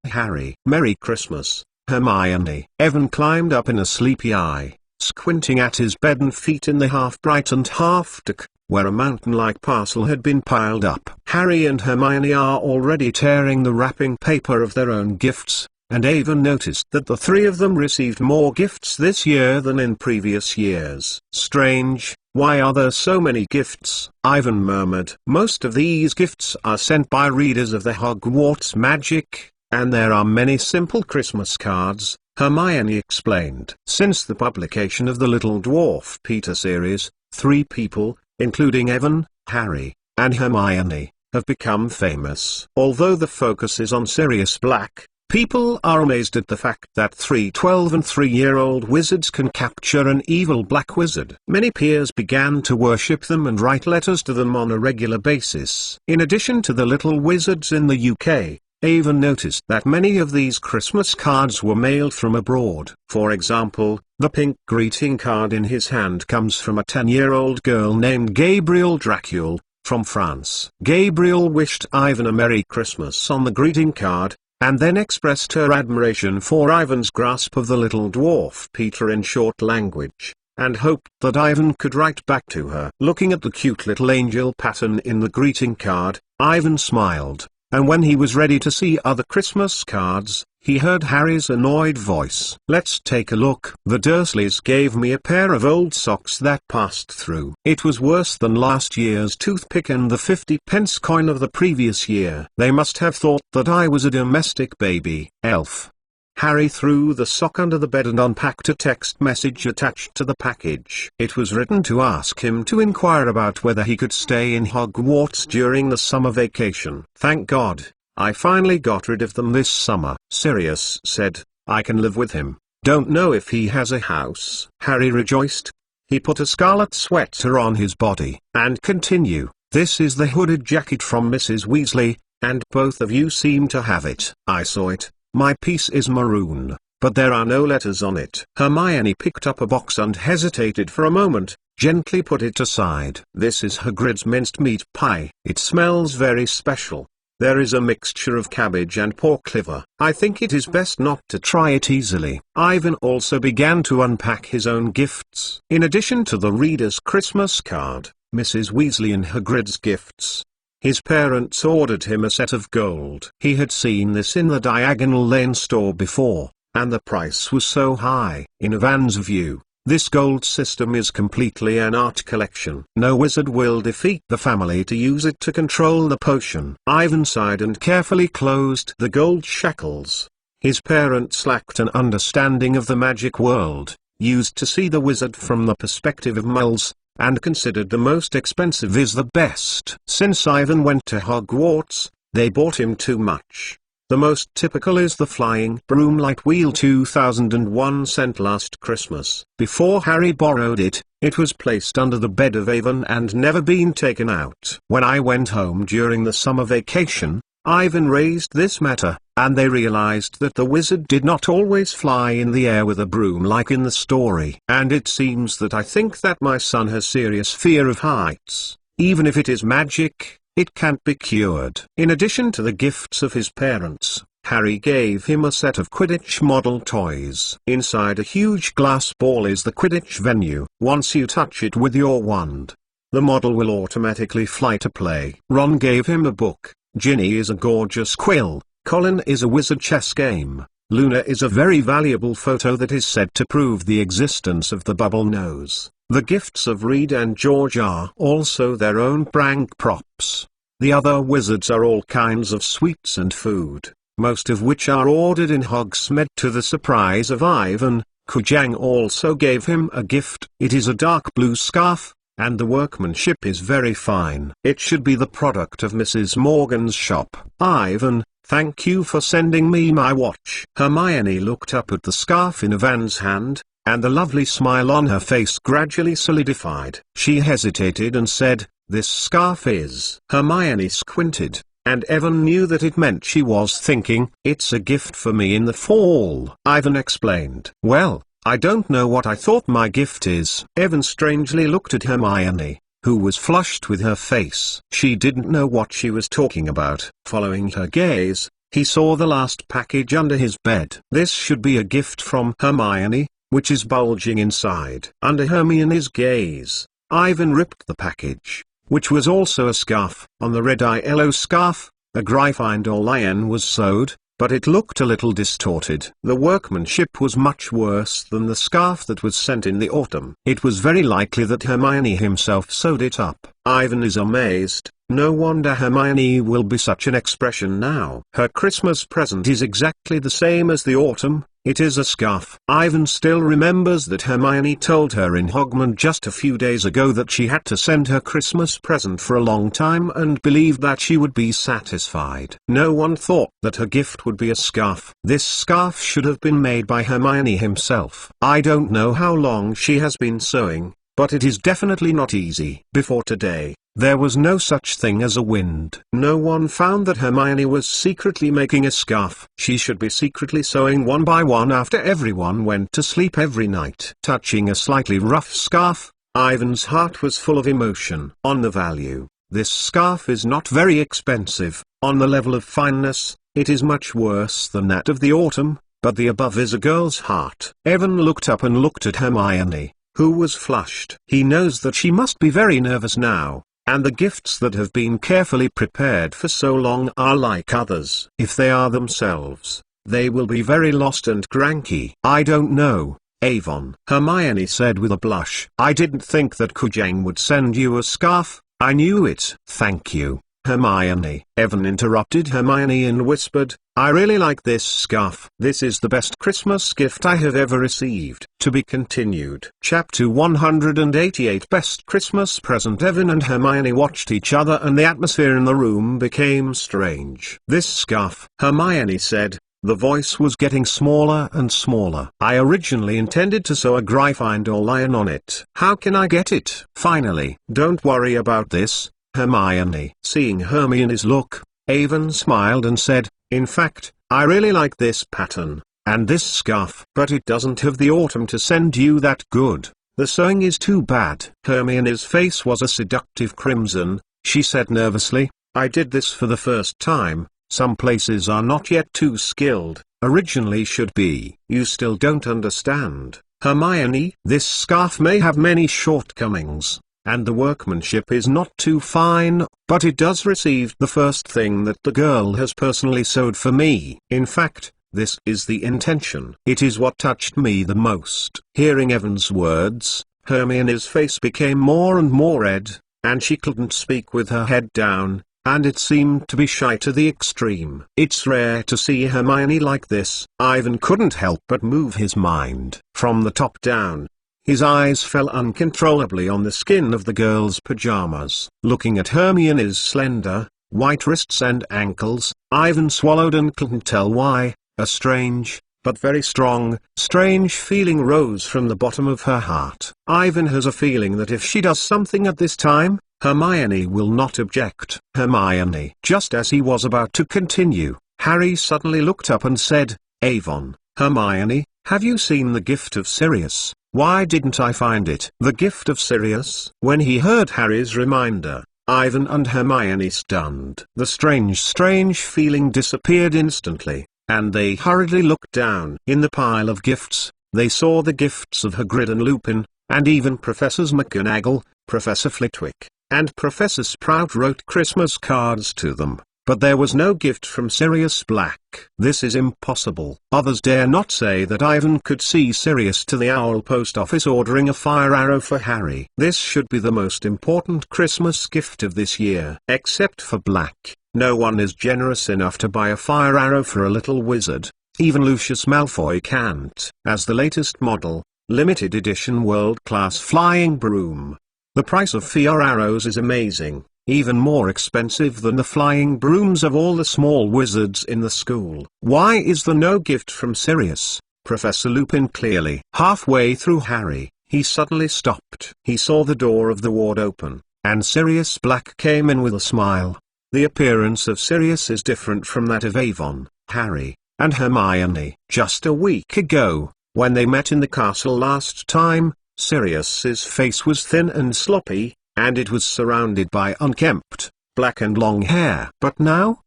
Harry. Merry Christmas, Hermione. Ivan climbed up in a sleepy eye, squinting at his bed and feet in the half-brightened half-dark, where a mountain-like parcel had been piled up. Harry and Hermione are already tearing the wrapping paper of their own gifts, and Ivan noticed that the 3 of them received more gifts this year than in previous years. Strange, why are there so many gifts? Ivan murmured. Most of these gifts are sent by readers of the Hogwarts Magic, and there are many simple Christmas cards, Hermione explained. Since the publication of the Little Dwarf Peter series, 3 people, including Ivan, Harry, and Hermione, have become famous. Although the focus is on Sirius Black, people are amazed at the fact that 3 12- and 3-year-old wizards can capture an evil black wizard. Many peers began to worship them and write letters to them on a regular basis. In addition to the little wizards in the UK, Ivan noticed that many of these Christmas cards were mailed from abroad. For example, the pink greeting card in his hand comes from a 10-year-old girl named Gabrielle Dracule, from France. Gabrielle wished Ivan a Merry Christmas on the greeting card, and then expressed her admiration for Ivan's grasp of the Little Dwarf Peter in short language, and hoped that Ivan could write back to her. Looking at the cute little angel pattern in the greeting card, Ivan smiled, and when he was ready to see other Christmas cards, he heard Harry's annoyed voice. Let's take a look. The Dursleys gave me a pair of old socks that passed through. It was worse than last year's toothpick and the 50-pence coin of the previous year. They must have thought that I was a domestic baby elf. Harry threw the sock under the bed and unpacked a text message attached to the package. It was written to ask him to inquire about whether he could stay in Hogwarts during the summer vacation. Thank God, I finally got rid of them this summer. Sirius said, I can live with him. Don't know if he has a house. Harry rejoiced. He put a scarlet sweater on his body. And continue, this is the hooded jacket from Mrs. Weasley, and both of you seem to have it. I saw it. My piece is maroon, but there are no letters on it. Hermione picked up a box and hesitated for a moment, gently put it aside. This is Hagrid's minced meat pie. It smells very special. There is a mixture of cabbage and pork liver. I think it is best not to try it easily. Ivan also began to unpack his own gifts. In addition to the reader's Christmas card, Mrs. Weasley and Hagrid's gifts, his parents ordered him a set of gold. He had seen this in the Diagonal Lane store before, and the price was so high. In Ivan's view, This gold system is completely an art collection. No wizard will defeat the family to use it to control the potion. Ivan sighed and carefully closed the gold shackles. His parents lacked an understanding of the magic world, used to see the wizard from the perspective of muggles, and considered the most expensive is the best. Since Ivan went to Hogwarts, they bought him too much. The most typical is the flying broom light wheel 2001 sent last Christmas. Before Harry borrowed it, it was placed under the bed of Ivan and never been taken out. When I went home during the summer vacation, Ivan raised this matter, and they realized that the wizard did not always fly in the air with a broom like in the story. And it seems that I think that my son has serious fear of heights. Even if it is magic, it can't be cured. In addition to the gifts of his parents, Harry gave him a set of Quidditch model toys. Inside a huge glass ball is the Quidditch venue. Once you touch it with your wand, the model will automatically fly to play. Ron gave him a book. Ginny is a gorgeous quill. Colin is a wizard chess game. Luna is a very valuable photo that is said to prove the existence of the bubble nose. The gifts of Reed and George are also their own prank props. The other wizards are all kinds of sweets and food, most of which are ordered in Hogsmeade to the surprise of Ivan. Kujang also gave him a gift. It is a dark blue scarf, and the workmanship is very fine. It should be the product of Mrs. Morgan's shop. Ivan, thank you for sending me my watch. Hermione looked up at the scarf in Ivan's hand, and the lovely smile on her face gradually solidified. She hesitated and said, "This scarf is." Hermione squinted, and Evan knew that it meant she was thinking, "It's a gift for me in the fall." Ivan explained, "Well, I don't know what I thought my gift is." Evan strangely looked at Hermione, who was flushed with her face. She didn't know what she was talking about. Following her gaze, he saw the last package under his bed. This should be a gift from Hermione, which is bulging inside. Under Hermione's gaze, Ivan ripped the package, which was also a scarf. On the red yellow scarf, a Gryffindor lion was sewed, but it looked a little distorted. The workmanship was much worse than the scarf that was sent in the autumn. It was very likely that Hermione himself sewed it up. Ivan is amazed. No wonder Hermione will be such an expression now. Her Christmas present is exactly the same as the autumn. It is a scarf. Ivan still remembers that Hermione told her in Hogmanay just a few days ago that she had to send her Christmas present for a long time and believed that she would be satisfied. No one thought that her gift would be a scarf. This scarf should have been made by Hermione himself. I don't know how long she has been sewing, but it is definitely not easy. Before today, there was no such thing as a wind. No one found that Hermione was secretly making a scarf. She should be secretly sewing one by one after everyone went to sleep every night. Touching a slightly rough scarf, Ivan's heart was full of emotion. On the value, this scarf is not very expensive. On the level of fineness, it is much worse than that of the autumn, but the above is a girl's heart. Evan looked up and looked at Hermione, who was flushed. He knows that she must be very nervous now. And the gifts that have been carefully prepared for so long are like others. If they are themselves, they will be very lost and cranky. I don't know, Avon, Hermione said with a blush. I didn't think that Kujang would send you a scarf. I knew it. Thank you, Hermione. Evan interrupted Hermione and whispered, I really like this scarf. This is the best Christmas gift I have ever received. To be continued. Chapter 188 Best Christmas Present. Evan and Hermione watched each other and the atmosphere in the room became strange. This scarf, Hermione said. The voice was getting smaller and smaller. I originally intended to sew a Gryffindor lion on it. How can I get it? Finally. Don't worry about this, Hermione. Seeing Hermione's look, Avon smiled and said, in fact, I really like this pattern, and this scarf. But it doesn't have the autumn to send you that good. The sewing is too bad. Hermione's face was a seductive crimson. She said nervously, I did this for the first time. Some places are not yet too skilled, originally should be. You still don't understand, Hermione. This scarf may have many shortcomings, and the workmanship is not too fine, but it does receive the first thing that the girl has personally sewed for me. In fact, This is the intention. It is what touched me the most. Hearing Evan's words, Hermione's face became more and more red, and she couldn't speak with her head down, and it seemed to be shy to the extreme. It's rare to see Hermione like this. Ivan couldn't help but move his mind. From the top down, his eyes fell uncontrollably on the skin of the girl's pajamas. Looking at Hermione's slender, white wrists and ankles, Ivan swallowed and couldn't tell why. A strange, but very strong, strange feeling rose from the bottom of her heart. Ivan has a feeling that if she does something at this time, Hermione will not object. Hermione. Just as he was about to continue, Harry suddenly looked up and said, Avon. Hermione, have you seen the gift of Sirius? Why didn't I find it? The gift of Sirius? When he heard Harry's reminder, Ivan and Hermione stunned. The strange feeling disappeared instantly, and they hurriedly looked down. In the pile of gifts, they saw the gifts of Hagrid and Lupin, and even Professors McGonagall, Professor Flitwick, and Professor Sprout wrote Christmas cards to them. But there was no gift from Sirius Black. This is impossible. Others dare not say that Ivan could see Sirius to the Owl post office ordering a fire arrow for Harry. This should be the most important Christmas gift of this year. Except for Black, no one is generous enough to buy a fire arrow for a little wizard. Even Lucius Malfoy can't. As the latest model, limited edition world-class flying broom, the price of fire arrows is amazing. Even more expensive than the flying brooms of all the small wizards in the school. Why is there no gift from Sirius? Professor Lupin clearly. Halfway through Harry, he suddenly stopped. He saw the door of the ward open, and Sirius Black came in with a smile. The appearance of Sirius is different from that of Avon, Harry, and Hermione. Just a week ago, when they met in the castle last time, Sirius's face was thin and sloppy, and it was surrounded by unkempt, black and long hair. But now!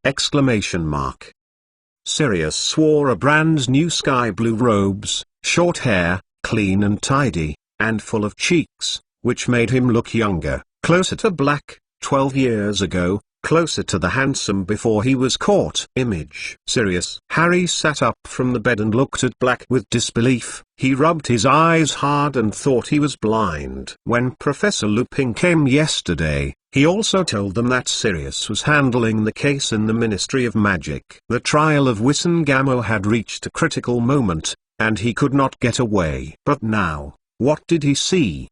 Sirius wore a brand new sky blue robes, short hair, clean and tidy, and full of cheeks, which made him look younger, closer to Black, 12 years ago, closer to the handsome before he was caught image. Sirius. Harry sat up from the bed and looked at Black with disbelief. He rubbed his eyes hard and thought he was blind. When Professor Lupin came yesterday, he also told them that Sirius was handling the case in the Ministry of Magic. The trial of Wissengamot had reached a critical moment, and he could not get away. But now, what did he see?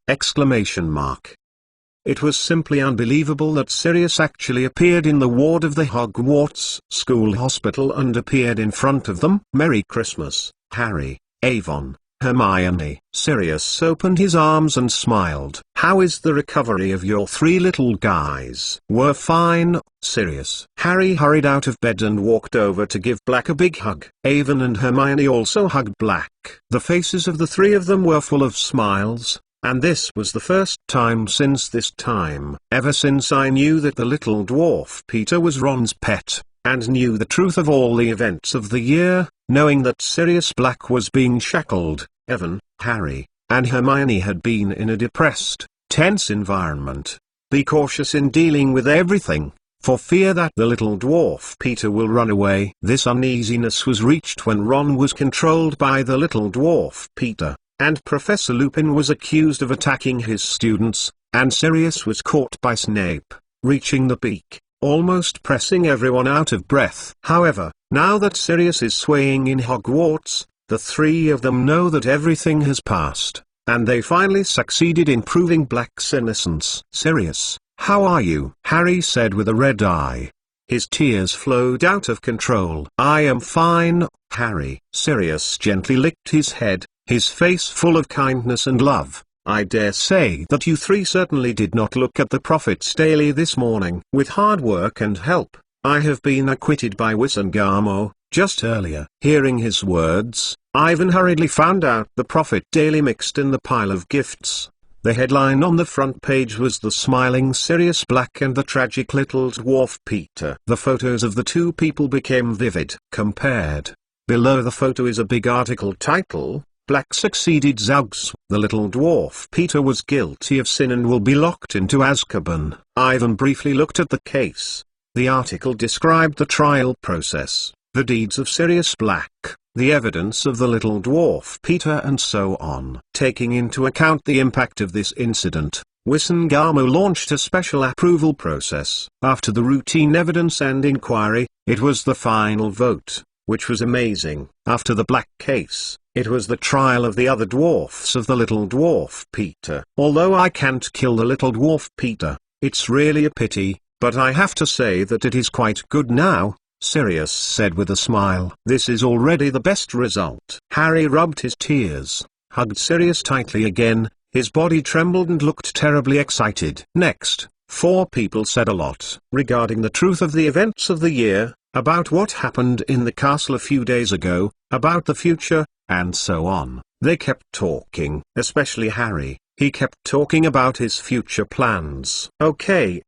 It was simply unbelievable that Sirius actually appeared in the ward of the Hogwarts school hospital and appeared in front of them. Merry Christmas, Harry, Avon, Hermione. Sirius opened his arms and smiled. How is the recovery of your three little guys? We're fine, Sirius. Harry hurried out of bed and walked over to give Black a big hug. Avon and Hermione also hugged Black. The faces of the three of them were full of smiles. And this was the first time since this time, ever since I knew that the little dwarf Peter was Ron's pet, and knew the truth of all the events of the year, knowing that Sirius Black was being shackled, Evan, Harry, and Hermione had been in a depressed, tense environment. Be cautious in dealing with everything, for fear that the little dwarf Peter will run away. This uneasiness was reached when Ron was controlled by the little dwarf Peter, and Professor Lupin was accused of attacking his students, and Sirius was caught by Snape, reaching the peak, almost pressing everyone out of breath. However, now that Sirius is swaying in Hogwarts, the three of them know that everything has passed, and they finally succeeded in proving Black's innocence. Sirius, how are you? Harry said with a red eye. His tears flowed out of control. I am fine, Harry. Sirius gently licked his head, his face full of kindness and love. I dare say that you three certainly did not look at the Prophet's Daily this morning. With hard work and help, I have been acquitted by Wissengamot, just earlier. Hearing his words, Ivan hurriedly found out the Prophet Daily mixed in the pile of gifts. The headline on the front page was the smiling Sirius Black and the tragic little dwarf Peter. The photos of the two people became vivid. Compared. Below the photo is a big article title, Black succeeded Zugs. The little dwarf Peter was guilty of sin and will be locked into Azkaban. Ivan briefly looked at the case. The article described the trial process, the deeds of Sirius Black, the evidence of the little dwarf Peter and so on. Taking into account the impact of this incident, Wisengamo launched a special approval process. After the routine evidence and inquiry, it was the final vote, which was amazing. After the black case, it was the trial of the other dwarfs of the little dwarf Peter. Although I can't kill the little dwarf Peter, it's really a pity, but I have to say that it is quite good now, Sirius said with a smile. This is already the best result. Harry rubbed his tears, hugged Sirius tightly again. His body trembled and looked terribly excited. Next, 4 people said a lot regarding the truth of the events of the year, about what happened in the castle a few days ago, about the future, and so on. They kept talking, especially Harry. He kept talking about his future plans. Okay,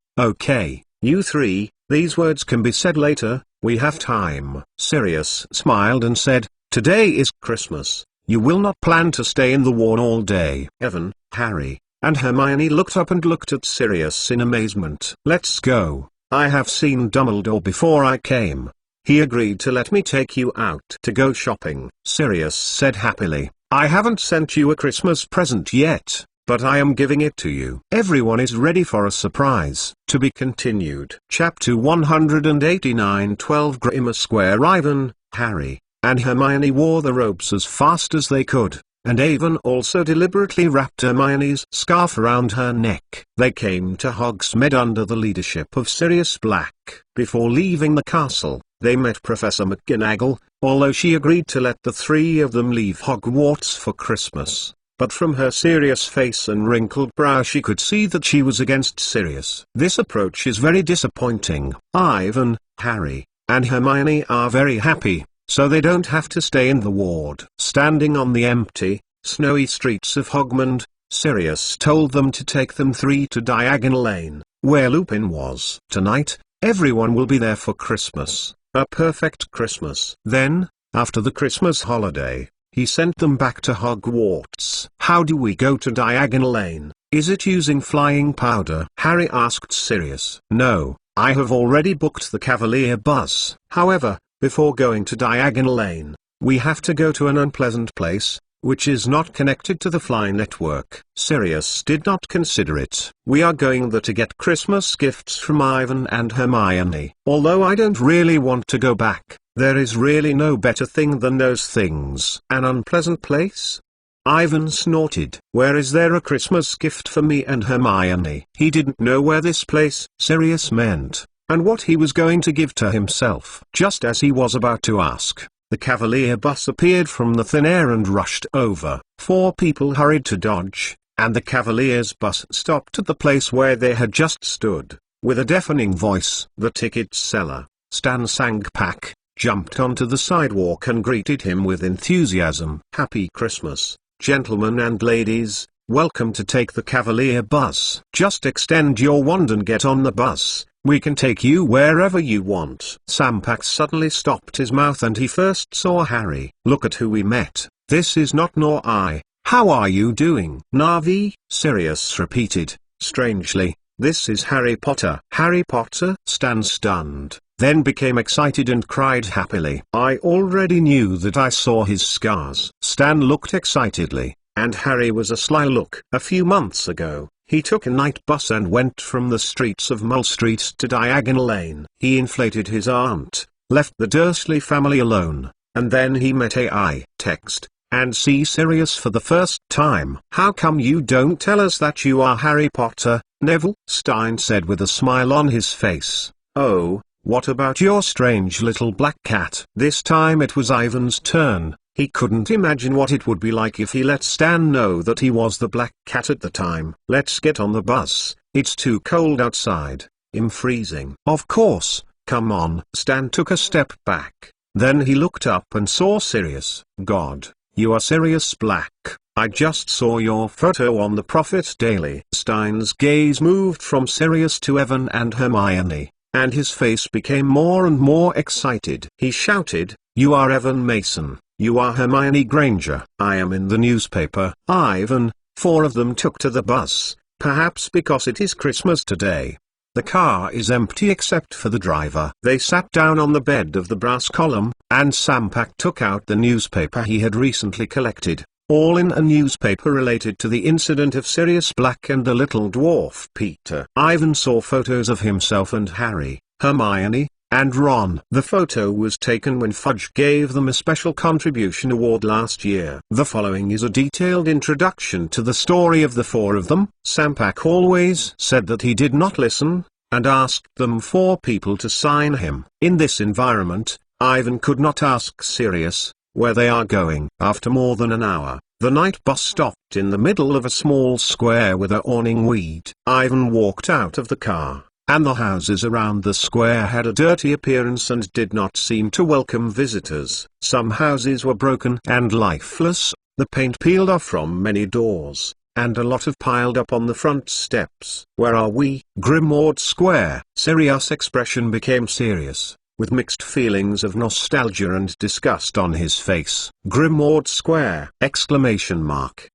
you 3, these words can be said later, we have time. Sirius smiled and said, today is Christmas. You will not plan to stay in the ward all day. Evan, Harry, and Hermione looked up and looked at Sirius in amazement. Let's go. I have seen Dumbledore before I came. He agreed to let me take you out to go shopping. Sirius said happily, I haven't sent you a Christmas present yet, but I am giving it to you. Everyone is ready for a surprise. To be continued. Chapter 189 12 Grimmar Square. Ivan, Harry, and Hermione wore the robes as fast as they could, and Avon also deliberately wrapped Hermione's scarf around her neck. They came to Hogsmeade under the leadership of Sirius Black. Before leaving the castle, they met Professor McGonagall, although she agreed to let the 3 of them leave Hogwarts for Christmas. But from her serious face and wrinkled brow she could see that she was against Sirius. This approach is very disappointing. Ivan, Harry, and Hermione are very happy, so they don't have to stay in the ward. Standing on the empty, snowy streets of Hogmanay, Sirius told them to take them 3 to Diagon Lane, where Lupin was. Tonight, everyone will be there for Christmas, a perfect Christmas. Then, after the Christmas holiday, he sent them back to Hogwarts. How do we go to Diagon Lane? Is it using flying powder? Harry asked Sirius. No, I have already booked the Cavalier bus. However, before going to Diagon Lane, we have to go to an unpleasant place, which is not connected to the Fly network. Sirius did not consider it. We are going there to get Christmas gifts from Ivan and Hermione. Although I don't really want to go back, there is really no better thing than those things. An unpleasant place? Ivan snorted. Where is there a Christmas gift for me and Hermione? He didn't know where this place Sirius meant, and what he was going to give to himself. Just as he was about to ask, the Cavalier bus appeared from the thin air and rushed over. 4 people hurried to dodge, and the Cavalier's bus stopped at the place where they had just stood. With a deafening voice, the ticket seller, Stan Sangpak, jumped onto the sidewalk and greeted him with enthusiasm. Happy Christmas, gentlemen and ladies, welcome to take the Cavalier bus. Just extend your wand and get on the bus. We can take you wherever you want. Sampak suddenly stopped his mouth and he first saw Harry. Look at who we met. This is not nor I. How are you doing? Navi? Sirius repeated, strangely. This is Harry Potter. Harry Potter? Stan stunned, then became excited and cried happily. I already knew that I saw his scars. Stan looked excitedly, and Harry was a sly look. A few months ago, he took a night bus and went from the streets of Mole Street to Diagon Lane. He inflated his aunt, left the Dursley family alone, and then he met AI, text, and see Sirius for the first time. How come you don't tell us that you are Harry Potter, Neville? Stein said with a smile on his face. Oh, what about your strange little black cat? This time it was Ivan's turn. He couldn't imagine what it would be like if he let Stan know that he was the black cat at the time. Let's get on the bus, it's too cold outside. I'm freezing. Of course, come on. Stan took a step back. Then he looked up and saw Sirius. God, you are Sirius Black. I just saw your photo on the Prophet Daily. Stein's gaze moved from Sirius to Evan and Hermione, and his face became more and more excited. He shouted, you are Evan Mason. You are Hermione Granger. I am in the newspaper. Ivan. 4 of them took to the bus, perhaps because it is Christmas today. The car is empty except for the driver. They sat down on the bed of the brass column, and Sampak took out the newspaper he had recently collected, all in a newspaper related to the incident of Sirius Black and the little dwarf Peter. Ivan saw photos of himself and Harry, Hermione, and Ron. The photo was taken when Fudge gave them a special contribution award last year. The following is a detailed introduction to the story of the four of them. Sampak always said that he did not listen, and asked them four people to sign him. In this environment, Ivan could not ask Sirius where they are going. After more than an hour, the night bus stopped in the middle of a small square with a awning weed. Ivan walked out of the car, and the houses around the square had a dirty appearance and did not seem to welcome visitors. Some houses were broken and lifeless, the paint peeled off from many doors, and a lot of piled up on the front steps. "Where are we?" Grimmauld Square. Sirius' expression became serious, with mixed feelings of nostalgia and disgust on his face. "Grimmauld Square!" Exclamation mark.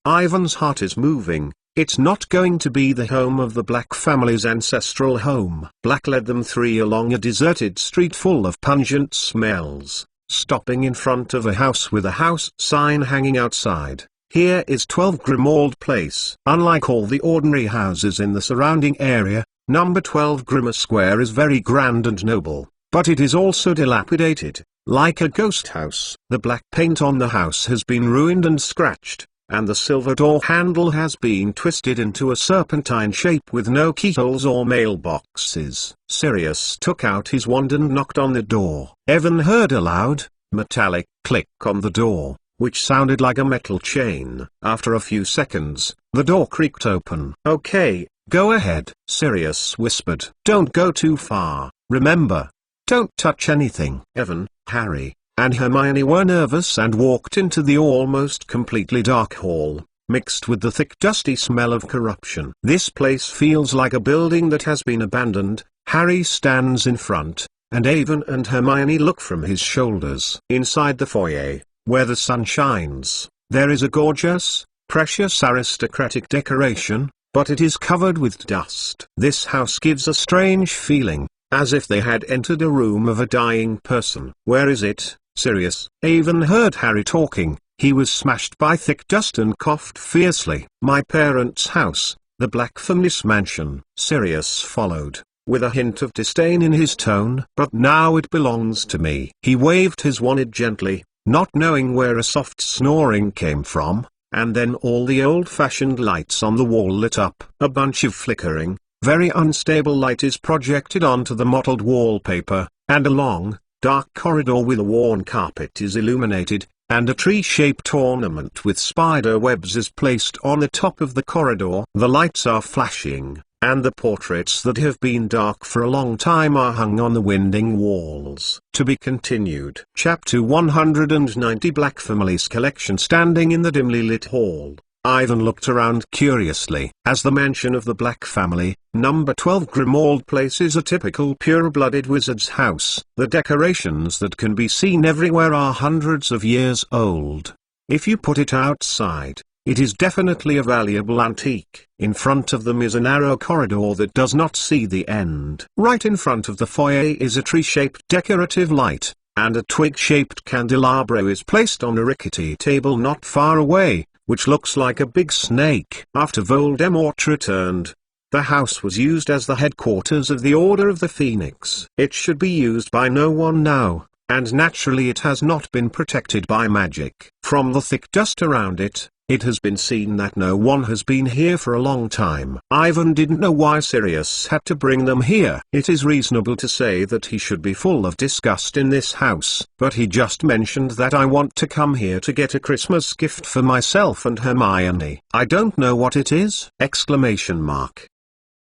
Ivan's heart is moving. It's not going to be the home of the Black family's ancestral home. Black led them three along a deserted street full of pungent smells, stopping in front of a house with a house sign hanging outside. "Here is 12 Grimmauld Place." Unlike all the ordinary houses in the surrounding area, number 12 Grimmauld Square is very grand and noble, but it is also dilapidated, like a ghost house. The black paint on the house has been ruined and scratched, and the silver door handle has been twisted into a serpentine shape with no keyholes or mailboxes. Sirius took out his wand and knocked on the door. Evan heard a loud, metallic click on the door, which sounded like a metal chain. After a few seconds, the door creaked open. "Okay, go ahead," Sirius whispered. "Don't go too far, remember. Don't touch anything." Evan, Harry, and Hermione were nervous and walked into the almost completely dark hall, mixed with the thick dusty smell of corruption. "This place feels like a building that has been abandoned." Harry stands in front, and Evan and Hermione look from his shoulders. Inside the foyer, where the sun shines, there is a gorgeous, precious aristocratic decoration, but it is covered with dust. This house gives a strange feeling, as if they had entered a room of a dying person. "Where is it, Sirius?" Evan heard Harry talking. He was smashed by thick dust and coughed fiercely. "My parents' house, the Black family's mansion." Sirius followed, with a hint of disdain in his tone. "But now it belongs to me." He waved his wand gently, not knowing where a soft snoring came from, and then all the old-fashioned lights on the wall lit up. A bunch of flickering, very unstable light is projected onto the mottled wallpaper, and a long, dark corridor with a worn carpet is illuminated, and a tree-shaped ornament with spider webs is placed on the top of the corridor. The lights are flashing, and the portraits that have been dark for a long time are hung on the winding walls. To be continued. Chapter 190. Black Family's Collection. Standing in the dimly lit hall, Ivan looked around curiously. As the mansion of the Black family, number 12 Grimmauld Place is a typical pure-blooded wizard's house. The decorations that can be seen everywhere are hundreds of years old. If you put it outside, it is definitely a valuable antique. In front of them is a narrow corridor that does not see the end. Right in front of the foyer is a tree-shaped decorative light, and a twig-shaped candelabra is placed on a rickety table not far away, which looks like a big snake. After Voldemort returned, the house was used as the headquarters of the Order of the Phoenix. It should be used by no one now, and naturally it has not been protected by magic. From the thick dust around it, it has been seen that no one has been here for a long time. Ivan didn't know why Sirius had to bring them here. It is reasonable to say that he should be full of disgust in this house, but he just mentioned that "I want to come here to get a Christmas gift for myself and Hermione. I don't know what it is!" Exclamation mark.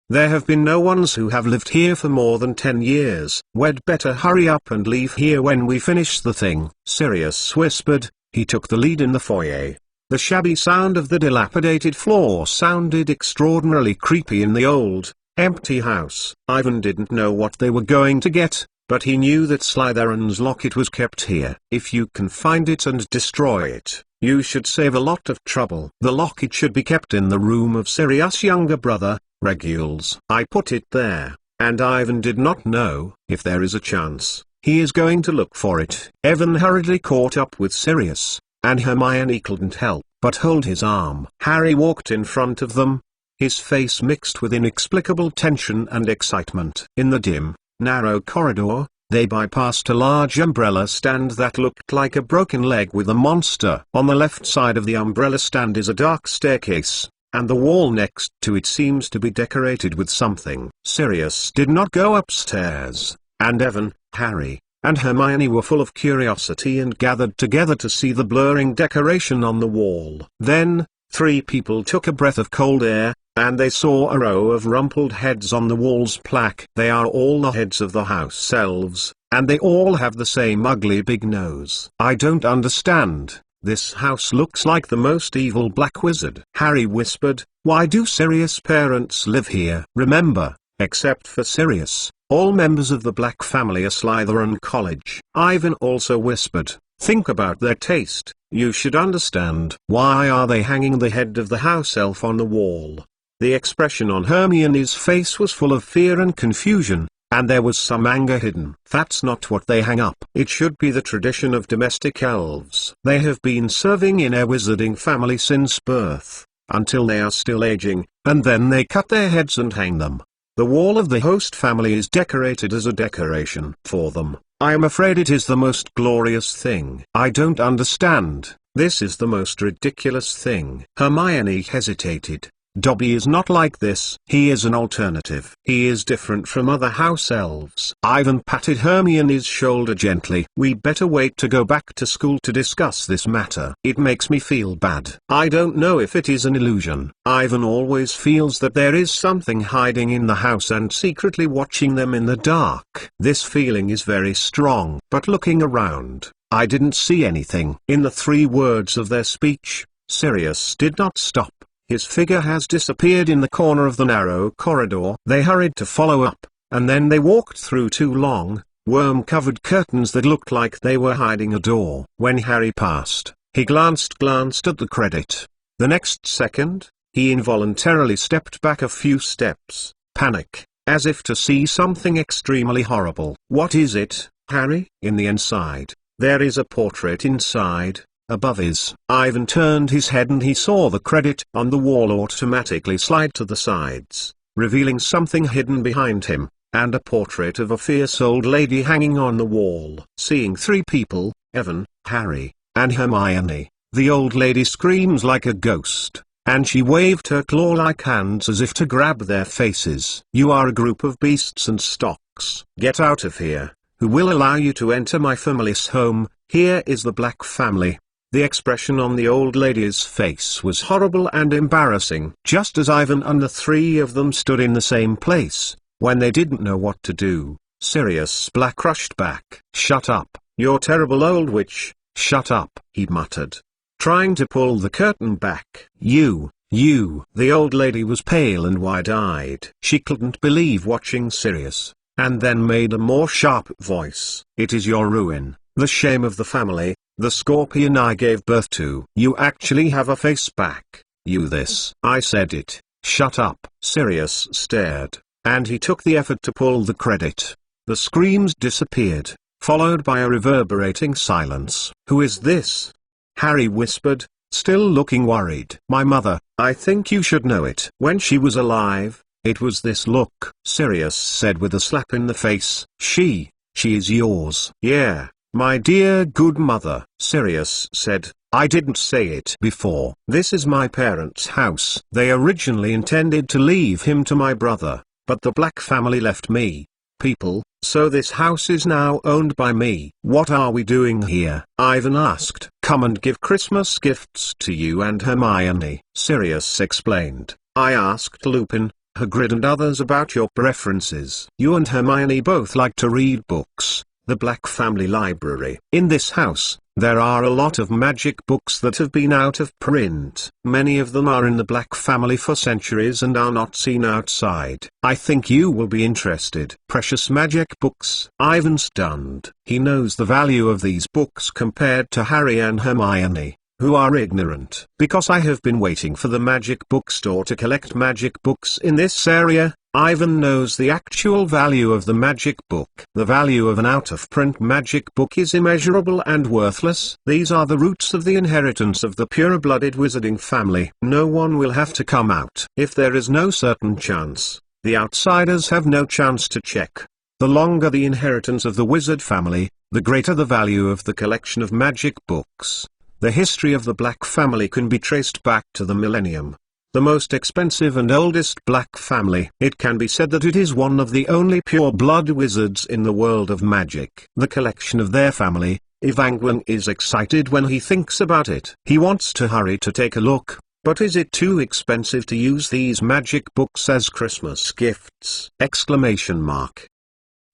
"There have been no ones who have lived here for more than 10 years. We'd better hurry up and leave here when we finish the thing," Sirius whispered. He took the lead in the foyer. The shabby sound of the dilapidated floor sounded extraordinarily creepy in the old, empty house. Ivan didn't know what they were going to get, but he knew that Slytherin's locket was kept here. "If you can find it and destroy it, you should save a lot of trouble." The locket should be kept in the room of Sirius' younger brother, Regulus. I put it there, and Ivan did not know. If there is a chance, he is going to look for it. Evan hurriedly caught up with Sirius, and Hermione couldn't help but hold his arm. Harry walked in front of them, his face mixed with inexplicable tension and excitement. In the dim, narrow corridor, they bypassed a large umbrella stand that looked like a broken leg with a monster. On the left side of the umbrella stand is a dark staircase, and the wall next to it seems to be decorated with something. Sirius did not go upstairs, and Evan, Harry, and Hermione were full of curiosity and gathered together to see the blurring decoration on the wall. Then, three people took a breath of cold air, and they saw a row of rumpled heads on the wall's plaque. They are all the heads of the house elves, and they all have the same ugly big nose. I don't understand. This house looks like the most evil black wizard. Harry whispered, why do Sirius' parents live here? Remember, except for Sirius, all members of the Black family are Slytherin College. Ivan also whispered, think about their taste. You should understand. Why are they hanging the head of the house elf on the wall? The expression on Hermione's face was full of fear and confusion, and there was some anger hidden. That's not what they hang up. It should be the tradition of domestic elves. They have been serving in a wizarding family since birth, until they are still aging, and then they cut their heads and hang them. The wall of the host family is decorated as a decoration for them. I am afraid it is the most glorious thing. I don't understand. This is the most ridiculous thing. Hermione hesitated. Dobby is not like this. He is an alternative. He is different from other house elves. Ivan patted Hermione's shoulder gently. We better wait to go back to school to discuss this matter. It makes me feel bad. I don't know if it is an illusion. Ivan always feels that there is something hiding in the house and secretly watching them in the dark. This feeling is very strong. But looking around, I didn't see anything. In the 3 words of their speech, Sirius did not stop. His figure has disappeared in the corner of the narrow corridor. They hurried to follow up, and then they walked through 2 long, worm-covered curtains that looked like they were hiding a door. When Harry passed, he glanced at the credit. The next second, he involuntarily stepped back a few steps, panic, as if to see something extremely horrible. What is it, Harry? In the inside, there is a portrait inside. Above Ivan turned his head and he saw the credit on the wall automatically slide to the sides, revealing something hidden behind him, and a portrait of a fierce old lady hanging on the wall. Seeing 3 people, Evan, Harry, and Hermione, the old lady screams like a ghost, and she waved her claw-like hands as if to grab their faces. You are a group of beasts and stocks. Get out of here. Who will allow you to enter my family's home? Here is the Black family. The expression on the old lady's face was horrible and embarrassing. Just as Ivan and the 3 of them stood in the same place, when they didn't know what to do, Sirius Black rushed back. Shut up, you terrible old witch, shut up, he muttered, trying to pull the curtain back. You. The old lady was pale and wide-eyed. She couldn't believe watching Sirius, and then made a more sharp voice. It is your ruin, the shame of the family. The scorpion I gave birth to. You actually have a face back. You this. I said it. Shut up. Sirius stared, and he took the effort to pull the credit. The screams disappeared, followed by a reverberating silence. Who is this? Harry whispered, still looking worried. My mother. I think you should know it. When she was alive, it was this look. Sirius said with a slap in the face. She is yours. Yeah. My dear good mother, Sirius said, I didn't say it before. This is my parents' house. They originally intended to leave him to my brother, but the Black family left me, people, so this house is now owned by me. What are we doing here? Ivan asked. Come and give Christmas gifts to you and Hermione, Sirius explained. I asked Lupin, Hagrid and others about your preferences. You and Hermione both like to read books. The Black family library. In this house, there are a lot of magic books that have been out of print. Many of them are in the Black family for centuries and are not seen outside. I think you will be interested. Precious magic books. Ivan stunned. He knows the value of these books compared to Harry and Hermione. who are ignorant. Because I have been waiting for the magic bookstore to collect magic books in this area, Ivan knows the actual value of the magic book. The value of an out-of-print magic book is immeasurable and worthless. These are the roots of the inheritance of the pure-blooded wizarding family. No one will have to come out. If there is no certain chance, the outsiders have no chance to check. The longer the inheritance of the wizard family, the greater the value of the collection of magic books. The history of the Black family can be traced back to the millennium. The most expensive and oldest Black family. It can be said that it is one of the only pure-blood wizards in the world of magic. The collection of their family, Ivangwan is excited when he thinks about it. He wants to hurry to take a look, but is it too expensive to use these magic books as Christmas gifts? Exclamation mark.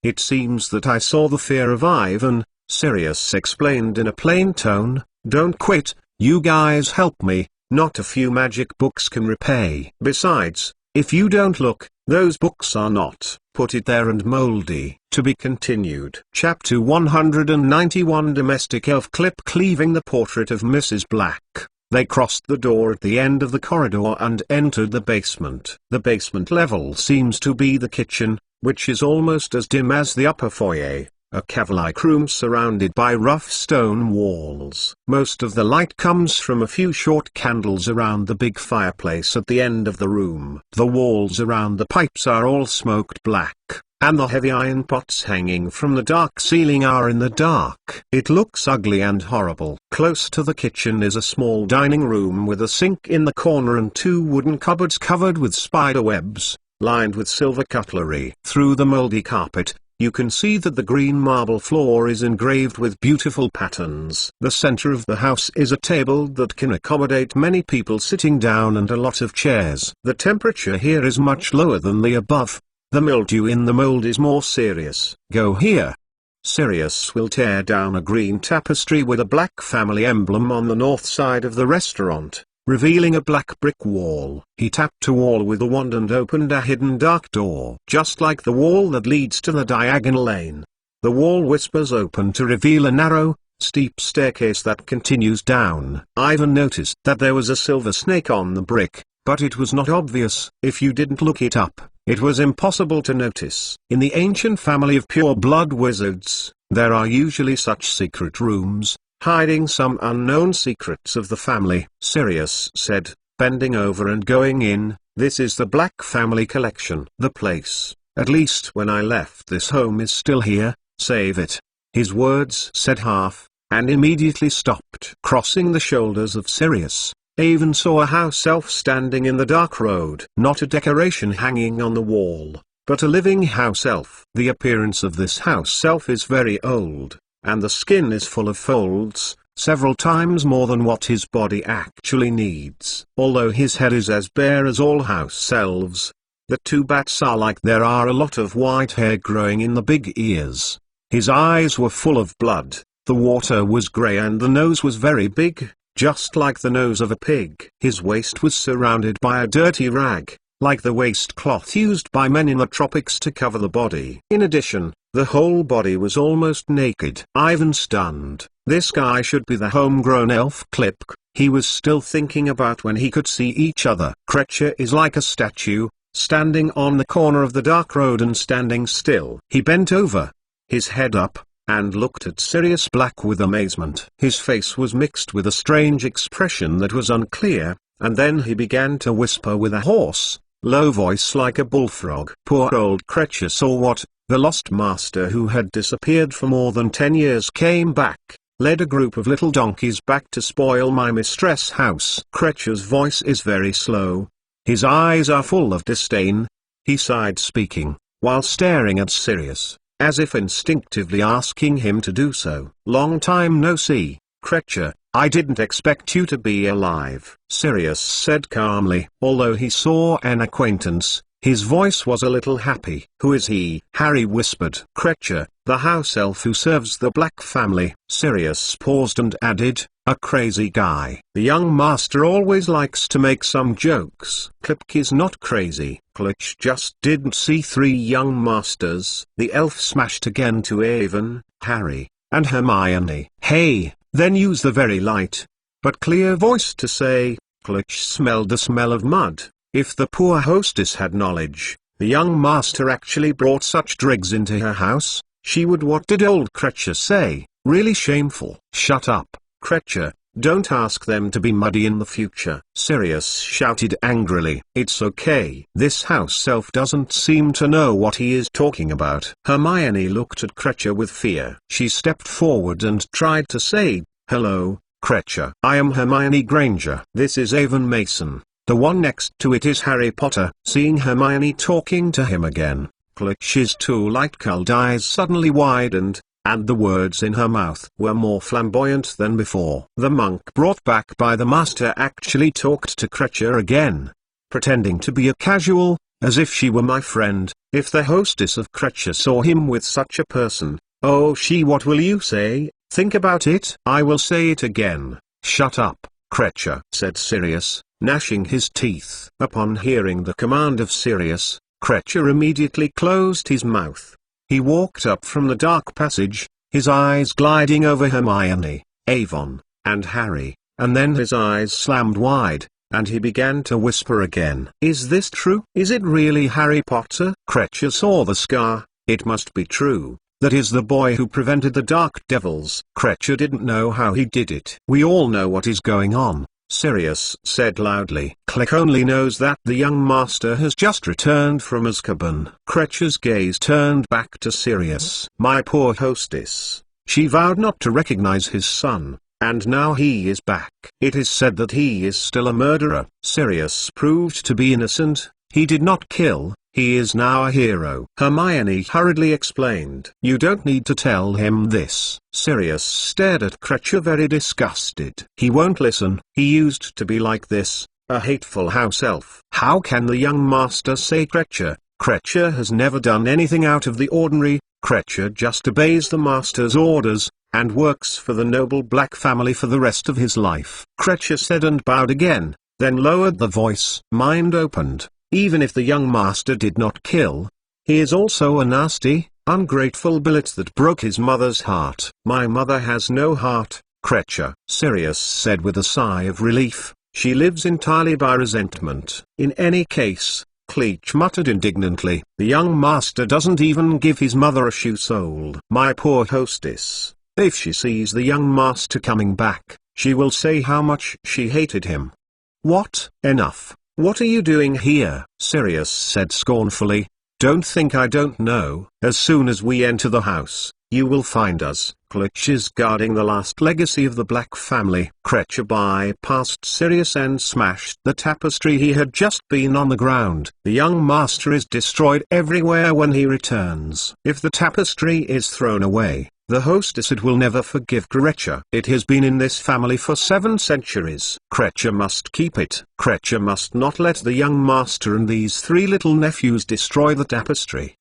It seems that I saw the fear of Ivan, Sirius explained in a plain tone. Don't quit, you guys help me. Not a few magic books can repay. Besides, if you don't look, those books are not. Put it there and moldy. To be continued. Chapter 191 Domestic Elf Clip Cleaving the portrait of Mrs. Black. They crossed the door at the end of the corridor and entered the basement. The basement level seems to be the kitchen, which is almost as dim as the upper foyer. A cave-like room surrounded by rough stone walls. Most of the light comes from a few short candles around the big fireplace at the end of the room. The walls around the pipes are all smoked black, and the heavy iron pots hanging from the dark ceiling are in the dark. It looks ugly and horrible. Close to the kitchen is a small dining room with a sink in the corner and two wooden cupboards covered with spider webs, lined with silver cutlery. Through the moldy carpet, you can see that the green marble floor is engraved with beautiful patterns. The center of the house is a table that can accommodate many people sitting down and a lot of chairs. The temperature here is much lower than the above. The mildew in the mold is more serious. Go here. Sirius will tear down a green tapestry with a black family emblem on the north side of the restaurant, revealing a black brick wall. He tapped a wall with a wand and opened a hidden dark door. Just like the wall that leads to the diagonal lane, the wall whispers open to reveal a narrow, steep staircase that continues down. Ivan noticed that there was a silver snake on the brick, but it was not obvious. If you didn't look it up, it was impossible to notice. In the ancient family of pure-blood wizards, there are usually such secret rooms, hiding some unknown secrets of the family. Sirius said, bending over and going in, this is the Black family collection. The place, at least when I left this home, is still here. Save it. His words said half, and immediately stopped. Crossing the shoulders of Sirius, Avon saw a house elf standing in the dark road. Not a decoration hanging on the wall, but a living house elf. The appearance of this house elf is very old, and the skin is full of folds, several times more than what his body actually needs. Although his head is as bare as all house elves, the two bats are like there are a lot of white hair growing in the big ears. His eyes were full of blood, the water was grey and the nose was very big, just like the nose of a pig. His waist was surrounded by a dirty rag, like the waistcloth used by men in the tropics to cover the body. In addition, the whole body was almost naked. Ivan stunned. This guy should be the homegrown elf Clip. He was still thinking about when he could see each other. Krecher is like a statue, standing on the corner of the dark road and standing still. He bent over, his head up, and looked at Sirius Black with amazement. His face was mixed with a strange expression that was unclear, and then he began to whisper with a hoarse, low voice like a bullfrog. Poor old Krecher saw what the lost master who had disappeared for more than 10 years came back, led a group of little donkeys back to spoil my mistress' house. Krecher's voice is very slow. His eyes are full of disdain. He sighed, speaking, while staring at Sirius, as if instinctively asking him to do so. Long time no see, Krecher. I didn't expect you to be alive, Sirius said calmly. Although he saw an acquaintance, his voice was a little happy. Who is he? Harry whispered. Krecher, the house elf who serves the Black family. Sirius paused and added, a crazy guy. The young master always likes to make some jokes. Klipk not crazy. Klutch just didn't see 3 young masters. The elf smashed again to Avon, Harry, and Hermione. Hey, then use the very light. but clear voice to say, Clutch smelled the smell of mud. If the poor hostess had knowledge, the young master actually brought such dregs into her house, she would. What did old Cretcher say? Really shameful. Shut up, Cretcher. Don't ask them to be muddy in the future. Sirius shouted angrily. It's okay. This house elf doesn't seem to know what he is talking about. Hermione looked at Cretcher with fear. She stepped forward and tried to say, Hello, Cretcher. I am Hermione Granger. This is Avon Mason. The one next to it is Harry Potter. Seeing Hermione talking to him again, Clutch's two light-colored eyes suddenly widened, and the words in her mouth were more flamboyant than before. The monk brought back by the master actually talked to Cretcher again, pretending to be a casual, as if she were my friend. If the hostess of Cretcher saw him with such a person, oh what will you say? Think about it. I will say it again. Shut up, Cretcher, said Sirius, gnashing his teeth. Upon hearing the command of Sirius, Cretcher immediately closed his mouth. He walked up from the dark passage, his eyes gliding over Hermione, Avon, and Harry, and then his eyes slammed wide, and he began to whisper again. Is this true? Is it really Harry Potter? Cretcher saw the scar. It must be true. That is the boy who prevented the dark devils. Cretcher didn't know how he did it. We all know what is going on, Sirius said loudly. Click only knows that the young master has just returned from Azkaban. Cretcher's gaze turned back to Sirius. My poor hostess. She vowed not to recognize his son, and now he is back. It is said that he is still a murderer. Sirius proved to be innocent. He did not kill. He is now a hero. Hermione hurriedly explained. You don't need to tell him this. Sirius stared at Cretcher very disgusted. He won't listen. He used to be like this, a hateful house elf. How can the young master say Cretcher? Cretcher has never done anything out of the ordinary. Cretcher just obeys the master's orders, and works for the noble black family for the rest of his life. Cretcher said and bowed again, then lowered the voice. Mind opened. Even if the young master did not kill, he is also a nasty, ungrateful billet that broke his mother's heart. My mother has no heart, Cretcher, Sirius said with a sigh of relief. She lives entirely by resentment. In any case, Cleach muttered indignantly, the young master doesn't even give his mother a shoe soled. My poor hostess. If she sees the young master coming back, she will say how much she hated him. What? Enough. What are you doing here? Sirius said scornfully. Don't think I don't know. As soon as we enter the house, you will find us. Clutch is guarding the last legacy of the Black family. Cretcher bypassed Sirius and smashed the tapestry. He had just been on the ground. The young master is destroyed everywhere when he returns. If the tapestry is thrown away, the hostess will never forgive Cretcher. It has been in this family for 7 centuries. Cretcher must keep it. Cretcher must not let the young master and these 3 little nephews destroy the tapestry.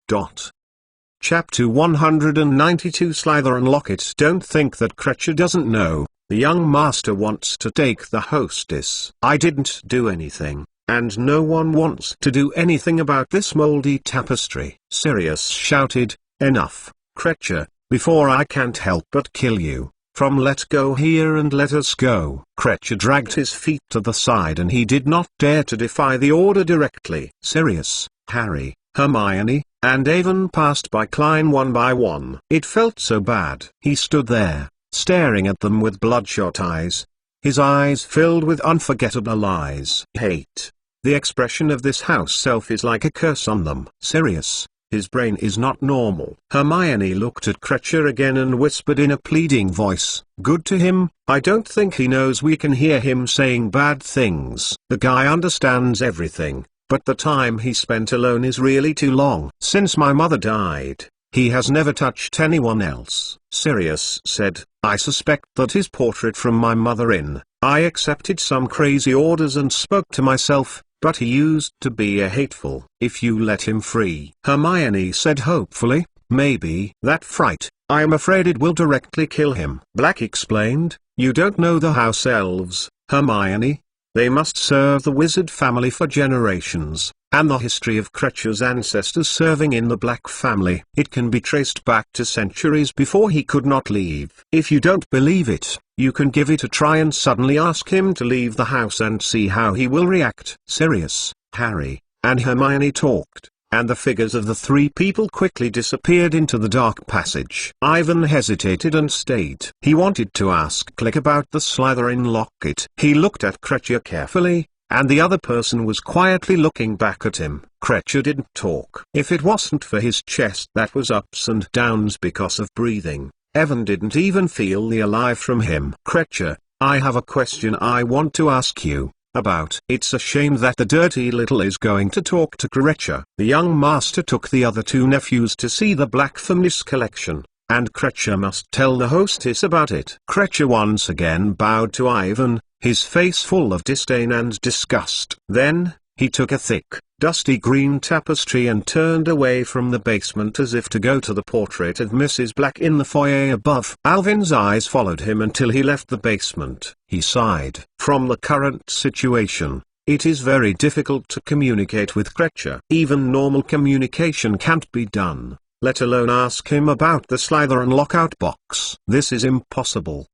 Chapter 192 Slytherin Locket. Don't think that Cretcher doesn't know. The young master wants to take the hostess. I didn't do anything, and no one wants to do anything about this moldy tapestry. Sirius shouted, Enough, Cretcher, before I can't help but kill you. Let go here and let us go. Cretcher dragged his feet to the side and he did not dare to defy the order directly. Sirius, Harry, Hermione, and Avon passed by Klein one by one. It felt so bad. He stood there, staring at them with bloodshot eyes. His eyes filled with unforgettable lies. Hate. The expression of this house elf is like a curse on them. Sirius. His brain is not normal. Hermione looked at Cretcher again and whispered in a pleading voice, Good to him. I don't think he knows we can hear him saying bad things. The guy understands everything, but the time he spent alone is really too long. Since my mother died, he has never touched anyone else. Sirius said, I suspect that his portrait from my mother I accepted some crazy orders and spoke to myself. But he used to be a hateful. If you let him free, Hermione said hopefully, maybe. That fright, I am afraid it will directly kill him. Black explained, you don't know the house elves, Hermione. They must serve the wizard family for generations, and the history of Krecher's ancestors serving in the Black family. It can be traced back to centuries before he could not leave. If you don't believe it, you can give it a try and suddenly ask him to leave the house and see how he will react. Sirius, Harry, and Hermione talked, and the figures of the three people quickly disappeared into the dark passage. Ivan hesitated and stayed. He wanted to ask Click about the Slytherin locket. He looked at Krecher carefully, and the other person was quietly looking back at him. Krecher didn't talk. If it wasn't for his chest that was ups and downs because of breathing, Evan didn't even feel the alive from him. Krecher, I have a question I want to ask you about. It's a shame that the dirty little is going to talk to Krecher. The young master took the other two nephews to see the Black Family's collection, and Krecher must tell the hostess about it. Krecher once again bowed to Ivan, his face full of disdain and disgust. Then, he took a thick, dusty green tapestry and turned away from the basement as if to go to the portrait of Mrs. Black in the foyer above. Alvin's eyes followed him until he left the basement. He sighed. From the current situation, it is very difficult to communicate with Krecher. Even normal communication can't be done, let alone ask him about the Slytherin lockout box. This is impossible.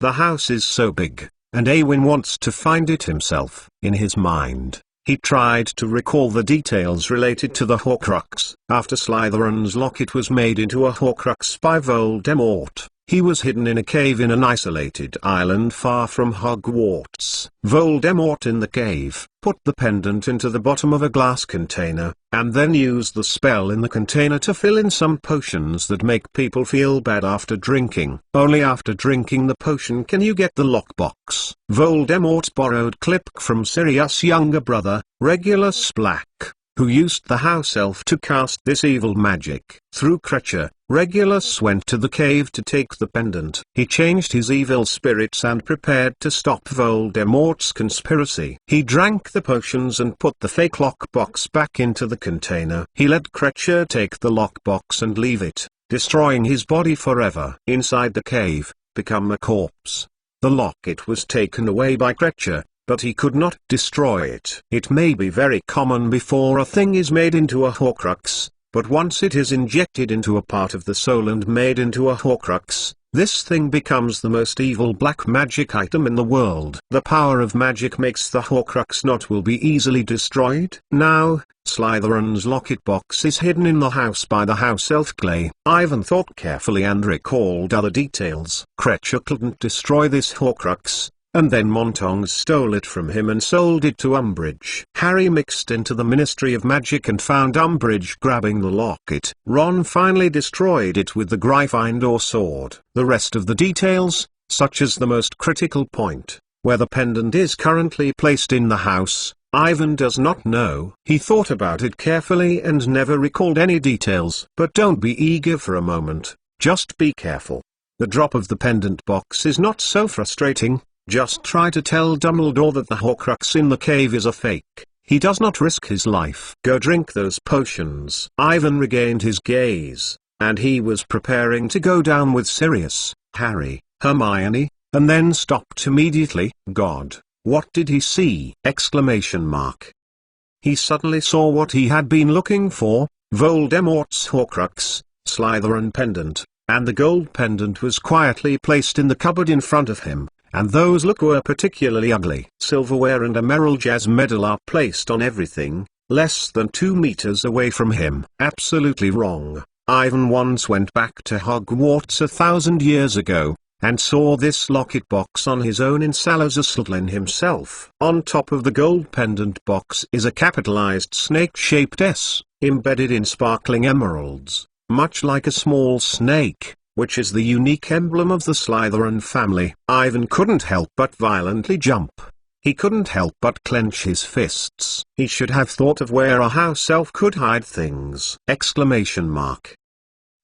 The house is so big, and Awin wants to find it himself. In his mind, he tried to recall the details related to the Horcrux. After Slytherin's locket was made into a Horcrux by Voldemort, he was hidden in a cave in an isolated island far from Hogwarts. Voldemort in the cave put the pendant into the bottom of a glass container, and then used the spell in the container to fill in some potions that make people feel bad after drinking. Only after drinking the potion can you get the lockbox. Voldemort borrowed Clip from Sirius' younger brother, Regulus Black, who used the house elf to cast this evil magic. Through Krecher, Regulus went to the cave to take the pendant. He changed his evil spirits and prepared to stop Voldemort's conspiracy. He drank the potions and put the fake lockbox back into the container. He let Krecher take the lockbox and leave it, destroying his body forever. Inside the cave, become a corpse. The locket was taken away by Krecher, but he could not destroy it. It may be very common before a thing is made into a Horcrux, but once it is injected into a part of the soul and made into a Horcrux, this thing becomes the most evil black magic item in the world. The power of magic makes the Horcrux not will be easily destroyed. Now, Slytherin's locket box is hidden in the house by the house elf Clay. Ivan thought carefully and recalled other details. Krecher couldn't destroy this Horcrux, and then Montongs stole it from him and sold it to Umbridge. Harry mixed into the Ministry of Magic and found Umbridge grabbing the locket. Ron finally destroyed it with the Gryffindor sword. The rest of the details, such as the most critical point, where the pendant is currently placed in the house, Ivan does not know. He thought about it carefully and never recalled any details. But don't be eager for a moment, just be careful. The drop of the pendant box is not so frustrating. Just try to tell Dumbledore that the Horcrux in the cave is a fake. He does not risk his life. Go drink those potions. Ivan regained his gaze, and he was preparing to go down with Sirius, Harry, Hermione, and then stopped immediately. God, what did he see? Exclamation mark. He suddenly saw what he had been looking for, Voldemort's Horcrux, Slytherin pendant, and the gold pendant was quietly placed in the cupboard in front of him. And those look were particularly ugly. Silverware and Emerald Jazz medal are placed on everything, less than 2 meters away from him. Absolutely wrong. Ivan once went back to Hogwarts 1,000 years ago, and saw this locket box on his own in Salazar Slytherin himself. On top of the gold pendant box is a capitalized snake-shaped S, embedded in sparkling emeralds, much like a small snake, which is the unique emblem of the Slytherin family. Ivan couldn't help but violently jump. He couldn't help but clench his fists. He should have thought of where a house elf could hide things. Exclamation mark.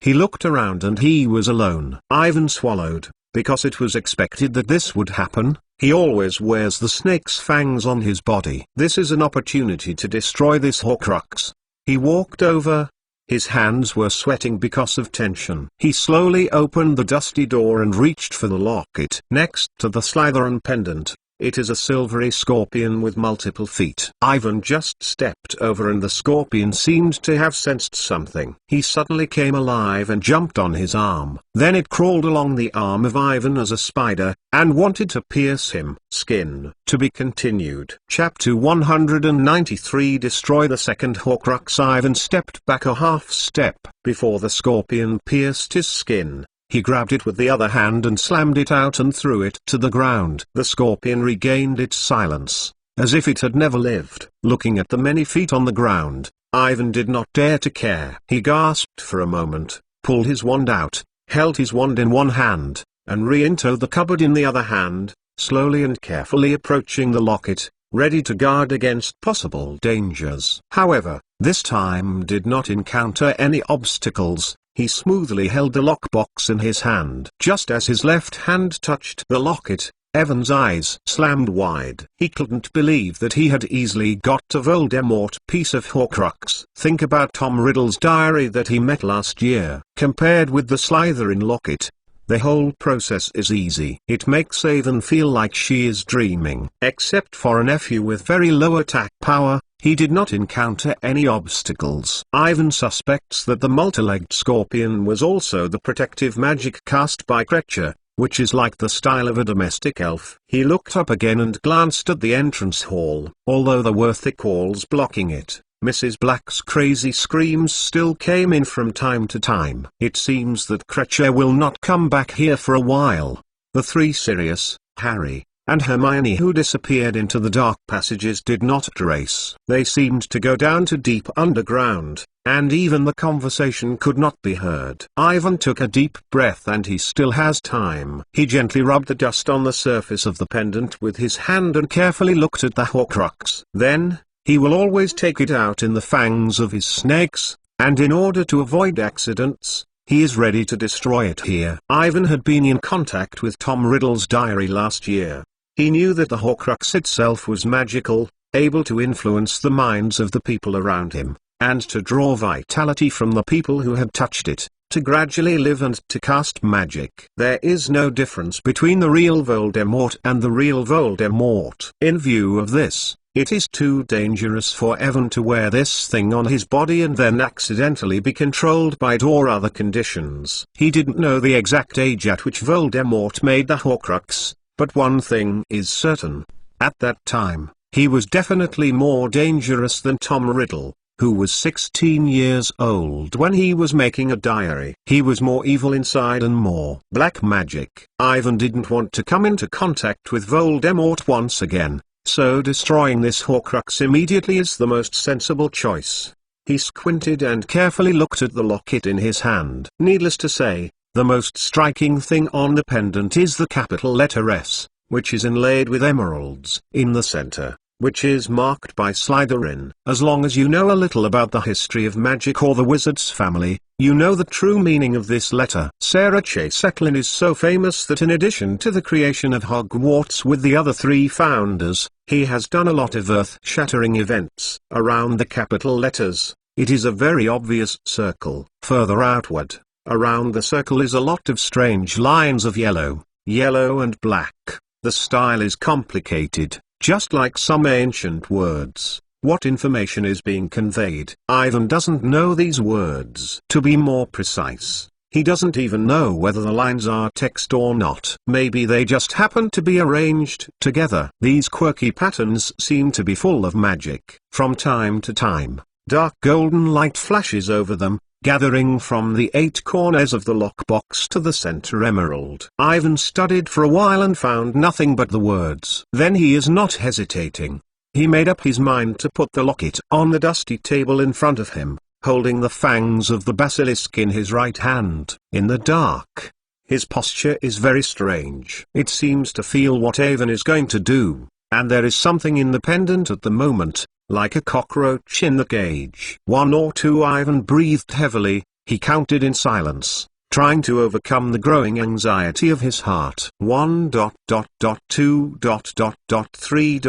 He looked around and he was alone. Ivan swallowed, because it was expected that this would happen. He always wears the snake's fangs on his body. This is an opportunity to destroy this Horcrux. He walked over. His hands were sweating because of tension. He slowly opened the dusty door and reached for the locket. Next to the Slytherin pendant, It is a silvery scorpion with multiple feet. Ivan just stepped over and the scorpion seemed to have sensed something. He suddenly came alive and jumped on his arm. Then it crawled along the arm of Ivan as a spider, and wanted to pierce him. Skin. To be continued. Chapter 193. Destroy the second Horcrux. Ivan stepped back a half step before the scorpion pierced his skin. He grabbed it with the other hand and slammed it out and threw it to the ground. The scorpion regained its silence, as if it had never lived. Looking at the many feet on the ground, Ivan did not dare to care. He gasped for a moment, pulled his wand out, held his wand in one hand, and re-entered the cupboard in the other hand, slowly and carefully approaching the locket, ready to guard against possible dangers. However, this time did not encounter any obstacles. He smoothly held the lockbox in his hand. Just as his left hand touched the locket, Evan's eyes slammed wide. He couldn't believe that he had easily got a Voldemort piece of Horcrux. Think about Tom Riddle's diary that he met last year. Compared with the Slytherin locket, the whole process is easy. It makes Evan feel like she is dreaming. Except for a nephew with very low attack power, he did not encounter any obstacles. Ivan suspects that the multi-legged scorpion was also the protective magic cast by Kreacher, which is like the style of a domestic elf. He looked up again and glanced at the entrance hall. Although there were thick walls blocking it, Mrs. Black's crazy screams still came in from time to time. It seems that Kreacher will not come back here for a while. The three Sirius, Harry, and Hermione who disappeared into the dark passages did not trace. They seemed to go down to deep underground, and even the conversation could not be heard. Ivan took a deep breath and he still has time. He gently rubbed the dust on the surface of the pendant with his hand and carefully looked at the Horcrux. Then, he will always take it out in the fangs of his snakes, and in order to avoid accidents, he is ready to destroy it here. Ivan had been in contact with Tom Riddle's diary last year. He knew that the Horcrux itself was magical, able to influence the minds of the people around him, and to draw vitality from the people who had touched it, to gradually live and to cast magic. There is no difference between the real Voldemort and the real Voldemort. In view of this, it is too dangerous for Evan to wear this thing on his body and then accidentally be controlled by it or other conditions. He didn't know the exact age at which Voldemort made the Horcrux, but one thing is certain. At that time, he was definitely more dangerous than Tom Riddle, who was 16 years old when he was making a diary. He was more evil inside and more black magic. Ivan didn't want to come into contact with Voldemort once again, so destroying this Horcrux immediately is the most sensible choice. He squinted and carefully looked at the locket in his hand. Needless to say, the most striking thing on the pendant is the capital letter S, which is inlaid with emeralds in the center, which is marked by Slytherin. As long as you know a little about the history of magic or the wizard's family, you know the true meaning of this letter. Sarah Chase Eklund is so famous that in addition to the creation of Hogwarts with the other three founders, he has done a lot of earth-shattering events. Around the capital letters, it is a very obvious circle. Further outward, around the circle is a lot of strange lines of yellow and black. The style is complicated, just like some ancient words. What information is being conveyed? Ivan doesn't know these words. To be more precise, he doesn't even know whether the lines are text or not. Maybe they just happen to be arranged together. These quirky patterns seem to be full of magic. From time to time, dark golden light flashes over them, gathering from the 8 corners of the lockbox to the center emerald. Ivan studied for a while and found nothing but the words. Then he is not hesitating. He made up his mind to put the locket on the dusty table in front of him, holding the fangs of the basilisk in his right hand. In the dark, his posture is very strange. It seems to feel what Ivan is going to do, and there is something in the pendant at the moment, like a cockroach in the cage. 1 or 2. Ivan breathed heavily. He counted in silence, trying to overcome the growing anxiety of his heart. 1. 2. 3.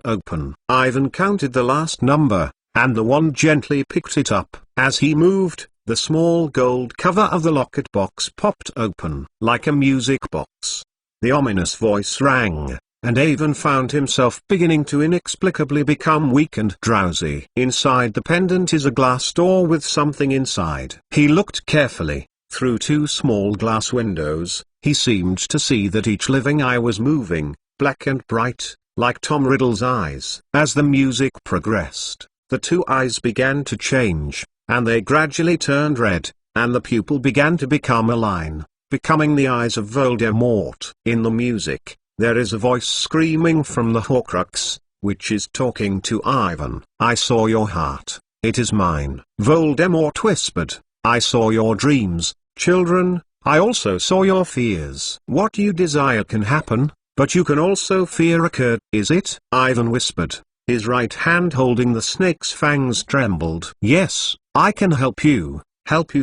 Open. Ivan counted the last number, and the wand gently picked it up. As he moved, the small gold cover of the locket box popped open, like a music box. The ominous voice rang, and Avon found himself beginning to inexplicably become weak and drowsy. Inside the pendant is a glass door with something inside. He looked carefully. Through two small glass windows, he seemed to see that each living eye was moving, black and bright, like Tom Riddle's eyes. As the music progressed, the two eyes began to change, and they gradually turned red, and the pupil began to become a line, becoming the eyes of Voldemort. In the music, there is a voice screaming from the Horcrux, which is talking to Ivan. "I saw your heart, it is mine." Voldemort whispered, "I saw your dreams, children, I also saw your fears. What you desire can happen, but you can also fear occurred, is it?" Ivan whispered. His right hand holding the snake's fangs trembled. "Yes, I can help you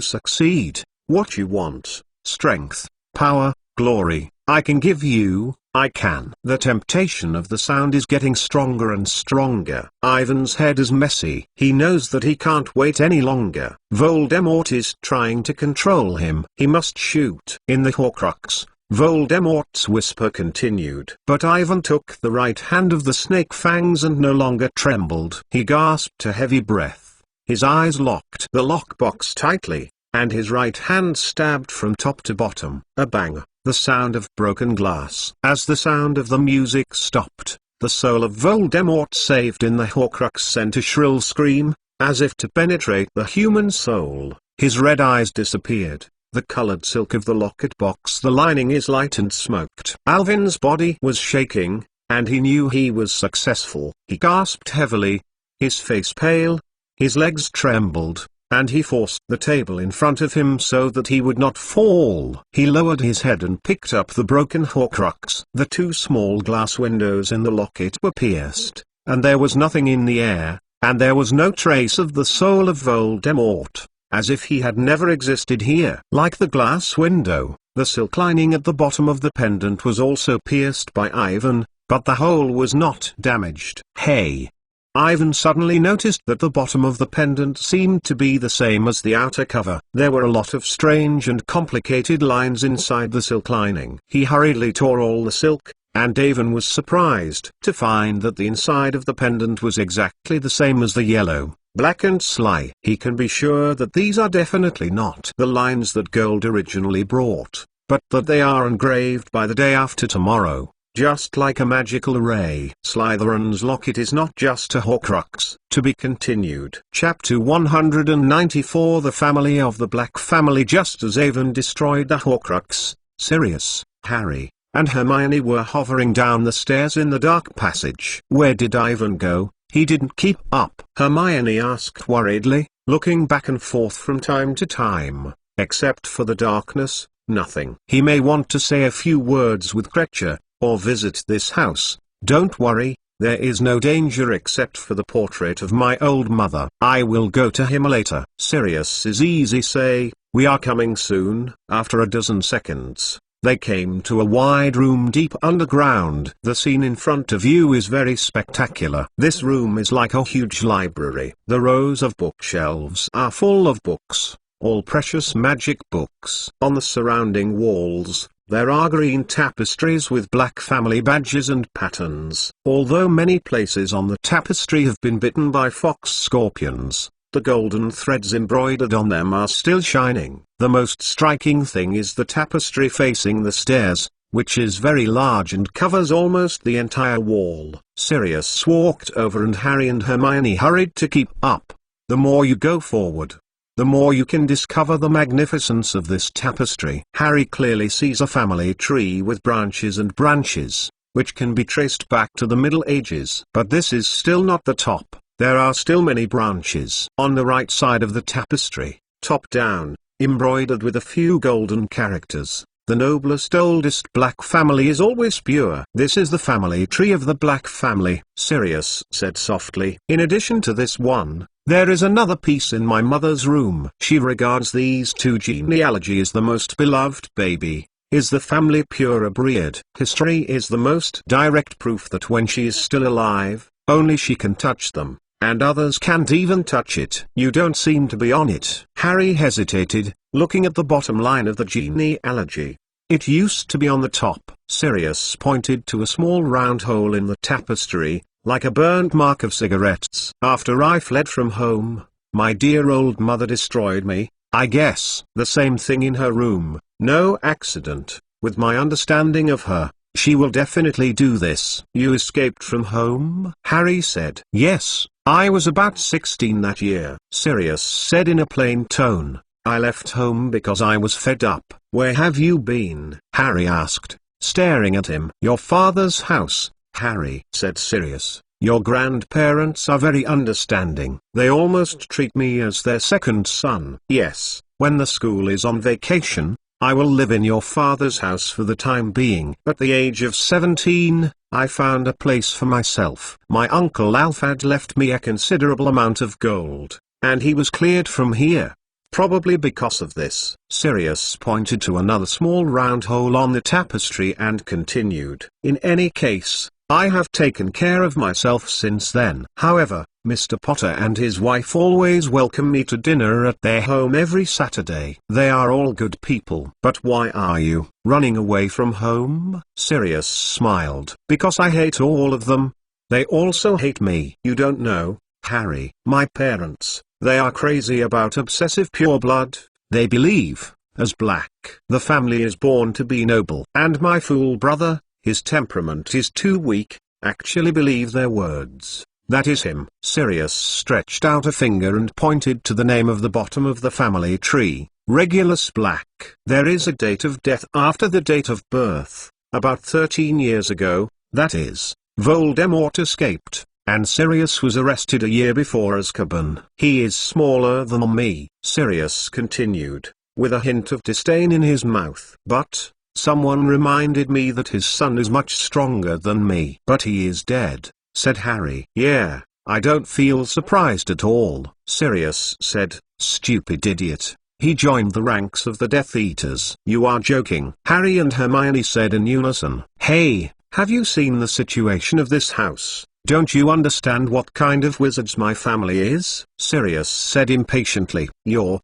succeed. What you want, strength, power, glory, I can give you, I can." The temptation of the sound is getting stronger and stronger. Ivan's head is messy. He knows that he can't wait any longer. Voldemort is trying to control him. He must shoot. In the Horcrux, Voldemort's whisper continued. But Ivan took the right hand of the snake fangs and no longer trembled. He gasped a heavy breath. His eyes locked the lockbox tightly, and his right hand stabbed from top to bottom. A bang, the sound of broken glass. As the sound of the music stopped, the soul of Voldemort saved in the Horcrux sent a shrill scream, as if to penetrate the human soul. His red eyes disappeared. The colored silk of the locket box, the lining is light and smoked. Alvin's body was shaking, and he knew he was successful. He gasped heavily, his face pale, his legs trembled, and he forced the table in front of him so that he would not fall. He lowered his head and picked up the broken Horcrux. The two small glass windows in the locket were pierced, and there was nothing in the air, and there was no trace of the soul of Voldemort, as if he had never existed here. Like the glass window, the silk lining at the bottom of the pendant was also pierced by Ivan, but the hole was not damaged. "Hey!" Ivan suddenly noticed that the bottom of the pendant seemed to be the same as the outer cover. There were a lot of strange and complicated lines inside the silk lining. He hurriedly tore all the silk, and Ivan was surprised to find that the inside of the pendant was exactly the same as the yellow, black and sly. He can be sure that these are definitely not the lines that Gold originally brought, but that they are engraved by the day after tomorrow. Just like a magical array. Slytherin's locket is not just a Horcrux. To be continued. Chapter 194. The family of the Black Family. Just as Avon destroyed the Horcrux, Sirius, Harry, and Hermione were hovering down the stairs in the dark passage. "Where did Ivan go? He didn't keep up," Hermione asked worriedly, looking back and forth from time to time. "Except for the darkness, nothing. He may want to say a few words with Kreacher, or visit this house. Don't worry, there is no danger except for the portrait of my old mother. I will go to him later." Sirius is easy say, "We are coming soon." After a dozen seconds, they came to a wide room deep underground. The scene in front of you is very spectacular. This room is like a huge library. The rows of bookshelves are full of books, all precious magic books. On the surrounding walls, there are green tapestries with Black Family badges and patterns. Although many places on the tapestry have been bitten by fox scorpions, the golden threads embroidered on them are still shining. The most striking thing is the tapestry facing the stairs, which is very large and covers almost the entire wall. Sirius walked over and Harry and Hermione hurried to keep up. The more you go forward, the more you can discover the magnificence of this tapestry. Harry clearly sees a family tree with branches and branches, which can be traced back to the Middle Ages. But this is still not the top. There are still many branches. On the right side of the tapestry, top down, embroidered with a few golden characters, "The noblest oldest Black Family is always pure." This is the family tree of the Black Family, Sirius said softly. "In addition to this one, there is another piece in my mother's room. She regards these two genealogies the most beloved baby. Is the family pure or breed? History is the most direct proof that when she is still alive, only she can touch them, and others can't even touch it. You don't seem to be on it." Harry hesitated, looking at the bottom line of the genealogy. It used to be on the top. Sirius pointed to a small round hole in the tapestry, like a burnt mark of cigarettes. After I fled from home, my dear old mother destroyed me, I guess. The same thing in her room, no accident. With my understanding of her, she will definitely do this. You escaped from home? Harry said. Yes, I was about 16 that year. Sirius said in a plain tone. I left home because I was fed up. Where have you been? Harry asked, staring at him. Your father's house, Harry, said Sirius. Your grandparents are very understanding. They almost treat me as their second son. Yes, when the school is on vacation, I will live in your father's house for the time being. At the age of 17, I found a place for myself. My uncle Alfred left me a considerable amount of gold, and he was cleared from here. Probably because of this. Sirius pointed to another small round hole on the tapestry and continued. In any case, I have taken care of myself since then. However, Mr. Potter and his wife always welcome me to dinner at their home every Saturday. They are all good people. But why are you running away from home? Sirius smiled. Because I hate all of them. They also hate me. You don't know, Harry. My parents, they are crazy about obsessive pure blood. They believe, as Black, the family is born to be noble. And my fool brother, his temperament is too weak, actually believe their words. That is him. Sirius stretched out a finger and pointed to the name of the bottom of the family tree, Regulus Black. There is a date of death after the date of birth. About 13 years ago, that is, Voldemort escaped, and Sirius was arrested a year before Azkaban. He is smaller than me, Sirius continued, with a hint of disdain in his mouth. But someone reminded me that his son is much stronger than me. But he is dead, said Harry. Yeah, I don't feel surprised at all, Sirius said. Stupid idiot. He joined the ranks of the Death Eaters. You are joking, Harry and Hermione said in unison. Hey, have you seen the situation of this house? Don't you understand what kind of wizards my family is? Sirius said impatiently. Your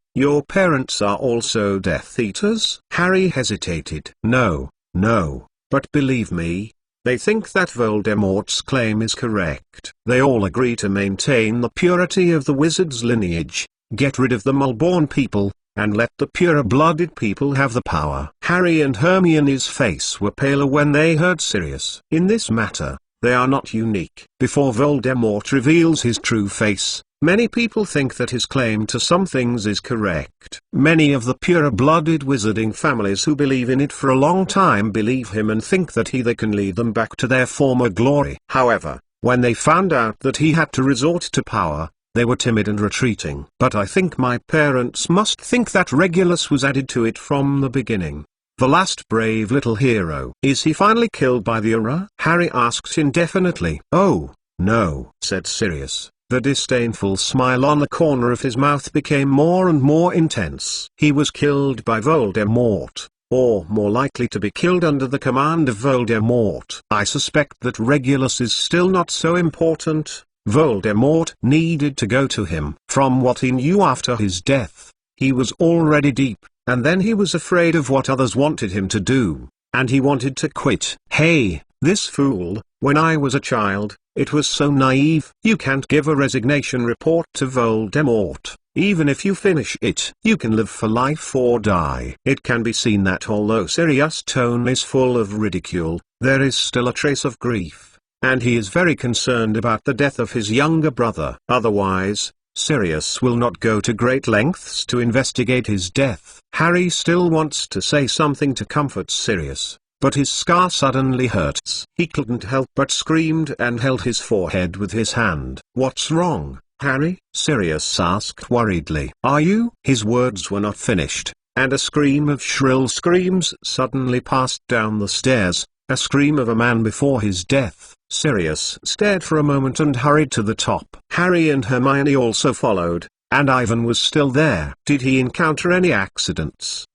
parents are also Death Eaters? Harry hesitated. No, but believe me, they think that Voldemort's claim is correct. They all agree to maintain the purity of the wizard's lineage, get rid of the Mulborn people, and let the pure-blooded people have the power. Harry and Hermione's face were paler when they heard Sirius. In this matter, they are not unique. Before Voldemort reveals his true face, many people think that his claim to some things is correct. Many of the pure-blooded wizarding families who believe in it for a long time believe him and think that they can lead them back to their former glory. However, when they found out that he had to resort to power, they were timid and retreating. But I think my parents must think that Regulus was added to it from the beginning. The last brave little hero. Is he finally killed by the Auror? Harry asked indefinitely. Oh, no, said Sirius. The disdainful smile on the corner of his mouth became more and more intense. He was killed by Voldemort, or more likely to be killed under the command of Voldemort. I suspect that Regulus is still not so important. Voldemort needed to go to him. From what he knew after his death, he was already deep. And then he was afraid of what others wanted him to do, and he wanted to quit. Hey, this fool, when I was a child, it was so naive. You can't give a resignation report to Voldemort. Even if you finish it, you can live for life or die. It can be seen that although Sirius' tone is full of ridicule, there is still a trace of grief, and he is very concerned about the death of his younger brother. Otherwise, Sirius will not go to great lengths to investigate his death. Harry still wants to say something to comfort Sirius, but his scar suddenly hurts. He couldn't help but screamed and held his forehead with his hand. What's wrong, Harry? Sirius asked worriedly. Are you? His words were not finished, and a scream of shrill screams suddenly passed down the stairs, a scream of a man before his death. Sirius stared for a moment and hurried to the top. Harry and Hermione also followed, and Ivan was still there. Did he encounter any accidents?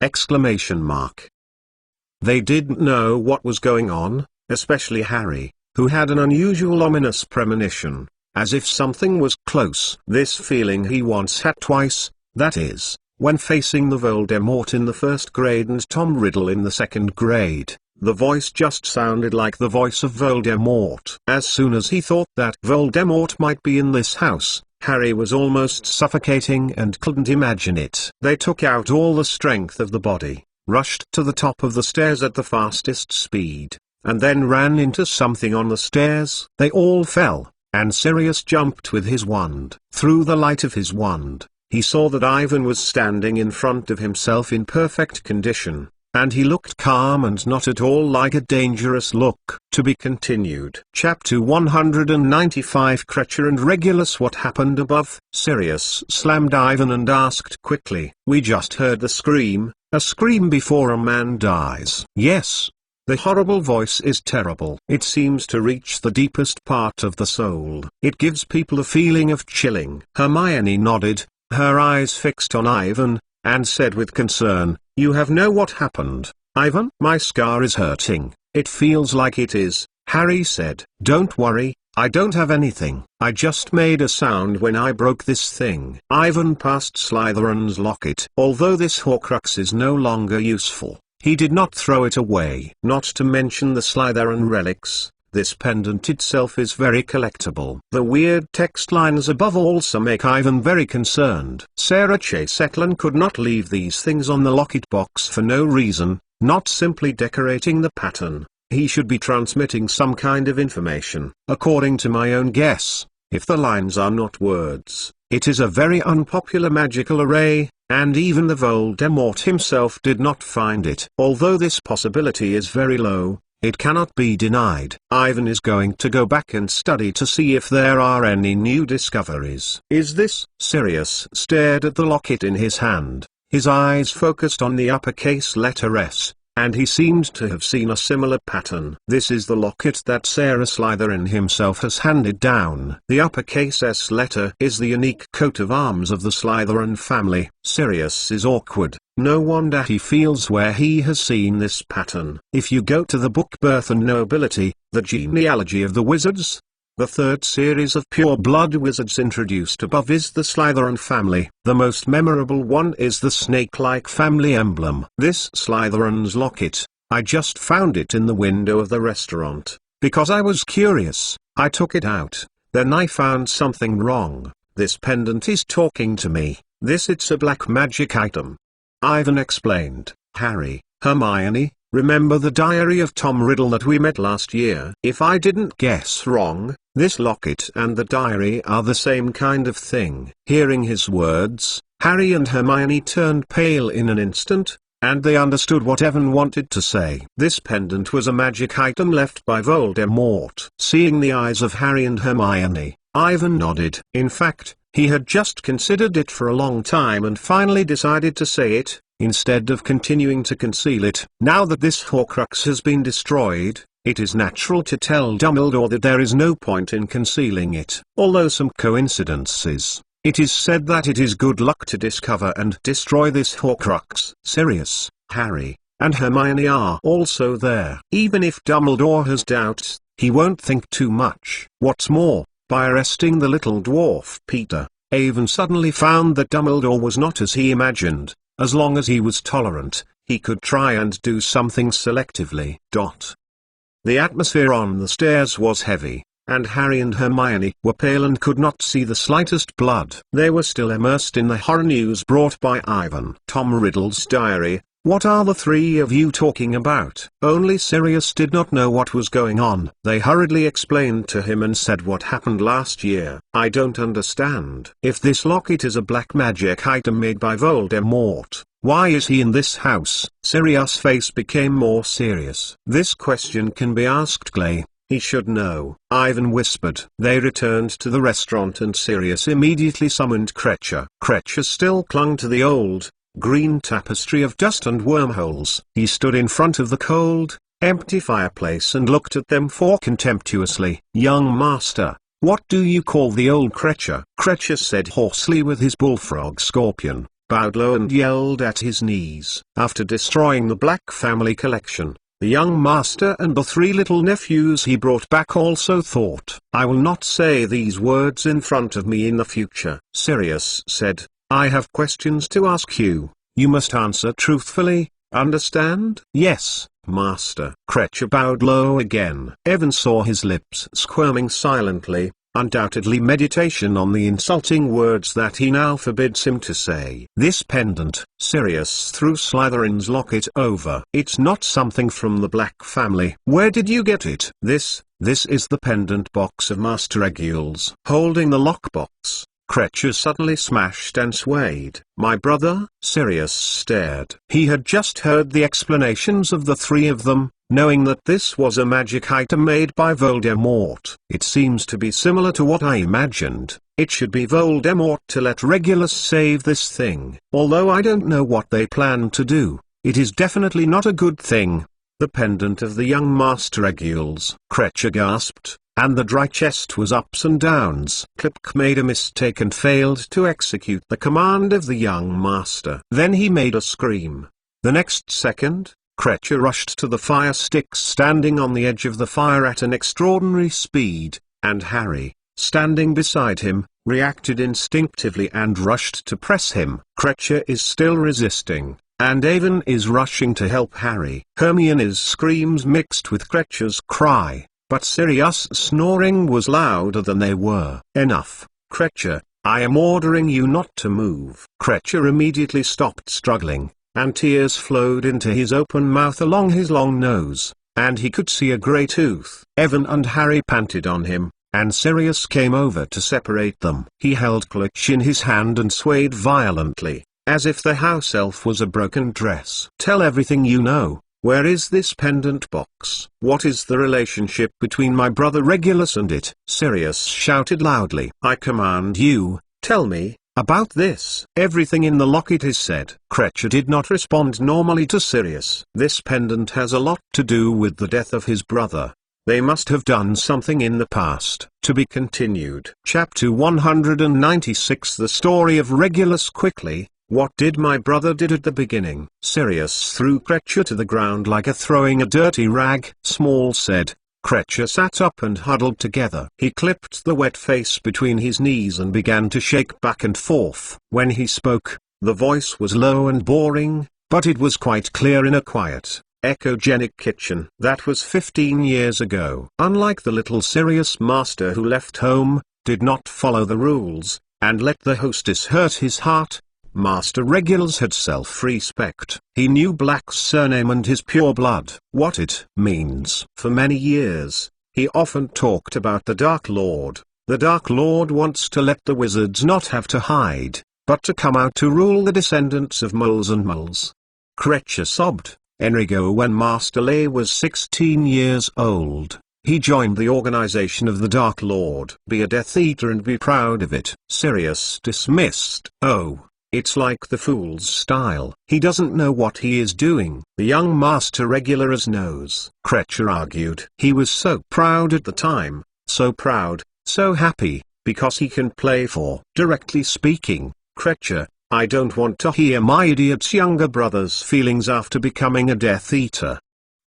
They didn't know what was going on, especially Harry, who had an unusual ominous premonition, as if something was close. This feeling he once had twice, that is, when facing the Voldemort in the first grade and Tom Riddle in the second grade. The voice just sounded like the voice of Voldemort. As soon as he thought that Voldemort might be in this house, Harry was almost suffocating and couldn't imagine it. They took out all the strength of the body, rushed to the top of the stairs at the fastest speed, and then ran into something on the stairs. They all fell, and Sirius jumped with his wand. Through the light of his wand, he saw that Ivan was standing in front of himself in perfect condition, and he looked calm and not at all like a dangerous look. To be continued. Chapter 195 Kreacher and Regulus. What happened above? Sirius slammed Ivan and asked quickly. We just heard the scream, a scream before a man dies. Yes. The horrible voice is terrible. It seems to reach the deepest part of the soul. It gives people a feeling of chilling. Hermione nodded, her eyes fixed on Ivan, and said with concern, You have know what happened, Ivan? My scar is hurting. It feels like it is, Harry said. Don't worry, I don't have anything. I just made a sound when I broke this thing. Ivan passed Slytherin's locket. Although this Horcrux is no longer useful, he did not throw it away. Not to mention the Slytherin relics, this pendant itself is very collectible. The weird text lines above also make Ivan very concerned. Sarah Chase Eklund could not leave these things on the locket box for no reason, not simply decorating the pattern. He should be transmitting some kind of information. According to my own guess, if the lines are not words, it is a very unpopular magical array, and even the Voldemort himself did not find it. Although this possibility is very low, it cannot be denied. Ivan is going to go back and study to see if there are any new discoveries. Is this? Sirius stared at the locket in his hand. His eyes focused on the uppercase letter S, and he seemed to have seen a similar pattern. This is the locket that Sarah Slytherin himself has handed down. The uppercase S letter is the unique coat of arms of the Slytherin family. Sirius is awkward. No wonder he feels where he has seen this pattern. If you go to the book Birth and Nobility, the genealogy of the wizards, the third series of pure blood wizards introduced above is the Slytherin family. The most memorable one is the snake-like family emblem. This Slytherin's locket, I just found it in the window of the restaurant. Because I was curious, I took it out. Then I found something wrong. This pendant is talking to me. It's a black magic item. Ivan explained. Harry, Hermione, remember the diary of Tom Riddle that we met last year? If I didn't guess wrong, this locket and the diary are the same kind of thing. Hearing his words, Harry and Hermione turned pale in an instant, and they understood what Evan wanted to say. This pendant was a magic item left by Voldemort. Seeing the eyes of Harry and Hermione, Ivan nodded. In fact, he had just considered it for a long time and finally decided to say it, instead of continuing to conceal it. Now that this Horcrux has been destroyed, it is natural to tell Dumbledore that there is no point in concealing it. Although some coincidences, it is said that it is good luck to discover and destroy this Horcrux. Sirius, Harry, and Hermione are also there. Even if Dumbledore has doubts, he won't think too much. What's more, by arresting the little dwarf Peter, Avon suddenly found that Dumbledore was not as he imagined. As long as he was tolerant, he could try and do something selectively. The atmosphere on the stairs was heavy, and Harry and Hermione were pale and could not see the slightest blood. They were still immersed in the horror news brought by Ivan. Tom Riddle's diary. What are the three of you talking about? Only Sirius did not know what was going on. They hurriedly explained to him and said what happened last year. I don't understand. If this locket is a black magic item made by Voldemort, why is he in this house? Sirius' face became more serious. This question can be asked Clay. He should know. Ivan whispered. They returned to the restaurant and Sirius immediately summoned Kreacher. Kreacher still clung to the old, green tapestry of dust and wormholes. He stood in front of the cold, empty fireplace and looked at them four contemptuously. Young master, what do you call the old Kreacher? Kreacher said hoarsely with his bullfrog scorpion, bowed low and yelled at his knees. After destroying the Black family collection, the young master and the three little nephews he brought back also thought, I will not say these words in front of me in the future. Sirius said, I have questions to ask you. You must answer truthfully, understand? Yes, Master. Krecher bowed low again. Evan saw his lips squirming silently, undoubtedly meditation on the insulting words that he now forbids him to say. This pendant, Sirius threw Slytherin's locket over. It's not something from the Black family. Where did you get it? This is the pendant box of Master Regulus. Holding the lockbox, Krecher suddenly smashed and swayed. My brother? Sirius stared. He had just heard the explanations of the three of them, knowing that this was a magic item made by Voldemort. It seems to be similar to what I imagined. It should be Voldemort to let Regulus save this thing. Although I don't know what they plan to do, it is definitely not a good thing. The pendant of the young Master Regulus. Krecher gasped, and the dry chest was ups and downs. Klipk made a mistake and failed to execute the command of the young master. Then he made a scream. The next second, Krecher rushed to the fire stick standing on the edge of the fire at an extraordinary speed, and Harry, standing beside him, reacted instinctively and rushed to press him. Krecher is still resisting, and Avon is rushing to help Harry. Hermione's screams mixed with Krecher's cry, but Sirius' snoring was louder than they were. Enough, Krecher, I am ordering you not to move. Krecher immediately stopped struggling, and tears flowed into his open mouth along his long nose, and he could see a grey tooth. Evan and Harry panted on him, and Sirius came over to separate them. He held Clutch in his hand and swayed violently, as if the house elf was a broken dress. Tell everything you know. Where is this pendant box? What is the relationship between my brother Regulus and it? Sirius shouted loudly. I command you, tell me about this. Everything in the locket is said. Krecher did not respond normally to Sirius. This pendant has a lot to do with the death of his brother. They must have done something in the past. To be continued. Chapter 196. The story of Regulus. Quickly, what did my brother did at the beginning? Sirius threw Krecher to the ground like throwing a dirty rag. Small said. Krecher sat up and huddled together. He clipped the wet face between his knees and began to shake back and forth. When he spoke, the voice was low and boring, but it was quite clear in a quiet, echogenic kitchen. That was 15 years ago. Unlike the little Sirius master who left home, did not follow the rules, and let the hostess hurt his heart, Master Regulus had self-respect. He knew Black's surname and his pure blood. What it means. For many years, he often talked about the Dark Lord. The Dark Lord wants to let the wizards not have to hide, but to come out to rule the descendants of moles and moles. Krecher sobbed. Enrico, when Master Lair was 16 years old, he joined the organization of the Dark Lord. Be a Death Eater and be proud of it. Sirius dismissed. Oh. It's like the fool's style. He doesn't know what he is doing. The young Master Regulus knows. Krecher argued. He was so proud at the time, so proud, so happy, because he can play for. Directly speaking, Krecher, I don't want to hear my idiot's younger brother's feelings after becoming a Death Eater.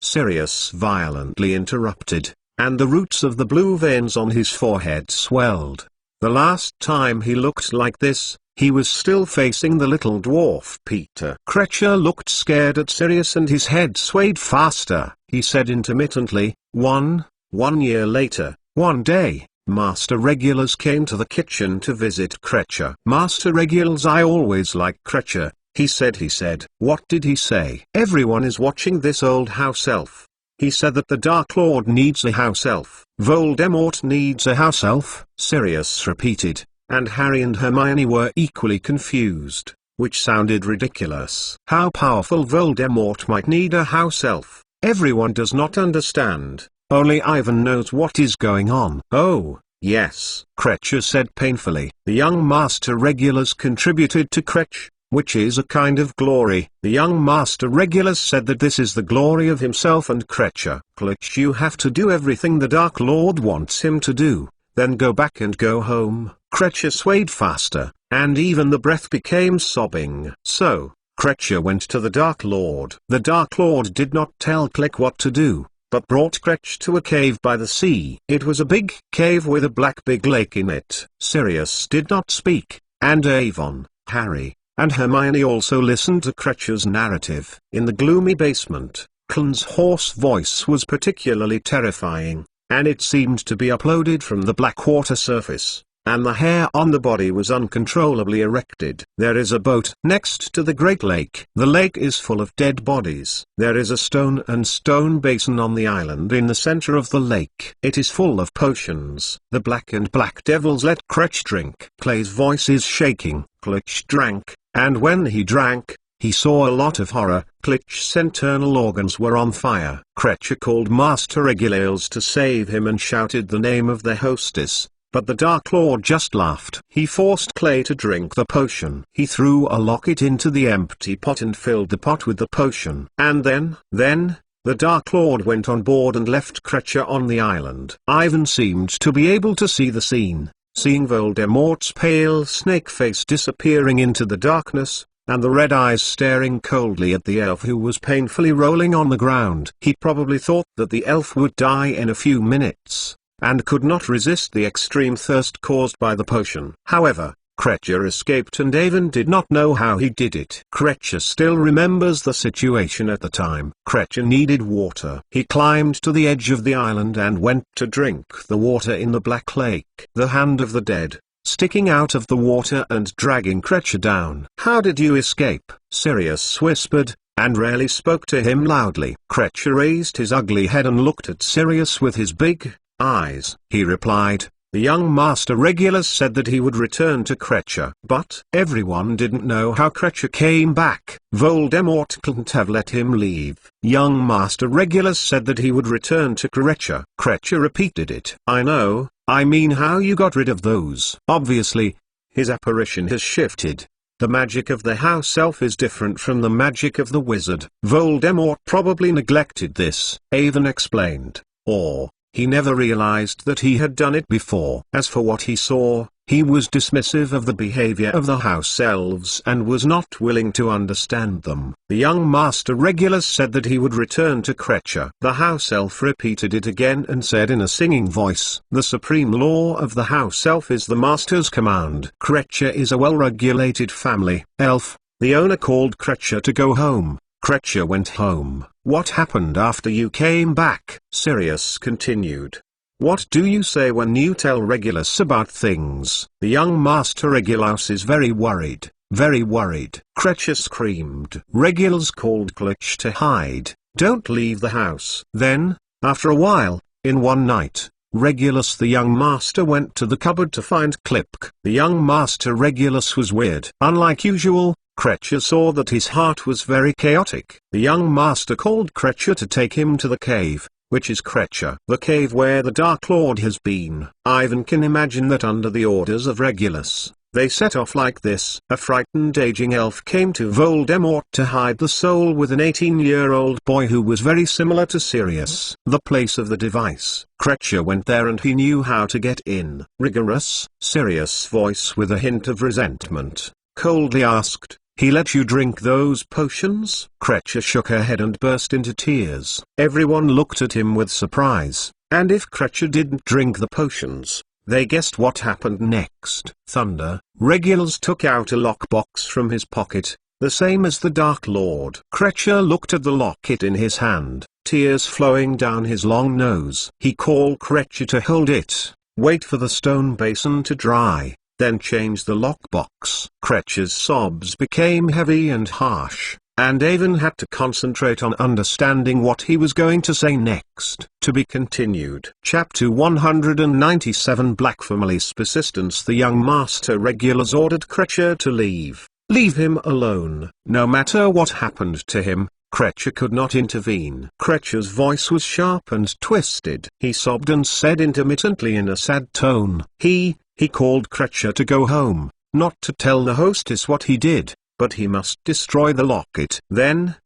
Sirius violently interrupted, and the roots of the blue veins on his forehead swelled. The last time he looked like this, he was still facing the little dwarf Peter. Krecher looked scared at Sirius and his head swayed faster. He said intermittently, One year later, one day, Master Regulus came to the kitchen to visit Krecher. Master Regulus, I always liked Krecher, he said. What did he say? Everyone is watching this old house elf. He said that the Dark Lord needs a house elf. Voldemort needs a house elf, Sirius repeated. And Harry and Hermione were equally confused, which sounded ridiculous. How powerful Voldemort might need a house elf, everyone does not understand. Only Ivan knows what is going on. Oh, yes, Krecher said painfully. The young Master Regulus contributed to Kretch, which is a kind of glory. The young Master Regulus said that this is the glory of himself and Krecher. Clutch, you have to do everything the Dark Lord wants him to do, then go back and go home. Krecher swayed faster, and even the breath became sobbing. So, Krecher went to the Dark Lord. The Dark Lord did not tell Click what to do, but brought Kretch to a cave by the sea. It was a big cave with a big lake in it. Sirius did not speak, and Avon, Harry and Hermione also listened to Cretcher's narrative. In the gloomy basement, Clan's hoarse voice was particularly terrifying, and it seemed to be uploaded from the black water surface, and the hair on the body was uncontrollably erected. There is a boat next to the Great Lake. The lake is full of dead bodies. There is a stone basin on the island in the center of the lake. It is full of potions. The black devils let Cretch drink. Clay's voice is shaking. Cletch drank, and when he drank, he saw a lot of horror. Cletch's internal organs were on fire. Cretcher called Master Regulus to save him and shouted the name of their hostess. But the Dark Lord just laughed. He forced Clay to drink the potion. He threw a locket into the empty pot and filled the pot with the potion. And then, the Dark Lord went on board and left Cretcher on the island. Ivan seemed to be able to see the scene, seeing Voldemort's pale snake face disappearing into the darkness, and the red eyes staring coldly at the elf who was painfully rolling on the ground. He probably thought that the elf would die in a few minutes, and could not resist the extreme thirst caused by the potion. However, Cretcher escaped and Avon did not know how he did it. Cretcher still remembers the situation at the time. Cretcher needed water. He climbed to the edge of the island and went to drink the water in the Black Lake. The hand of the dead, sticking out of the water and dragging Cretcher down. "How did you escape?" Sirius whispered, and rarely spoke to him loudly. Cretcher raised his ugly head and looked at Sirius with his big eyes. He replied, "The young Master Regulus said that he would return to Cretcher." But everyone didn't know how Cretcher came back. Voldemort couldn't have let him leave. Young Master Regulus said that he would return to Cretcher. Cretcher repeated it. "I know, I mean how you got rid of those." Obviously, his apparition has shifted. The magic of the house elf is different from the magic of the wizard. Voldemort probably neglected this, Avon explained, or he never realized that he had done it before. As for what he saw, he was dismissive of the behavior of the house elves and was not willing to understand them. The young Master Regulus said that he would return to Cretcher. The house elf repeated it again and said in a singing voice, "The supreme law of the house elf is the master's command." Cretcher is a well-regulated family. Elf, the owner called Cretcher to go home. Cretcher went home. "What happened after you came back?" Sirius continued. "What do you say when you tell Regulus about things?" The young Master Regulus is very worried, very worried. Cretcher screamed. Regulus called Cletch to hide. "Don't leave the house." Then, after a while, in one night, Regulus the young master went to the cupboard to find Klipk. The young Master Regulus was weird. Unlike usual, Cretcher saw that his heart was very chaotic. The young master called Cretcher to take him to the cave, which is Cretcher, the cave where the Dark Lord has been. Ivan can imagine that under the orders of Regulus, they set off like this. A frightened aging elf came to Voldemort to hide the soul with an 18-year-old boy who was very similar to Sirius. The place of the device. Cretcher went there and he knew how to get in. "Rigorous?" Sirius' voice with a hint of resentment, coldly asked. "He let you drink those potions?" Cretcher shook her head and burst into tears. Everyone looked at him with surprise, and if Cretcher didn't drink the potions, they guessed what happened next. Thunder. Regulus took out a lockbox from his pocket, the same as the Dark Lord. Cretcher looked at the locket in his hand, tears flowing down his long nose. He called Cretcher to hold it, wait for the stone basin to dry, then change the lockbox. Cretcher's sobs became heavy and harsh, and Avon had to concentrate on understanding what he was going to say next. To be continued. Chapter 197 Black Family's Persistence. The young Master Regulus ordered Cretcher to leave. Leave him alone. No matter what happened to him, Cretcher could not intervene. Cretcher's voice was sharp and twisted. He sobbed and said intermittently in a sad tone, He called Cretcher to go home, not to tell the hostess what he did, but he must destroy the locket. Then,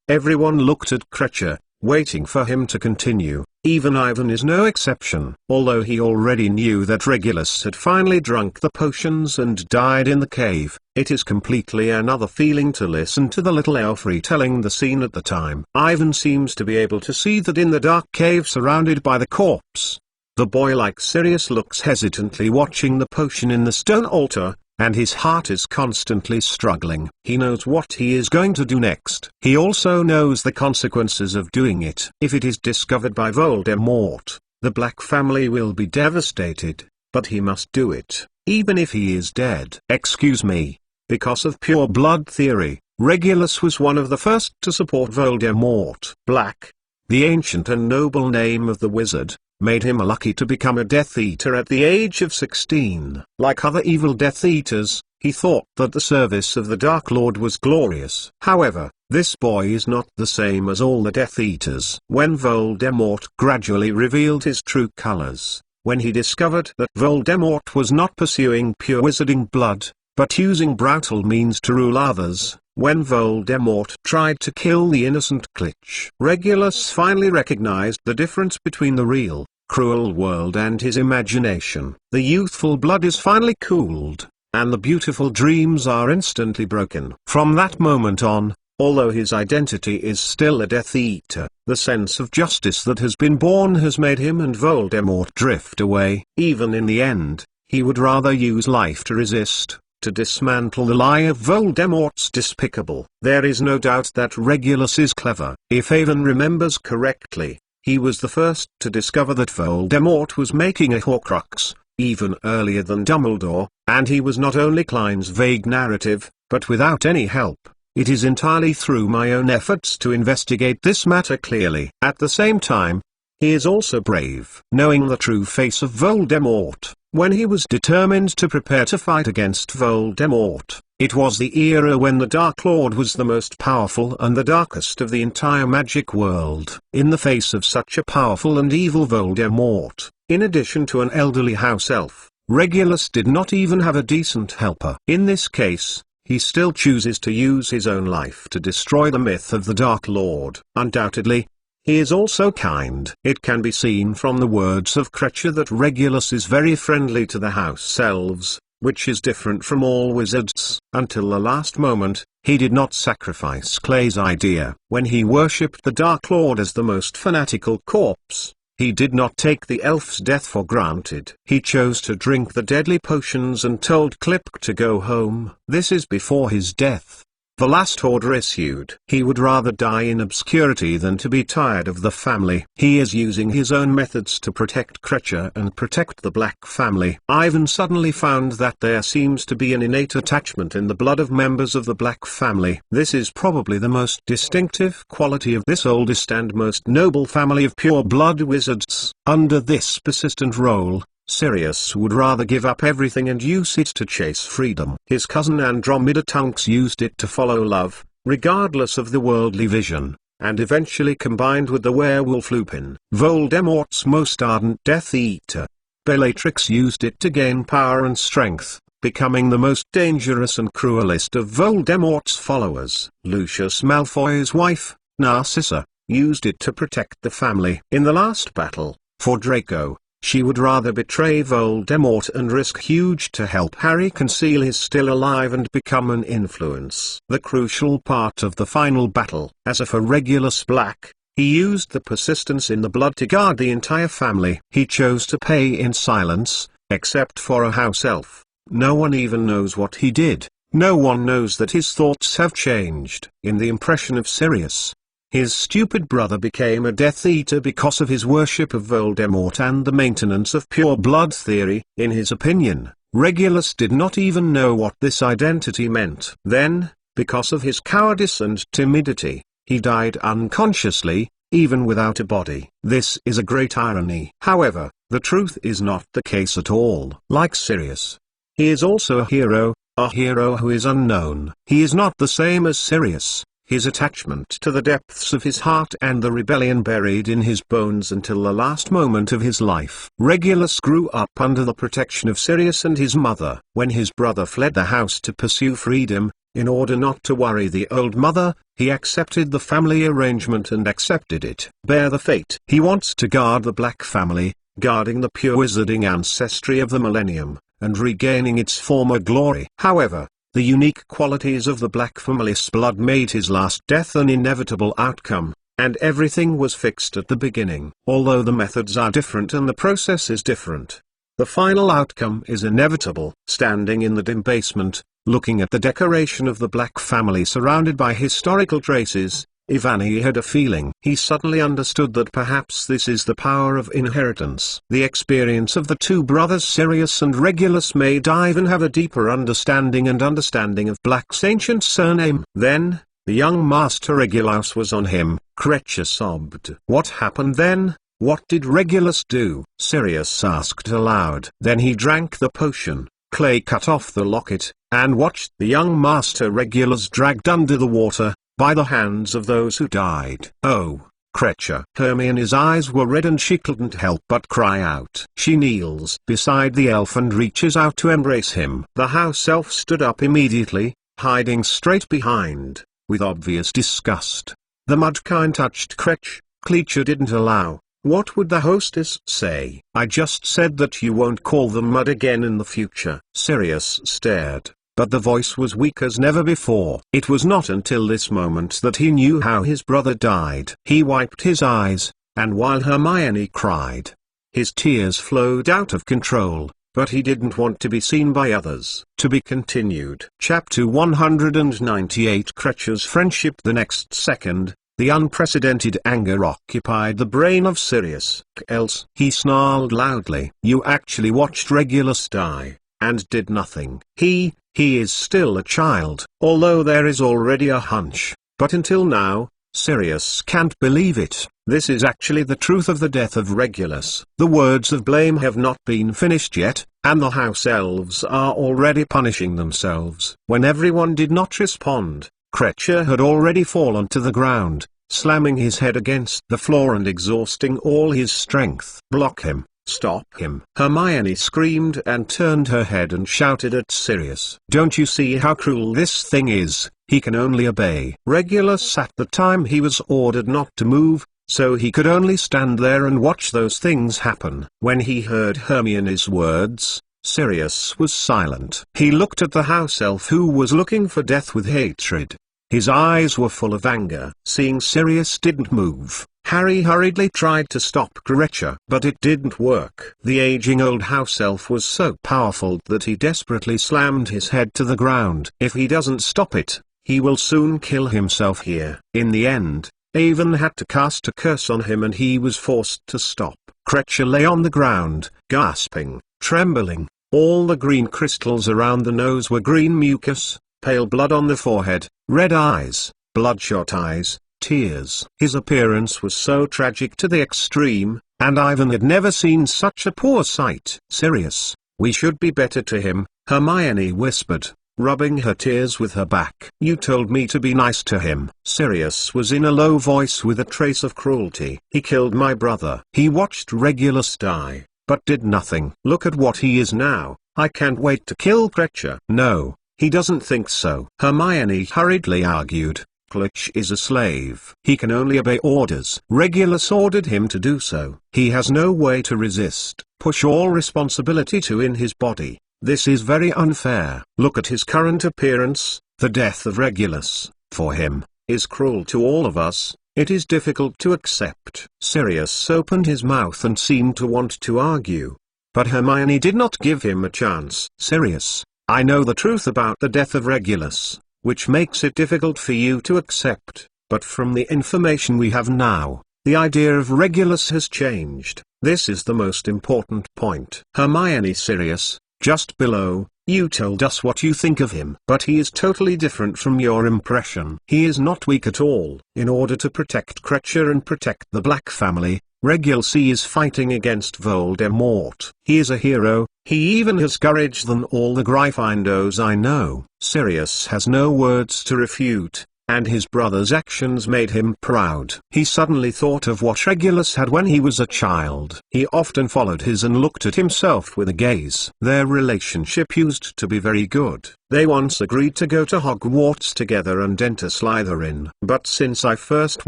everyone looked at Cretcher, waiting for him to continue. Even Ivan is no exception. Although he already knew that Regulus had finally drunk the potions and died in the cave, it is completely another feeling to listen to the little elf retelling the scene at the time. Ivan seems to be able to see that in the dark cave surrounded by the corpse, the boy like Sirius looks hesitantly watching the potion in the stone altar, and his heart is constantly struggling. He knows what he is going to do next. He also knows the consequences of doing it. If it is discovered by Voldemort, the Black family will be devastated, but he must do it, even if he is dead. Excuse me. Because of pure blood theory, Regulus was one of the first to support Voldemort. Black, the ancient and noble name of the wizard, made him lucky to become a Death Eater at the age of 16. Like other evil Death Eaters, he thought that the service of the Dark Lord was glorious. However, this boy is not the same as all the Death Eaters. When Voldemort gradually revealed his true colors, when he discovered that Voldemort was not pursuing pure wizarding blood, but using brutal means to rule others, when Voldemort tried to kill the innocent Glitch, Regulus finally recognized the difference between the real, cruel world and his imagination. The youthful blood is finally cooled, and the beautiful dreams are instantly broken. From that moment on, although his identity is still a Death Eater, the sense of justice that has been born has made him and Voldemort drift away. Even in the end, he would rather use life to resist, to dismantle the lie of Voldemort's despicable. There is no doubt that Regulus is clever. If Avon remembers correctly, he was the first to discover that Voldemort was making a Horcrux, even earlier than Dumbledore, and he was not only Klein's vague narrative, but without any help. It is entirely through my own efforts to investigate this matter clearly. At the same time, he is also brave. Knowing the true face of Voldemort, when he was determined to prepare to fight against Voldemort, it was the era when the Dark Lord was the most powerful and the darkest of the entire magic world. In the face of such a powerful and evil Voldemort, in addition to an elderly house elf, Regulus did not even have a decent helper. In this case, he still chooses to use his own life to destroy the myth of the Dark Lord. Undoubtedly, he is also kind. It can be seen from the words of Kreacher that Regulus is very friendly to the house elves, which is different from all wizards. Until the last moment, he did not sacrifice Clay's idea. When he worshipped the Dark Lord as the most fanatical corpse, he did not take the elf's death for granted. He chose to drink the deadly potions and told Clip to go home. This is before his death. The last order issued. He would rather die in obscurity than to be tired of the family. He is using his own methods to protect Kreacher and protect the Black family. Ivan suddenly found that there seems to be an innate attachment in the blood of members of the Black family. This is probably the most distinctive quality of this oldest and most noble family of pure blood wizards. Under this persistent role, Sirius would rather give up everything and use it to chase freedom. His cousin Andromeda Tonks used it to follow love, regardless of the worldly vision, and eventually combined with the werewolf Lupin, Voldemort's most ardent Death Eater. Bellatrix used it to gain power and strength, becoming the most dangerous and cruelest of Voldemort's followers. Lucius Malfoy's wife, Narcissa, used it to protect the family. In the last battle, for Draco, she would rather betray Voldemort and risk huge to help Harry conceal his still alive and become an influence. The crucial part of the final battle, as for Regulus Black, he used the persistence in the blood to guard the entire family. He chose to pay in silence, except for a house elf. No one even knows what he did. No one knows that his thoughts have changed. In the impression of Sirius, his stupid brother became a Death Eater because of his worship of Voldemort and the maintenance of pure blood theory. In his opinion, Regulus did not even know what this identity meant. Then, because of his cowardice and timidity, he died unconsciously, even without a body. This is a great irony. However, the truth is not the case at all. Like Sirius, he is also a hero who is unknown. He is not the same as Sirius. His attachment to the depths of his heart and the rebellion buried in his bones until the last moment of his life. Regulus grew up under the protection of Sirius and his mother. When his brother fled the house to pursue freedom, in order not to worry the old mother, he accepted the family arrangement and accepted it. Bear the fate. He wants to guard the Black family, guarding the pure wizarding ancestry of the millennium, and regaining its former glory. However, the unique qualities of the Black family's blood made his last death an inevitable outcome, and everything was fixed at the beginning. Although the methods are different and the process is different, The final outcome is inevitable. Standing in the dim basement, looking at the decoration of the Black family surrounded by historical traces, Ivany had a feeling. He suddenly understood that perhaps this is the power of inheritance. The experience of the two brothers Sirius and Regulus made Ivan have a deeper understanding of Black's ancient surname. Then, the young Master Regulus was on him. Krecha sobbed. What happened then? What did Regulus do? Sirius asked aloud. Then he drank the potion. Clay cut off the locket, and watched the young Master Regulus dragged under the water, by the hands of those who died. Oh, Krecha. Hermione's eyes were red and she couldn't help but cry out. She kneels beside the elf and reaches out to embrace him. The house elf stood up immediately, hiding straight behind, with obvious disgust. The Mudkine touched Krecha didn't allow. What would the hostess say? I just said that you won't call them mud again in the future. Sirius stared, but the voice was weak as never before. It was not until this moment that he knew how his brother died. He wiped his eyes, and while Hermione cried, his tears flowed out of control, but he didn't want to be seen by others. To be continued. Chapter 198. Krecha's friendship. The next second, the unprecedented anger occupied the brain of Sirius. Else, he snarled loudly. You actually watched Regulus die, and did nothing. He is still a child, although there is already a hunch, but until now, Sirius can't believe it. This is actually the truth of the death of Regulus. The words of blame have not been finished yet, and the house elves are already punishing themselves. When everyone did not respond, Krecha had already fallen to the ground, slamming his head against the floor and exhausting all his strength. Block him, stop him. Hermione screamed and turned her head and shouted at Sirius. Don't you see how cruel this thing is? He can only obey. Regulus at the time he was ordered not to move, so he could only stand there and watch those things happen. When he heard Hermione's words, Sirius was silent. He looked at the house elf who was looking for death with hatred. His eyes were full of anger. Seeing Sirius didn't move, Harry hurriedly tried to stop Krecha, but it didn't work. The aging old house elf was so powerful that he desperately slammed his head to the ground. If he doesn't stop it, he will soon kill himself here. In the end, Avon had to cast a curse on him and he was forced to stop. Krecha lay on the ground, gasping, trembling. All the green crystals around the nose were green mucus, pale blood on the forehead, red eyes, bloodshot eyes, tears. His appearance was so tragic to the extreme, and Ivan had never seen such a poor sight. Sirius, we should be better to him, Hermione whispered, rubbing her tears with her back. You told me to be nice to him. Sirius was in a low voice with a trace of cruelty. He killed my brother. He watched Regulus die, but did nothing. Look at what he is now. I can't wait to kill Krecha. No, he doesn't think so. Hermione hurriedly argued. Krecha is a slave. He can only obey orders. Regulus ordered him to do so. He has no way to resist. Push all responsibility to in his body. This is very unfair. Look at his current appearance. The death of Regulus, for him, is cruel to all of us. It is difficult to accept. Sirius opened his mouth and seemed to want to argue. But Hermione did not give him a chance. Sirius, I know the truth about the death of Regulus, which makes it difficult for you to accept, but from the information we have now, the idea of Regulus has changed. This is the most important point. Hermione. Sirius, just below, you told us what you think of him. But he is totally different from your impression. He is not weak at all. In order to protect Krecha and protect the Black family, Regulus is fighting against Voldemort. He is a hero. He even has courage than all the Gryffindos I know. Sirius has no words to refute, and his brother's actions made him proud. He suddenly thought of what Regulus had when he was a child. He often followed his and looked at himself with a gaze. Their relationship used to be very good. They once agreed to go to Hogwarts together and enter Slytherin. But since I first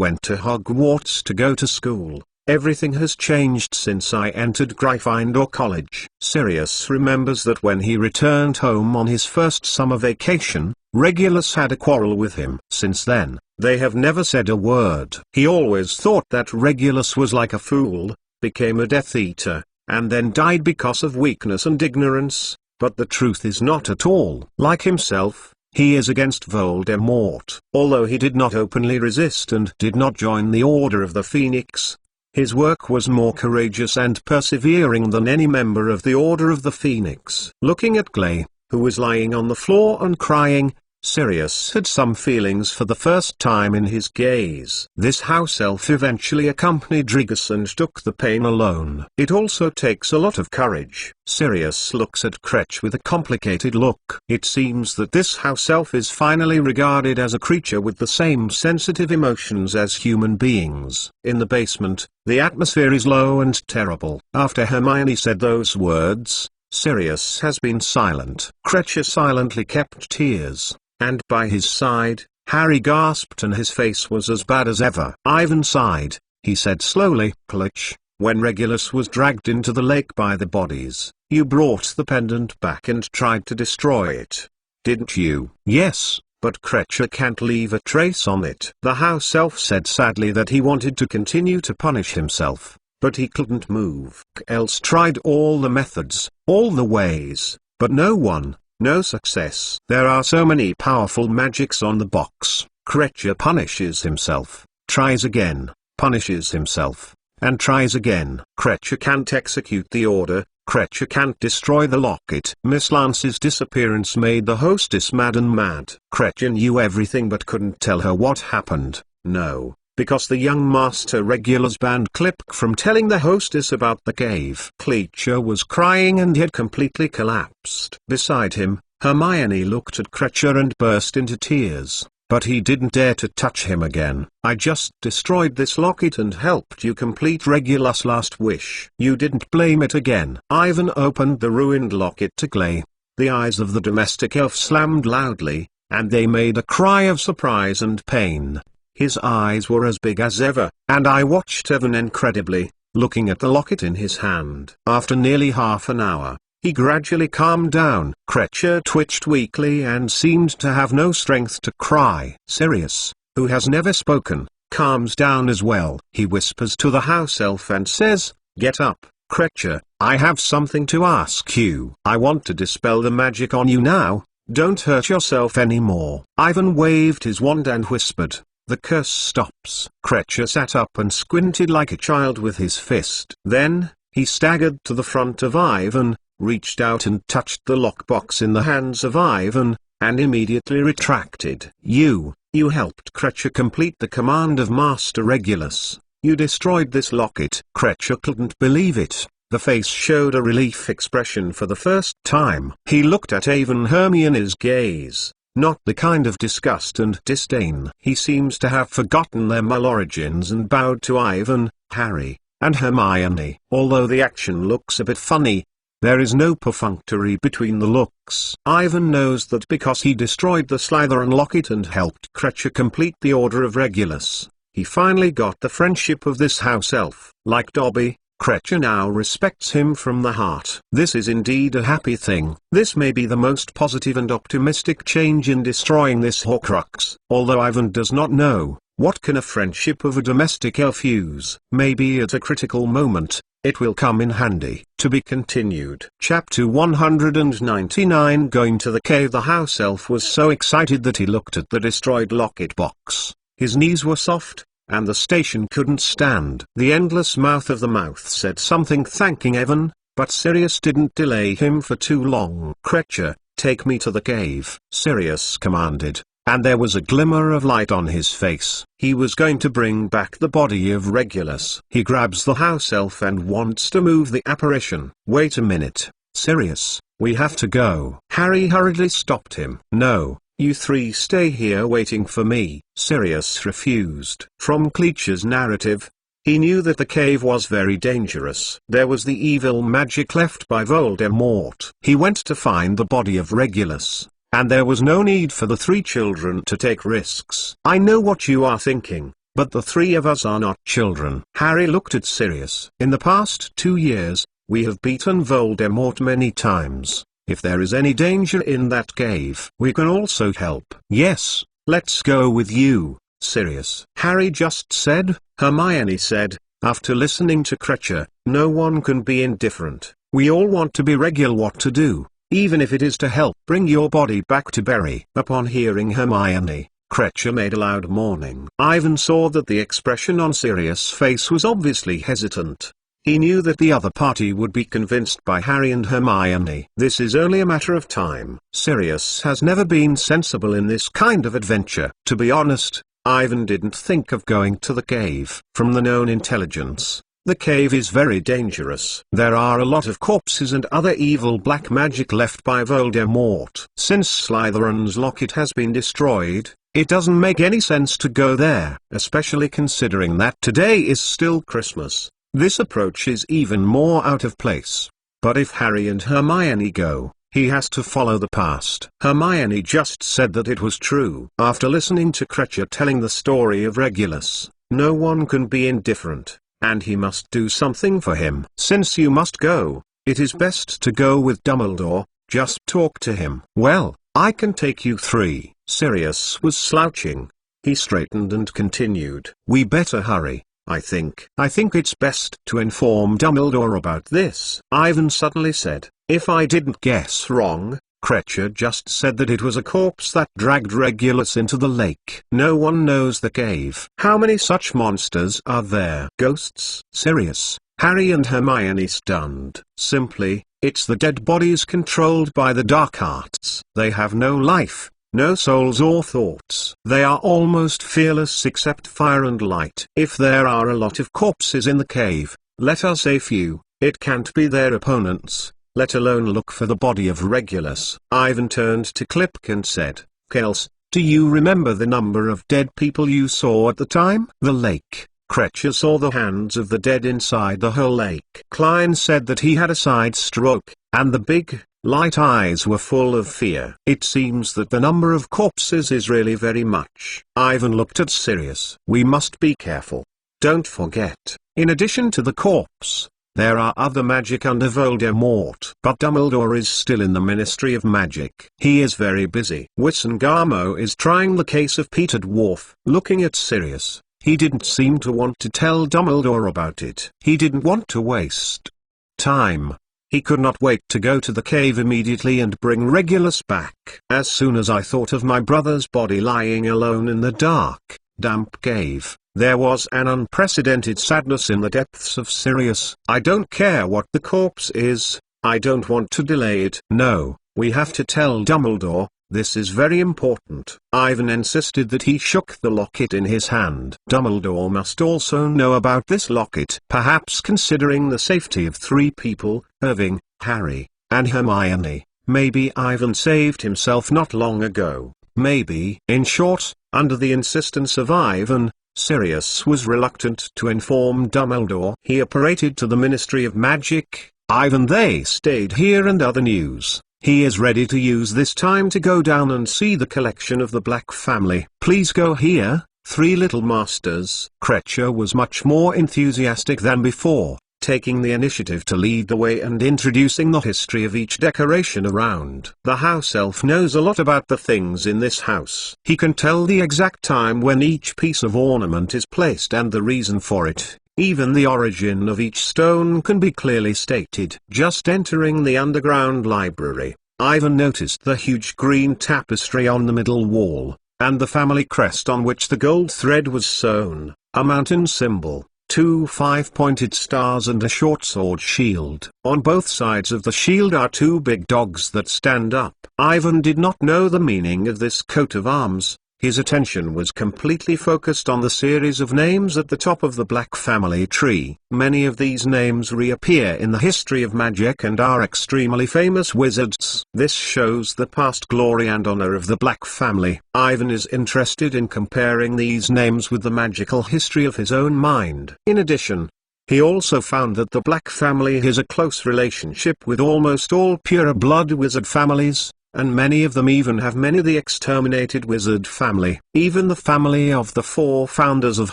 went to Hogwarts to go to school, everything has changed since I entered Gryffindor College. Sirius remembers that when he returned home on his first summer vacation, Regulus had a quarrel with him. Since then, they have never said a word. He always thought that Regulus was like a fool, became a Death Eater, and then died because of weakness and ignorance, but the truth is not at all like himself. He is against Voldemort. Although he did not openly resist and did not join the Order of the Phoenix, his work was more courageous and persevering than any member of the Order of the Phoenix. Looking at Clay, who was lying on the floor and crying, Sirius had some feelings for the first time in his gaze. This house elf eventually accompanied Regus and took the pain alone. It also takes a lot of courage. Sirius looks at Cretch with a complicated look. It seems that this house elf is finally regarded as a creature with the same sensitive emotions as human beings. In the basement, the atmosphere is low and terrible. After Hermione said those words, Sirius has been silent. Cretch silently kept tears. And by his side, Harry gasped and his face was as bad as ever. Ivan sighed. He said slowly, Clutch, when Regulus was dragged into the lake by the bodies, you brought the pendant back and tried to destroy it. Didn't you? Yes, but Cretch can't leave a trace on it. The house elf said sadly that he wanted to continue to punish himself, but he couldn't move. Else tried all the methods, all the ways, but no success. There are so many powerful magics on the box. Cretch punishes himself, tries again, punishes himself, and tries again. Cretch can't execute the order, Cretch can't destroy the locket. Miss Lance's disappearance made the hostess mad and mad. Cretch knew everything but couldn't tell her what happened. No, because the young Master Regulus banned Clip from telling the hostess about the cave. Cleacher was crying and had completely collapsed. Beside him, Hermione looked at Cretcher and burst into tears, but he didn't dare to touch him again. I just destroyed this locket and helped you complete Regulus' last wish. You didn't blame it again. Ivan opened the ruined locket to Clay. The eyes of the domestic elf slammed loudly, and they made a cry of surprise and pain. His eyes were as big as ever, and I watched Evan incredibly, looking at the locket in his hand. After nearly half an hour, he gradually calmed down. Cretcher twitched weakly and seemed to have no strength to cry. Sirius, who has never spoken, calms down as well. He whispers to the house elf and says, Get up, Cretcher, I have something to ask you. I want to dispel the magic on you now. Don't hurt yourself anymore. Ivan waved his wand and whispered, The curse stops. Cretcher sat up and squinted like a child with his fist. Then, he staggered to the front of Ivan, reached out and touched the lockbox in the hands of Ivan, and immediately retracted. You helped Cretcher complete the command of Master Regulus. You destroyed this locket. Cretcher couldn't believe it. The face showed a relief expression for the first time. He looked at Avon Hermione's gaze. Not the kind of disgust and disdain. He seems to have forgotten their origins and bowed to Ivan, Harry, and Hermione. Although the action looks a bit funny, there is no perfunctory between the looks. Ivan knows that because he destroyed the Slytherin locket and helped Cretcher complete the Order of Regulus, he finally got the friendship of this house elf. Like Dobby, Cretcher now respects him from the heart. This is indeed a happy thing. This may be the most positive and optimistic change in destroying this Horcrux. Although Ivan does not know, what can a friendship of a domestic elf use? Maybe at a critical moment, it will come in handy. To be continued. Chapter 199. Going to the cave. The house elf was so excited that he looked at the destroyed locket box. His knees were soft, and the station couldn't stand. The endless mouth of the mouth said something thanking Evan, but Sirius didn't delay him for too long. Cretcher, take me to the cave, Sirius commanded, and there was a glimmer of light on his face. He was going to bring back the body of Regulus. He grabs the house elf and wants to move the apparition. Wait a minute, Sirius, we have to go. Harry hurriedly stopped him. No. You three stay here waiting for me. Sirius refused. From Cleacher's narrative, he knew that the cave was very dangerous. There was the evil magic left by Voldemort. He went to find the body of Regulus, and there was no need for the three children to take risks. I know what you are thinking, but the three of us are not children. Harry looked at Sirius. In the past 2 years, we have beaten Voldemort many times. If there is any danger in that cave, we can also help. Yes, let's go with you, Sirius. Harry just said. Hermione said, After listening to Krecher, no one can be indifferent. We all want to be regular what to do, even if it is to help bring your body back to Berry. Upon hearing Hermione, Krecher made a loud mourning. Ivan saw that the expression on Sirius' face was obviously hesitant. He knew that the other party would be convinced by Harry and Hermione. This is only a matter of time. Sirius has never been sensible in this kind of adventure. To be honest, Ivan didn't think of going to the cave. From the known intelligence, the cave is very dangerous. There are a lot of corpses and other evil black magic left by Voldemort. Since Slytherin's locket has been destroyed, it doesn't make any sense to go there, especially considering that today is still Christmas. This approach is even more out of place. But if Harry and Hermione go, he has to follow the past. Hermione just said that it was true. After listening to Krecher telling the story of Regulus, no one can be indifferent, and he must do something for him. Since you must go, it is best to go with Dumbledore. Just talk to him. Well, I can take you three. Sirius was slouching. He straightened and continued. We better hurry. I think it's best to inform Dumbledore about this. Ivan suddenly said, if I didn't guess wrong, Krecher just said that it was a corpse that dragged Regulus into the lake. No one knows the cave. How many such monsters are there? Ghosts? Sirius, Harry and Hermione stunned. Simply, it's the dead bodies controlled by the dark arts. They have no life, no souls or thoughts. They are almost fearless except fire and light. If there are a lot of corpses in the cave, let us say few, it can't be their opponents, let alone look for the body of Regulus. Ivan turned to Klipk and said, Kels, do you remember the number of dead people you saw at the time? The lake. Krecher saw the hands of the dead inside the whole lake. Klein said that he had a side stroke, and the big, light eyes were full of fear. It seems that the number of corpses is really very much. Ivan looked at Sirius. We must be careful. Don't forget, in addition to the corpse, there are other magic under Voldemort. But Dumbledore is still in the Ministry of Magic. He is very busy. Wisengamo is trying the case of Peter Dwarf. Looking at Sirius, he didn't seem to want to tell Dumbledore about it. He didn't want to waste time. He could not wait to go to the cave immediately and bring Regulus back. As soon as I thought of my brother's body lying alone in the dark, damp cave, there was an unprecedented sadness in the depths of Sirius. I don't care what the corpse is, I don't want to delay it. No, we have to tell Dumbledore, this is very important. Ivan insisted that he shook the locket in his hand. Dumbledore must also know about this locket. Perhaps considering the safety of three people, Irving, Harry, and Hermione, maybe Ivan saved himself not long ago. Maybe. In short, under the insistence of Ivan, Sirius was reluctant to inform Dumbledore. He apparated to the Ministry of Magic. Ivan, they stayed here and other news. He is ready to use this time to go down and see the collection of the Black family. Please go here, three little masters. Krecher was much more enthusiastic than before, taking the initiative to lead the way and introducing the history of each decoration around. The house elf knows a lot about the things in this house. He can tell the exact time when each piece of ornament is placed and the reason for it. Even the origin of each stone can be clearly stated. Just entering the underground library, Ivan noticed the huge green tapestry on the middle wall, and the family crest on which the gold thread was sewn, a mountain symbol, two five-pointed stars and a short sword shield. On both sides of the shield are two big dogs that stand up. Ivan did not know the meaning of this coat of arms. His attention was completely focused on the series of names at the top of the Black family tree. Many of these names reappear in the history of magic and are extremely famous wizards. This shows the past glory and honor of the Black family. Ivan is interested in comparing these names with the magical history of his own mind. In addition, he also found that the Black family has a close relationship with almost all pure-blood wizard families, and many of them even have many of the exterminated wizard family. Even the family of the four founders of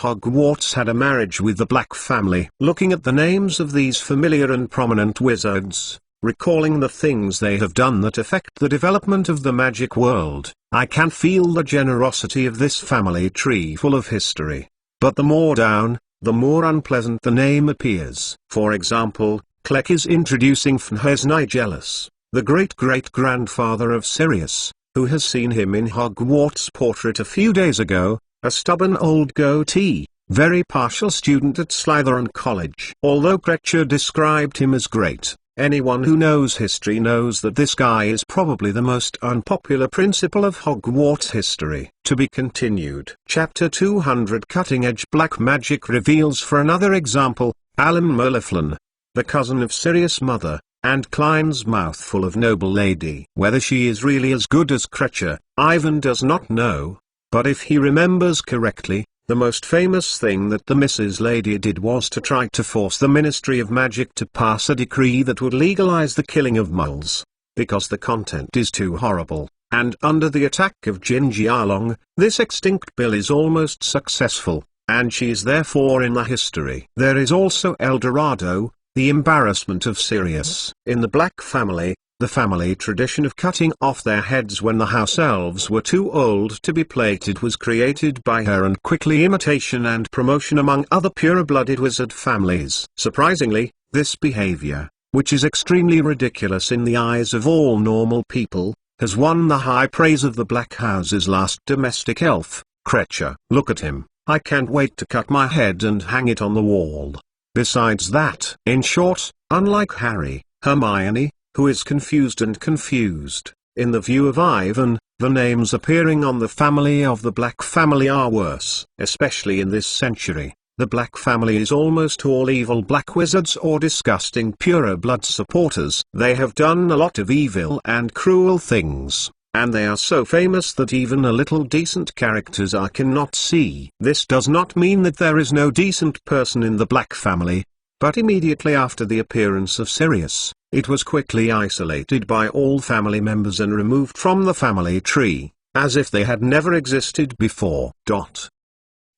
Hogwarts had a marriage with the Black family. Looking at the names of these familiar and prominent wizards, recalling the things they have done that affect the development of the magic world, I can feel the generosity of this family tree full of history. But the more down, the more unpleasant the name appears. For example, Clegg is introducing Fnhes Nigellus, the great-great-grandfather of Sirius, who has seen him in Hogwarts portrait a few days ago, a stubborn old goatee, very partial student at Slytherin College. Although Kreacher described him as great, anyone who knows history knows that this guy is probably the most unpopular principal of Hogwarts history. To be continued. Chapter 200 Cutting-edge black magic reveals for another example, Alan Merliflin, the cousin of Sirius' mother, and Klein's mouthful of noble lady. Whether she is really as good as Kreacher, Ivan does not know, but if he remembers correctly, the most famous thing that the Mrs. Lady did was to try to force the Ministry of Magic to pass a decree that would legalize the killing of muggles, because the content is too horrible, and under the attack of Gingy Arlong, this extinct bill is almost successful, and she is therefore in the history. There is also El Dorado, the embarrassment of Sirius. In the Black family, the family tradition of cutting off their heads when the house elves were too old to be plated was created by her, and quickly imitation and promotion among other pure-blooded wizard families. Surprisingly, this behavior, which is extremely ridiculous in the eyes of all normal people, has won the high praise of the Black House's last domestic elf, Kreacher. Look at him, I can't wait to cut my head and hang it on the wall. Besides that, in short, unlike Harry, Hermione, who is confused, in the view of Ivan, the names appearing on the family of the Black family are worse. Especially in this century, the Black family is almost all evil black wizards or disgusting pure blood supporters. They have done a lot of evil and cruel things, and they are so famous that even a little decent characters I cannot see. This does not mean that there is no decent person in the Black family, but immediately after the appearance of Sirius, it was quickly isolated by all family members and removed from the family tree, as if they had never existed before.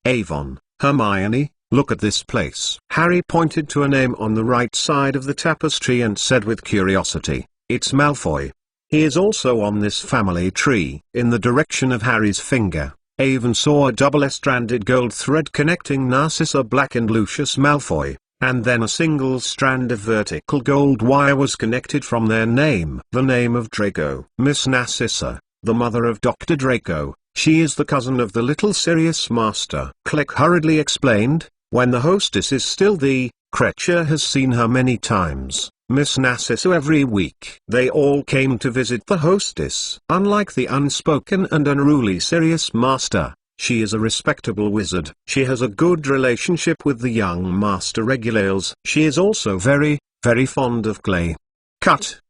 Avon, Hermione, look at this place. Harry pointed to a name on the right side of the tapestry and said with curiosity, it's Malfoy. He is also on this family tree. In the direction of Harry's finger, Avon saw a double-stranded gold thread connecting Narcissa Black and Lucius Malfoy, and then a single strand of vertical gold wire was connected from their name. The name of Draco. Miss Narcissa, the mother of Dr. Draco, she is the cousin of the little Sirius Master. Clegg hurriedly explained, when the hostess is still the, Kreacher has seen her many times, Miss Narcissa every week. They all came to visit the hostess. Unlike the unspoken and unruly Sirius Master, she is a respectable wizard. She has a good relationship with the young Master Regulars. She is also very, very fond of clay.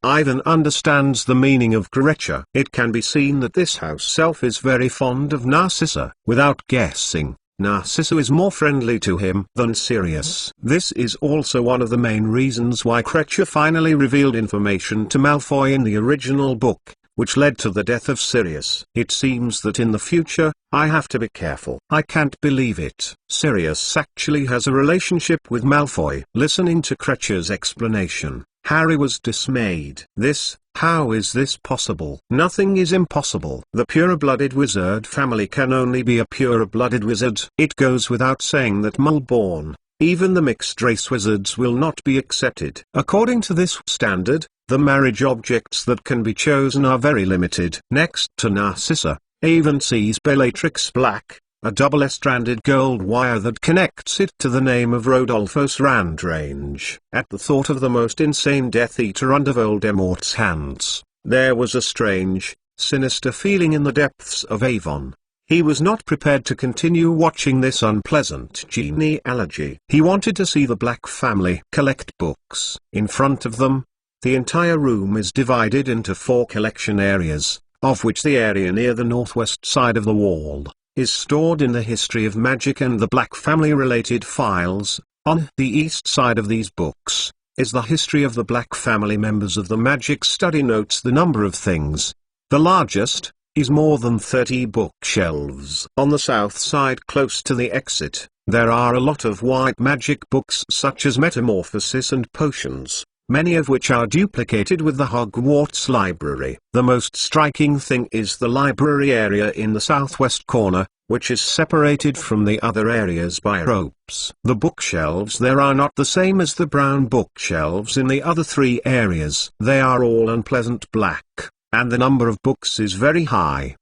Ivan understands the meaning of Kreacher. It can be seen that this house elf is very fond of Narcissa. Without guessing, Narcissa is more friendly to him than Sirius. This is also one of the main reasons why Kreacher finally revealed information to Malfoy in the original book, which led to the death of Sirius. It seems that in the future, I have to be careful. I can't believe it. Sirius actually has a relationship with Malfoy. Listening to Kreacher's explanation, Harry was dismayed. How is this possible? Nothing is impossible. The pure-blooded wizard family can only be a pure-blooded wizard. It goes without saying that Mole-born, even the mixed-race wizards will not be accepted. According to this standard, the marriage objects that can be chosen are very limited. Next to Narcissa, Avon sees Bellatrix Black, a double-stranded gold wire that connects it to the name of Rodolphus Randrange. At the thought of the most insane Death Eater under Voldemort's hands, there was a strange, sinister feeling in the depths of Avon. He was not prepared to continue watching this unpleasant genealogy. He wanted to see the Black family collect books. In front of them, the entire room is divided into 4 collection areas, of which the area near the northwest side of the wall is stored in the history of magic and the Black family-related files. On the east side of these books is the history of the Black family members of the magic study notes. The number of things, the largest, is more than 30 bookshelves. On the south side close to the exit, there are a lot of white magic books such as Metamorphosis and Potions, many of which are duplicated with the Hogwarts library. The most striking thing is the library area in the southwest corner, which is separated from the other areas by ropes. The bookshelves there are not the same as the brown bookshelves in the other 3 areas. They are all unpleasant black, and the number of books is very high.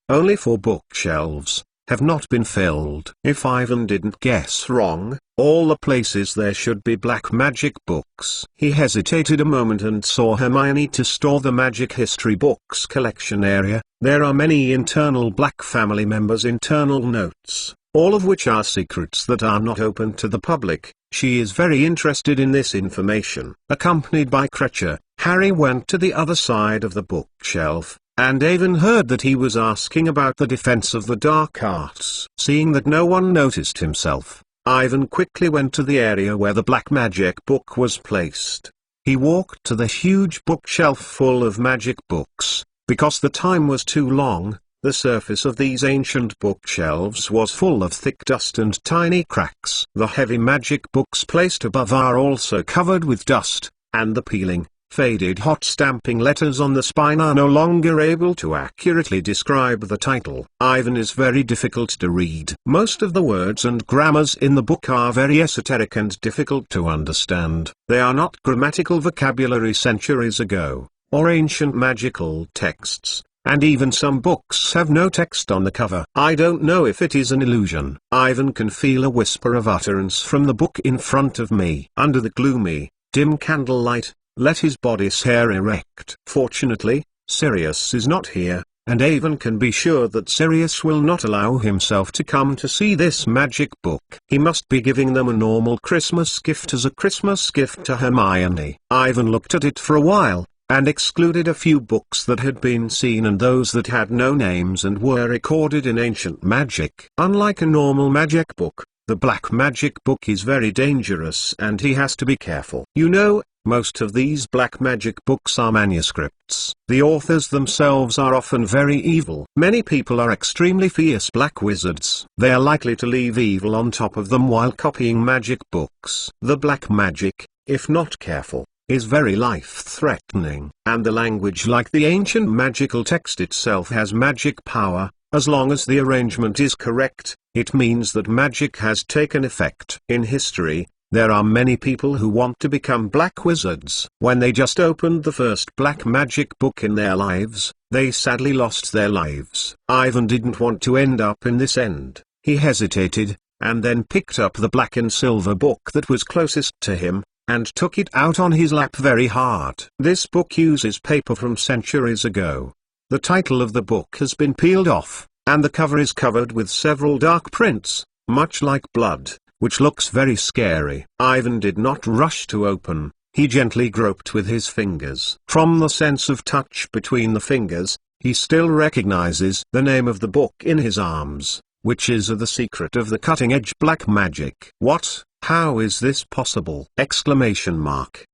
Only 4 bookshelves have not been filled. If Ivan didn't guess wrong, all the places there should be black magic books. He hesitated a moment and saw Hermione to store the magic history books collection area. There are many internal black family members' internal notes, all of which are secrets that are not open to the public. She is very interested in this information. Accompanied by Krecher, Harry went to the other side of the bookshelf, and Avon heard that he was asking about the defense of the dark arts. Seeing that no one noticed himself, Ivan quickly went to the area where the black magic book was placed. He walked to the huge bookshelf full of magic books. Because the time was too long, the surface of these ancient bookshelves was full of thick dust and tiny cracks. The heavy magic books placed above are also covered with dust, and the peeling, faded hot stamping letters on the spine are no longer able to accurately describe the title. Ivan is very difficult to read. Most of the words and grammars in the book are very esoteric and difficult to understand. They are not grammatical vocabulary centuries ago, or ancient magical texts, and even some books have no text on the cover. I don't know if it is an illusion. Ivan can feel a whisper of utterance from the book in front of me. Under the gloomy, dim candlelight, let his body stare erect. Fortunately, Sirius is not here, and Ivan can be sure that Sirius will not allow himself to come to see this magic book. He must be giving them a normal Christmas gift as a Christmas gift to Hermione. Ivan looked at it for a while, and excluded a few books that had been seen and those that had no names and were recorded in ancient magic. Unlike a normal magic book, the black magic book is very dangerous and he has to be careful. You know, most of these black magic books are manuscripts. The authors themselves are often very evil. Many people are extremely fierce black wizards. They are likely to leave evil on top of them while copying magic books. The black magic, if not careful, is very life-threatening. And the language, like the ancient magical text itself, has magic power. As long as the arrangement is correct, it means that magic has taken effect. In history, there are many people who want to become black wizards. When they just opened the first black magic book in their lives, they sadly lost their lives. Ivan didn't want to end up in this end. He hesitated, and then picked up the black and silver book that was closest to him, and took it out on his lap very hard. This book uses paper from centuries ago. The title of the book has been peeled off, and the cover is covered with several dark prints, much like blood, which looks very scary. Ivan did not rush to open. He gently groped with his fingers. From the sense of touch between the fingers, he still recognizes the name of the book in his arms, which is The Secret of the Cutting-Edge Black Magic. What? How is this possible? Exclamation mark.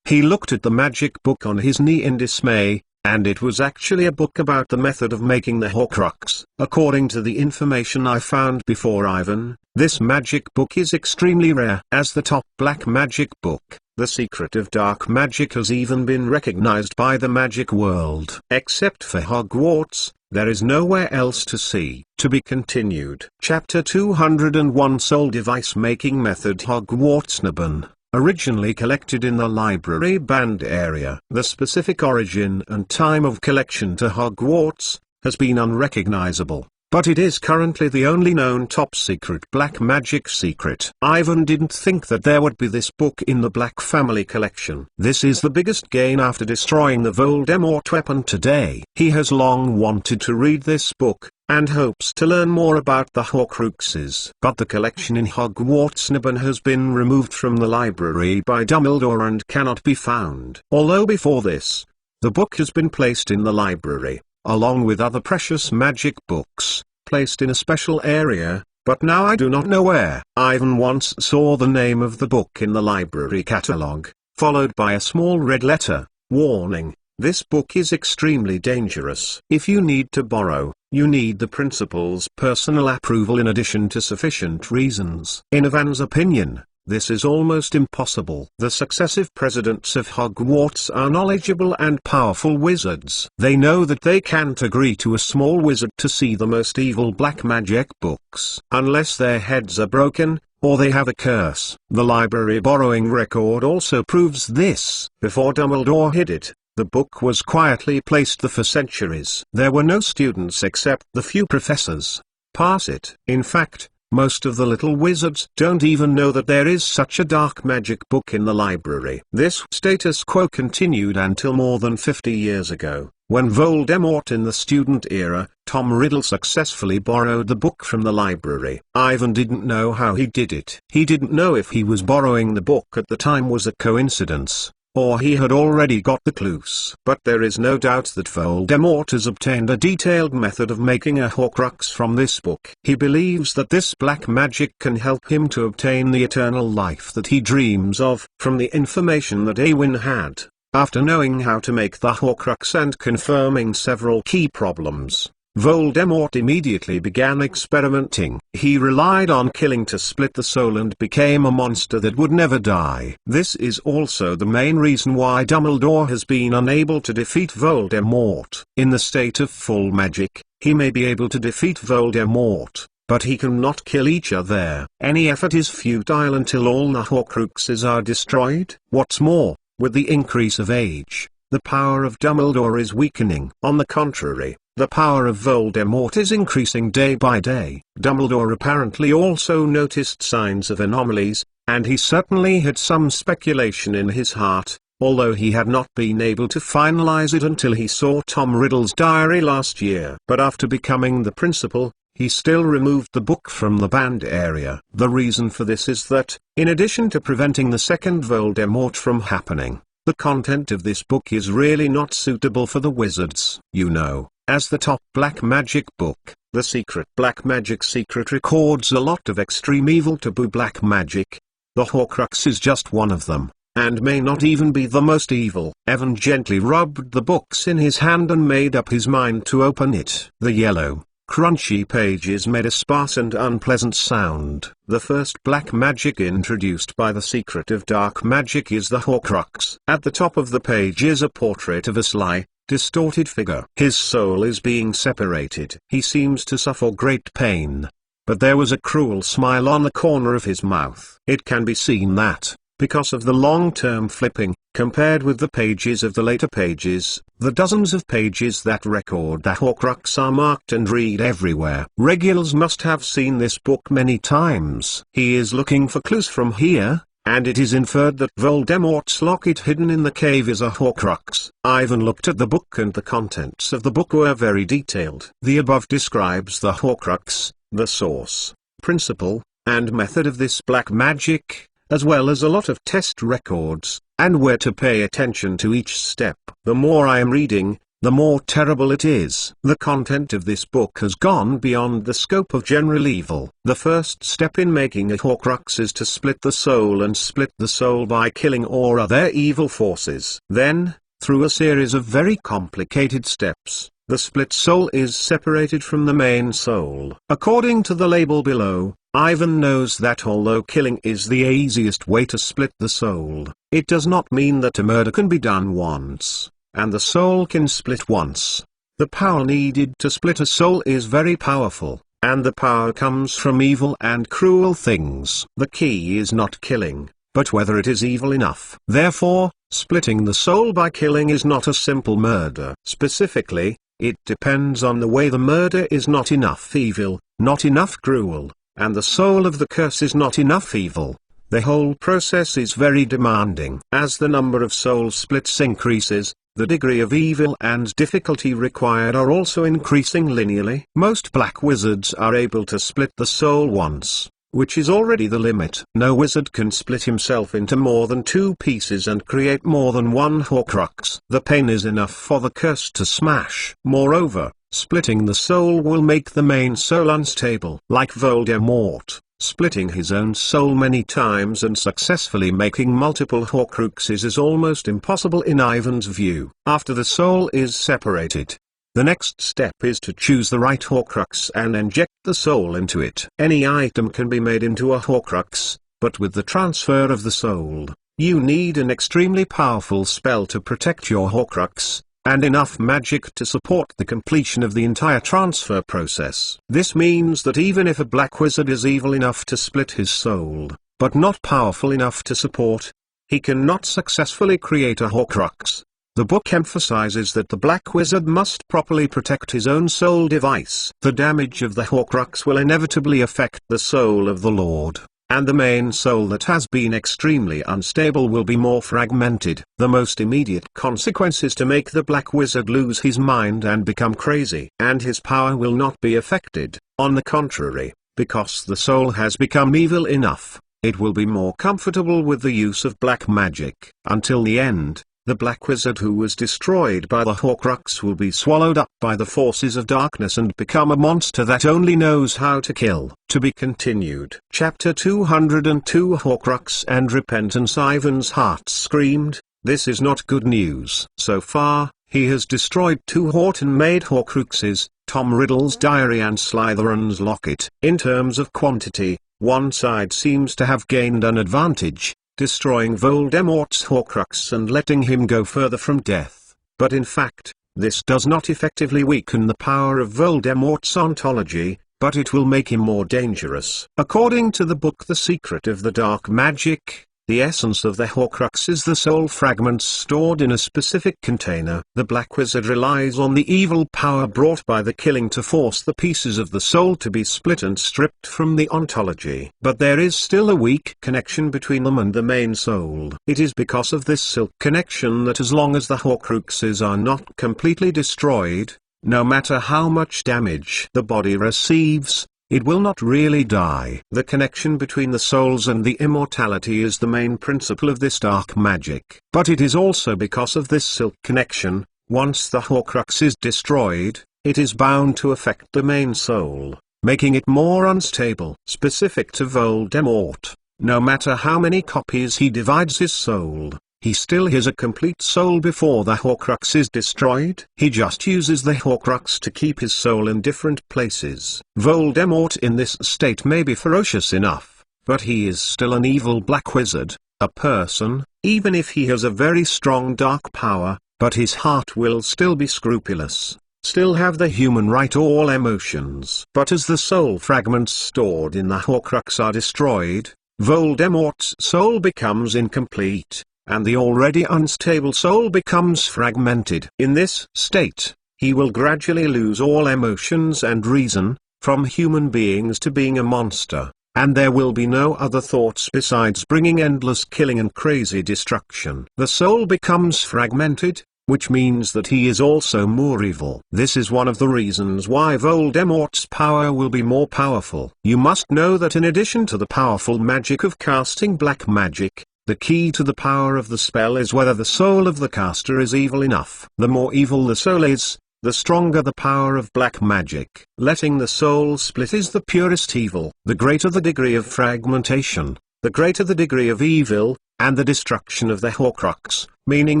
He looked at the magic book on his knee in dismay, and it was actually a book about the method of making the Horcrux. According to the information I found before Ivan, this magic book is extremely rare. As the top black magic book, The Secret of Dark Magic has even been recognized by the magic world. Except for Hogwarts, there is nowhere else to see. To be continued. Chapter 201 Soul Device Making Method Hogwarts Nibun. Originally collected in the library band area. The specific origin and time of collection to Hogwarts has been unrecognizable, but it is currently the only known top-secret black magic secret. Ivan didn't think that there would be this book in the Black Family collection. This is the biggest gain after destroying the Voldemort weapon today. He has long wanted to read this book, and hopes to learn more about the Horcruxes. But the collection in Hogwarts Nibun has been removed from the library by Dumbledore and cannot be found. Although before this, the book has been placed in the library, along with other precious magic books, placed in a special area, but now I do not know where. Ivan once saw the name of the book in the library catalogue, followed by a small red letter, warning, this book is extremely dangerous. If you need to borrow, you need the principal's personal approval in addition to sufficient reasons. In Ivan's opinion, This is almost impossible. The successive presidents of Hogwarts are knowledgeable and powerful wizards. They know that they can't agree to a small wizard to see the most evil black magic books unless their heads are broken, or they have a curse. The library borrowing record also proves this. Before Dumbledore hid it, the book was quietly placed there for centuries. There were no students except the few professors. Pass it. In fact, most of the little wizards don't even know that there is such a dark magic book in the library. This status quo continued until more than 50 years ago, when Voldemort in the student era, Tom Riddle successfully borrowed the book from the library. Ivan didn't know how he did it. He didn't know if he was borrowing the book at the time was a coincidence, or he had already got the clues. But there is no doubt that Voldemort has obtained a detailed method of making a Horcrux from this book. He believes that this black magic can help him to obtain the eternal life that he dreams of. From the information that Awin had, after knowing how to make the Horcrux and confirming several key problems, Voldemort immediately began experimenting. He relied on killing to split the soul and became a monster that would never die. This is also the main reason why Dumbledore has been unable to defeat Voldemort. In the state of full magic, he may be able to defeat Voldemort, but he cannot kill each other. Any effort is futile until all the Horcruxes are destroyed. What's more, with the increase of age, the power of Dumbledore is weakening. On the contrary, the power of Voldemort is increasing day by day. Dumbledore apparently also noticed signs of anomalies, and he certainly had some speculation in his heart, although he had not been able to finalize it until he saw Tom Riddle's diary last year. But after becoming the principal, he still removed the book from the banned area. The reason for this is that, in addition to preventing the second Voldemort from happening, the content of this book is really not suitable for the wizards. You know, as the top black magic book, the secret black magic secret records a lot of extreme evil taboo black magic. The Horcrux is just one of them, and may not even be the most evil. Evan gently rubbed the books in his hand and made up his mind to open it. The yellow, crunchy pages made a sparse and unpleasant sound. The first black magic introduced by the secret of dark magic is the Horcrux. At the top of the page is a portrait of a sly, distorted figure. His soul is being separated. He seems to suffer great pain, but there was a cruel smile on the corner of his mouth. It can be seen that, because of the long-term flipping, compared with the pages of the later pages, the dozens of pages that record the Horcrux are marked and read everywhere. Regulars must have seen this book many times. He is looking for clues from here, and it is inferred that Voldemort's locket hidden in the cave is a Horcrux. Ivan looked at the book and the contents of the book were very detailed. The above describes the Horcrux, the source, principle, and method of this black magic, as well as a lot of test records, and where to pay attention to each step. The more I am reading, the more terrible it is. The content of this book has gone beyond the scope of general evil. The first step in making a Horcrux is to split the soul and split the soul by killing or other evil forces. Then, through a series of very complicated steps, the split soul is separated from the main soul. According to the label below, Ivan knows that although killing is the easiest way to split the soul, it does not mean that a murder can be done once, and the soul can split once. The power needed to split a soul is very powerful, and the power comes from evil and cruel things. The key is not killing, but whether it is evil enough. Therefore, splitting the soul by killing is not a simple murder. Specifically, it depends on the way the murder is not enough evil, not enough cruel, and the soul of the curse is not enough evil. The whole process is very demanding. As the number of soul splits increases, the degree of evil and difficulty required are also increasing linearly. Most black wizards are able to split the soul once, which is already the limit. No wizard can split himself into more than 2 pieces and create more than 1 Horcrux. The pain is enough for the curse to smash. Moreover, splitting the soul will make the main soul unstable. Like Voldemort, splitting his own soul many times and successfully making multiple Horcruxes is almost impossible in Ivan's view. After the soul is separated, the next step is to choose the right Horcrux and inject the soul into it. Any item can be made into a Horcrux, but with the transfer of the soul, you need an extremely powerful spell to protect your Horcrux, and enough magic to support the completion of the entire transfer process. This means that even if a black wizard is evil enough to split his soul, but not powerful enough to support, he cannot successfully create a Horcrux. The book emphasizes that the black wizard must properly protect his own soul device. The damage of the Horcrux will inevitably affect the soul of the Lord, and the main soul that has been extremely unstable will be more fragmented. The most immediate consequence is to make the black wizard lose his mind and become crazy. And his power will not be affected. On the contrary, because the soul has become evil enough, it will be more comfortable with the use of black magic. Until the end, the black wizard who was destroyed by the Horcrux will be swallowed up by the forces of darkness and become a monster that only knows how to kill. To be continued. Chapter 202 Horcrux and Repentance. Ivan's heart screamed, "This is not good news." So far, he has destroyed 2 Horton-made Horcruxes, Tom Riddle's diary and Slytherin's locket. In terms of quantity, one side seems to have gained an advantage, destroying Voldemort's Horcrux and letting him go further from death. But in fact, this does not effectively weaken the power of Voldemort's ontology, but it will make him more dangerous. According to the book The Secret of the Dark Magic, the essence of the Horcrux is the soul fragments stored in a specific container. The Black Wizard relies on the evil power brought by the killing to force the pieces of the soul to be split and stripped from the ontology. But there is still a weak connection between them and the main soul. It is because of this silk connection that as long as the Horcruxes are not completely destroyed, no matter how much damage the body receives, it will not really die. The connection between the souls and the immortality is the main principle of this dark magic. But it is also because of this silk connection, once the Horcrux is destroyed, it is bound to affect the main soul, making it more unstable. Specific to Voldemort, no matter how many copies he divides his soul, he still has a complete soul before the Horcrux is destroyed. He just uses the Horcrux to keep his soul in different places. Voldemort in this state may be ferocious enough, but he is still an evil black wizard, a person, even if he has a very strong dark power, but his heart will still be scrupulous, still have the human right all emotions. But as the soul fragments stored in the Horcrux are destroyed, Voldemort's soul becomes incomplete, and the already unstable soul becomes fragmented. In this state, he will gradually lose all emotions and reason, from human beings to being a monster, and there will be no other thoughts besides bringing endless killing and crazy destruction. The soul becomes fragmented, which means that he is also more evil. This is one of the reasons why Voldemort's power will be more powerful. You must know that in addition to the powerful magic of casting black magic, the key to the power of the spell is whether the soul of the caster is evil enough. The more evil the soul is, the stronger the power of black magic. Letting the soul split is the purest evil. The greater the degree of fragmentation, the greater the degree of evil, and the destruction of the Horcrux, meaning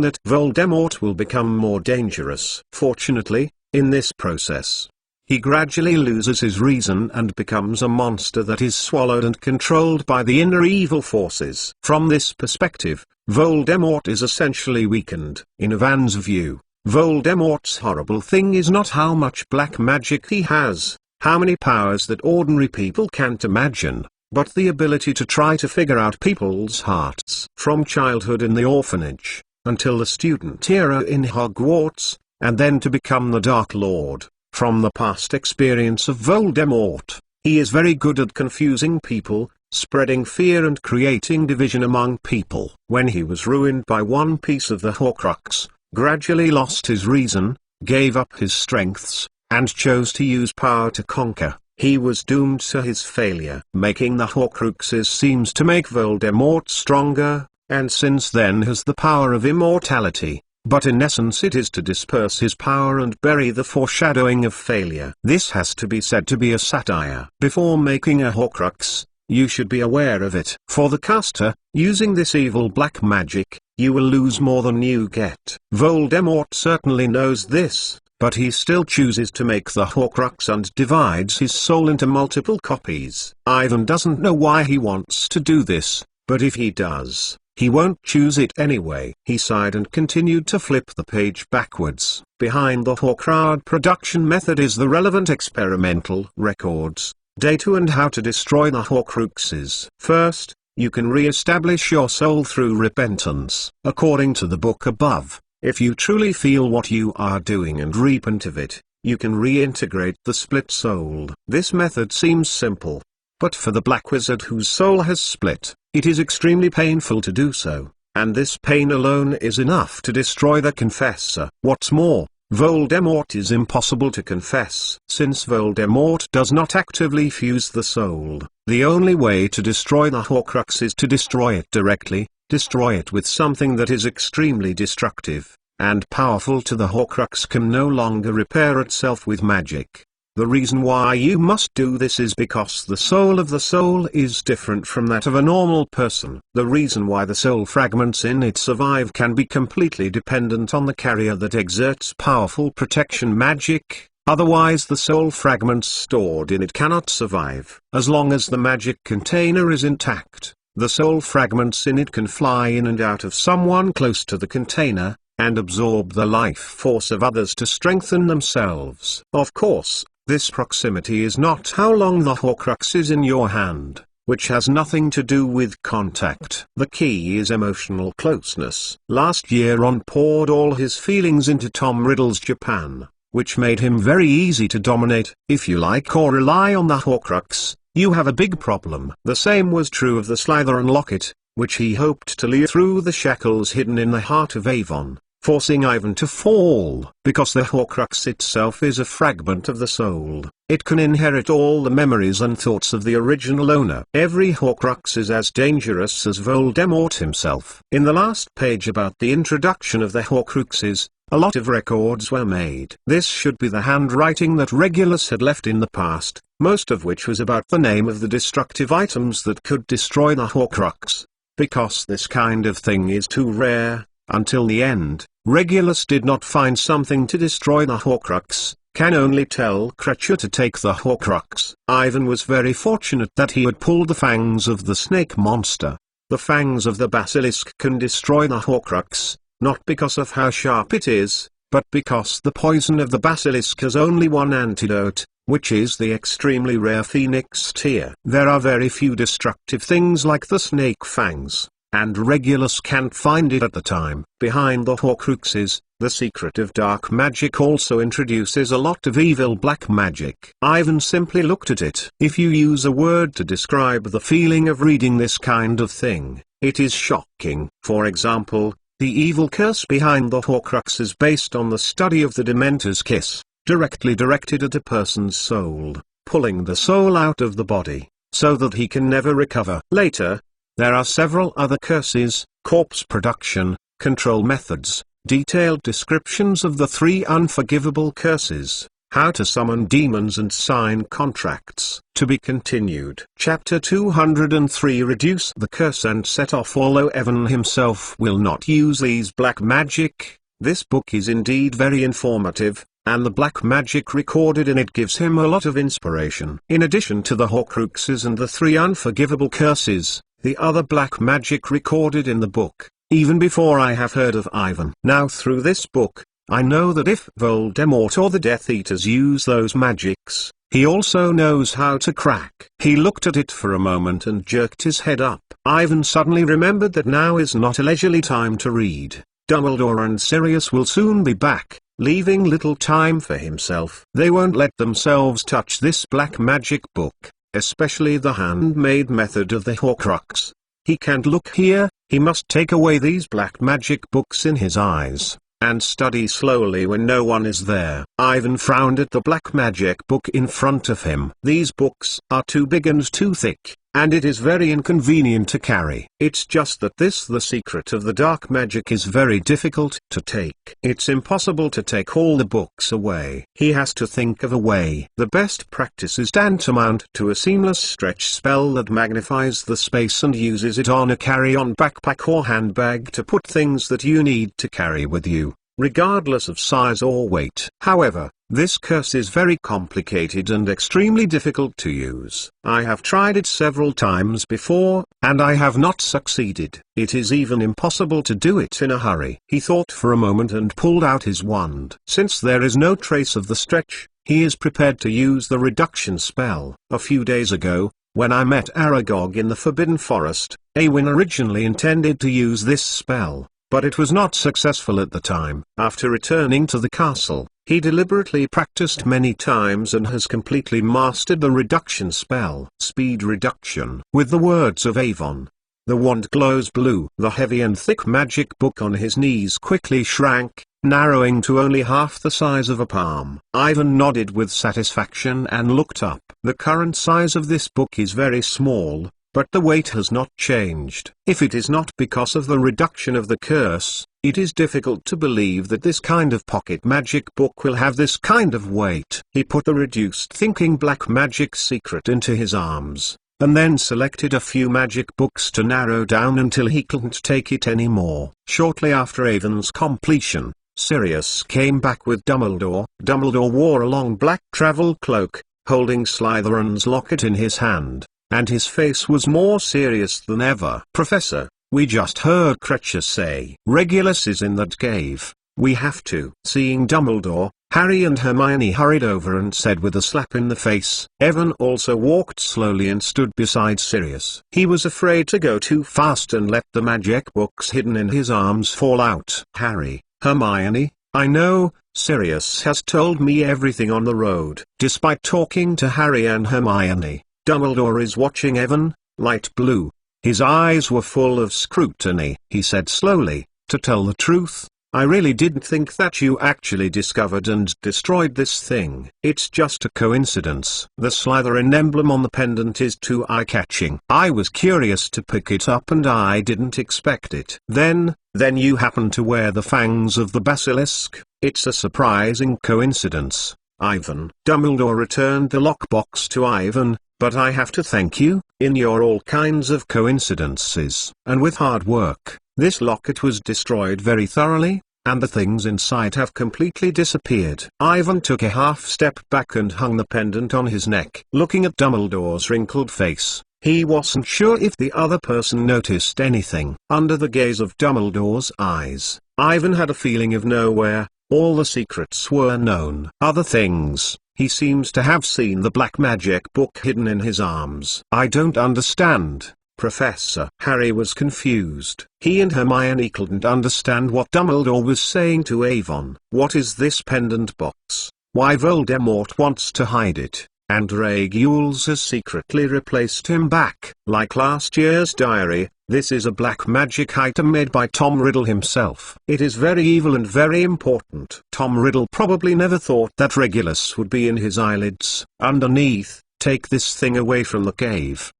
that Voldemort will become more dangerous. Fortunately, in this process, he gradually loses his reason and becomes a monster that is swallowed and controlled by the inner evil forces. From this perspective, Voldemort is essentially weakened. In Ivan's view, Voldemort's horrible thing is not how much black magic he has, how many powers that ordinary people can't imagine, but the ability to try to figure out people's hearts. From childhood in the orphanage, until the student era in Hogwarts, and then to become the Dark Lord. From the past experience of Voldemort, he is very good at confusing people, spreading fear and creating division among people. When he was ruined by one piece of the Horcrux, gradually lost his reason, gave up his strengths, and chose to use power to conquer, he was doomed to his failure. Making the Horcruxes seems to make Voldemort stronger, and since then has the power of immortality. But in essence it is to disperse his power and bury the foreshadowing of failure. This has to be said to be a satire. Before making a Horcrux, you should be aware of it. For the caster, using this evil black magic, you will lose more than you get. Voldemort certainly knows this, but he still chooses to make the Horcrux and divides his soul into multiple copies. Ivan doesn't know why he wants to do this, but if he does, he won't choose it anyway. He sighed and continued to flip the page backwards. Behind the Horcrux production method is the relevant experimental records, data and how to destroy the Horcruxes. First, you can re-establish your soul through repentance. According to the book above, if you truly feel what you are doing and repent of it, you can reintegrate the split soul. This method seems simple, but for the Black Wizard whose soul has split, it is extremely painful to do so, and this pain alone is enough to destroy the confessor. What's more, Voldemort is impossible to confess. Since Voldemort does not actively fuse the soul, the only way to destroy the Horcrux is to destroy it directly, destroy it with something that is extremely destructive and powerful to the Horcrux can no longer repair itself with magic. The reason why you must do this is because the soul of the soul is different from that of a normal person. The reason why the soul fragments in it survive can be completely dependent on the carrier that exerts powerful protection magic, otherwise the soul fragments stored in it cannot survive. As long as the magic container is intact, the soul fragments in it can fly in and out of someone close to the container, and absorb the life force of others to strengthen themselves. Of course, this proximity is not how long the Horcrux is in your hand, which has nothing to do with contact. The key is emotional closeness. Last year Ron poured all his feelings into Tom Riddle's Japan, which made him very easy to dominate. If you like or rely on the Horcrux, you have a big problem. The same was true of the Slytherin locket, which he hoped to lure through the shackles hidden in the heart of Avon, forcing Ivan to fall. Because the Horcrux itself is a fragment of the soul, it can inherit all the memories and thoughts of the original owner. Every Horcrux is as dangerous as Voldemort himself. In the last page about the introduction of the Horcruxes, a lot of records were made. This should be the handwriting that Regulus had left in the past, most of which was about the name of the destructive items that could destroy the Horcrux. Because this kind of thing is too rare, until the end, Regulus did not find something to destroy the Horcrux, can only tell Cratchit to take the Horcrux. Ivan was very fortunate that he had pulled the fangs of the snake monster. The fangs of the basilisk can destroy the Horcrux, not because of how sharp it is, but because the poison of the basilisk has only one antidote, which is the extremely rare phoenix tear. There are very few destructive things like the snake fangs, and Regulus can't find it at the time. Behind the Horcruxes, the secret of dark magic also introduces a lot of evil black magic. Ivan simply looked at it. If you use a word to describe the feeling of reading this kind of thing, it is shocking. For example, the evil curse behind the Horcrux is based on the study of the Dementor's kiss, directly directed at a person's soul, pulling the soul out of the body, so that he can never recover. Later, there are several other curses, corpse production, control methods, detailed descriptions of the 3 unforgivable curses, how to summon demons and sign contracts. To be continued. Chapter 203 Reduce the curse and set off. Although Evan himself will not use these black magic, this book is indeed very informative, and the black magic recorded in it gives him a lot of inspiration. In addition to the Horcruxes and the 3 unforgivable curses, the other black magic recorded in the book, even before I have heard of Ivan. Now through this book, I know that if Voldemort or the Death Eaters use those magics, he also knows how to crack. He looked at it for a moment and jerked his head up. Ivan suddenly remembered that now is not a leisurely time to read. Dumbledore and Sirius will soon be back, leaving little time for himself. They won't let themselves touch this black magic book, especially the handmade method of the Horcrux. He can't look here, he must take away these black magic books in his eyes, and study slowly when no one is there. Ivan frowned at the black magic book in front of him. These books are too big and too thick, and it is very inconvenient to carry. It's just that the secret of the dark magic is very difficult to take. It's impossible to take all the books away. He has to think of a way. The best practice is tantamount to a seamless stretch spell that magnifies the space and uses it on a carry-on backpack or handbag to put things that you need to carry with you. regardless of size or weight. However, this curse is very complicated and extremely difficult to use. I have tried it several times before, and I have not succeeded. It is even impossible to do it in a hurry. He thought for a moment and pulled out his wand. Since there is no trace of the stretch, he is prepared to use the reduction spell. A few days ago, when I met Aragog in the Forbidden Forest, Awin originally intended to use this spell, but it was not successful at the time. After returning to the castle, he deliberately practiced many times and has completely mastered the reduction spell. Speed reduction. With the words of Avon, the wand glows blue. The heavy and thick magic book on his knees quickly shrank, narrowing to only half the size of a palm. Ivan nodded with satisfaction and looked up. The current size of this book is very small, but the weight has not changed. If it is not because of the reduction of the curse, it is difficult to believe that this kind of pocket magic book will have this kind of weight. He put the reduced thinking black magic secret into his arms, and then selected a few magic books to narrow down until he couldn't take it anymore. Shortly after Avon's completion, Sirius came back with Dumbledore. Dumbledore wore a long black travel cloak, holding Slytherin's locket in his hand, and his face was more serious than ever. "Professor, we just heard Cretcher say Regulus is in that cave. We have to." Seeing Dumbledore, Harry and Hermione hurried over and said with a slap in the face. Evan also walked slowly and stood beside Sirius. He was afraid to go too fast and let the magic books hidden in his arms fall out. "Harry, Hermione, I know, Sirius has told me everything on the road." Despite talking to Harry and Hermione, Dumbledore is watching Evan, light blue. His eyes were full of scrutiny. He said slowly, "To tell the truth, I really didn't think that you actually discovered and destroyed this thing. It's just a coincidence. The Slytherin emblem on the pendant is too eye-catching. I was curious to pick it up and I didn't expect it. Then you happen to wear the fangs of the basilisk. It's a surprising coincidence, Ivan." Dumbledore returned the lockbox to Ivan. "But I have to thank you, in your all kinds of coincidences, and with hard work, this locket was destroyed very thoroughly, and the things inside have completely disappeared." Ivan took a half step back and hung the pendant on his neck. Looking at Dumbledore's wrinkled face, he wasn't sure if the other person noticed anything. Under the gaze of Dumbledore's eyes, Ivan had a feeling of nowhere. All the secrets were known. Other things. He seems to have seen the black magic book hidden in his arms. "I don't understand, Professor." Harry was confused. He and Hermione couldn't understand what Dumbledore was saying to Avon. "What is this pendant box? Why Voldemort wants to hide it?" And Regulus has secretly replaced him back. Like last year's diary, this is a black magic item made by Tom Riddle himself. It is very evil and very important. Tom Riddle probably never thought that Regulus would be in his eyelids. Underneath, "Take this thing away from the cave."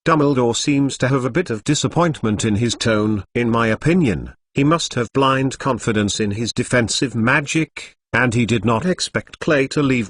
Dumbledore seems to have a bit of disappointment in his tone. "In my opinion, he must have blind confidence in his defensive magic, and he did not expect Clay to leave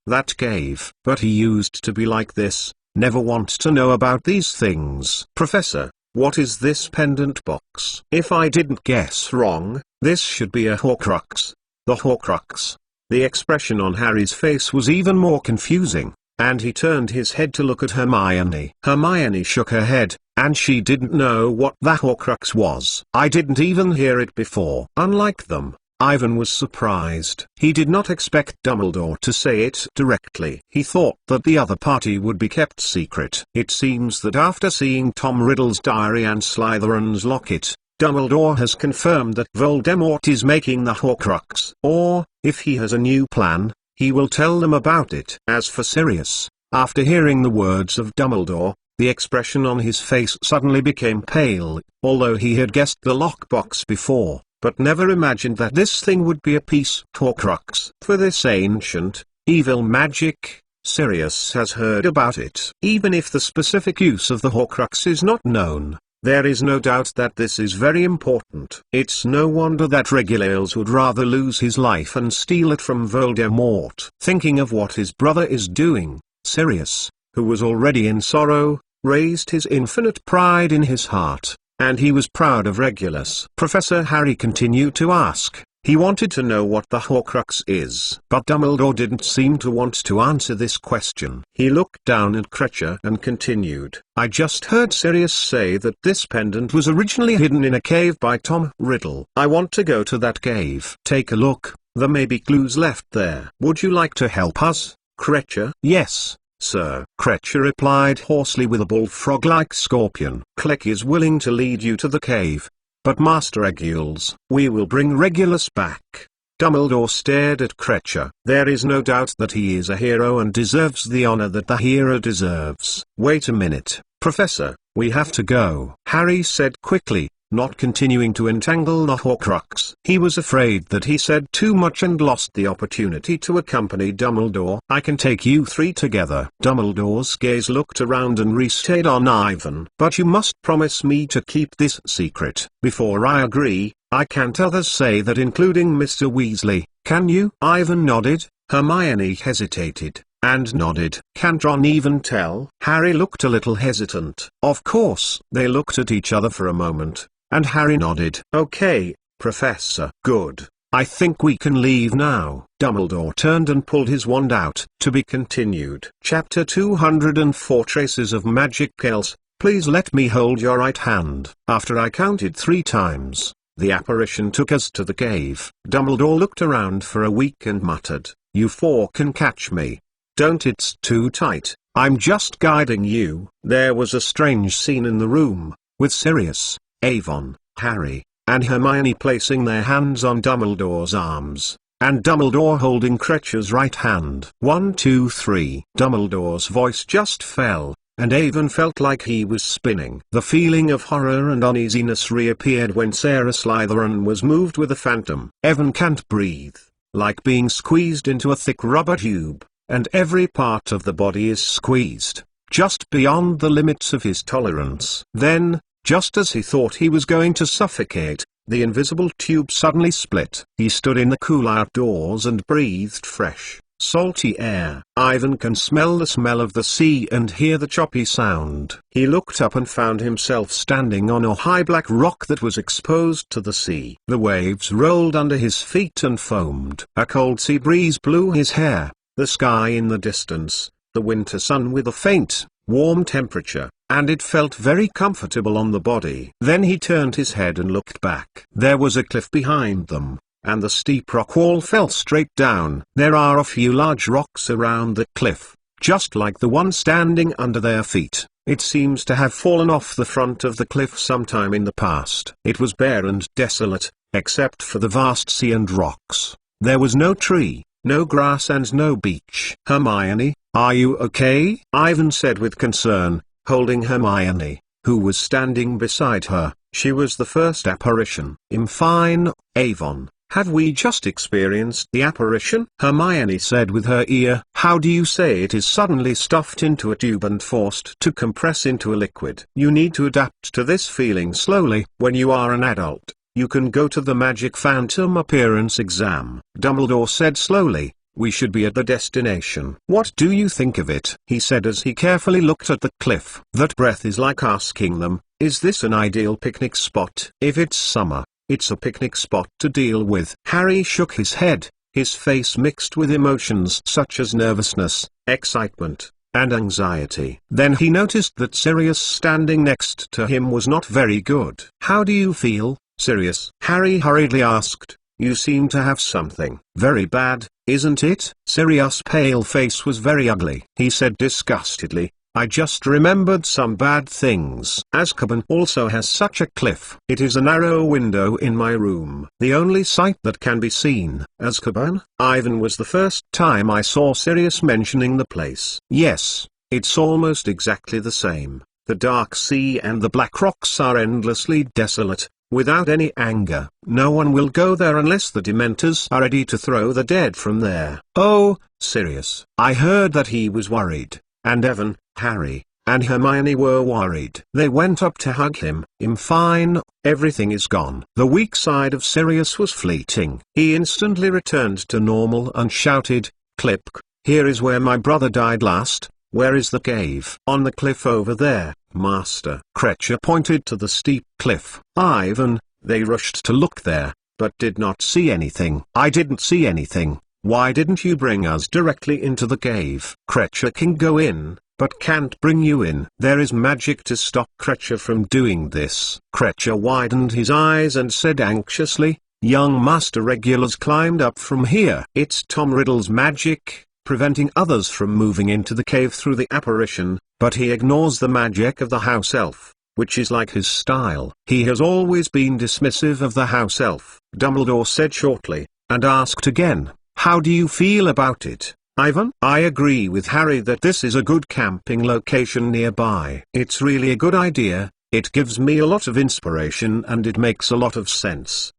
that cave. But he used to be like this, never want to know about these things." "Professor, what is this pendant box?" "If I didn't guess wrong, this should be a Horcrux." The Horcrux. The expression on Harry's face was even more confusing, and he turned his head to look at Hermione. Hermione shook her head, and she didn't know what the Horcrux was. "I didn't even hear it before." Unlike them, Ivan was surprised. He did not expect Dumbledore to say it directly. He thought that the other party would be kept secret. It seems that after seeing Tom Riddle's diary and Slytherin's locket, Dumbledore has confirmed that Voldemort is making the Horcrux. Or, if he has a new plan, he will tell them about it. As for Sirius, after hearing the words of Dumbledore, the expression on his face suddenly became pale. Although he had guessed the lockbox before, but never imagined that this thing would be a piece Horcrux. For this ancient, evil magic, Sirius has heard about it. Even if the specific use of the Horcrux is not known, there is no doubt that this is very important. It's no wonder that Regulus would rather lose his life and steal it from Voldemort. Thinking of what his brother is doing, Sirius, who was already in sorrow, raised his infinite pride in his heart. And he was proud of Regulus. Professor Harry continued to ask, He wanted to know what the Horcrux is. But Dumbledore didn't seem to want to answer this question. He looked down at Kreacher and continued, I just heard Sirius say that this pendant was originally hidden in a cave by Tom Riddle. I want to go to that cave. Take a look, there may be clues left there. Would you like to help us, Kreacher? Yes, sir. Kreacher replied hoarsely with a bullfrog-like scorpion. Click is willing to lead you to the cave. But Master Regulus, we will bring Regulus back. Dumbledore stared at Kreacher. There is no doubt that he is a hero and deserves the honor that the hero deserves. Wait a minute, Professor, we have to go, Harry said quickly, not continuing to entangle the Horcrux. He was afraid that he said too much and lost the opportunity to accompany Dumbledore. I can take you three together. Dumbledore's gaze looked around and restayed on Ivan. But you must promise me to keep this secret. Before I agree, I can't others say that, including Mr. Weasley. Can you? Ivan nodded. Hermione hesitated and nodded. Can't Ron even tell? Harry looked a little hesitant. Of course. They looked at each other for a moment, and Harry nodded. Okay, Professor. Good. I think we can leave now. Dumbledore turned and pulled his wand out. To be continued. Chapter 204 Traces of Magic Chaos. Please let me hold your right hand. After I counted 3 times, the apparition took us to the cave. Dumbledore looked around for a week and muttered, You 4 can catch me. Don't, it's too tight. I'm just guiding you. There was a strange scene in the room, with Sirius, Avon, Harry, and Hermione placing their hands on Dumbledore's arms, and Dumbledore holding Kreacher's right hand. 1, 2, 3. Dumbledore's voice just fell, and Avon felt like he was spinning. The feeling of horror and uneasiness reappeared when Sarah Slytherin was moved with a phantom. Evan can't breathe, like being squeezed into a thick rubber tube, and every part of the body is squeezed, just beyond the limits of his tolerance. Then, just as he thought he was going to suffocate, the invisible tube suddenly split. He stood in the cool outdoors and breathed fresh, salty air. Ivan can smell the smell of the sea and hear the choppy sound. He looked up and found himself standing on a high black rock that was exposed to the sea. The waves rolled under his feet and foamed. A cold sea breeze blew his hair. The sky in the distance, the winter sun with a faint, warm temperature, and it felt very comfortable on the body. Then he turned his head and looked back. There was a cliff behind them, and the steep rock wall fell straight down. There are a few large rocks around the cliff, just like the one standing under their feet. It seems to have fallen off the front of the cliff sometime in the past. It was bare and desolate, except for the vast sea and rocks. There was no tree, no grass and no beach. Hermione, are you okay? Ivan said with concern, holding Hermione, who was standing beside her. She was the first apparition. I'm fine, Avon. Have we just experienced the apparition? Hermione said with her ear. How do you say it is suddenly stuffed into a tube and forced to compress into a liquid? You need to adapt to this feeling slowly. When you are an adult, you can go to the Magic Phantom Appearance exam. Dumbledore said slowly, we should be at the destination. What do you think of it? He said as he carefully looked at the cliff. That breath is like asking them, is this an ideal picnic spot? If it's summer, it's a picnic spot to deal with. Harry shook his head, his face mixed with emotions such as nervousness, excitement, and anxiety. Then he noticed that Sirius standing next to him was not very good. How do you feel, Sirius? Harry hurriedly asked. You seem to have something very bad, isn't it? Sirius' pale face was very ugly. He said disgustedly, I just remembered some bad things. Azkaban also has such a cliff. It is a narrow window in my room. The only sight that can be seen. Azkaban? Ivan was the first time I saw Sirius mentioning the place. Yes, it's almost exactly the same. The dark sea and the black rocks are endlessly desolate, without any anger. No one will go there unless the Dementors are ready to throw the dead from there. Oh, Sirius. I heard that he was worried, and Evan, Harry, and Hermione were worried. They went up to hug him. I'm fine, everything is gone. The weak side of Sirius was fleeting. He instantly returned to normal and shouted, Clip, here is where my brother died last. Where is the cave? On the cliff over there, Master. Kreacher pointed to the steep cliff. Ivan, they rushed to look there, but did not see anything. I didn't see anything. Why didn't you bring us directly into the cave? Krecher can go in, but can't bring you in. There is magic to stop Krecher from doing this. Krecher widened his eyes and said anxiously, young master regulars climbed up from here. It's Tom Riddle's magic, preventing others from moving into the cave through the apparition, but he ignores the magic of the house elf, which is like his style. He has always been dismissive of the house elf, Dumbledore said shortly, and asked again, how do you feel about it, Ivan? I agree with Harry that this is a good camping location nearby. It's really a good idea, it gives me a lot of inspiration and it makes a lot of sense.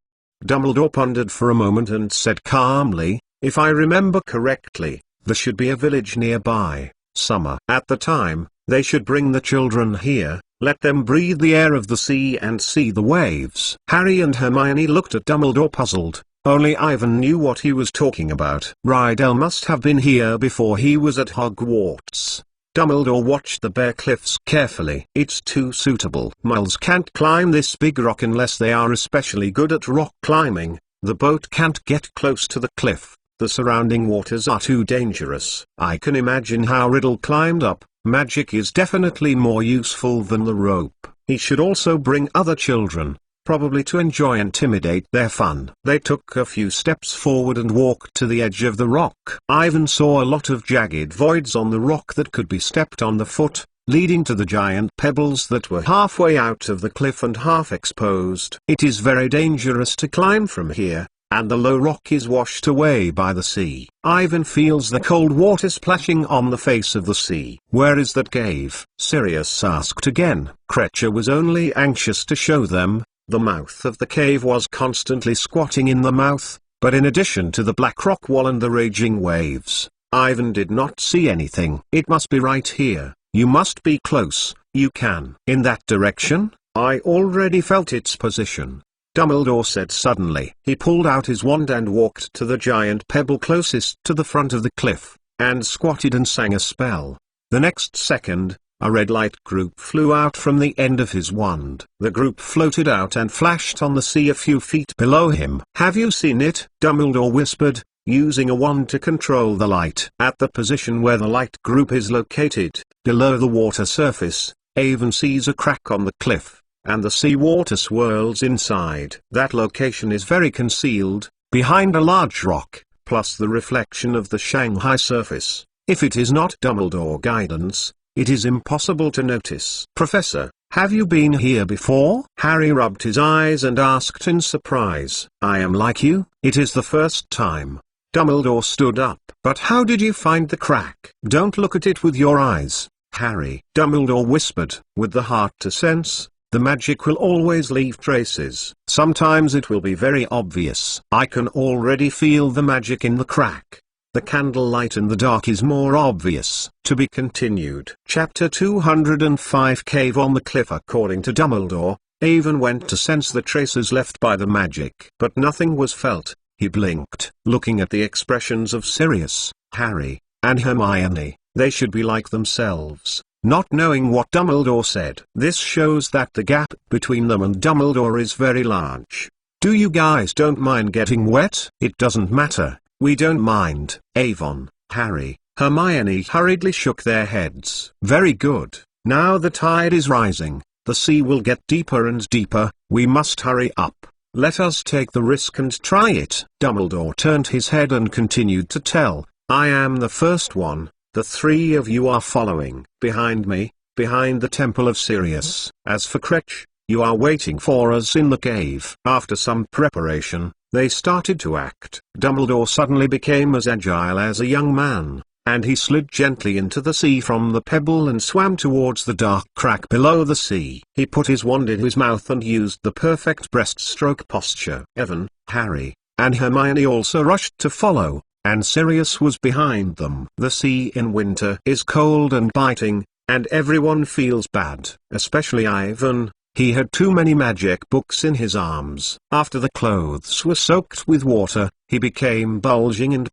Dumbledore pondered for a moment and said calmly, if I remember correctly, there should be a village nearby, summer. At the time, they should bring the children here, let them breathe the air of the sea and see the waves. Harry and Hermione looked at Dumbledore puzzled. Only Ivan knew what he was talking about. Rydell must have been here before he was at Hogwarts. Dumbledore watched the bare cliffs carefully. It's too suitable. Muggles can't climb this big rock unless they are especially good at rock climbing. The boat can't get close to the cliff. The surrounding waters are too dangerous. I can imagine how Riddle climbed up. Magic is definitely more useful than the rope. He should also bring other children, probably to enjoy and intimidate their fun. They took a few steps forward and walked to the edge of the rock. Ivan saw a lot of jagged voids on the rock that could be stepped on the foot, leading to the giant pebbles that were halfway out of the cliff and half exposed. It is very dangerous to climb from here, and the low rock is washed away by the sea. Ivan feels the cold water splashing on the face of the sea. Where is that cave? Sirius asked again. Krecher was only anxious to show them. The mouth of the cave was constantly squatting in the mouth, but in addition to the black rock wall and the raging waves, Ivan did not see anything. It must be right here. You must be close. You can. In that direction? I already felt its position, Dumbledore said suddenly. He pulled out his wand and walked to the giant pebble closest to the front of the cliff, and squatted and sang a spell. The next second, a red light group flew out from the end of his wand. The group floated out and flashed on the sea a few feet below him. Have you seen it? Dumbledore whispered, using a wand to control the light. At the position where the light group is located, below the water surface, Ivan sees a crack on the cliff, and the sea water swirls inside. That location is very concealed, behind a large rock, plus the reflection of the Shanghai surface. If it is not Dumbledore guidance, it is impossible to notice. Professor, have you been here before? Harry rubbed his eyes and asked in surprise. I am like you, it is the first time. Dumbledore stood up. But how did you find the crack? Don't look at it with your eyes, Harry. Dumbledore whispered. With the heart to sense, the magic will always leave traces. Sometimes it will be very obvious. I can already feel the magic in the crack. The candlelight in the dark is more obvious. To be continued. Chapter 205 Cave on the Cliff. According to Dumbledore, Ivan went to sense the traces left by the magic. But nothing was felt. He blinked. Looking at the expressions of Sirius, Harry, and Hermione, they should be like themselves, not knowing what Dumbledore said. This shows that the gap between them and Dumbledore is very large. Do you guys don't mind getting wet? It doesn't matter. We don't mind. Avon, Harry, Hermione hurriedly shook their heads. Very good. Now the tide is rising. The sea will get deeper and deeper. We must hurry up. Let us take the risk and try it. Dumbledore turned his head and continued to tell. I am the first one. The three of you are following. Behind me, behind the Temple of Sirius. As for Cretch, you are waiting for us in the cave. After some preparation, they started to act. Dumbledore suddenly became as agile as a young man, and he slid gently into the sea from the pebble and swam towards the dark crack below the sea. He put his wand in his mouth and used the perfect breaststroke posture. Evan, Harry, and Hermione also rushed to follow, and Sirius was behind them. The sea in winter is cold and biting, and everyone feels bad, especially Ivan. He had too many magic books in his arms. After the clothes were soaked with water, he became bulging,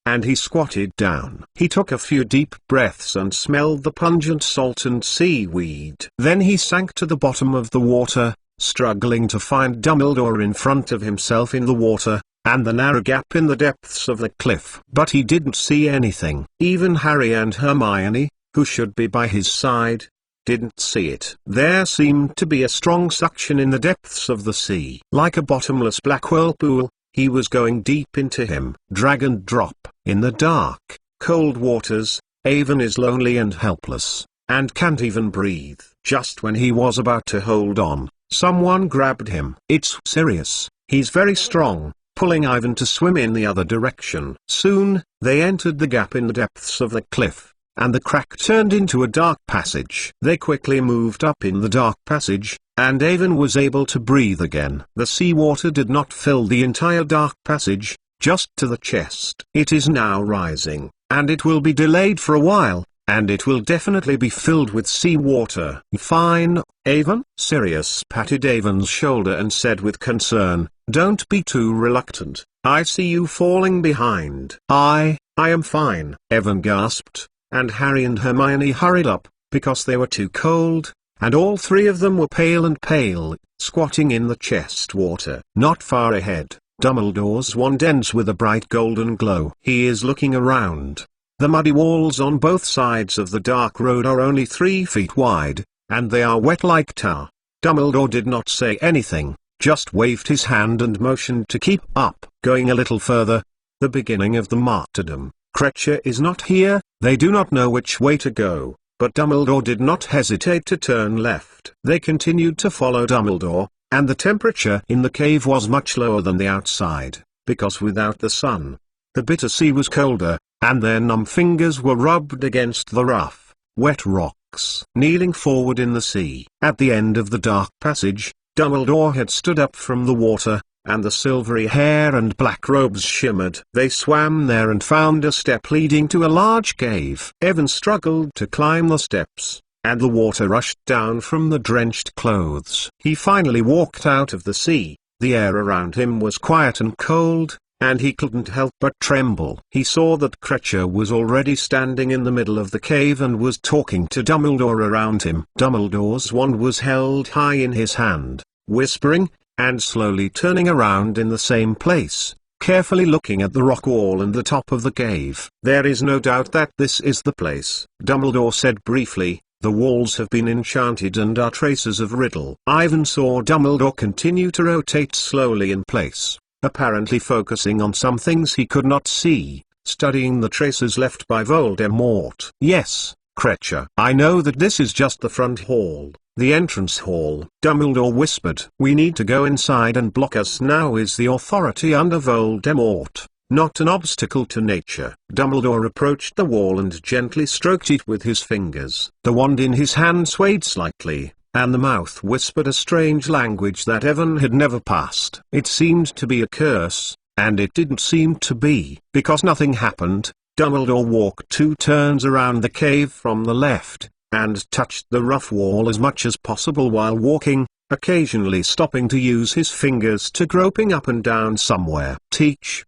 and he squatted down. He took a few deep breaths and smelled the pungent salt and seaweed. Then he sank to the bottom of the water, struggling to find Dumbledore in front of himself in the water, and the narrow gap in the depths of the cliff. But he didn't see anything. Even Harry and Hermione, who should be by his side, didn't see it. There seemed to be a strong suction in the depths of the sea. Like a bottomless black whirlpool, he was going deep into him. Drag and drop. In the dark, cold waters, Avon is lonely and helpless, and can't even breathe. Just when he was about to hold on, someone grabbed him. It's Sirius. He's very strong, pulling Ivan to swim in the other direction. Soon, they entered the gap in the depths of the cliff, and the crack turned into a dark passage. They quickly moved up in the dark passage, and Avon was able to breathe again. The seawater did not fill the entire dark passage, just to the chest. It is now rising, and it will be delayed for a while, and it will definitely be filled with seawater. Fine, Avon? Sirius patted Avon's shoulder and said with concern, "Don't be too reluctant. I see you falling behind." I am fine," Avon gasped, and Harry and Hermione hurried up, because they were too cold, and all three of them were pale, squatting in the chest water. Not far ahead, Dumbledore's wand ends with a bright golden glow. He is looking around. The muddy walls on both sides of the dark road are only 3 feet wide, and they are wet like tar. Dumbledore did not say anything, just waved his hand and motioned to keep up. Going a little further, the beginning of the martyrdom. Kreacher is not here. They do not know which way to go, but Dumbledore did not hesitate to turn left. They continued to follow Dumbledore, and the temperature in the cave was much lower than the outside, because without the sun, the bitter sea was colder, and their numb fingers were rubbed against the rough, wet rocks. Kneeling forward in the sea, at the end of the dark passage, Dumbledore had stood up from the water, and the silvery hair and black robes shimmered. They swam there and found a step leading to a large cave. Evan struggled to climb the steps, and the water rushed down from the drenched clothes. He finally walked out of the sea. The air around him was quiet and cold, and he couldn't help but tremble. He saw that Kreacher was already standing in the middle of the cave and was talking to Dumbledore around him. Dumbledore's wand was held high in his hand, whispering, and slowly turning around in the same place, carefully looking at the rock wall and the top of the cave. "There is no doubt that this is the place," Dumbledore said briefly. "The walls have been enchanted and are traces of Riddle." Ivan saw Dumbledore continue to rotate slowly in place, apparently focusing on some things he could not see, studying the traces left by Voldemort. "Yes, Kreacher. I know that this is just the front hall, the entrance hall," Dumbledore whispered. "We need to go inside and block us now is the authority under Voldemort, not an obstacle to nature." Dumbledore approached the wall and gently stroked it with his fingers. The wand in his hand swayed slightly, and the mouth whispered a strange language that Evan had never passed. It seemed to be a curse, and it didn't seem to be. Because nothing happened, Dumbledore walked 2 turns around the cave from the left, and touched the rough wall as much as possible while walking, occasionally stopping to use his fingers to groping up and down somewhere. Teach.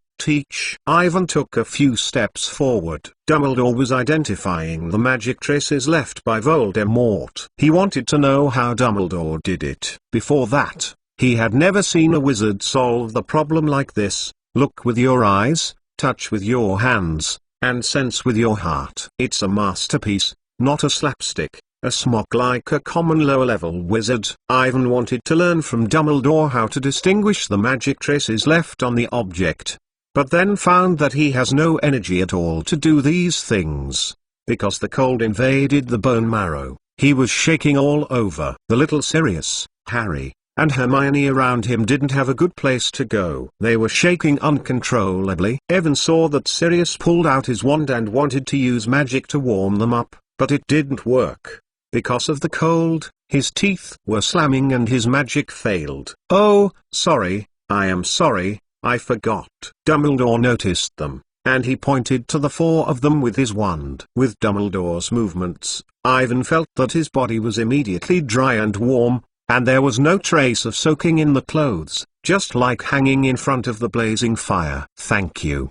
Ivan took a few steps forward. Dumbledore was identifying the magic traces left by Voldemort. He wanted to know how Dumbledore did it. Before that, he had never seen a wizard solve the problem like this. Look with your eyes, touch with your hands, and sense with your heart. It's a masterpiece, not a slapstick, a smock like a common lower-level wizard. Ivan wanted to learn from Dumbledore how to distinguish the magic traces left on the object, but then found that he has no energy at all to do these things, because the cold invaded the bone marrow. He was shaking all over. The little Sirius, Harry, and Hermione around him didn't have a good place to go. They were shaking uncontrollably. Evan saw that Sirius pulled out his wand and wanted to use magic to warm them up, but it didn't work. Because of the cold, his teeth were slamming and his magic failed. "Oh, sorry, I am sorry, I forgot." Dumbledore noticed them, and he pointed to the 4 of them with his wand. With Dumbledore's movements, Ivan felt that his body was immediately dry and warm, and there was no trace of soaking in the clothes, just like hanging in front of the blazing fire. "Thank you."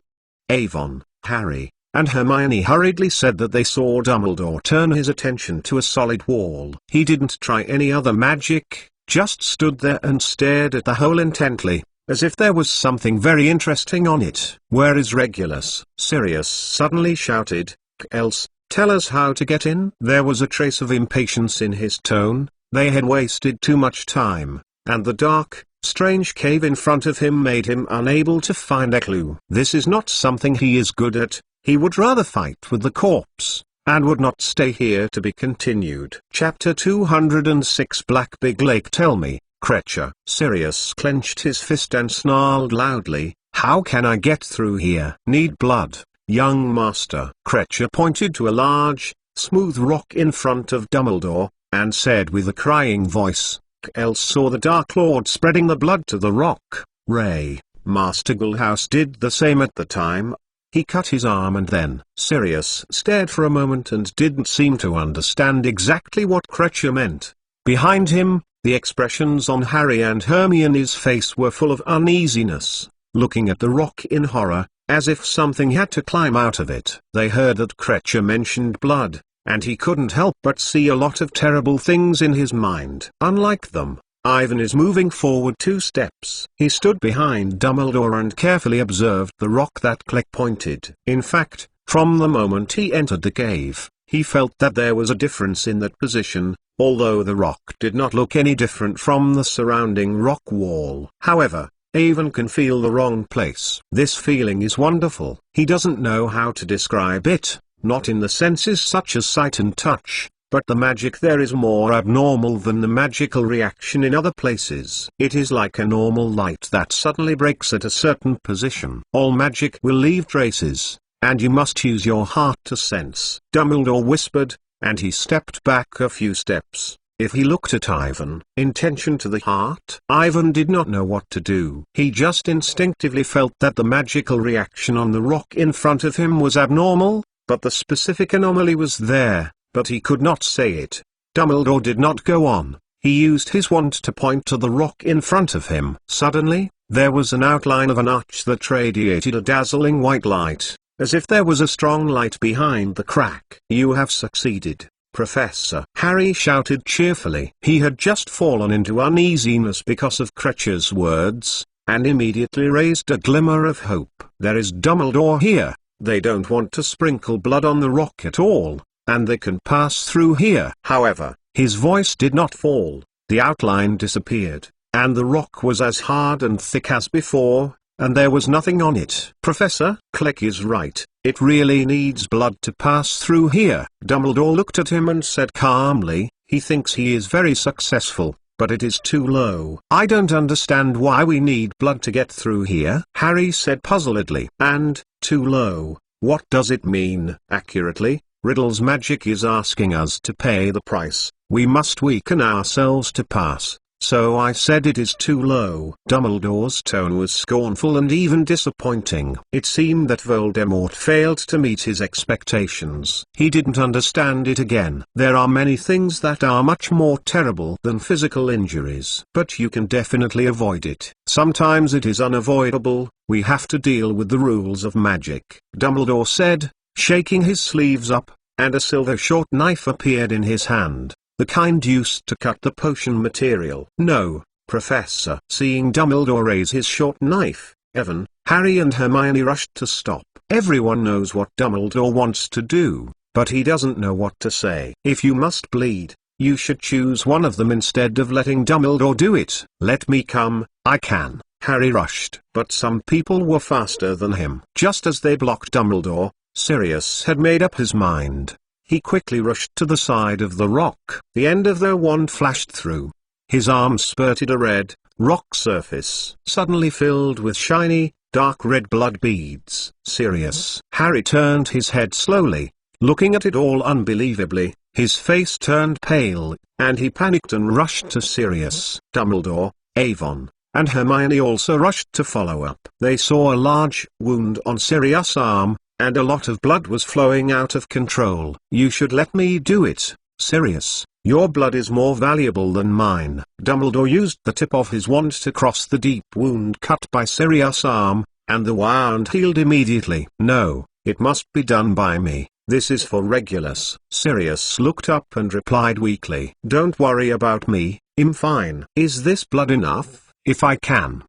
Avon, Harry, and Hermione hurriedly said that they saw Dumbledore turn his attention to a solid wall. He didn't try any other magic, just stood there and stared at the hole intently, as if there was something very interesting on it. "Where is Regulus?" Sirius suddenly shouted. "Else, tell us how to get in." There was a trace of impatience in his tone. They had wasted too much time, and the dark, strange cave in front of him made him unable to find a clue. This is not something he is good at. He would rather fight with the corpse, and would not stay here to be continued. Chapter 206 Black Big Lake. "Tell me, creature." Sirius clenched his fist and snarled loudly, "How can I get through here?" "Need blood, young master." Creature pointed to a large, smooth rock in front of Dumbledore, and said with a crying voice. Else saw the Dark Lord spreading the blood to the rock. Ray, Master Gulhouse did the same at the time. He cut his arm and then. Sirius stared for a moment and didn't seem to understand exactly what creature meant. Behind him, the expressions on Harry and Hermione's face were full of uneasiness, looking at the rock in horror, as if something had to climb out of it. They heard that creature mentioned blood, and he couldn't help but see a lot of terrible things in his mind. Unlike them, Ivan is moving forward 2 steps. He stood behind Dumbledore and carefully observed the rock that Click pointed. In fact, from the moment he entered the cave, he felt that there was a difference in that position, although the rock did not look any different from the surrounding rock wall. However, Ivan can feel the wrong place. This feeling is wonderful. He doesn't know how to describe it, not in the senses such as sight and touch, but the magic there is more abnormal than the magical reaction in other places. It is like a normal light that suddenly breaks at a certain position. All magic will leave traces, and you must use your heart to sense. Dumbledore whispered, and he stepped back a few steps. If he looked at Ivan, intention to the heart, Ivan did not know what to do. He just instinctively felt that the magical reaction on the rock in front of him was abnormal, but the specific anomaly was there, but he could not say it. Dumbledore did not go on. He used his wand to point to the rock in front of him. Suddenly, there was an outline of an arch that radiated a dazzling white light, as if there was a strong light behind the crack. "You have succeeded, Professor," Harry shouted cheerfully. He had just fallen into uneasiness because of Creature's words, and immediately raised a glimmer of hope. "There is Dumbledore here. They don't want to sprinkle blood on the rock at all, and they can pass through here." However, his voice did not fall. The outline disappeared, and the rock was as hard and thick as before, and there was nothing on it. "Professor, Click is right. It really needs blood to pass through here." Dumbledore looked at him and said calmly, "He thinks he is very successful, but it is too low." "I don't understand why we need blood to get through here," Harry said puzzledly. "And, too low, what does it mean?" "Accurately, Riddle's magic is asking us to pay the price. We must weaken ourselves to pass, so I said it is too low." Dumbledore's tone was scornful and even disappointing. It seemed that Voldemort failed to meet his expectations. He didn't understand it again. "There are many things that are much more terrible than physical injuries, but you can definitely avoid it. Sometimes it is unavoidable. We have to deal with the rules of magic," Dumbledore said, shaking his sleeves up, and a silver short knife appeared in his hand, the kind used to cut the potion material. "No, Professor." Seeing Dumbledore raise his short knife, Evan, Harry and Hermione rushed to stop. Everyone knows what Dumbledore wants to do, but he doesn't know what to say. "If you must bleed, you should choose one of them instead of letting Dumbledore do it." "Let me come, I can." Harry rushed, but some people were faster than him. Just as they blocked Dumbledore, Sirius had made up his mind. He quickly rushed to the side of the rock. The end of their wand flashed through. His arm spurted a red, rock surface, suddenly filled with shiny, dark red blood beads. "Sirius." Harry turned his head slowly, looking at it all unbelievably. His face turned pale, and he panicked and rushed to Sirius. Dumbledore, Avon, and Hermione also rushed to follow up. They saw a large wound on Sirius' arm, and a lot of blood was flowing out of control. "You should let me do it, Sirius. Your blood is more valuable than mine." Dumbledore used the tip of his wand to cross the deep wound cut by Sirius' arm, and the wound healed immediately. "No, it must be done by me. This is for Regulus." Sirius looked up and replied weakly, "Don't worry about me, Fine. Is this blood enough? If I can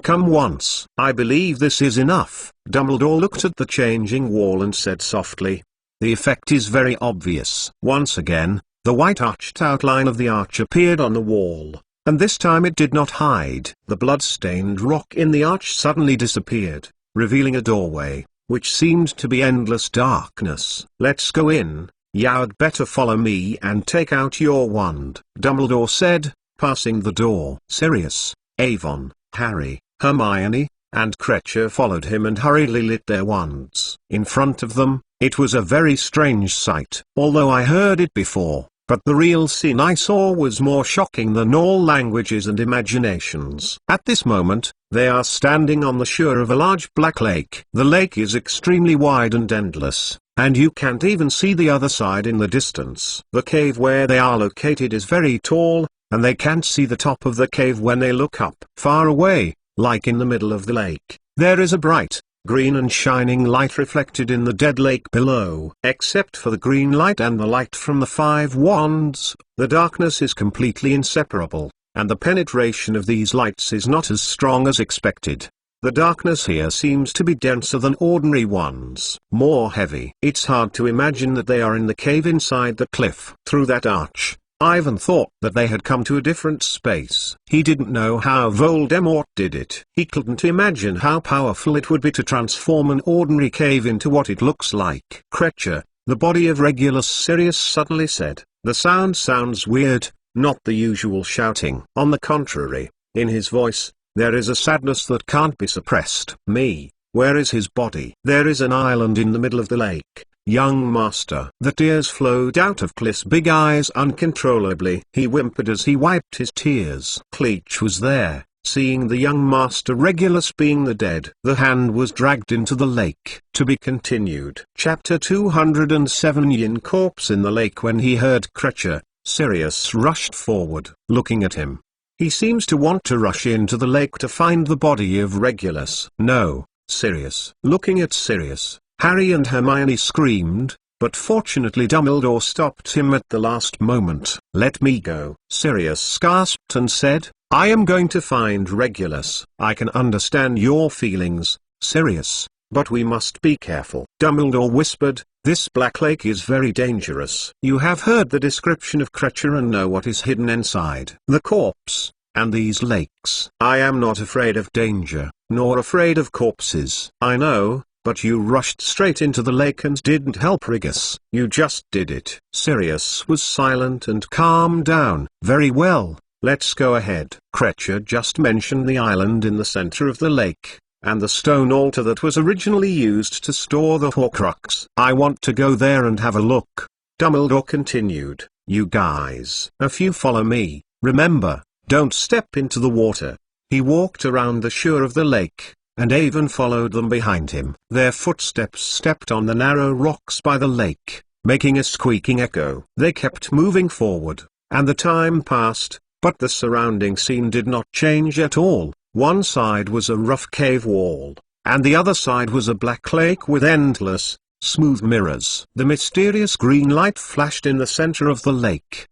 come once. I believe this is enough. Dumbledore looked at the changing wall and said softly. The effect is very obvious. Once again, the white arched outline of the arch appeared on the wall, and this time it did not hide. The blood-stained rock in the arch suddenly disappeared, revealing a doorway, which seemed to be endless darkness. Let's go in. You'd better follow me and take out your wand, Dumbledore said, passing the door. Sirius, Avon, Harry, Hermione, and Kreacher followed him and hurriedly lit their wands. In front of them, it was a very strange sight. Although I heard it before, but the real scene I saw was more shocking than all languages and imaginations. At this moment, they are standing on the shore of a large black lake. The lake is extremely wide and endless, and you can't even see the other side in the distance. The cave where they are located is very tall, and they can't see the top of the cave when they look up. Far away, like in the middle of the lake, there is a bright, green and shining light reflected in the dead lake below. Except for the green light and the light from the 5 wands, the darkness is completely inseparable, and the penetration of these lights is not as strong as expected. The darkness here seems to be denser than ordinary ones, more heavy. It's hard to imagine that they are in the cave inside the cliff. Through that arch, Ivan thought that they had come to a different space. He didn't know how Voldemort did it. He couldn't imagine how powerful it would be to transform an ordinary cave into what it looks like. Kreacher, the body of Regulus Sirius suddenly said, "The sound sounds weird, not the usual shouting." On the contrary, in his voice, there is a sadness that can't be suppressed. Where is his body? There is an island in the middle of the lake, young master. The tears flowed out of Cleech's big eyes uncontrollably. He whimpered as he wiped his tears. Cleech was there, seeing the young master Regulus being the dead. The hand was dragged into the lake. To be continued. Chapter 207. Yin corpse in the lake. When he heard Kreacher, Sirius rushed forward, looking at him. He seems to want to rush into the lake to find the body of Regulus. No, Sirius. Looking at Sirius, Harry and Hermione screamed, but fortunately Dumbledore stopped him at the last moment. "Let me go." Sirius gasped and said, "I am going to find Regulus." "I can understand your feelings, Sirius, but we must be careful." Dumbledore whispered, "This black lake is very dangerous. You have heard the description of Kreacher and know what is hidden inside the corpse, and these lakes. I am not afraid of danger, nor afraid of corpses." "I know, but you rushed straight into the lake and didn't help Regulus. You just did it." Sirius was silent and calmed down. "Very well, let's go ahead." Kreacher just mentioned the island in the center of the lake, and the stone altar that was originally used to store the Horcrux. "I want to go there and have a look." Dumbledore continued, "You guys, if you follow me, remember, don't step into the water." He walked around the shore of the lake, and Avon followed them behind him. Their footsteps stepped on the narrow rocks by the lake, making a squeaking echo. They kept moving forward, and the time passed, but the surrounding scene did not change at all. One side was a rough cave wall, and the other side was a black lake with endless, smooth mirrors. The mysterious green light flashed in the center of the lake.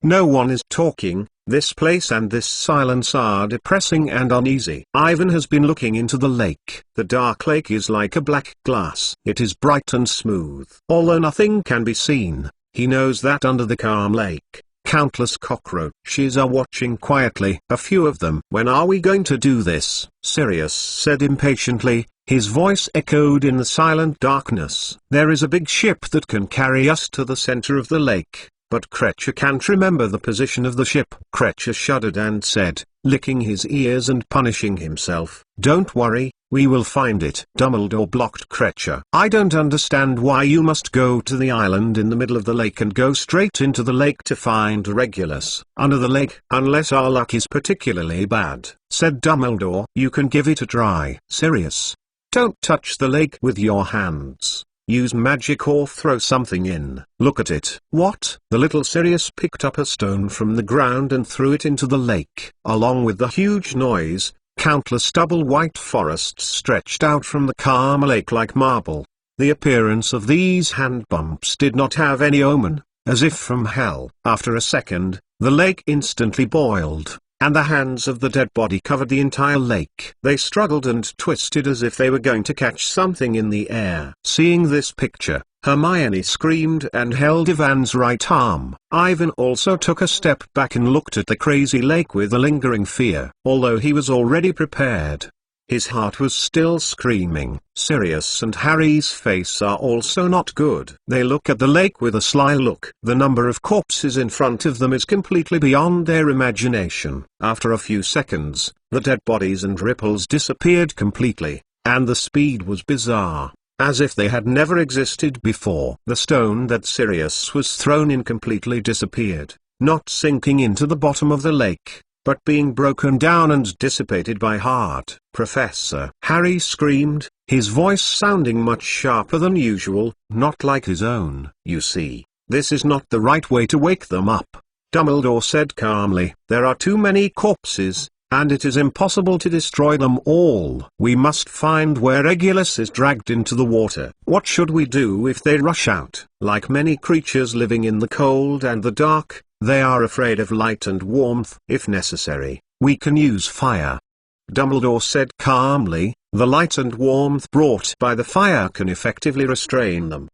No one is talking. This place and this silence are depressing and uneasy. Ivan has been looking into the lake. The dark lake is like a black glass. It is bright and smooth. Although nothing can be seen, he knows that under the calm lake, countless cockroaches are watching quietly. A few of them. "When are we going to do this?" Sirius said impatiently. His voice echoed in the silent darkness. "There is a big ship that can carry us to the center of the lake, but Kreacher can't remember the position of the ship." Kreacher shuddered and said, licking his ears and punishing himself, "Don't worry, we will find it." Dumbledore blocked Kreacher. "I don't understand why you must go to the island in the middle of the lake and go straight into the lake to find Regulus under the lake. Unless our luck is particularly bad," said Dumbledore. "You can give it a try." "Sirius, don't touch the lake with your hands. Use magic or throw something in." "Look at it." "What?" The little Sirius picked up a stone from the ground and threw it into the lake. Along with the huge noise, countless double white forests stretched out from the calm lake like marble. The appearance of these hand bumps did not have any omen. as if from hell. After a second, the lake instantly boiled, and the hands of the dead body covered the entire lake. They struggled and twisted as if they were going to catch something in the air. Seeing this picture, Hermione screamed and held Ivan's right arm. Ivan also took a step back and looked at the crazy lake with a lingering fear. Although he was already prepared, his heart was still screaming. Sirius and Harry's face are also not good. They look at the lake with a sly look. The number of corpses in front of them is completely beyond their imagination. After a few seconds, the dead bodies and ripples disappeared completely, and the speed was bizarre, as if they had never existed before. The stone that Sirius was thrown in completely disappeared, not sinking into the bottom of the lake, but being broken down and dissipated by hard. "Professor!" Harry screamed, his voice sounding much sharper than usual, not like his own. "You see, this is not the right way to wake them up," Dumbledore said calmly. "There are too many corpses, and it is impossible to destroy them all. We must find where Regulus is dragged into the water. What should we do if they rush out?" Like many creatures living in the cold and the dark, they are afraid of light and warmth. "If necessary, we can use fire," Dumbledore said calmly. "The light and warmth brought by the fire can effectively restrain them!"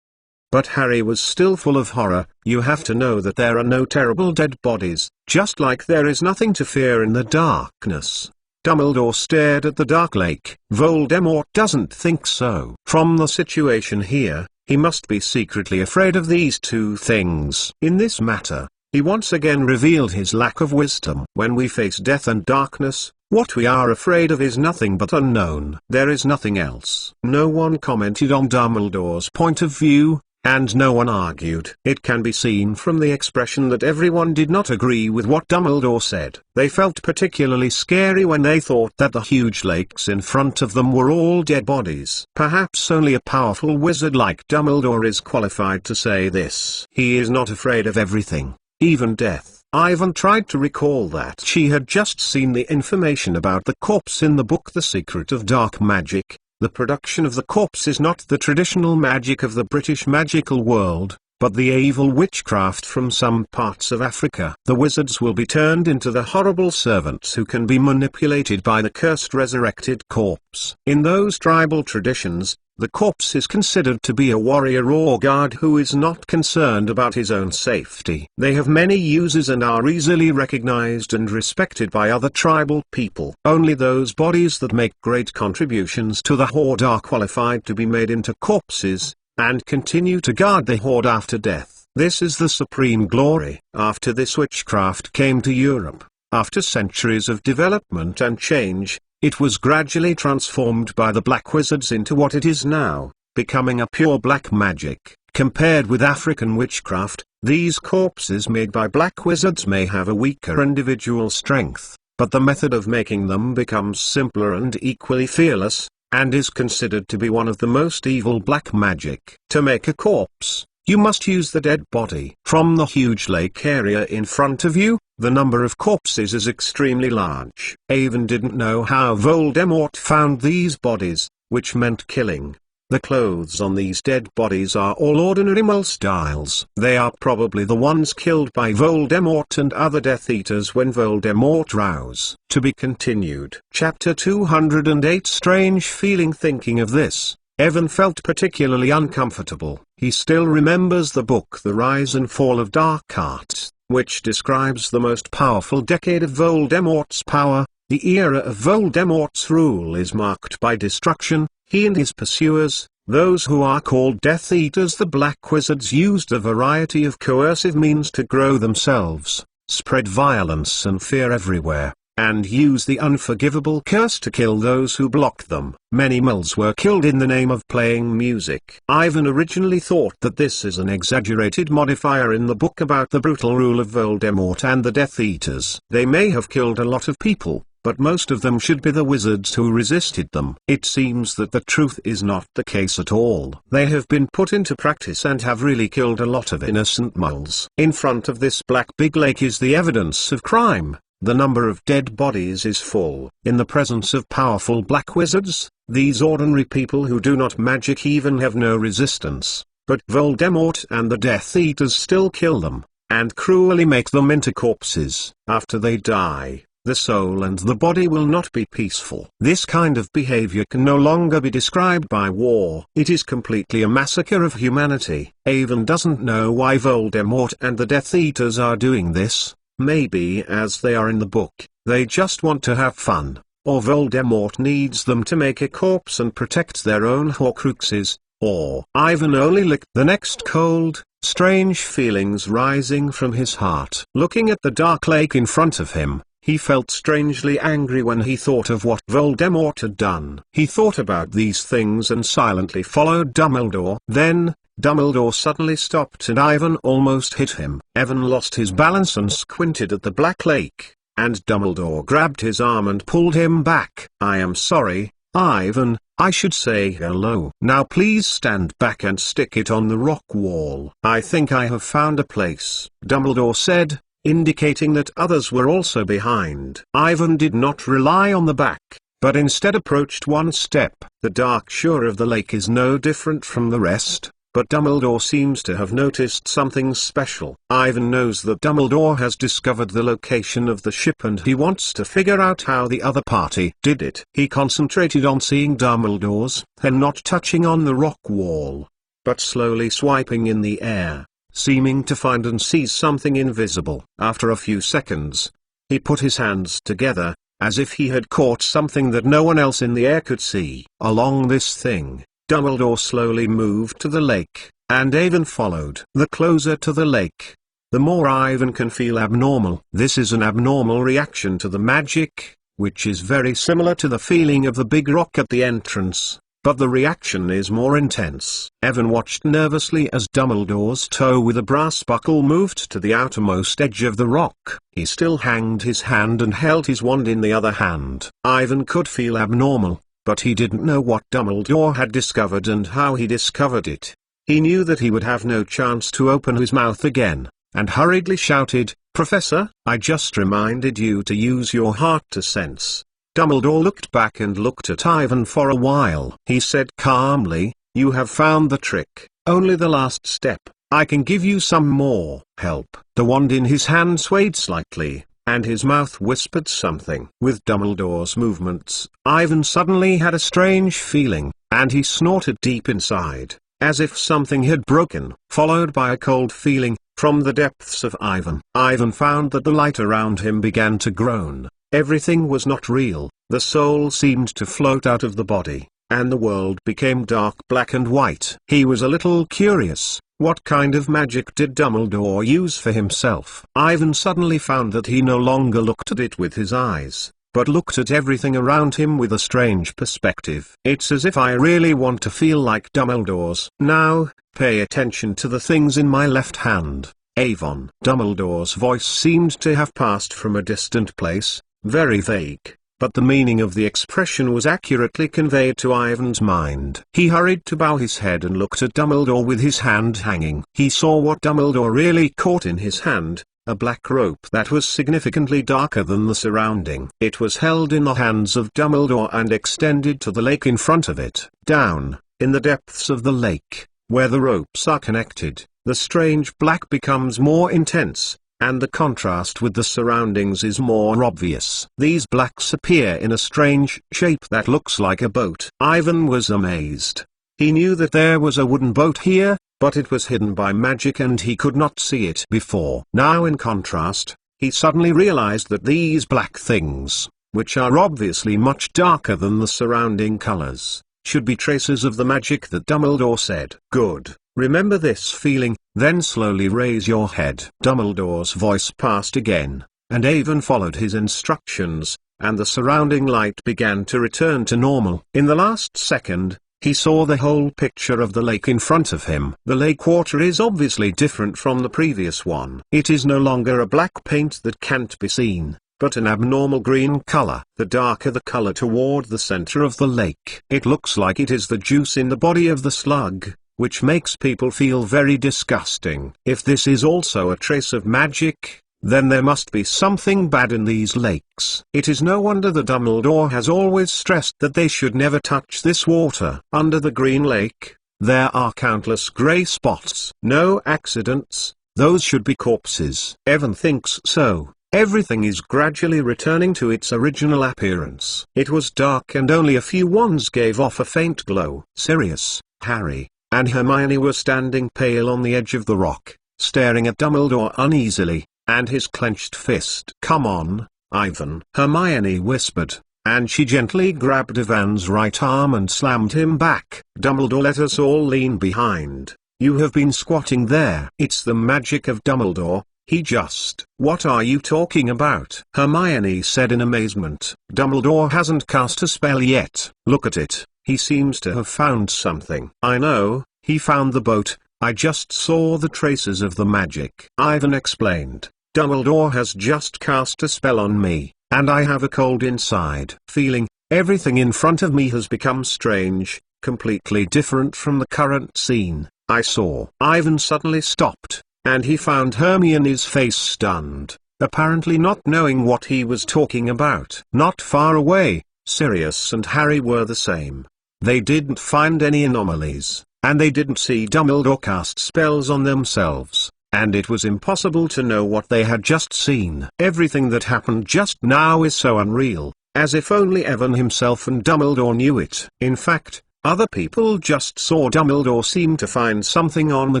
But Harry was still full of horror. "You have to know that there are no terrible dead bodies, just like there is nothing to fear in the darkness." Dumbledore stared at the dark lake. "Voldemort doesn't think so. From the situation here, he must be secretly afraid of these two things. In this matter, he once again revealed his lack of wisdom. When we face death and darkness, what we are afraid of is nothing but unknown. There is nothing else." No one commented on Dumbledore's point of view, and no one argued. It can be seen from the expression that everyone did not agree with what Dumbledore said. They felt particularly scary when they thought that the huge lakes in front of them were all dead bodies. Perhaps only a powerful wizard like Dumbledore is qualified to say this. He is not afraid of everything, even death. Ivan tried to recall that she had just seen the information about the corpse in the book The Secret of Dark Magic. The production of the corpse is not the traditional magic of the British magical world, but the evil witchcraft from some parts of Africa. The wizards will be turned into the horrible servants who can be manipulated by the cursed resurrected corpse. In those tribal traditions, the corpse is considered to be a warrior or guard who is not concerned about his own safety. They have many uses and are easily recognized and respected by other tribal people. Only those bodies that make great contributions to the horde are qualified to be made into corpses, and continue to guard the horde after death. This is the supreme glory. After this witchcraft came to Europe, after centuries of development and change, it was gradually transformed by the black wizards into what it is now, becoming a pure black magic. Compared with African witchcraft, these corpses made by black wizards may have a weaker individual strength, but the method of making them becomes simpler and equally fearless, and is considered to be one of the most evil black magic. To make a corpse, you must use the dead body. From the huge lake area in front of you, the number of corpses is extremely large. Avon didn't know how Voldemort found these bodies, which meant killing. The clothes on these dead bodies are all ordinary mole styles. They are probably the ones killed by Voldemort and other Death Eaters when Voldemort rouse. To be continued. Chapter 208. Strange feeling. Thinking of this, Evan felt particularly uncomfortable. He still remembers the book The Rise and Fall of Dark Arts, which describes the most powerful decade of Voldemort's power. The era of Voldemort's rule is marked by destruction. He and his pursuers, those who are called Death Eaters, the Black Wizards, used a variety of coercive means to grow themselves, spread violence and fear everywhere, and use the unforgivable curse to kill those who blocked them. Many moles were killed in the name of playing music. Ivan originally thought that this is an exaggerated modifier in the book about the brutal rule of Voldemort and the Death Eaters. They may have killed a lot of people, but most of them should be the wizards who resisted them. It seems that the truth is not the case at all. They have been put into practice and have really killed a lot of innocent moles. In front of this black big lake is the evidence of crime. The number of dead bodies is full. In the presence of powerful black wizards, these ordinary people who do not magic even have no resistance. but Voldemort and the Death Eaters still kill them, and cruelly make them into corpses. After they die, the soul and the body will not be peaceful. This kind of behavior can no longer be described by war. It is completely a massacre of humanity. Avon doesn't know why Voldemort and the Death Eaters are doing this. Maybe as they are in the book, they just want to have fun, or Voldemort needs them to make a corpse and protect their own Horcruxes, or Ivan only licked the next cold, strange feelings rising from his heart. Looking at the dark lake in front of him, he felt strangely angry when he thought of what Voldemort had done. He thought about these things and silently followed Dumbledore. Then, Dumbledore suddenly stopped and Ivan almost hit him. Evan lost his balance and squinted at the black lake, and Dumbledore grabbed his arm and pulled him back. "I am sorry, Ivan, I should say hello. Now please stand back and stick it on the rock wall." "I think I have found a place," Dumbledore said, indicating that others were also behind. Ivan did not rely on the back, but instead approached one step. The dark shore of the lake is no different from the rest, but Dumbledore seems to have noticed something special. Ivan knows that Dumbledore has discovered the location of the ship and he wants to figure out how the other party did it. He concentrated on seeing Dumbledore's pen not touching on the rock wall, but slowly swiping in the air, seeming to find and seize something invisible. After a few seconds, he put his hands together, as if he had caught something that no one else in the air could see. Along this thing, Dumbledore slowly moved to the lake, and Ivan followed. The closer to the lake, the more Ivan can feel abnormal. This is an abnormal reaction to the magic, which is very similar to the feeling of the big rock at the entrance, but the reaction is more intense. Evan watched nervously as Dumbledore's toe with a brass buckle moved to the outermost edge of the rock. He still hanged his hand and held his wand in the other hand. Ivan could feel abnormal, but he didn't know what Dumbledore had discovered and how he discovered it. He knew that he would have no chance to open his mouth again, and hurriedly shouted, "Professor, I just reminded you to use your heart to sense." Dumbledore looked back and looked at Ivan for a while. He said calmly, "You have found the trick, only the last step. I can give you some more help." The wand in his hand swayed slightly, and his mouth whispered something. With Dumbledore's movements, Ivan suddenly had a strange feeling, and he snorted deep inside, as if something had broken, followed by a cold feeling from the depths of Ivan. Ivan found that the light around him began to groan. Everything was not real, the soul seemed to float out of the body, and the world became dark black and white. He was a little curious. What kind of magic did Dumbledore use for himself? Ivan suddenly found that he no longer looked at it with his eyes, but looked at everything around him with a strange perspective. "It's as if I really want to feel like Dumbledore's. Now, pay attention to the things in my left hand, Avon." Dumbledore's voice seemed to have passed from a distant place, very vague, but the meaning of the expression was accurately conveyed to Ivan's mind. He hurried to bow his head and looked at Dumbledore with his hand hanging. He saw what Dumbledore really caught in his hand, a black rope that was significantly darker than the surrounding. It was held in the hands of Dumbledore and extended to the lake in front of it. Down, in the depths of the lake, where the ropes are connected, the strange black becomes more intense, and the contrast with the surroundings is more obvious. These blacks appear in a strange shape that looks like a boat. Ivan was amazed. He knew that there was a wooden boat here, but it was hidden by magic and he could not see it before. Now in contrast, he suddenly realized that these black things, which are obviously much darker than the surrounding colors, should be traces of the magic that Dumbledore said. "Good. Remember this feeling, then slowly raise your head." Dumbledore's voice passed again, and Avon followed his instructions, and the surrounding light began to return to normal. In the last second, he saw the whole picture of the lake in front of him. The lake water is obviously different from the previous one. It is no longer a black paint that can't be seen, but an abnormal green color. The darker the color toward the center of the lake, it looks like it is the juice in the body of the slug, which makes people feel very disgusting. If this is also a trace of magic, then there must be something bad in these lakes. It is no wonder that Dumbledore has always stressed that they should never touch this water. Under the green lake, There are countless grey spots. No accidents, those should be corpses. Evan thinks so. Everything is gradually returning to its original appearance. It was dark and only a few wands gave off a faint glow. Sirius, Harry, and Hermione were standing pale on the edge of the rock, staring at Dumbledore uneasily, and his clenched fist. "Come on, Ivan," Hermione whispered, and she gently grabbed Ivan's right arm and slammed him back. "Dumbledore, let us all lean behind. You have been squatting there." "It's the magic of Dumbledore. He just—" "What are you talking about?" Hermione said in amazement. "Dumbledore hasn't cast a spell yet. Look at it, he seems to have found something." "I know, he found the boat, I just saw the traces of the magic," Ivan explained. "Dumbledore has just cast a spell on me, and I have a cold inside feeling. Everything in front of me has become strange, completely different from the current scene I saw." Ivan suddenly stopped, and he found Hermione's face stunned, apparently not knowing what he was talking about. Not far away, Sirius and Harry were the same. They didn't find any anomalies, and they didn't see Dumbledore cast spells on themselves, and it was impossible to know what they had just seen. Everything that happened just now is so unreal, as if only Evan himself and Dumbledore knew it. In fact, other people just saw Dumbledore seem to find something on the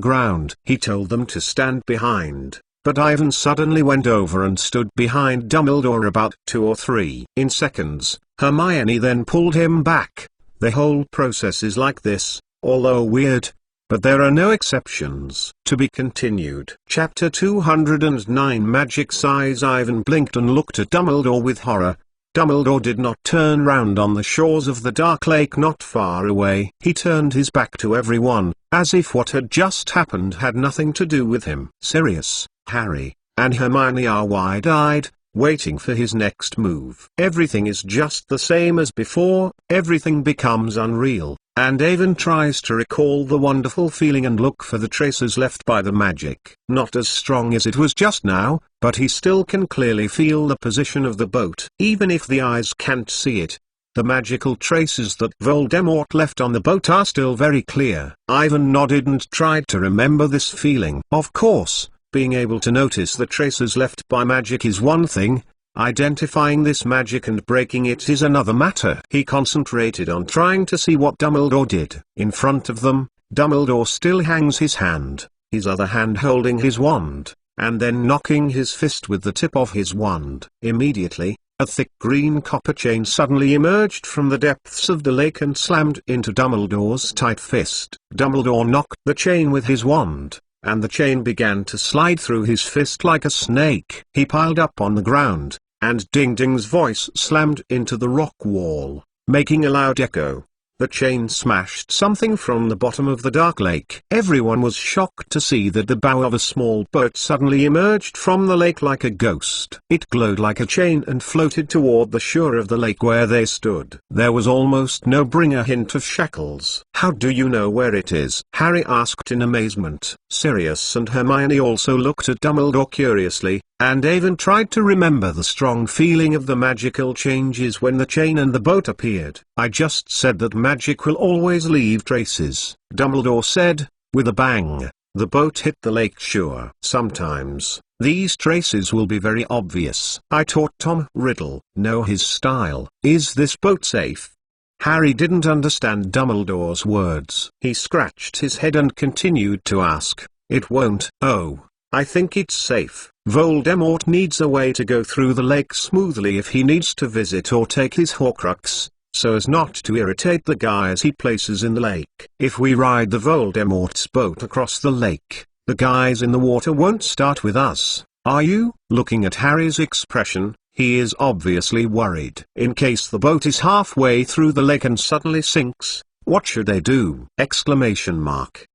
ground. He told them to stand behind, but Ivan suddenly went over and stood behind Dumbledore about 2 or 3 seconds. Hermione then pulled him back. The whole process is like this, although weird, but there are no exceptions. To be continued. Chapter 209 Magic Size. Ivan blinked and looked at Dumbledore with horror. Dumbledore did not turn round on the shores of the dark lake not far away. He turned his back to everyone, as if what had just happened had nothing to do with him. Sirius, Harry, and Hermione are wide-eyed, waiting for his next move. Everything is just the same as before. Everything becomes unreal, and Ivan tries to recall the wonderful feeling and look for the traces left by the magic. Not as strong as it was just now, but he still can clearly feel the position of the boat. Even if the eyes can't see it, the magical traces that Voldemort left on the boat are still very clear. Ivan nodded and tried to remember this feeling. Of course, being able to notice the traces left by magic is one thing, identifying this magic and breaking it is another matter. He concentrated on trying to see what Dumbledore did. In front of them, Dumbledore still hangs his hand, his other hand holding his wand, and then knocking his fist with the tip of his wand. Immediately, a thick green copper chain suddenly emerged from the depths of the lake and slammed into Dumbledore's tight fist. Dumbledore knocked the chain with his wand, and the chain began to slide through his fist like a snake. He piled up on the ground, and Ding Ding's voice slammed into the rock wall, making a loud echo. The chain smashed something from the bottom of the dark lake. Everyone was shocked to see that the bow of a small boat suddenly emerged from the lake like a ghost. It glowed like a chain and floated toward the shore of the lake where they stood. There was almost no bringer hint of shackles. "How do you know where it is?" Harry asked in amazement. Sirius and Hermione also looked at Dumbledore curiously, and Ivan tried to remember the strong feeling of the magical changes when the chain and the boat appeared. "I just said that magic will always leave traces," Dumbledore said, with a bang. "The boat hit the lake shore. Sometimes, these traces will be very obvious. I taught Tom Riddle, know his style. Is this boat safe?" Harry didn't understand Dumbledore's words. He scratched his head and continued to ask, "It won't." "Oh, I think it's safe. Voldemort needs a way to go through the lake smoothly if he needs to visit or take his Horcrux, so as not to irritate the guys he places in the lake. If we ride the Voldemort's boat across the lake, the guys in the water won't start with us, are you?" Looking at Harry's expression, he is obviously worried. In case the boat is halfway through the lake and suddenly sinks, what should they do? Exclamation mark.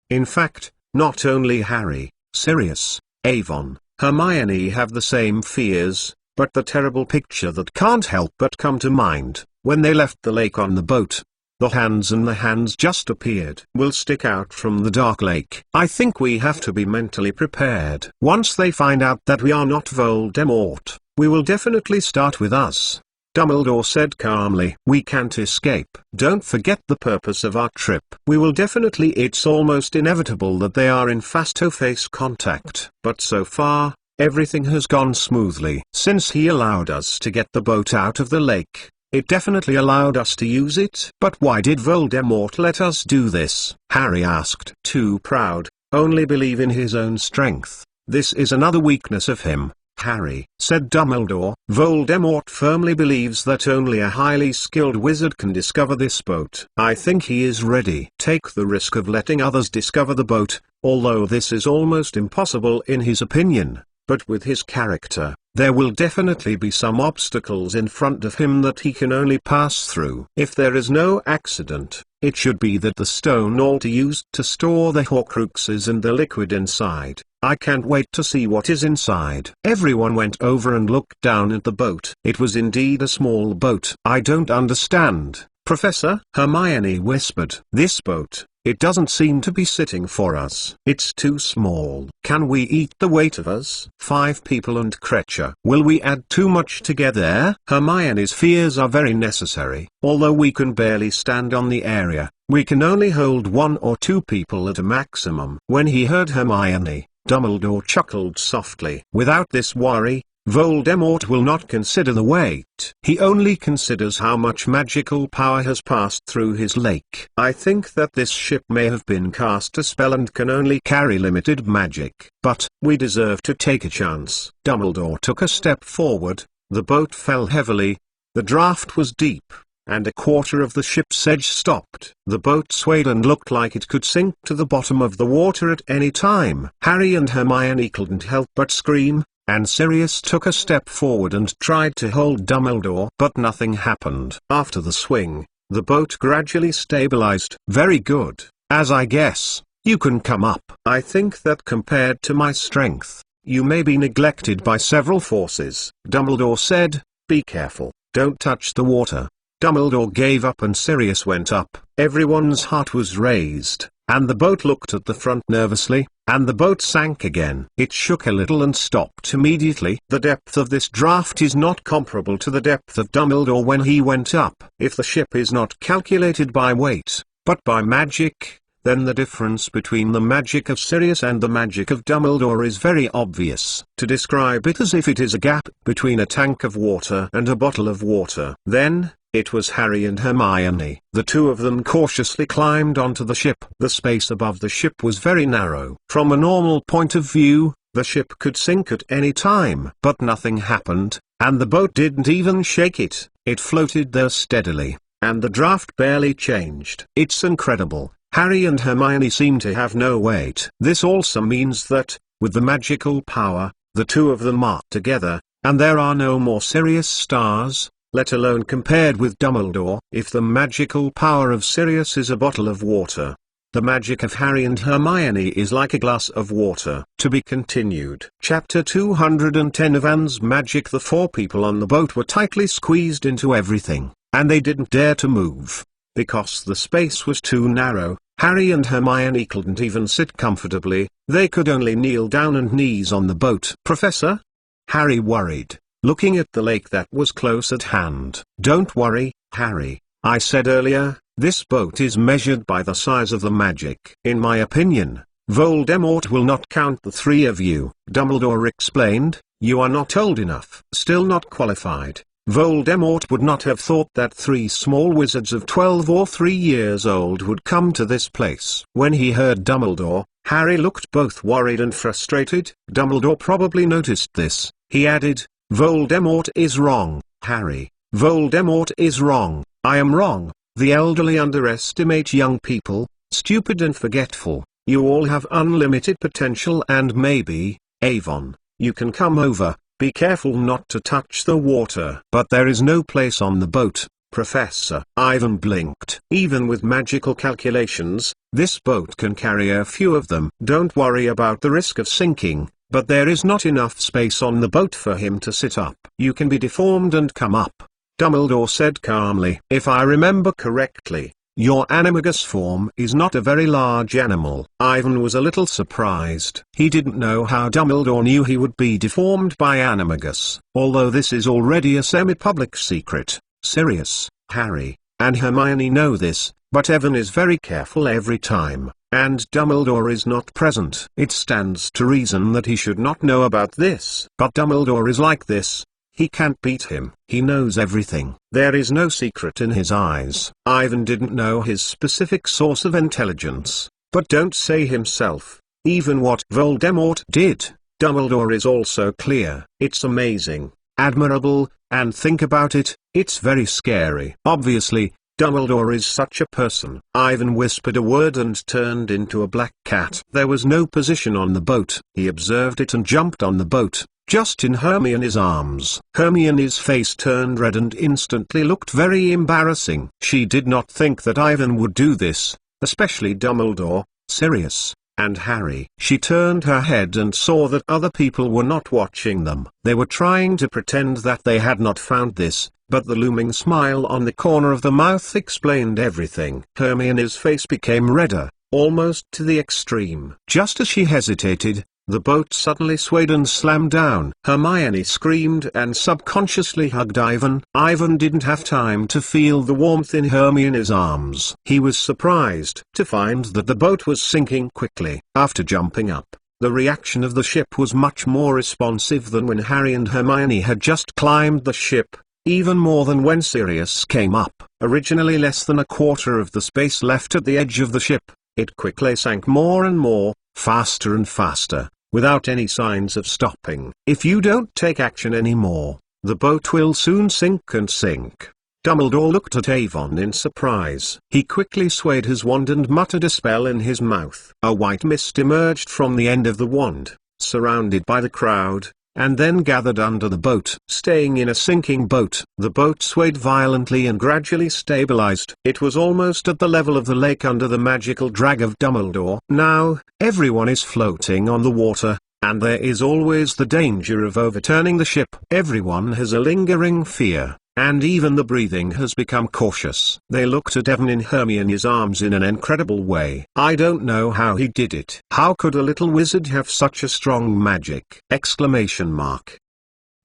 In fact, not only Harry, Sirius, Avon, Hermione have the same fears, but the terrible picture that can't help but come to mind, when they left the lake on the boat, the hands just appeared, will stick out from the dark lake. I think we have to be mentally prepared. Once they find out that we are not Voldemort, we will definitely start with us. Dumbledore said calmly. We can't escape. Don't forget the purpose of our trip. We will definitely. It's almost inevitable that they are in face-to-face contact. But so far, everything has gone smoothly. Since he allowed us to get the boat out of the lake, it definitely allowed us to use it. But why did Voldemort let us do this? Harry asked. Too proud, only believe in his own strength. This is another weakness of him, Harry, said Dumbledore. Voldemort firmly believes that only a highly skilled wizard can discover this boat. I think he is ready. Take the risk of letting others discover the boat, although this is almost impossible in his opinion. But with his character, there will definitely be some obstacles in front of him that he can only pass through. If there is no accident, it should be that the stone altar used to store the Horcruxes and the liquid inside. I can't wait to see what is inside. Everyone went over and looked down at the boat. It was indeed a small boat. I don't understand, Professor, Hermione whispered. This boat, it doesn't seem to be sitting for us. It's too small. Can we eat the weight of us? 5 people and Kreacher. Will we add too much together? Hermione's fears are very necessary. Although we can barely stand on the area, we can only hold 1 or 2 people at a maximum. When he heard Hermione, Dumbledore chuckled softly. Without this worry, Voldemort will not consider the weight. He only considers how much magical power has passed through his lake. I think that this ship may have been cast a spell and can only carry limited magic. But, we deserve to take a chance. Dumbledore took a step forward, the boat fell heavily, the draft was deep, and a quarter of the ship's edge stopped. The boat swayed and looked like it could sink to the bottom of the water at any time. Harry and Hermione couldn't help but scream, and Sirius took a step forward and tried to hold Dumbledore. But nothing happened. After the swing, the boat gradually stabilized. Very good. As I guess, you can come up. I think that compared to my strength, you may be neglected by several forces. Dumbledore said, be careful, don't touch the water. Dumbledore gave up and Sirius went up. Everyone's heart was raised, and the boat looked at the front nervously, and the boat sank again. It shook a little and stopped immediately. The depth of this draft is not comparable to the depth of Dumbledore when he went up. If the ship is not calculated by weight, but by magic, then the difference between the magic of Sirius and the magic of Dumbledore is very obvious. To describe it as if it is a gap between a tank of water and a bottle of water. Then, it was Harry and Hermione. The two of them cautiously climbed onto the ship. The space above the ship was very narrow. From a normal point of view, the ship could sink at any time. But nothing happened, and the boat didn't even shake it. It floated there steadily, and the draft barely changed. It's incredible. Harry and Hermione seem to have no weight. This also means that, with the magical power, the two of them are together, and there are no more Sirius stars, let alone compared with Dumbledore. If the magical power of Sirius is a bottle of water, the magic of Harry and Hermione is like a glass of water. To be continued. Chapter 210 of Anne's Magic. The 4 people on the boat were tightly squeezed into everything, and they didn't dare to move. Because the space was too narrow, Harry and Hermione couldn't even sit comfortably, they could only kneel down and knees on the boat. Professor? Harry worried, looking at the lake that was close at hand. Don't worry, Harry, I said earlier, this boat is measured by the size of the magic. In my opinion, Voldemort will not count the 3 of you. Dumbledore explained, you are not old enough. Still not qualified. Voldemort would not have thought that 3 small wizards of 12 or 3 years old would come to this place. When he heard Dumbledore, Harry looked both worried and frustrated. Dumbledore probably noticed this. He added, Voldemort is wrong, Harry. Voldemort is wrong. I am wrong. The elderly underestimate young people, stupid and forgetful. You all have unlimited potential, and maybe, Avon, you can come over. Be careful not to touch the water. But there is no place on the boat, Professor. Ivan blinked. Even with magical calculations, this boat can carry a few of them. Don't worry about the risk of sinking, but there is not enough space on the boat for him to sit up. You can be deformed and come up, Dumbledore said calmly. If I remember correctly, Your animagus form is not a very large animal. Ivan was a little surprised. He didn't know how Dumbledore knew he would be deformed by animagus. Although this is already a semi-public secret, Sirius, Harry, and Hermione know this, but Evan is very careful every time, and Dumbledore is not present. It stands to reason that he should not know about this. But Dumbledore is like this. He can't beat him. He knows everything. There is no secret in his eyes. Ivan didn't know his specific source of intelligence, but don't say himself. Even what Voldemort did, Dumbledore is also clear. It's amazing, admirable, and think about it, it's very scary. Obviously, Dumbledore is such a person. Ivan whispered a word and turned into a black cat. There was no position on the boat. He observed it and jumped on the boat, just in Hermione's arms. Hermione's face turned red and instantly looked very embarrassing. She did not think that Ivan would do this, especially Dumbledore, Sirius, and Harry. She turned her head and saw that other people were not watching them. They were trying to pretend that they had not found this, but the looming smile on the corner of the mouth explained everything. Hermione's face became redder, almost to the extreme. Just as she hesitated, the boat suddenly swayed and slammed down. Hermione screamed and subconsciously hugged Ivan. Ivan didn't have time to feel the warmth in Hermione's arms. He was surprised to find that the boat was sinking quickly. After jumping up, the reaction of the ship was much more responsive than when Harry and Hermione had just climbed the ship, even more than when Sirius came up. Originally less than a quarter of the space left at the edge of the ship, it quickly sank more and more, faster and faster, without any signs of stopping. If you don't take action anymore, the boat will soon sink and sink. Dumbledore looked at Avon in surprise. He quickly swayed his wand and muttered a spell in his mouth. A white mist emerged from the end of the wand, surrounded by the crowd, and then gathered under the boat. Staying in a sinking boat, the boat swayed violently and gradually stabilized. It was almost at the level of the lake under the magical drag of Dumbledore. Now, everyone is floating on the water, and there is always the danger of overturning the ship. Everyone has a lingering fear, and even the breathing has become cautious. They looked at Evan in Hermione's arms in an incredible way. I don't know how he did it. How could a little wizard have such a strong magic? Exclamation mark.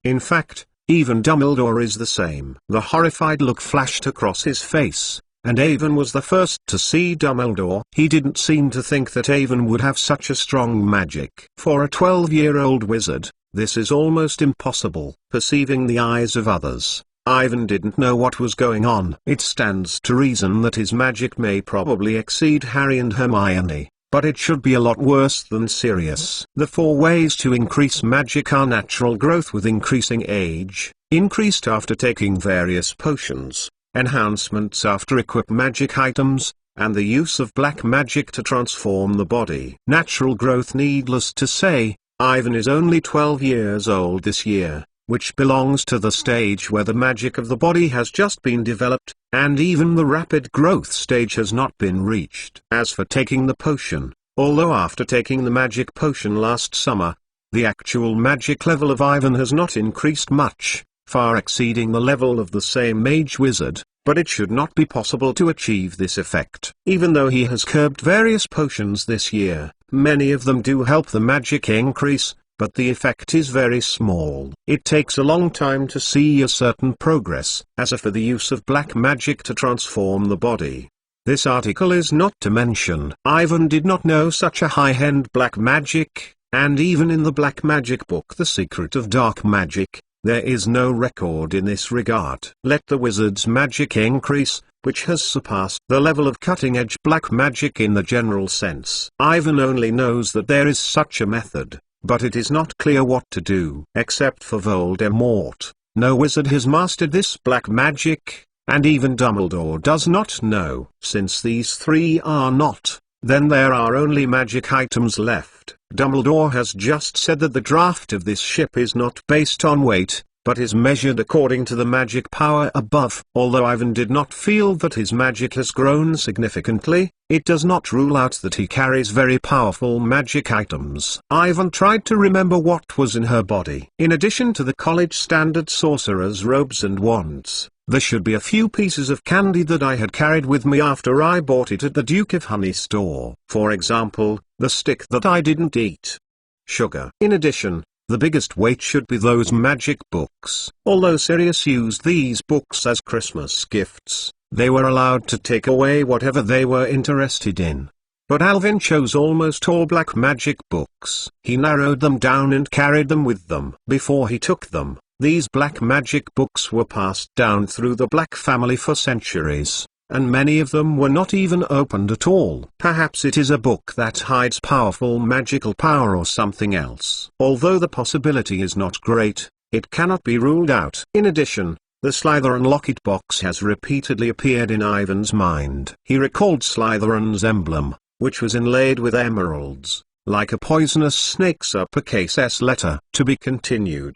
In fact, even Dumbledore is the same. The horrified look flashed across his face, and Avon was the first to see Dumbledore. He didn't seem to think that Avon would have such a strong magic. For a 12-year-old wizard, this is almost impossible. Perceiving the eyes of others, Ivan didn't know what was going on. It stands to reason that his magic may probably exceed Harry and Hermione, but it should be a lot worse than Sirius. The 4 ways to increase magic are natural growth with increasing age, increased after taking various potions, enhancements after equip magic items, and the use of black magic to transform the body. Natural growth, needless to say, Ivan is only 12 years old this year, which belongs to the stage where the magic of the body has just been developed, and even the rapid growth stage has not been reached. As for taking the potion, although after taking the magic potion last summer, the actual magic level of Ivan has not increased much, far exceeding the level of the same mage wizard, but it should not be possible to achieve this effect. Even though he has curbed various potions this year, many of them do help the magic increase, but the effect is very small. It takes a long time to see a certain progress. As for the use of black magic to transform the body, this article is not to mention. Ivan did not know such a high-end black magic, and even in the black magic book The Secret of Dark Magic, there is no record in this regard. Let the wizard's magic increase, which has surpassed the level of cutting-edge black magic in the general sense. Ivan only knows that there is such a method, but it is not clear what to do. Except for Voldemort, no wizard has mastered this black magic, and even Dumbledore does not know. Since these 3 are not, then there are only magic items left. Dumbledore has just said that the draft of this ship is not based on weight, but is measured according to the magic power above. Although Ivan did not feel that his magic has grown significantly, it does not rule out that he carries very powerful magic items. Ivan tried to remember what was in her body. In addition to the college standard sorcerer's robes and wands, There should be a few pieces of candy that I had carried with me after I bought it at the Duke of Honey store. For example, the stick that I didn't eat. Sugar. In addition, the biggest weight should be those magic books. Although Sirius used these books as Christmas gifts, they were allowed to take away whatever they were interested in. But Alvin chose almost all black magic books. He narrowed them down and carried them with them. Before he took them, these black magic books were passed down through the Black family for centuries, and many of them were not even opened at all. Perhaps it is a book that hides powerful magical power or something else. Although the possibility is not great, it cannot be ruled out. In addition, the Slytherin locket box has repeatedly appeared in Ivan's mind. He recalled Slytherin's emblem, which was inlaid with emeralds, like a poisonous snake's uppercase S letter. To be continued.